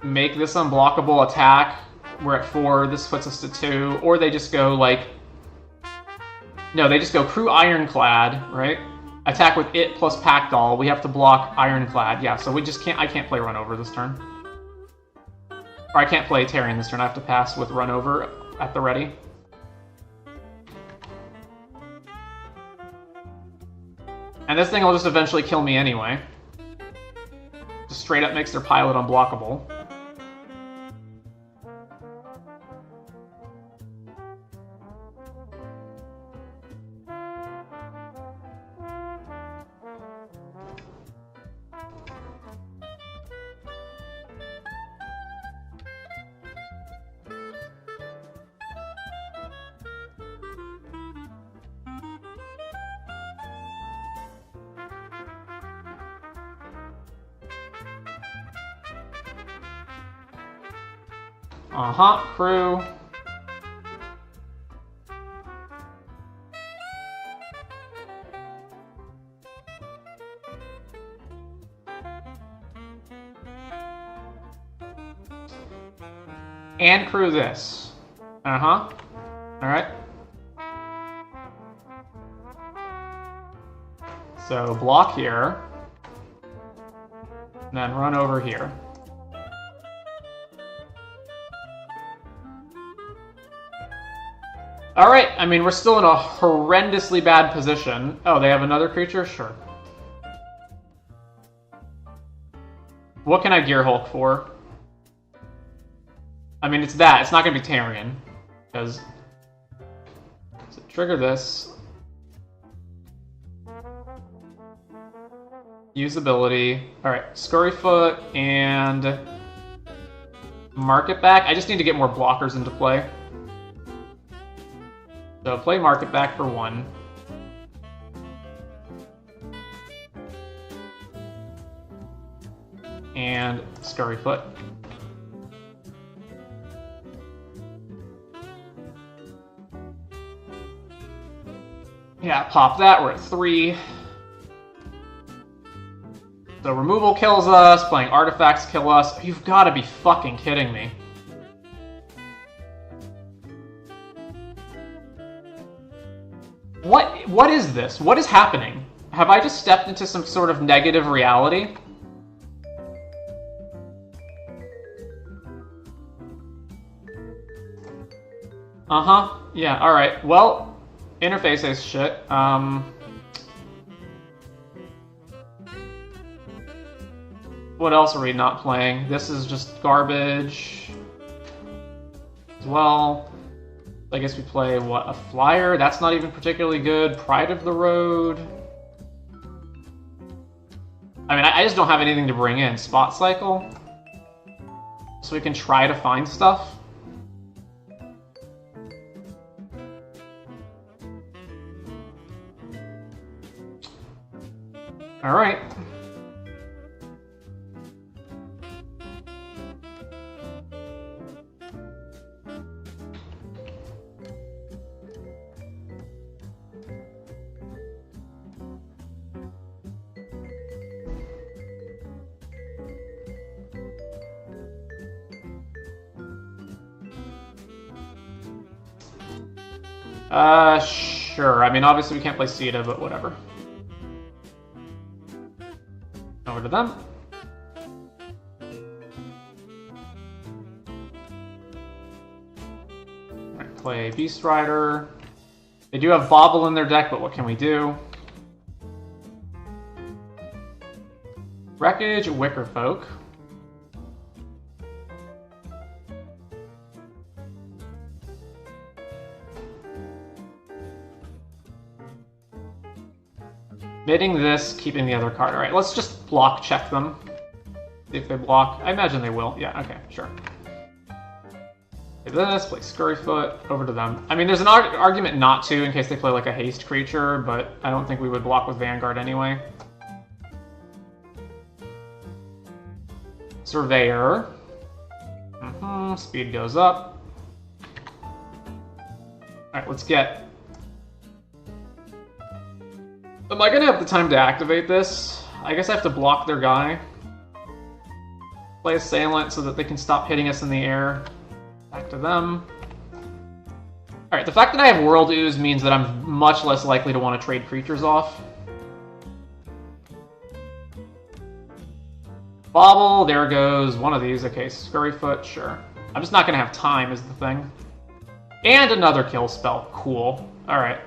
make this unblockable attack. We're at 4, this puts us to 2. Or they just go, like... No, they just go Crew Ironclad, right? Attack with it plus Packdoll. We have to block Ironclad. Yeah, so we just can't... I can't play Runover this turn. Or I can't play Tarion this turn. I have to pass with Runover at the ready. And this thing will just eventually kill me anyway. Just straight up makes their pilot unblockable. Uh-huh, crew. And crew this. Uh-huh. Alright. So block here. And then run over here. Alright, I mean, we're still in a horrendously bad position. Oh, they have another creature? Sure. What can I Gear Hulk for? I mean, it's that. It's not going to be Tarion. Because... So trigger this. Use ability. Alright, Scurryfoot and... Market Back. I just need to get more blockers into play. So play Market Back for 1. And Scurryfoot. Yeah, pop that, we're at 3. So removal kills us, playing artifacts kill us. You've got to be fucking kidding me. What is this? What is happening? Have I just stepped into some sort of negative reality? Uh-huh. Yeah, alright. Well, interface is shit. What else are we not playing? This is just garbage as well. I guess we play, what, a Flyer? That's not even particularly good. Pride of the Road. I mean, I just don't have anything to bring in. Spot Cycle. So we can try to find stuff. Alright. Sure. I mean, obviously we can't play Sita, but whatever. Over to them. Alright, play Beast Rider. They do have Bobble in their deck, but what can we do? Wreckage, Wicker Folk. Bidding this, keeping the other card. Alright, let's just block check them. See if they block. I imagine they will. Yeah, okay, sure. Play this, play Scurryfoot, over to them. I mean, there's an argument not to in case they play like a haste creature, but I don't think we would block with Vanguard anyway. Surveyor. Speed goes up. Alright, let's get... Am I gonna have the time to activate this? I guess I have to block their guy. Play Assailant so that they can stop hitting us in the air. Back to them. Alright, the fact that I have World Ooze means that I'm much less likely to want to trade creatures off. Bobble, there goes one of these. Okay, Scurryfoot, sure. I'm just not going to have time is the thing. And another kill spell. Cool. Alright.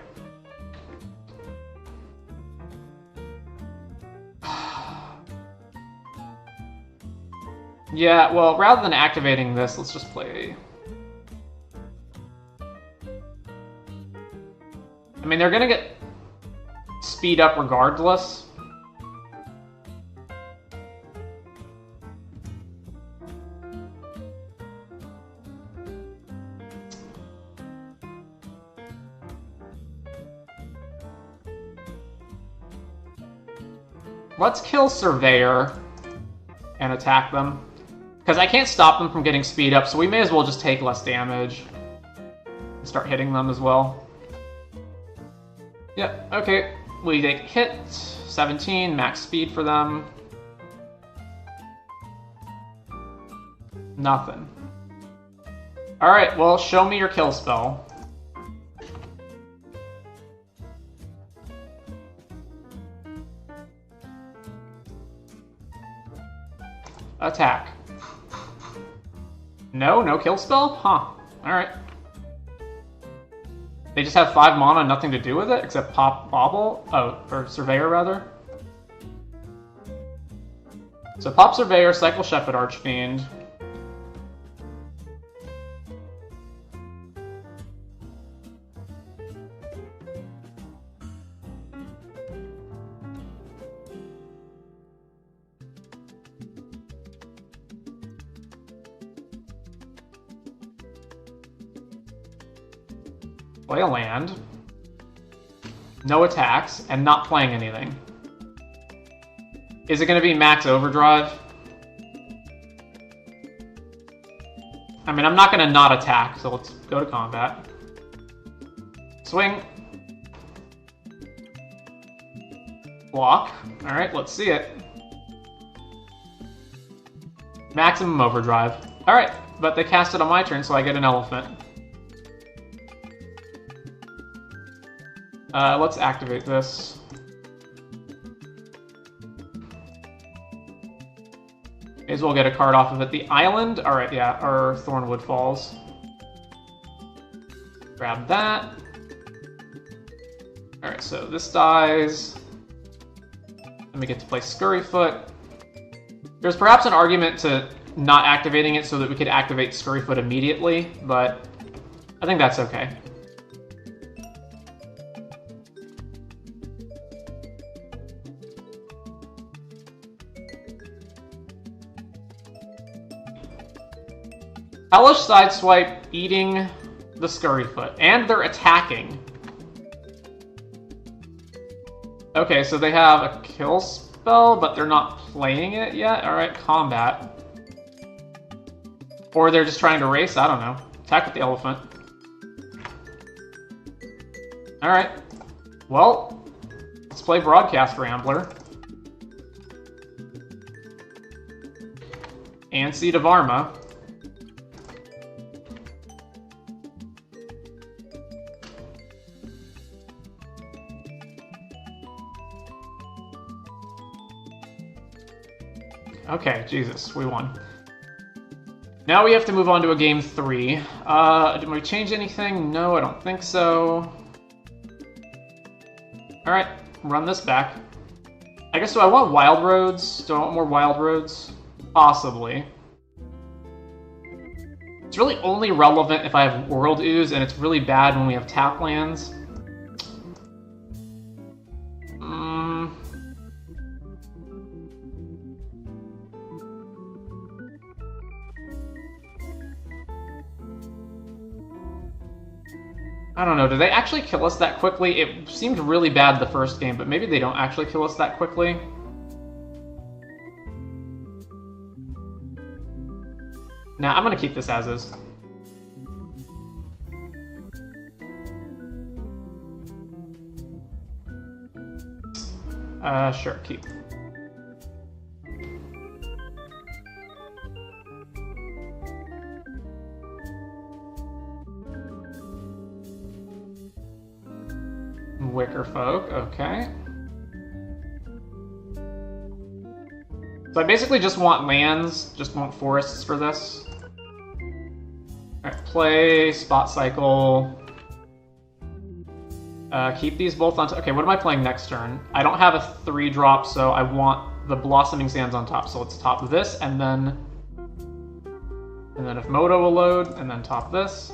Yeah, well, rather than activating this, let's just play... I mean, they're gonna get speed up regardless. Let's kill Surveyor and attack them. Because I can't stop them from getting speed up, so we may as well just take less damage. And start hitting them as well. Yep, okay. We take hit, 17, max speed for them. Nothing. Alright, well, show me your kill spell. Attack. No kill spell? Huh. Alright. They just have 5 mana, nothing to do with it, except pop Bobble? Oh, or Surveyor, rather. So pop Surveyor, cycle Shepherd Archfiend. Play a land. No attacks, and not playing anything. Is it going to be max overdrive? I mean, I'm not going to not attack, so let's go to combat. Swing. Block. Alright, let's see it. Maximum overdrive. Alright, but they cast it on my turn, so I get an elephant. Let's activate this. May as well get a card off of it. The island? Alright, yeah, or Thornwood Falls. Grab that. Alright, so this dies. Then we get to play Scurryfoot. There's perhaps an argument to not activating it so that we could activate Scurryfoot immediately, but I think that's okay. Hellish Sideswipe eating the Scurryfoot, and they're attacking. Okay, so they have a kill spell, but they're not playing it yet? Alright, combat. Or they're just trying to race, I don't know. Attack with the elephant. Alright. Well, let's play Broadcast Rambler. And Seed of Arma. Okay, Jesus, we won. Now we have to move on to a game 3. Did we change anything? No, I don't think so. Alright, run this back. I guess, do I want Wild Roads? Do I want more Wild Roads? Possibly. It's really only relevant if I have World Ooze, and it's really bad when we have tap lands. I don't know, do they actually kill us that quickly? It seemed really bad the first game, but maybe they don't actually kill us that quickly. Nah, I'm gonna keep this as is. Sure, keep. Wicker folk, okay. So I basically just want lands, just want forests for this. Alright, play, spot cycle. Keep these both on top. Okay, what am I playing next turn? I don't have a 3-drop, so I want the Blossoming Sands on top. So let's top this, and then if Moto will load, and then top this.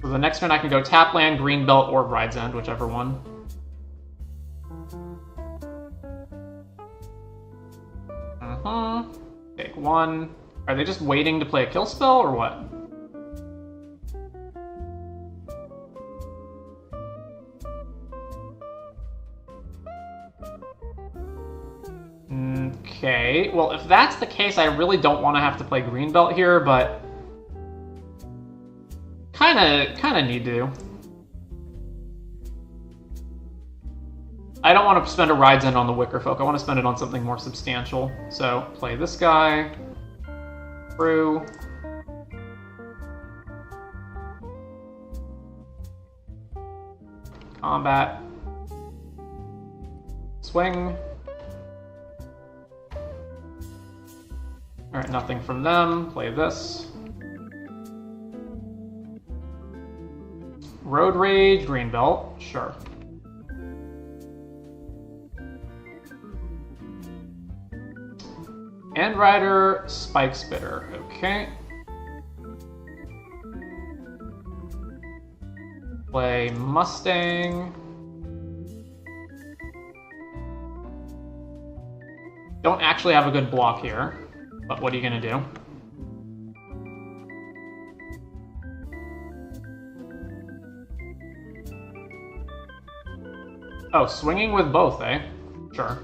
So the next turn I can go tap land, Greenbelt, or Bride's End, whichever one. Take 1. Are they just waiting to play a kill spell, or what? Okay, well, if that's the case, I really don't want to have to play Greenbelt here, but kinda need to. I don't want to spend a Ride's End on the Wicker Folk. I want to spend it on something more substantial. So, play this guy. Through. Combat. Swing. Alright, nothing from them. Play this. Road Rage, Greenbelt. Sure. End Rider, Spike Spitter. Okay. Play Mustang. Don't actually have a good block here, but what are you gonna do? Oh, swinging with both, eh? Sure.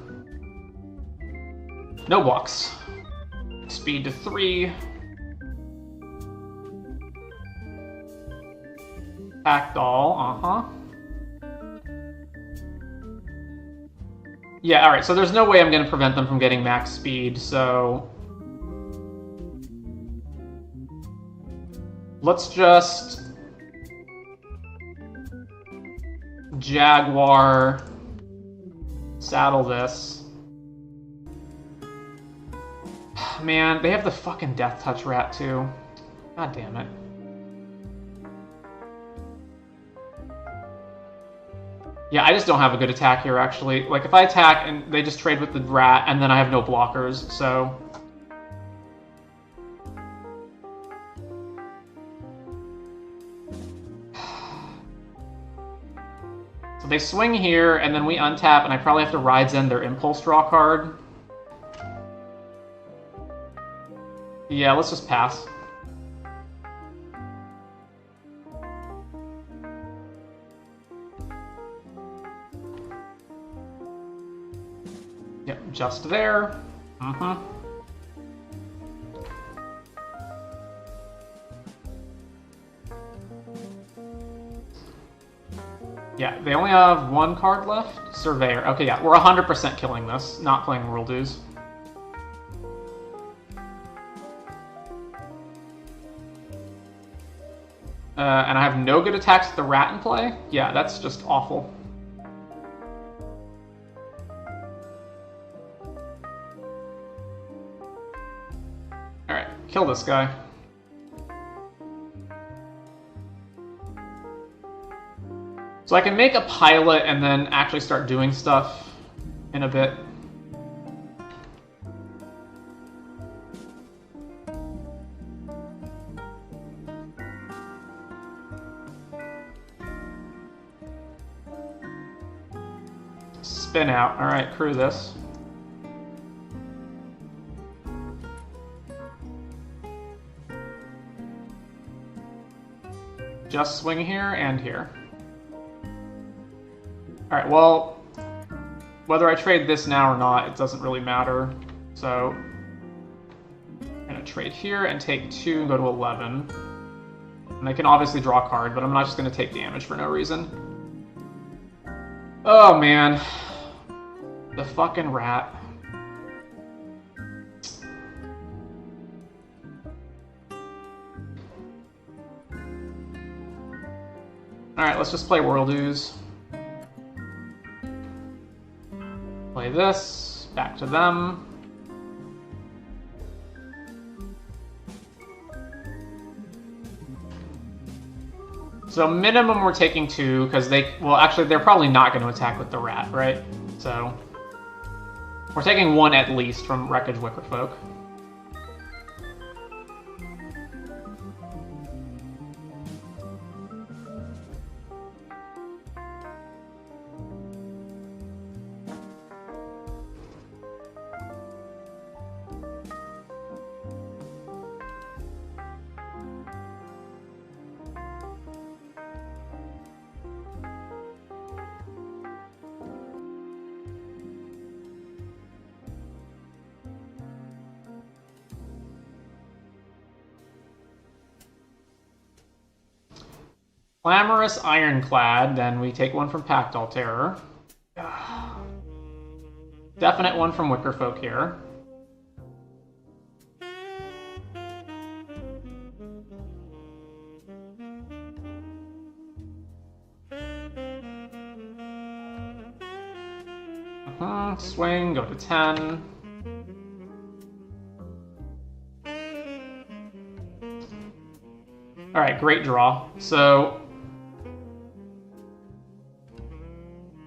No blocks. Speed to 3. Packdoll, Yeah, alright, so there's no way I'm going to prevent them from getting max speed, so... Let's just... Jaguar... Saddle this. Man, they have the fucking Death Touch rat, too. God damn it. Yeah, I just don't have a good attack here, actually. Like, if I attack and they just trade with the rat, and then I have no blockers, so... So they swing here, and then we untap, and I probably have to Ride's End their Impulse Draw card. Yeah, let's just pass. Yep, just there. Yeah, they only have 1 card left. Surveyor. Okay, yeah, we're 100% killing this, not playing World Ooze. And I have no good attacks with the rat in play? Yeah, that's just awful. Alright, kill this guy. So I can make a pilot and then actually start doing stuff in a bit. Spin out. Alright, crew this. just swing here and here. Alright, well, whether I trade this now or not, it doesn't really matter. So, I'm going to trade here and take 2 and go to 11. And I can obviously draw a card, but I'm not just going to take damage for no reason. Oh, man. The fucking rat. Alright, let's just play World Ooze. Play this, back to them. So minimum we're taking 2, because well actually they're probably not going to attack with the rat, right? So we're taking 1 at least from Wreckage Wickerfolk. Clamorous Ironclad, then we take 1 from Pactol Terror. Definite 1 from Wickerfolk here. Swing, go to 10. Alright, great draw. So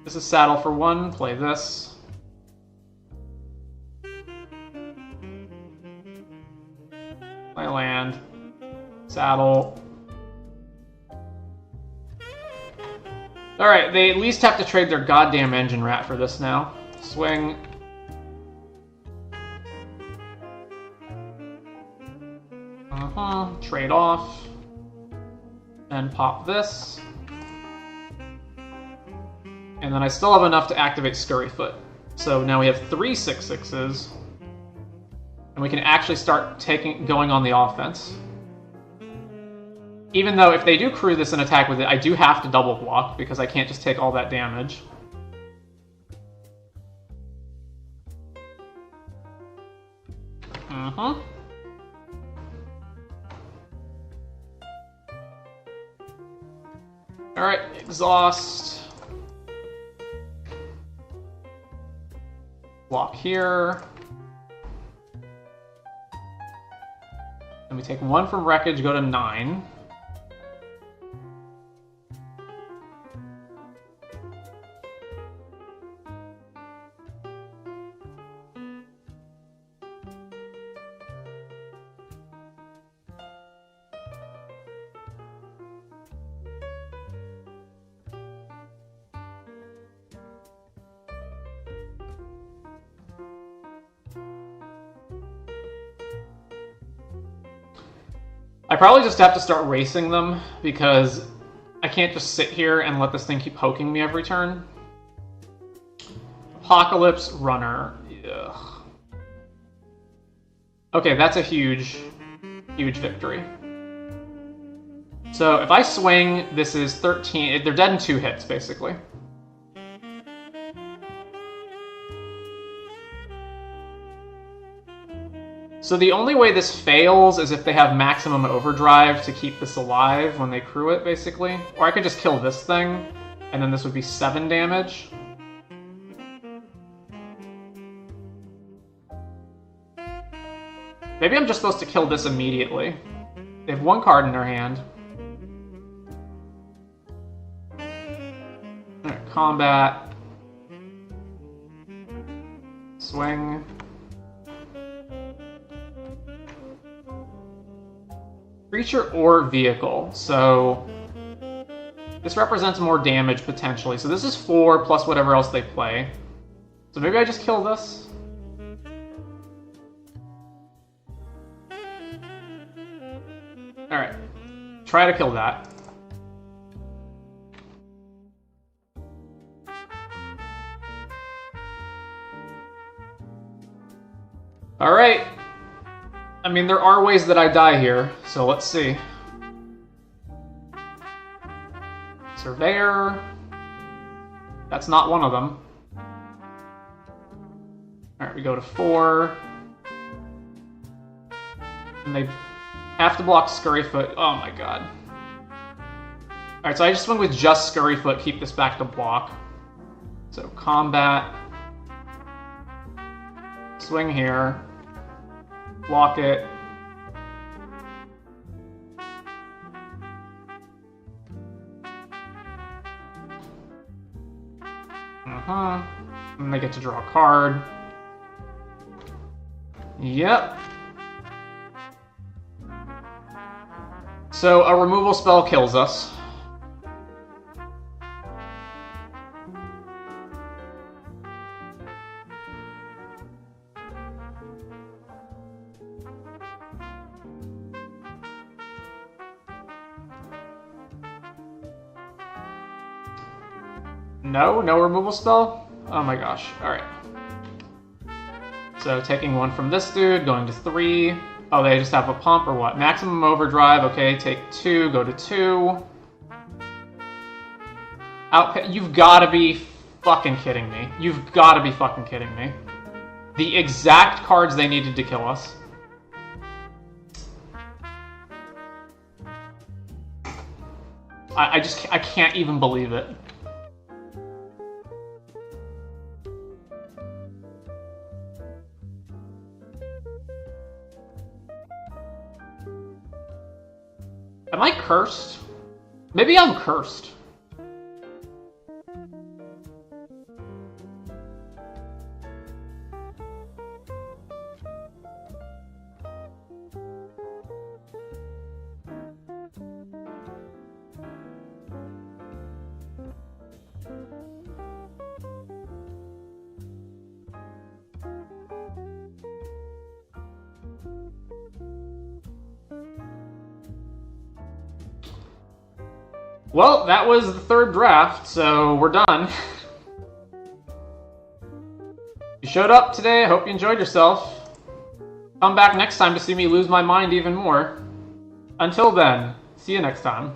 this is saddle for 1, play this. Play land. Saddle. Alright, they at least have to trade their goddamn engine rat for this now. Swing. Trade off. And pop this. And then I still have enough to activate Scurryfoot. So now we have 3 6/6s. And we can actually start going on the offense. Even though if they do crew this and attack with it, I do have to double block because I can't just take all that damage. Alright, exhaust. Block here. Then we take 1 from Wreckage, go to 9. I probably just have to start racing them, because I can't just sit here and let this thing keep poking me every turn. Apocalypse Runner. Ugh. Okay, that's a huge, huge victory. So if I swing, this is 13. They're dead in 2 hits, basically. So the only way this fails is if they have maximum overdrive to keep this alive when they crew it, basically. Or I could just kill this thing, and then this would be 7 damage. Maybe I'm just supposed to kill this immediately. They have 1 card in their hand. Alright, combat. Swing. Creature or vehicle, so this represents more damage potentially. So this is 4 plus whatever else they play. So maybe I just kill this. Alright, try to kill that. Alright. I mean, there are ways that I die here, so let's see. Surveyor. That's not one of them. Alright, we go to 4. And they have to block Scurryfoot. Oh my god. Alright, so I just went with just Scurryfoot, keep this back to block. So combat. Swing here. Block it. And they get to draw a card. Yep. So a removal spell kills us. No removal spell? Oh my gosh. Alright. So taking 1 from this dude, going to 3. Oh, they just have a pump or what? Maximum overdrive. Okay, take 2, go to 2. You've got to be fucking kidding me. You've got to be fucking kidding me. The exact cards they needed to kill us. I can't even believe it. Am I cursed? Maybe I'm cursed. Well, that was the 3rd draft, so we're done. You showed up today, I hope you enjoyed yourself. Come back next time to see me lose my mind even more. Until then, see you next time.